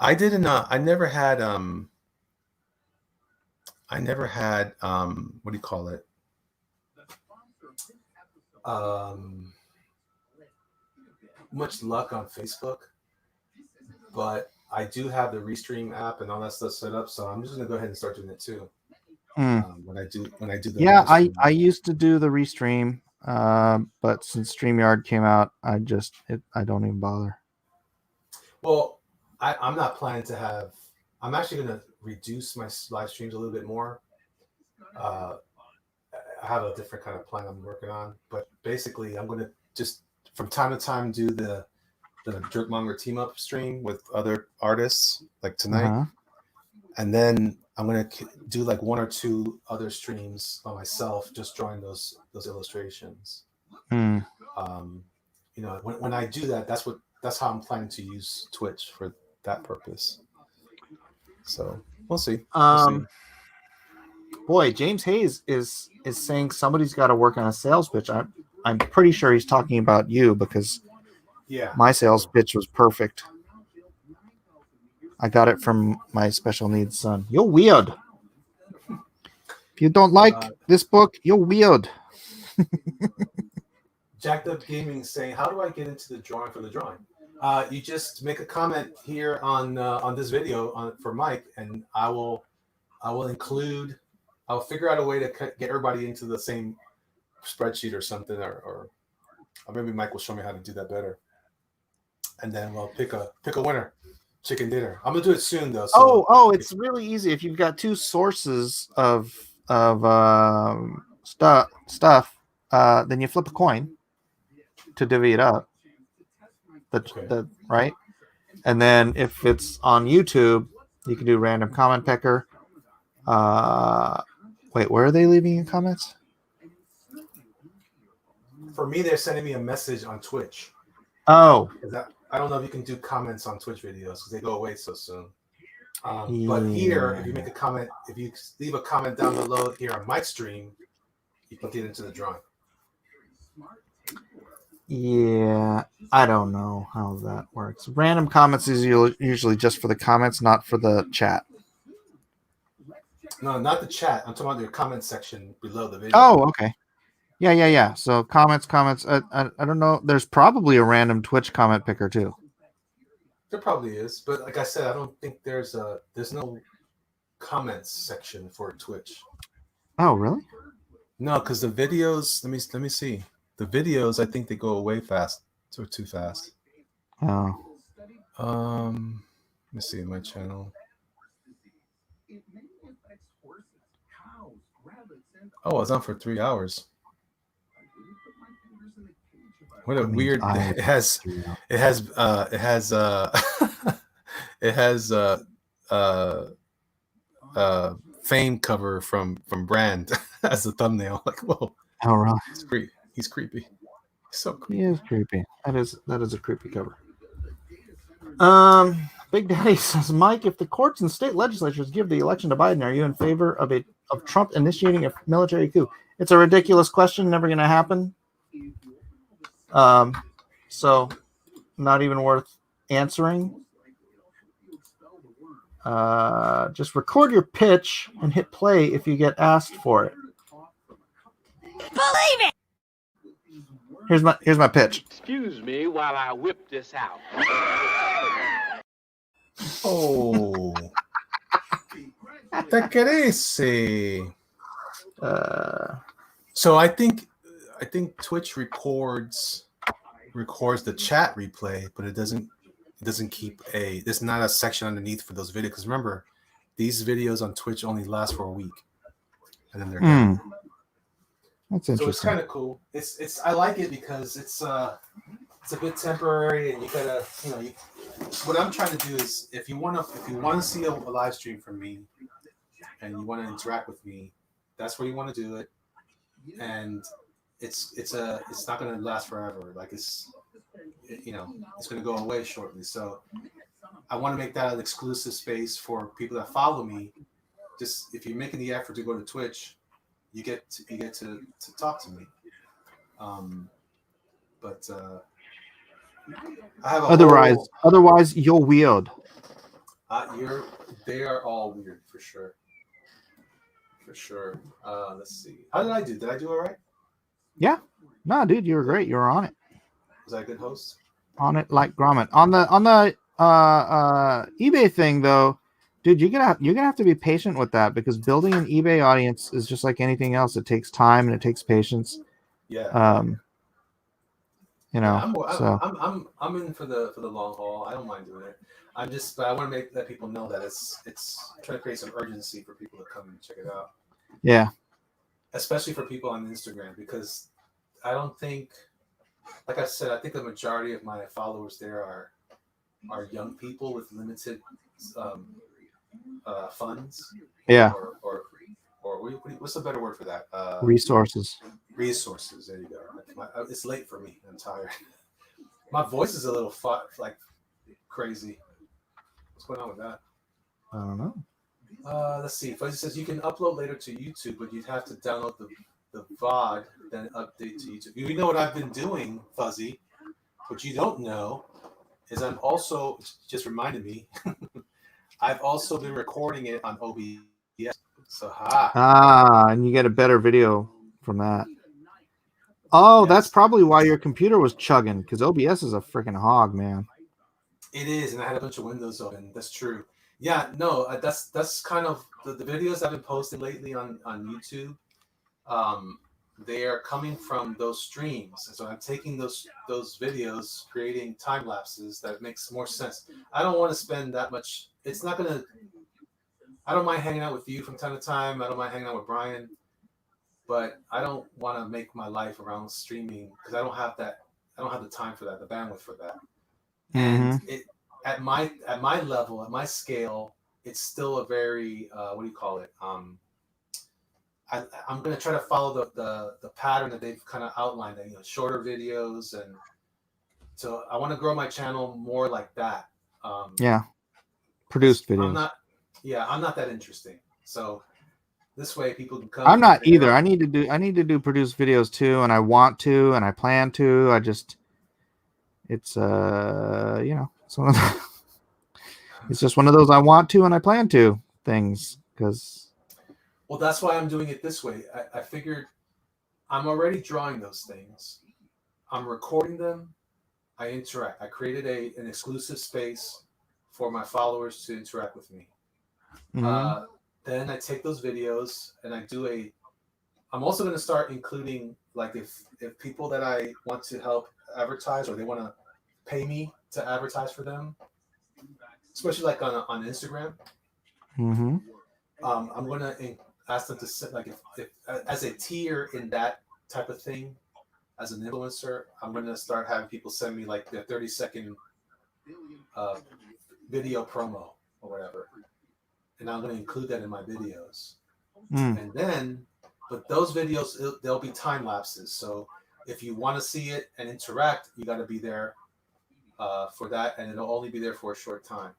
[SPEAKER 1] I didn't. I never had. What do you call it? Much luck on Facebook, but I do have the Restream app and all that stuff set up. So I'm just gonna go ahead and start doing it too. When I do the
[SPEAKER 4] yeah, I used to do the Restream, but since StreamYard came out, I don't even bother.
[SPEAKER 1] Well, I'm not planning to have. I'm actually going to reduce my live streams a little bit more. I have a different kind of plan I'm working on, but basically, I'm going to just from time to time do the Jerkmonger team up stream with other artists, like tonight, and then I'm going to do like 1 or 2 other streams by myself, just drawing those illustrations. You know, when I do that, that's how I'm planning to use Twitch for that purpose. So we'll see.
[SPEAKER 4] Boy, James Hayes is saying somebody's got to work on a sales pitch. I'm pretty sure he's talking about you because my sales pitch was perfect. I got it from my special needs son. You're weird. If you don't like this book, you're weird.
[SPEAKER 1] Jacked Up Gaming saying, how do I get into the drawing for the drawing? You just make a comment here on this video for Mike, and I'll figure out a way to get everybody into the same spreadsheet or something, or maybe Mike will show me how to do that better, and then we'll pick a winner. Chicken dinner. I'm gonna do it soon though.
[SPEAKER 4] So it's really easy. If you've got 2 sources of stuff, then you flip a coin to divvy it up. Right, and then if it's on YouTube, you can do random comment picker. Wait, where are they leaving in comments?
[SPEAKER 1] For me, they're sending me a message on Twitch.
[SPEAKER 4] Oh,
[SPEAKER 1] I don't know if you can do comments on Twitch videos because they go away so soon. But here, if you make a comment, if you leave a comment down below here on Mike's stream, you can get into the drawing.
[SPEAKER 4] Yeah, I don't know how that works. Random comments is usually just for the comments, not for the chat.
[SPEAKER 1] No, not the chat. I'm talking about your comment section below the video.
[SPEAKER 4] Oh, okay. Yeah. So comments. I don't know. There's probably a random Twitch comment picker too.
[SPEAKER 1] There probably is, but like I said, I don't think there's no comments section for Twitch.
[SPEAKER 4] Oh, really?
[SPEAKER 1] No, because the videos. Let me see. The videos, I think they go away fast. Too fast.
[SPEAKER 4] Oh.
[SPEAKER 1] Let me see my channel. Oh, it's on for 3 hours. What a
[SPEAKER 4] That means
[SPEAKER 1] weird.
[SPEAKER 4] I-
[SPEAKER 1] It has it has fame cover from Brand as the thumbnail. Like, whoa,
[SPEAKER 4] Oh, really?
[SPEAKER 1] He's creepy. He's so creepy.
[SPEAKER 4] He is creepy. That is a creepy cover. Big Daddy says, Mike, if the courts and state legislatures give the election to Biden, are you in favor of Trump initiating a military coup? It's a ridiculous question, never going to happen. So not even worth answering. Just record your pitch and hit play if you get asked for it.
[SPEAKER 2] Believe it.
[SPEAKER 4] Here's my pitch.
[SPEAKER 8] Excuse me while I whip this out.
[SPEAKER 1] Oh, te crece. So I think Twitch records the chat replay, but it doesn't keep there's not a section underneath for those videos. Because remember, these videos on Twitch only last for a week, and then they're done.
[SPEAKER 4] That's interesting.
[SPEAKER 1] So it's kind of cool. I like it because it's a bit temporary, and you gotta what I'm trying to do is if you want to see a live stream from me, and you want to interact with me, that's where you want to do it, and it's not going to last forever. Like it's going to go away shortly. So I want to make that an exclusive space for people that follow me. Just if you're making the effort to go to Twitch, you get to talk to me. But I have
[SPEAKER 4] otherwise you'll weird.
[SPEAKER 1] They are all weird for sure. For sure. Let's see. How did I do? Did I do all right?
[SPEAKER 4] Yeah. No, dude, you were great. You were on it.
[SPEAKER 1] Was I a good host?
[SPEAKER 4] On it like Gromit. On the eBay thing though, dude, you're gonna have to be patient with that because building an eBay audience is just like anything else. It takes time and it takes patience.
[SPEAKER 1] Yeah.
[SPEAKER 4] So
[SPEAKER 1] I'm in for the long haul. I don't mind doing it. But I want to let people know that it's trying to create some urgency for people to come and check it out.
[SPEAKER 4] Yeah.
[SPEAKER 1] Especially for people on Instagram, because I don't think, like I said, I think the majority of my followers there are young people with limited funds.
[SPEAKER 4] Yeah.
[SPEAKER 1] Or what's a better word for that?
[SPEAKER 4] Resources.
[SPEAKER 1] Resources. There you go. It's late for me. I'm tired. My voice is a little crazy. What's going on with that?
[SPEAKER 4] I don't know.
[SPEAKER 1] Let's see. Fuzzy says you can upload later to YouTube, but you'd have to download the VOD, then update to YouTube. You know what I've been doing, Fuzzy? What you don't know is I'm also, just reminded me, I've also been recording it on OBS. So
[SPEAKER 4] and you get a better video from that. Oh, that's probably why your computer was chugging, because OBS is a freaking hog, man.
[SPEAKER 1] It is, and I had a bunch of windows open. That's true. Yeah, no, that's kind of the videos I've been posting lately on YouTube. They are coming from those streams, and so I'm taking those videos, creating time lapses that makes more sense. I don't want to spend that much. It's not gonna. I don't mind hanging out with you from time to time. I don't mind hanging out with Brian, but I don't want to make my life around streaming because I don't have that. I don't have the time for that, the bandwidth for that. And it at my level, at my scale, it's still a very what do you call it? I'm going to try to follow the pattern that they've kind of outlined, shorter videos, and so I want to grow my channel more like that.
[SPEAKER 4] Produced videos.
[SPEAKER 1] I'm not that interesting. So this way, people can come.
[SPEAKER 4] I'm not either. I need to do produced videos too, and I want to, and I plan to. It's it's one of it's just one of those I want to and I plan to things because.
[SPEAKER 1] Well, that's why I'm doing it this way. I figured I'm already drawing those things. I'm recording them. I interact. I created an exclusive space for my followers to interact with me. Then I take those videos and I do I'm also going to start including, like, if people that I want to help advertise or they want to pay me to advertise for them, especially like on Instagram,
[SPEAKER 4] Mm-hmm.
[SPEAKER 1] I'm going to ask them to sit, like, if as a tier in that type of thing, as an influencer, I'm going to start having people send me like their 30-second video promo or whatever, and I'm going to include that in my videos. And then, but those videos, they'll be time lapses. So if you want to see it and interact, you got to be there for that, and it'll only be there for a short time.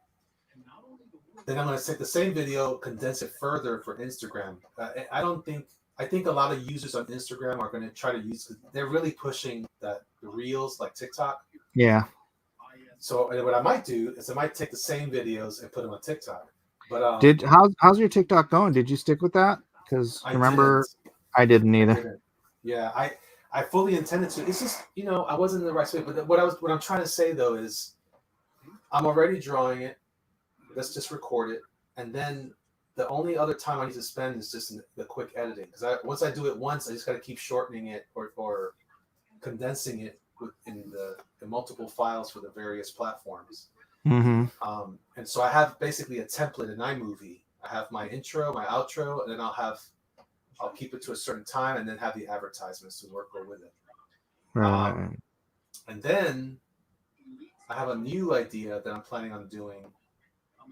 [SPEAKER 1] Then I'm going to take the same video, condense it further for Instagram. I think a lot of users on Instagram are going to try to use. They're really pushing the reels like TikTok.
[SPEAKER 4] Yeah.
[SPEAKER 1] So what I might do is I might take the same videos and put them on TikTok. But
[SPEAKER 4] how's your TikTok going? Did you stick with that? Because remember, I didn't either.
[SPEAKER 1] Yeah, I fully intended to. It's just, I wasn't in the right space. But what I'm trying to say though is, I'm already drawing it. Let's just record it, and then the only other time I need to spend is just in the quick editing. Because once I do it once, I just got to keep shortening it or condensing it in the multiple files for the various platforms.
[SPEAKER 4] Mm-hmm.
[SPEAKER 1] And so I have basically a template in iMovie. I have my intro, my outro, and then I'll keep it to a certain time, and then have the advertisements to work with it.
[SPEAKER 4] Right.
[SPEAKER 1] And then I have a new idea that I'm planning on doing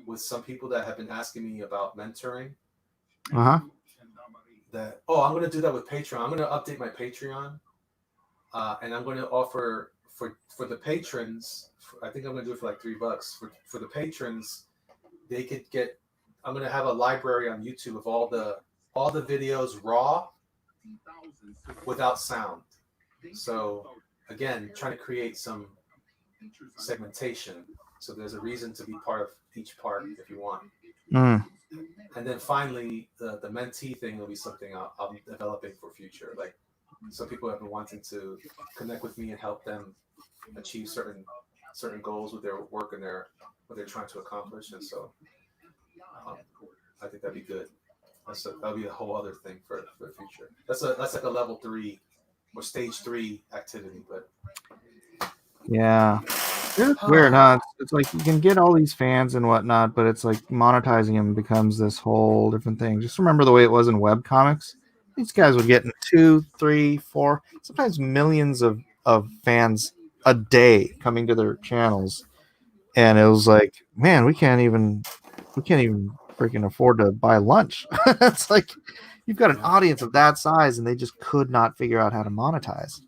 [SPEAKER 1] with some people that have been asking me about mentoring.
[SPEAKER 4] Uh-huh.
[SPEAKER 1] I'm going to do that with Patreon. I'm going to update my Patreon, and I'm going to offer for the patrons. I think I'm going to do it for like $3 for the patrons. They could get. I'm going to have a library on YouTube of all the videos raw without sound. So again, trying to create some segmentation. So there's a reason to be part of each part if you want.
[SPEAKER 4] Mm.
[SPEAKER 1] And then finally, the mentee thing will be something I'll be developing for future. Like, some people have been wanting to connect with me and help them achieve certain goals with their work and what they're trying to accomplish. And so I think that'd be good. That'll be a whole other thing for the future. That's like a level 3 or stage 3 activity, but
[SPEAKER 4] yeah. It's weird, huh? It's like you can get all these fans and whatnot, but it's like monetizing them becomes this whole different thing. Just remember the way it was in web comics. These guys would get 2, 3, 4, sometimes millions of fans a day coming to their channels, and it was like, man, we can't even freaking afford to buy lunch. It's like you've got an audience of that size, and they just could not figure out how to monetize.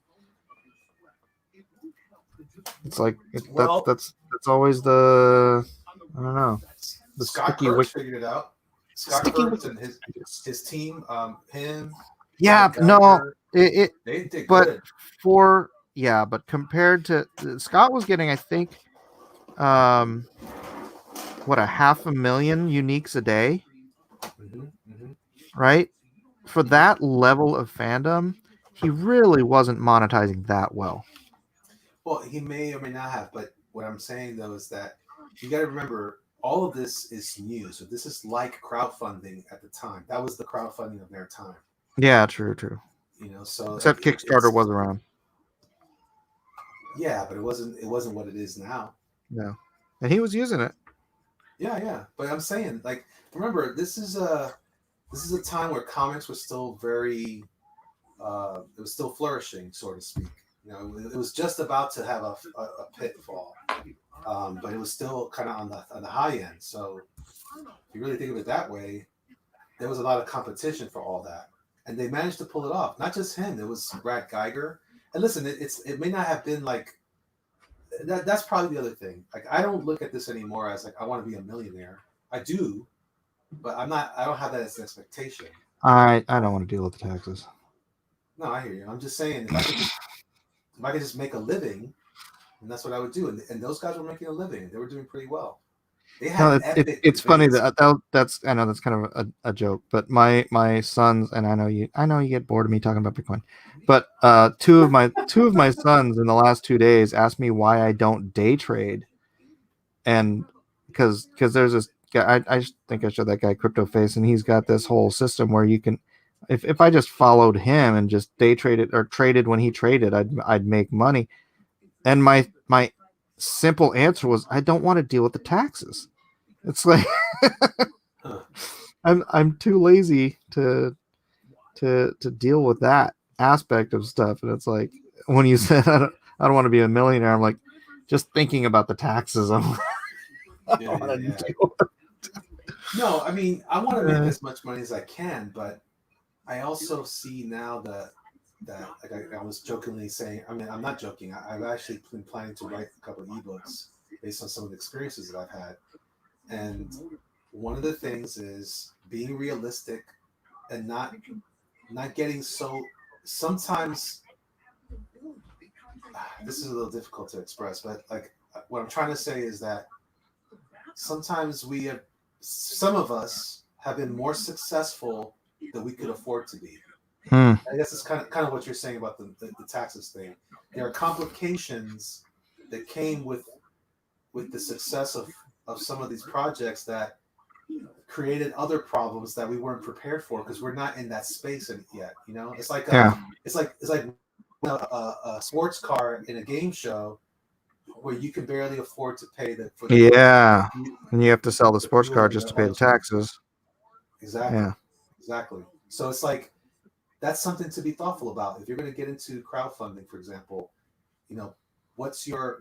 [SPEAKER 4] It's like that's always the, I don't know, the
[SPEAKER 1] Scott
[SPEAKER 4] sticky
[SPEAKER 1] Kurtz figured it out. Scott Kurtz and his team, him.
[SPEAKER 4] Yeah, no,
[SPEAKER 1] they did
[SPEAKER 4] but
[SPEAKER 1] good.
[SPEAKER 4] but compared to Scott was getting, I think, what, 500,000 uniques a day, right? For that level of fandom, he really wasn't monetizing that well.
[SPEAKER 1] Well, he may or may not have, but what I'm saying though is that you got to remember, all of this is new. So this is like crowdfunding at the time. That was the crowdfunding of their time.
[SPEAKER 4] Yeah, true.
[SPEAKER 1] So
[SPEAKER 4] except Kickstarter was around.
[SPEAKER 1] Yeah, but it wasn't what it is now.
[SPEAKER 4] Yeah, and he was using it.
[SPEAKER 1] Yeah. But I'm saying, like, remember, this is a time where comics were still very, it was still flourishing, so to speak. It was just about to have a pitfall, but it was still kind of on the high end. So if you really think of it that way, there was a lot of competition for all that, and they managed to pull it off. Not just him; it was Brad Geiger. And listen, it may not have been like that. That's probably the other thing. Like, I don't look at this anymore as like I want to be a millionaire. I do, but I'm not. I don't have that as an expectation.
[SPEAKER 4] I don't want to deal with the taxes.
[SPEAKER 1] No, I hear you. I'm just saying, if I could just make a living, and that's what I would do. And those guys were making a living. They were doing pretty well. They had
[SPEAKER 4] it's funny that's I know that's kind of a joke, but my sons, and I know you get bored of me talking about Bitcoin, but two of my sons in the last 2 days asked me why I don't day trade, and because there's this guy, I just think I showed that guy Crypto Face, and he's got this whole system where you can If I just followed him and just day traded or traded when he traded, I'd make money. And my simple answer was, I don't want to deal with the taxes. It's like
[SPEAKER 1] Huh.
[SPEAKER 4] I'm too lazy to deal with that aspect of stuff. And it's like when you said I don't want to be a millionaire, I'm like just thinking about the taxes. I
[SPEAKER 1] Yeah,
[SPEAKER 4] don't
[SPEAKER 1] yeah,
[SPEAKER 4] want to
[SPEAKER 1] yeah.
[SPEAKER 4] deal with
[SPEAKER 1] No, I mean, I want to make
[SPEAKER 4] Uh,
[SPEAKER 1] as much money as I can, but I also see now that like I was jokingly saying, I mean, I'm not joking. I've actually been planning to write a couple of ebooks based on some of the experiences that I've had. And one of the things is being realistic and not getting so sometimes this is a little difficult to express, but like what I'm trying to say is that sometimes some of us have been more successful than we could afford to be.
[SPEAKER 4] Hmm.
[SPEAKER 1] I guess it's kind of what you're saying about the taxes thing. There are complications that came with the success of some of these projects that created other problems that we weren't prepared for because we're not in that space yet. You know,
[SPEAKER 4] Yeah.
[SPEAKER 1] it's like a sports car in a game show where you can barely afford to pay for the
[SPEAKER 4] Yeah. And you have to sell the sports
[SPEAKER 1] fuel
[SPEAKER 4] car
[SPEAKER 1] and
[SPEAKER 4] just to
[SPEAKER 1] the
[SPEAKER 4] pay the
[SPEAKER 1] oil.
[SPEAKER 4] taxes.
[SPEAKER 1] Exactly,
[SPEAKER 4] Yeah.
[SPEAKER 1] exactly. So it's like that's something to be thoughtful about. If you're going to get into crowdfunding, for example, you know, what's your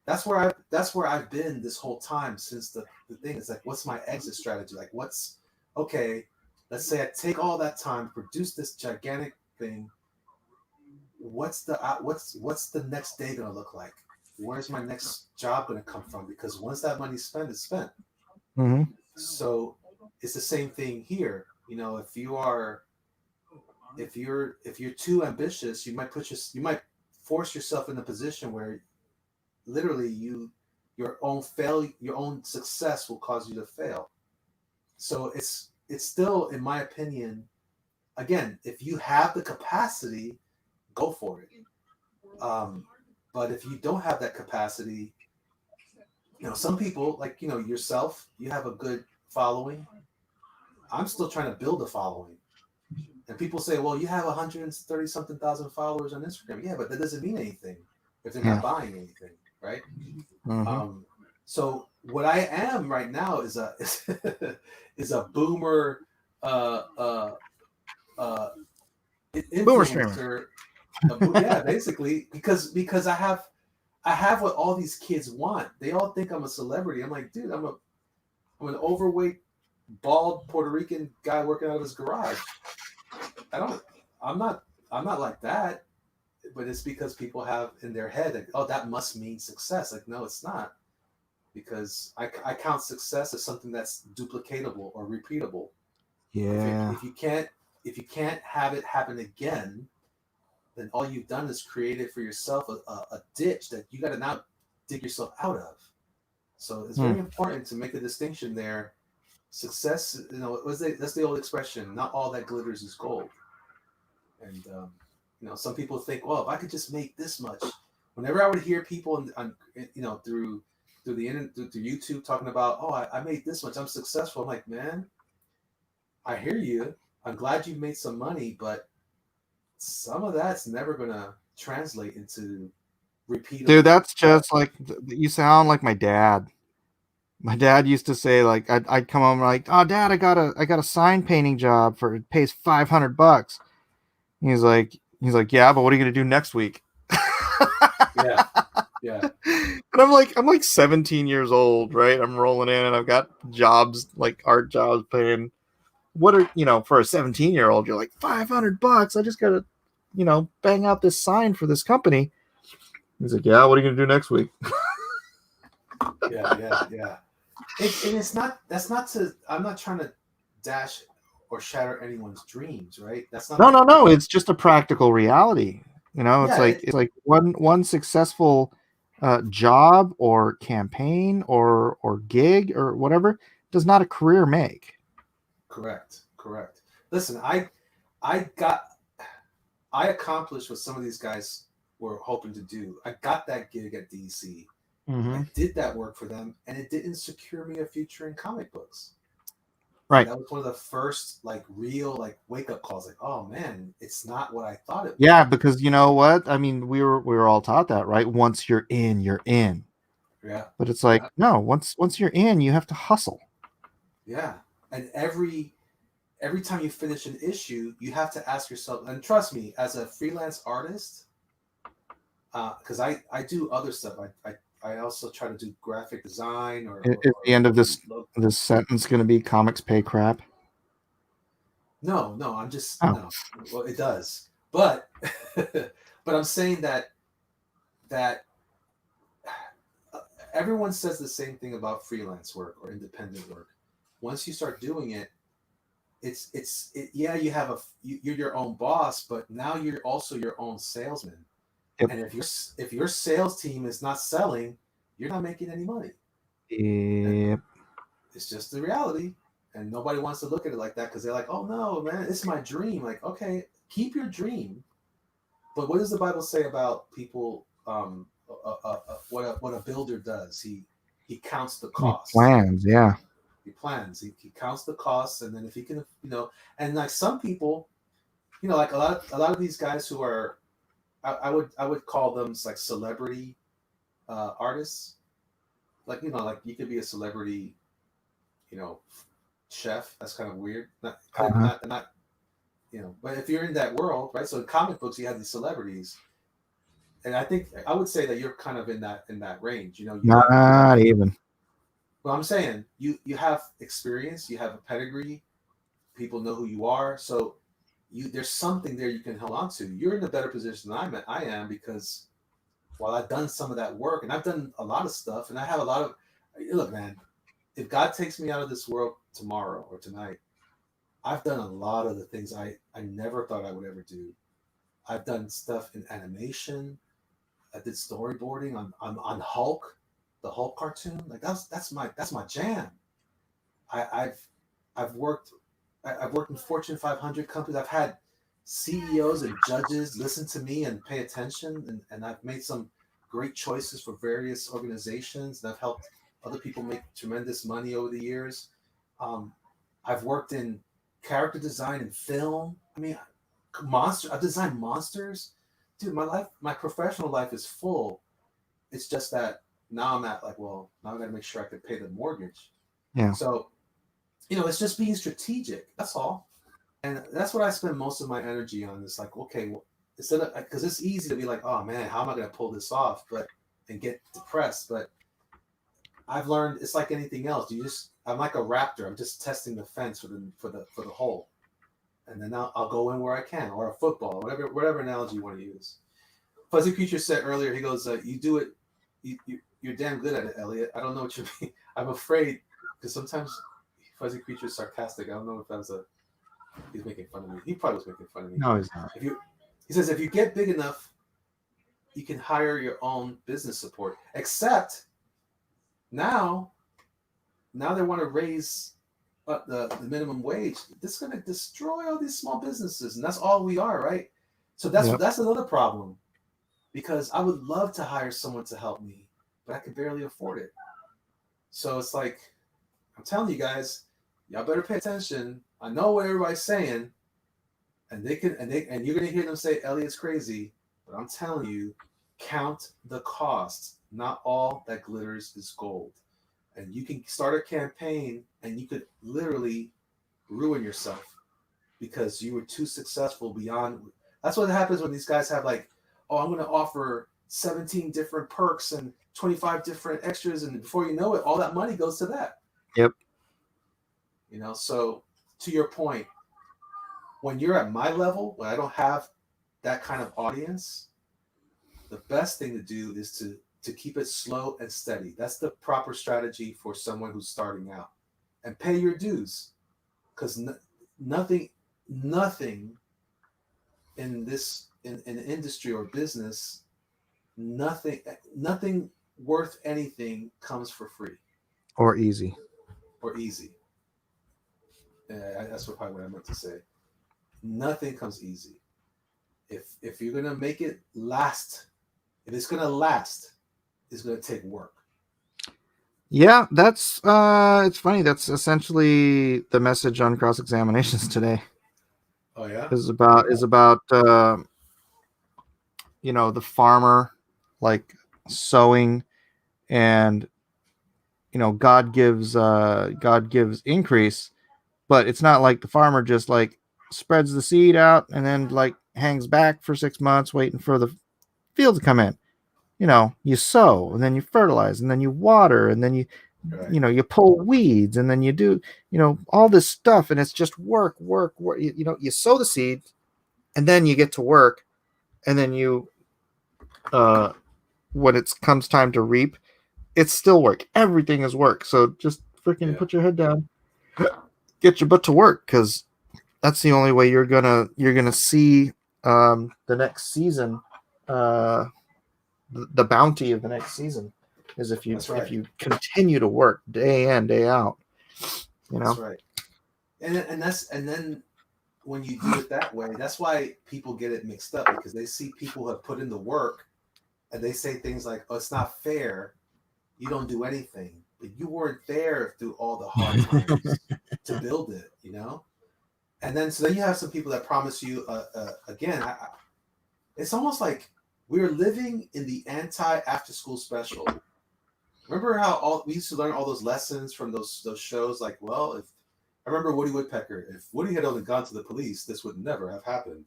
[SPEAKER 1] that's where I've been this whole time since the thing is like, what's my exit strategy? Like, what's okay? Let's say I take all that time, produce this gigantic thing. What's the next day going to look like? Where's my next job going to come from? Because once that money's spent, it's spent.
[SPEAKER 4] Mm-hmm.
[SPEAKER 1] So it's the same thing here. You know, if you're too ambitious, you might force yourself in a position where literally your own success will cause you to fail. So it's still, in my opinion, again, if you have the capacity, go for it. Um, but if you don't have that capacity, you know, some people like yourself, you have a good following. I'm still trying to build a following. And people say, well, you have 130 something thousand followers on Instagram. Yeah, but that doesn't mean anything if they're not
[SPEAKER 4] Yeah.
[SPEAKER 1] buying anything, right?
[SPEAKER 4] Mm-hmm.
[SPEAKER 1] So what I am right now is a is a boomer uh, uh, uh,
[SPEAKER 4] Boomer streamer.
[SPEAKER 1] influencer. Yeah, basically because I have what all these kids want. They all think I'm a celebrity. I'm like, dude, I'm an overweight, bald Puerto Rican guy working out of his garage. I don't. I'm not. I'm not like that. But it's because people have in their head like, oh, that must mean success. Like, no, it's not. Because I count success as something that's duplicatable or repeatable.
[SPEAKER 4] Yeah.
[SPEAKER 1] If you can't have it happen again, then all you've done is created for yourself a ditch that you got to now dig yourself out of. So it's
[SPEAKER 4] Hmm.
[SPEAKER 1] very important to make a distinction there. Success, that's the old expression. Not all that glitters is gold. And some people think, well, if I could just make this much. Whenever I would hear people through the internet, through YouTube talking about, oh, I made this much, I'm successful. I'm like, man, I hear you. I'm glad you made some money, but some of that's never gonna translate into repeatable.
[SPEAKER 4] Dude, that's just like you sound like my dad. My dad used to say like I'd come home like, oh dad, I got a sign painting job for it pays $500. He's like, yeah, but what are you gonna do next week?
[SPEAKER 1] Yeah, yeah,
[SPEAKER 4] And I'm like 17 years old, right? I'm rolling in and I've got jobs like art jobs paying what are for a 17-year-old, you're like $500. I just gotta, bang out this sign for this company. He's like, yeah, what are you gonna do next week?
[SPEAKER 1] yeah. And it's not. That's not to. I'm not trying to dash or shatter anyone's dreams, right? That's not.
[SPEAKER 4] No. It's just a practical reality.
[SPEAKER 1] Yeah,
[SPEAKER 4] It's like one successful job or campaign or gig or whatever does not a career make.
[SPEAKER 1] correct. Listen, I got I accomplished what some of these guys were hoping to do. I got that gig at DC. I
[SPEAKER 4] Mm-hmm.
[SPEAKER 1] did that work for them, and it didn't secure me a future in comic books.
[SPEAKER 4] Right.
[SPEAKER 1] That was one of the first like real like wake up calls. Like, oh man, it's not what I thought it was.
[SPEAKER 4] Yeah, because you know what? I mean, we were all taught that, right? Once you're in, you're in.
[SPEAKER 1] Yeah.
[SPEAKER 4] But it's like, no, once you're in, you have to hustle.
[SPEAKER 1] Yeah. And every time you finish an issue, you have to ask yourself, and trust me, as a freelance artist, because I do other stuff. I also try to do graphic design
[SPEAKER 4] Is the end of this sentence going to be comics pay crap?
[SPEAKER 1] No, I'm just
[SPEAKER 4] Oh.
[SPEAKER 1] no. Well, it does, but but I'm saying that everyone says the same thing about freelance work or independent work. Once you start doing it, yeah, you're your own boss, but now you're also your own salesman.
[SPEAKER 4] Yep.
[SPEAKER 1] And if your sales team is not selling, you're not making any money.
[SPEAKER 4] Yep.
[SPEAKER 1] It's just the reality, and nobody wants to look at it like that because they're like, "Oh no, man, it's my dream." Like, okay, keep your dream, but what does the Bible say about people? What a builder does? He counts the costs.
[SPEAKER 4] Plans, yeah.
[SPEAKER 1] He plans. He counts the costs, and then if he can, and like some people, like a lot of these guys who are, I would call them like celebrity artists. Like like you could be a celebrity, chef. That's kind of weird. Not, but if you're in that world, right? So in comic books, you have these celebrities, and I would say that you're kind of in that range.
[SPEAKER 4] Not even.
[SPEAKER 1] Well, I'm saying you have experience, you have a pedigree, people know who you are, so there's something there you can hold on to. You're in a better position than I am because while I've done some of that work and I've done a lot of stuff and I have a lot of look, man, if God takes me out of this world tomorrow or tonight, I've done a lot of the things I never thought I would ever do. I've done stuff in animation. I did storyboarding on Hulk, the Hulk cartoon. Like that's my jam. I've worked in Fortune 500 companies. I've had CEOs and judges listen to me and pay attention, and I've made some great choices for various organizations, and I've helped other people make tremendous money over the years. I've worked in character design and film. I mean, I've designed monsters. Dude, my professional life is full. It's just that now I'm at like, well, now I got to make sure I can pay the mortgage.
[SPEAKER 4] Yeah.
[SPEAKER 1] So, it's just being strategic. That's all. And that's what I spend most of my energy on. It's like, okay, well, instead of, because it's easy to be like, oh man, how am I going to pull this off? And get depressed. But I've learned it's like anything else. I'm like a raptor. I'm just testing the fence for the hole. And then I'll go in where I can, or a football, whatever analogy you want to use. Fuzzy Creature said earlier, he goes, you do it, you're damn good at it, Elliot. I don't know what you mean. I'm afraid, because sometimes Fuzzy Creature is sarcastic. I don't know if that was he's making fun of me. He probably was making fun of me.
[SPEAKER 4] No, he's not.
[SPEAKER 1] He says, if you get big enough, you can hire your own business support. Except now they want to raise the minimum wage. This is going to destroy all these small businesses, and that's all we are, right? So that's another problem, because I would love to hire someone to help me, but I can barely afford it. So it's like, I'm telling you guys, y'all better pay attention. I know what everybody's saying, and you're going to hear them say Elliot's crazy, but I'm telling you, count the cost. Not all that glitters is gold. And you can start a campaign and you could literally ruin yourself because you were too successful beyond. That's what happens when these guys have like, oh, I'm going to offer 17 different perks and 25 different extras. And before you know it, all that money goes to that.
[SPEAKER 4] Yep.
[SPEAKER 1] So to your point, when you're at my level, when I don't have that kind of audience, the best thing to do is to keep it slow and steady. That's the proper strategy for someone who's starting out. And pay your dues, because nothing in this in industry or business, nothing worth anything comes for free
[SPEAKER 4] or easy.
[SPEAKER 1] That's probably what I meant to say. Nothing comes easy. If you're gonna make it last, if it's gonna last, it's going to take work.
[SPEAKER 4] Yeah, that's it's funny. That's essentially the message on cross examinations today.
[SPEAKER 1] Oh yeah.
[SPEAKER 4] Is about the farmer like sowing, and God gives increase, but it's not like the farmer just like spreads the seed out and then like hangs back for 6 months waiting for the field to come in. You sow and then you fertilize and then you water and then
[SPEAKER 1] Right.
[SPEAKER 4] you pull weeds and then you do all this stuff, and it's just work. You sow the seed and then you get to work, and then you when it comes time to reap, it's still work. Everything is work. So just freaking
[SPEAKER 1] Yeah.
[SPEAKER 4] put your head down, get your butt to work, because that's the only way you're gonna see the next season, uh, the bounty of the next season is if you
[SPEAKER 1] That's right.
[SPEAKER 4] if you continue to work day in day out.
[SPEAKER 1] That's right. And then when you do it that way, that's why people get it mixed up, because they see people who have put in the work and they say things like, "Oh, it's not fair. You don't do anything." But you weren't there through all the hard times to build it, And then so then you have some people that promise you again. It's almost like we're living in the anti after school special. Remember how we used to learn all those lessons from those shows? Like, well, if I remember Woody Woodpecker, if Woody had only gone to the police, this would never have happened.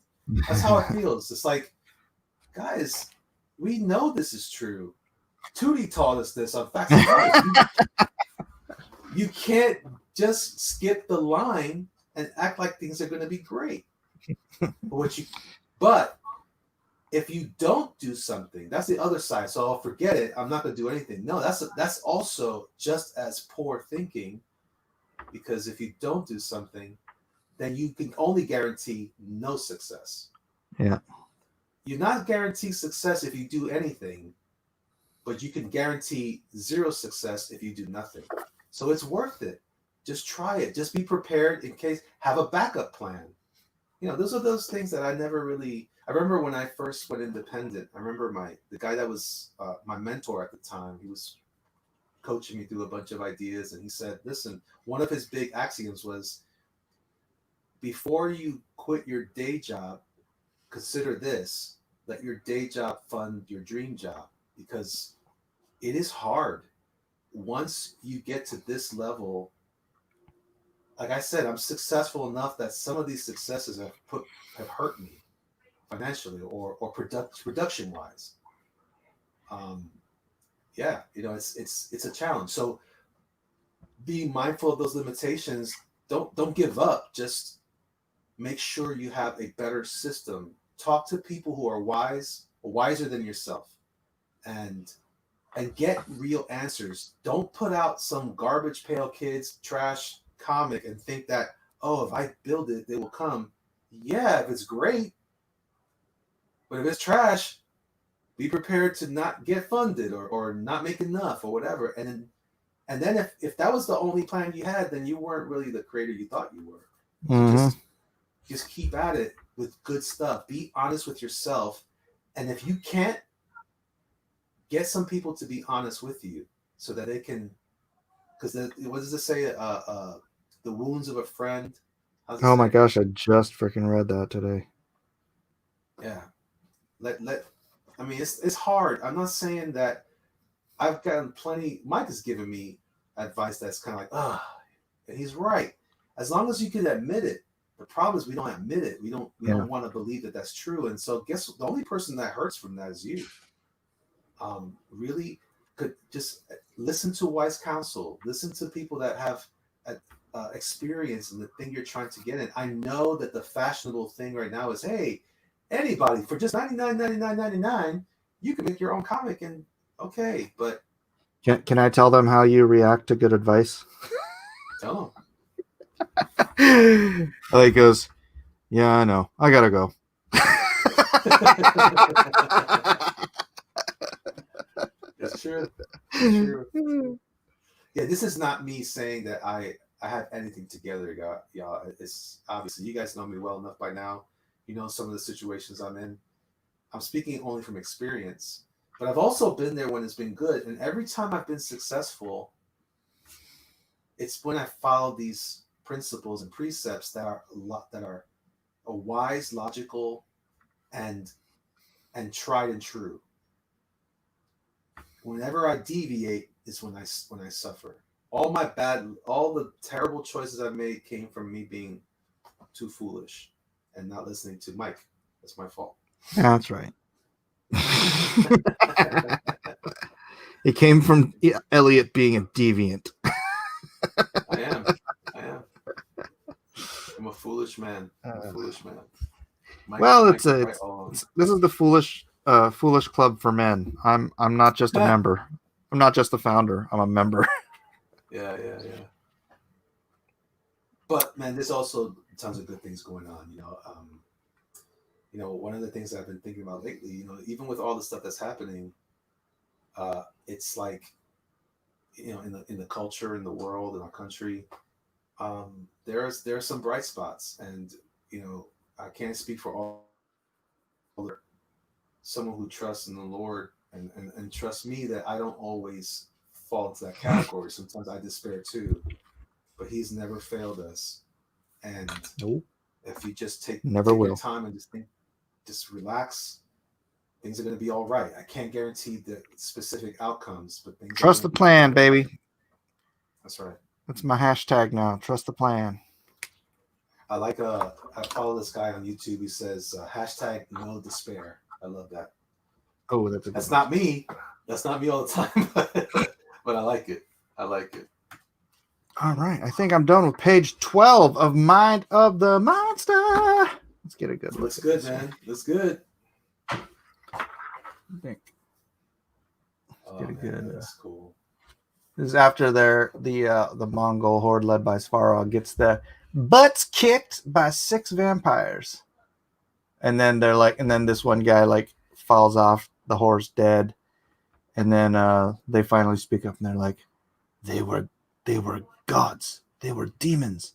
[SPEAKER 1] That's how it feels. It's like, guys, we know this is true. Tootie taught us this on Facts of Life. You can't just skip the line and act like things are going to be great. But if you don't do something, that's the other side. So I'll forget it. I'm not going to do anything. No, that's also just as poor thinking, because if you don't do something, then you can only guarantee no success.
[SPEAKER 4] Yeah.
[SPEAKER 1] You're not guaranteed success if you do anything, but you can guarantee zero success if you do nothing. So it's worth it. Just try it. Just be prepared in case. Have a backup plan. Those are those things that I never really. I remember when I first went independent. I remember the guy that was my mentor at the time. He was coaching me through a bunch of ideas, and he said, "Listen, one of his big axioms was, before you quit your day job, consider this: let your day job fund your dream job, because it is hard. Once you get to this level, like I said, I'm successful enough that some of these successes have hurt me financially or production wise. Yeah, it's a challenge. So be mindful of those limitations. Don't give up. Just make sure you have a better system. Talk to people who are wiser than yourself, and get real answers. Don't put out some garbage pail kids trash comic and think that, oh, if I build it, they will come. Yeah, if it's great, but if it's trash, be prepared to not get funded or not make enough or whatever. And then if that was the only plan you had, then you weren't really the creator you thought you were. So
[SPEAKER 4] Mm-hmm.
[SPEAKER 1] just keep at it with good stuff. Be honest with yourself, and if you can't, get some people to be honest with you so that they can. Because what does it say? The wounds of a friend.
[SPEAKER 4] Oh my gosh, I just freaking read that today.
[SPEAKER 1] Yeah. I mean, it's hard. I'm not saying that. I've gotten plenty. Mike has given me advice that's kind of like, and he's right. As long as you can admit it. The problem is we don't admit it. We don't want to believe that that's true. And so, guess the only person that hurts from that is you. Really could just listen to wise counsel. Listen to people that have experience in the thing you're trying to get in. I know that the fashionable thing right now is, hey, anybody for just $99.99, you can make your own comic, and okay, but
[SPEAKER 4] Can I tell them how you react to good advice?
[SPEAKER 1] tell
[SPEAKER 4] He goes, yeah, I know. I gotta go.
[SPEAKER 1] It's true. It's true. Yeah, this is not me saying that I have anything together, y'all. It's obviously you guys know me well enough by now. You know some of the situations I'm in. I'm speaking only from experience, but I've also been there when it's been good. And every time I've been successful, it's when I follow these principles and precepts that are a wise, logical, and tried and true. Whenever I deviate is when I suffer. All the terrible choices I made came from me being too foolish and not listening to Mike. That's my fault.
[SPEAKER 4] Yeah, that's right. It came from Elliot being a deviant.
[SPEAKER 1] I am. I'm a foolish man. Mike,
[SPEAKER 4] this is the foolish club for men. I'm not just a member. I'm not just the founder. I'm a member.
[SPEAKER 1] Yeah. But man, there's also tons of good things going on. One of the things I've been thinking about lately, even with all the stuff that's happening, it's like, in the culture, in the world, in our country, there are some bright spots, and I can't speak for all. Someone who trusts in the Lord and trusts me that I don't always fall into that category. Sometimes I despair too, but He's never failed us. And
[SPEAKER 4] Nope.
[SPEAKER 1] if you just take
[SPEAKER 4] your
[SPEAKER 1] time and just relax, things are going to be all right. I can't guarantee the specific outcomes, but things
[SPEAKER 4] trust the plan, baby.
[SPEAKER 1] That's right.
[SPEAKER 4] That's my hashtag now. Trust the plan.
[SPEAKER 1] I follow this guy on YouTube. He says hashtag no despair. I love that.
[SPEAKER 4] Oh, that's
[SPEAKER 1] not me. That's not me all the time, but I like it.
[SPEAKER 4] All right. I think I'm done with page 12 of Mind of the Monster. Let's get a good look.
[SPEAKER 1] Looks good, man. Looks good.
[SPEAKER 4] I think.
[SPEAKER 1] That's cool.
[SPEAKER 4] This is after the Mongol horde led by Svarog gets their butts kicked by 6 vampires. And then this one guy falls off, the horse dead. And then they finally speak up and they're like, they were gods, they were demons,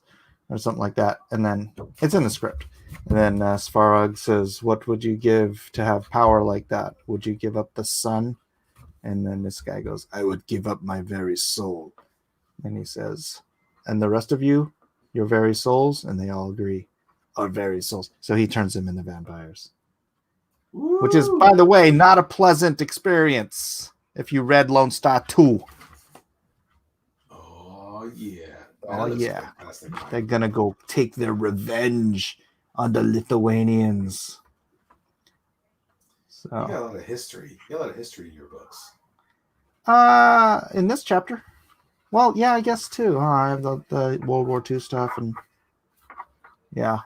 [SPEAKER 4] or something like that. And then it's in the script. And then Svarog says, what would you give to have power like that? Would you give up the sun? And then this guy goes, I would give up my very soul. And he says, and the rest of you, your very souls? And they all agree, our very souls. So he turns them into vampires. Woo! Which is, by the way, not a pleasant experience if you read Lone Star 2.
[SPEAKER 1] Oh, yeah.
[SPEAKER 4] Oh, yeah. They're going to go take their revenge on the Lithuanians. So.
[SPEAKER 1] You got a lot of history. You got a lot of history in your books.
[SPEAKER 4] In this chapter. Well, yeah, I guess too. I have the World War II stuff, and yeah.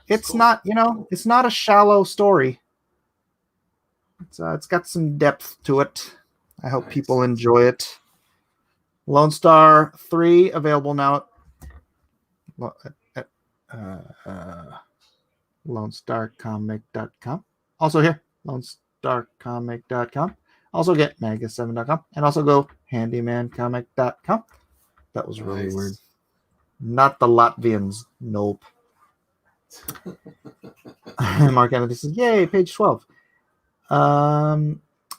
[SPEAKER 4] It's cool. Not, it's not a shallow story. It's got some depth to it. I hope people enjoy it. Lone Star 3 available now at LoneStarComic.com. Also here, LoneStarComic.com. Also get Mega7.com, and also go HandymanComic.com. That was really weird. Not the Latvians. Nope. Mark Kennedy says, yay, page 12.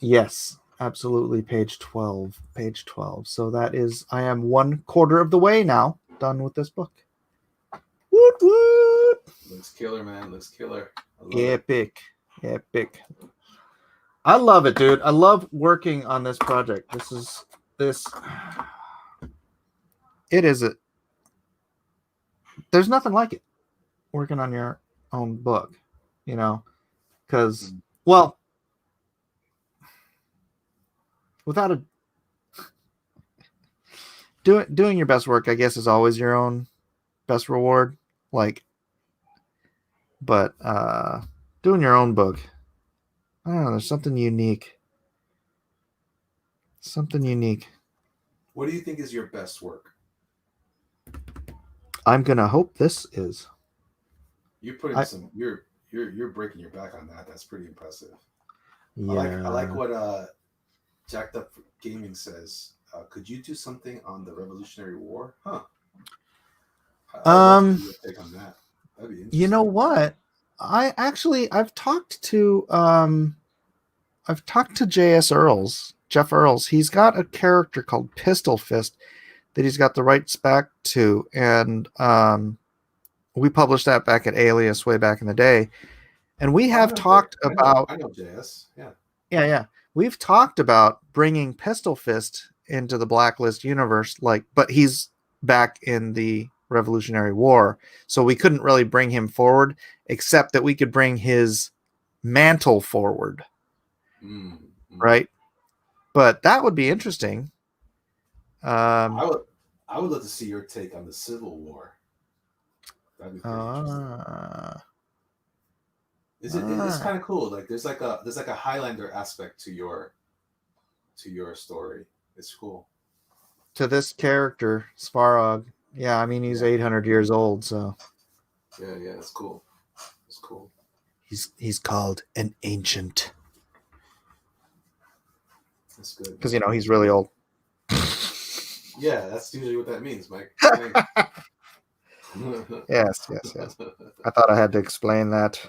[SPEAKER 4] Yes, absolutely, page 12. Page 12. So that is, I am 1/4 of the way now done with this book. Woot woot!
[SPEAKER 1] Looks killer, man. Looks killer.
[SPEAKER 4] Epic. I love it, dude. I love working on this project. There's nothing like it. Working on your own book, because, well, without doing your best work, I guess, is always your own best reward. But doing your own book, I don't know, there's something unique.
[SPEAKER 1] What do you think is your best work?
[SPEAKER 4] I'm gonna hope this is.
[SPEAKER 1] You're putting you're breaking your back on that. That's pretty impressive. Yeah. I like what Jacked Up Gaming says. Could you do something on the Revolutionary War? Huh. Take on that. That'd be interesting.
[SPEAKER 4] You know what? I've talked to Jeff Earls. He's got a character called Pistol Fist that he's got the rights back to, and we published that back at Alias way back in the day, and we have talked about.
[SPEAKER 1] I know JS. Yeah.
[SPEAKER 4] Yeah. We've talked about bringing Pistol Fist into the Blacklist universe, but he's back in the Revolutionary War, so we couldn't really bring him forward, except that we could bring his mantle forward, right? But that would be interesting.
[SPEAKER 1] I would love to see your take on the Civil War. That'd be pretty interesting. It's kind of cool. Like there's like a Highlander aspect to your story. It's cool.
[SPEAKER 4] To this character, Svarog. Yeah, I mean he's 800 years old, so
[SPEAKER 1] yeah, it's cool. It's cool.
[SPEAKER 4] He's called an ancient.
[SPEAKER 1] That's good.
[SPEAKER 4] Because he's really old.
[SPEAKER 1] Yeah, that's usually what that means, Mike.
[SPEAKER 4] Yes. I thought I had to explain that.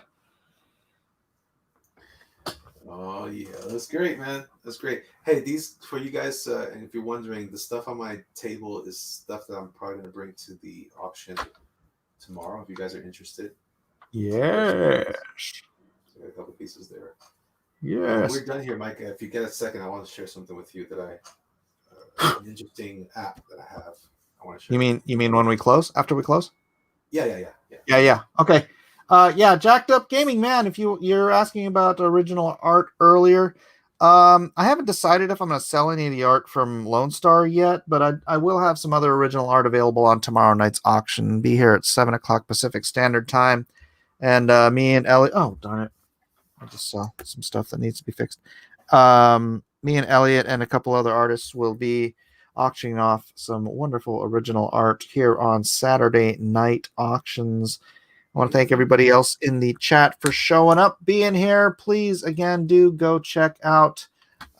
[SPEAKER 1] Oh yeah, that's great, man. That's great. Hey, these for you guys, and if you're wondering, the stuff on my table is stuff that I'm probably going to bring to the auction tomorrow. If you guys are interested.
[SPEAKER 4] Yes.
[SPEAKER 1] So I got a couple pieces there.
[SPEAKER 4] Yes.
[SPEAKER 1] We're done here, Mike. If you get a second, I want to share something with you that an interesting app that I have. I want to share.
[SPEAKER 4] You mean when we close? After we close?
[SPEAKER 1] Yeah.
[SPEAKER 4] Okay. Jacked Up Gaming, man. If you're asking about original art earlier, I haven't decided if I'm going to sell any of the art from Lone Star yet, but I will have some other original art available on tomorrow night's auction. Be here at 7:00 Pacific Standard Time, and me and Elliot. Oh darn it! I just saw some stuff that needs to be fixed. Me and Elliot and a couple other artists will be auctioning off some wonderful original art here on Saturday night auctions. I want to thank everybody else in the chat for showing up, being here. Please, again, do go check out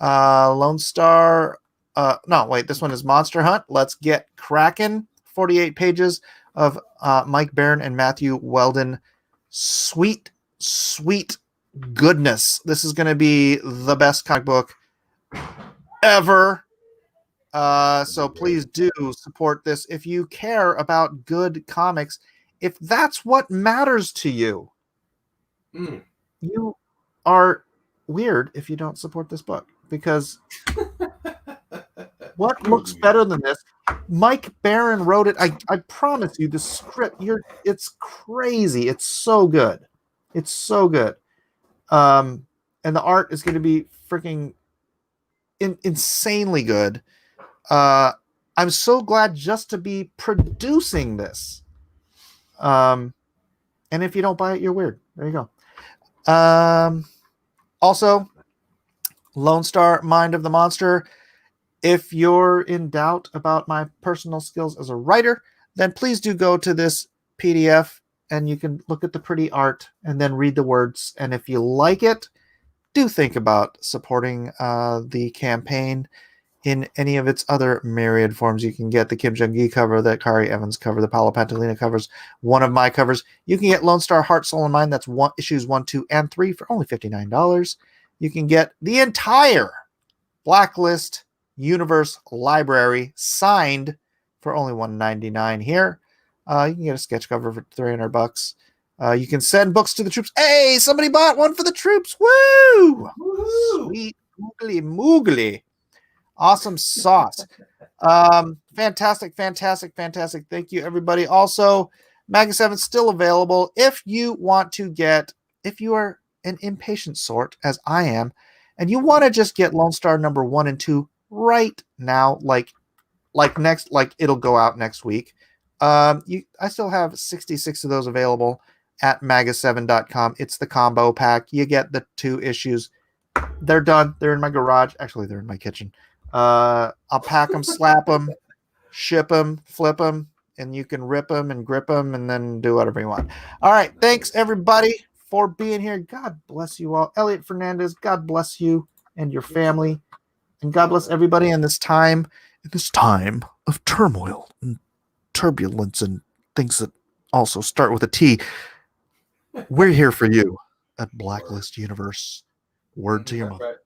[SPEAKER 4] Lone Star. No, wait, this one is Monster Hunt. Let's get cracking. 48 pages of Mike Barron and Matthew Weldon. Sweet goodness. This is going to be the best comic book ever. So please do support this if you care about good comics. If that's what matters to you, you are weird if you don't support this book, because what looks better than this? Mike Barron wrote it. I promise you, the script, it's crazy. It's so good. It's so good. And the art is going to be freaking insanely good. I'm so glad just to be producing this. And if you don't buy it, you're weird. There you go. Also, Lone Star Mind of the Monster. If you're in doubt about my personal skills as a writer, then please do go to this PDF and you can look at the pretty art and then read the words. And if you like it, do think about supporting the campaign in any of its other myriad forms. You can get the Kim Jong-gi cover, the Kari Evans cover, the Paolo Pantalina covers, one of my covers. You can get Lone Star Heart, Soul, and Mind. That's issues 1, 2, and 3 for only $59. You can get the entire Blacklist Universe library signed for only $199 here. You can get a sketch cover for $300. You can send books to the troops. Hey, somebody bought one for the troops. Woo! Sweet moogly. Awesome sauce. Fantastic. Thank you, everybody. Also, Maga 7 still available. If you are an impatient sort, as I am, and you want to just get Lone Star number 1 and 2 right now, like it'll go out next week. I still have 66 of those available at maga7.com. It's the combo pack. You get the 2 issues. They're done. They're in my garage. Actually, they're in my kitchen. I'll pack them, slap them, ship them, flip them, and you can rip them and grip them and then do whatever you want. All right. Thanks, everybody, for being here. God bless you all. Elliot Fernandez, God bless you and your family. And God bless everybody in this time of turmoil and turbulence and things that also start with a T. We're here for you at Blacklist Universe. Word to your mother.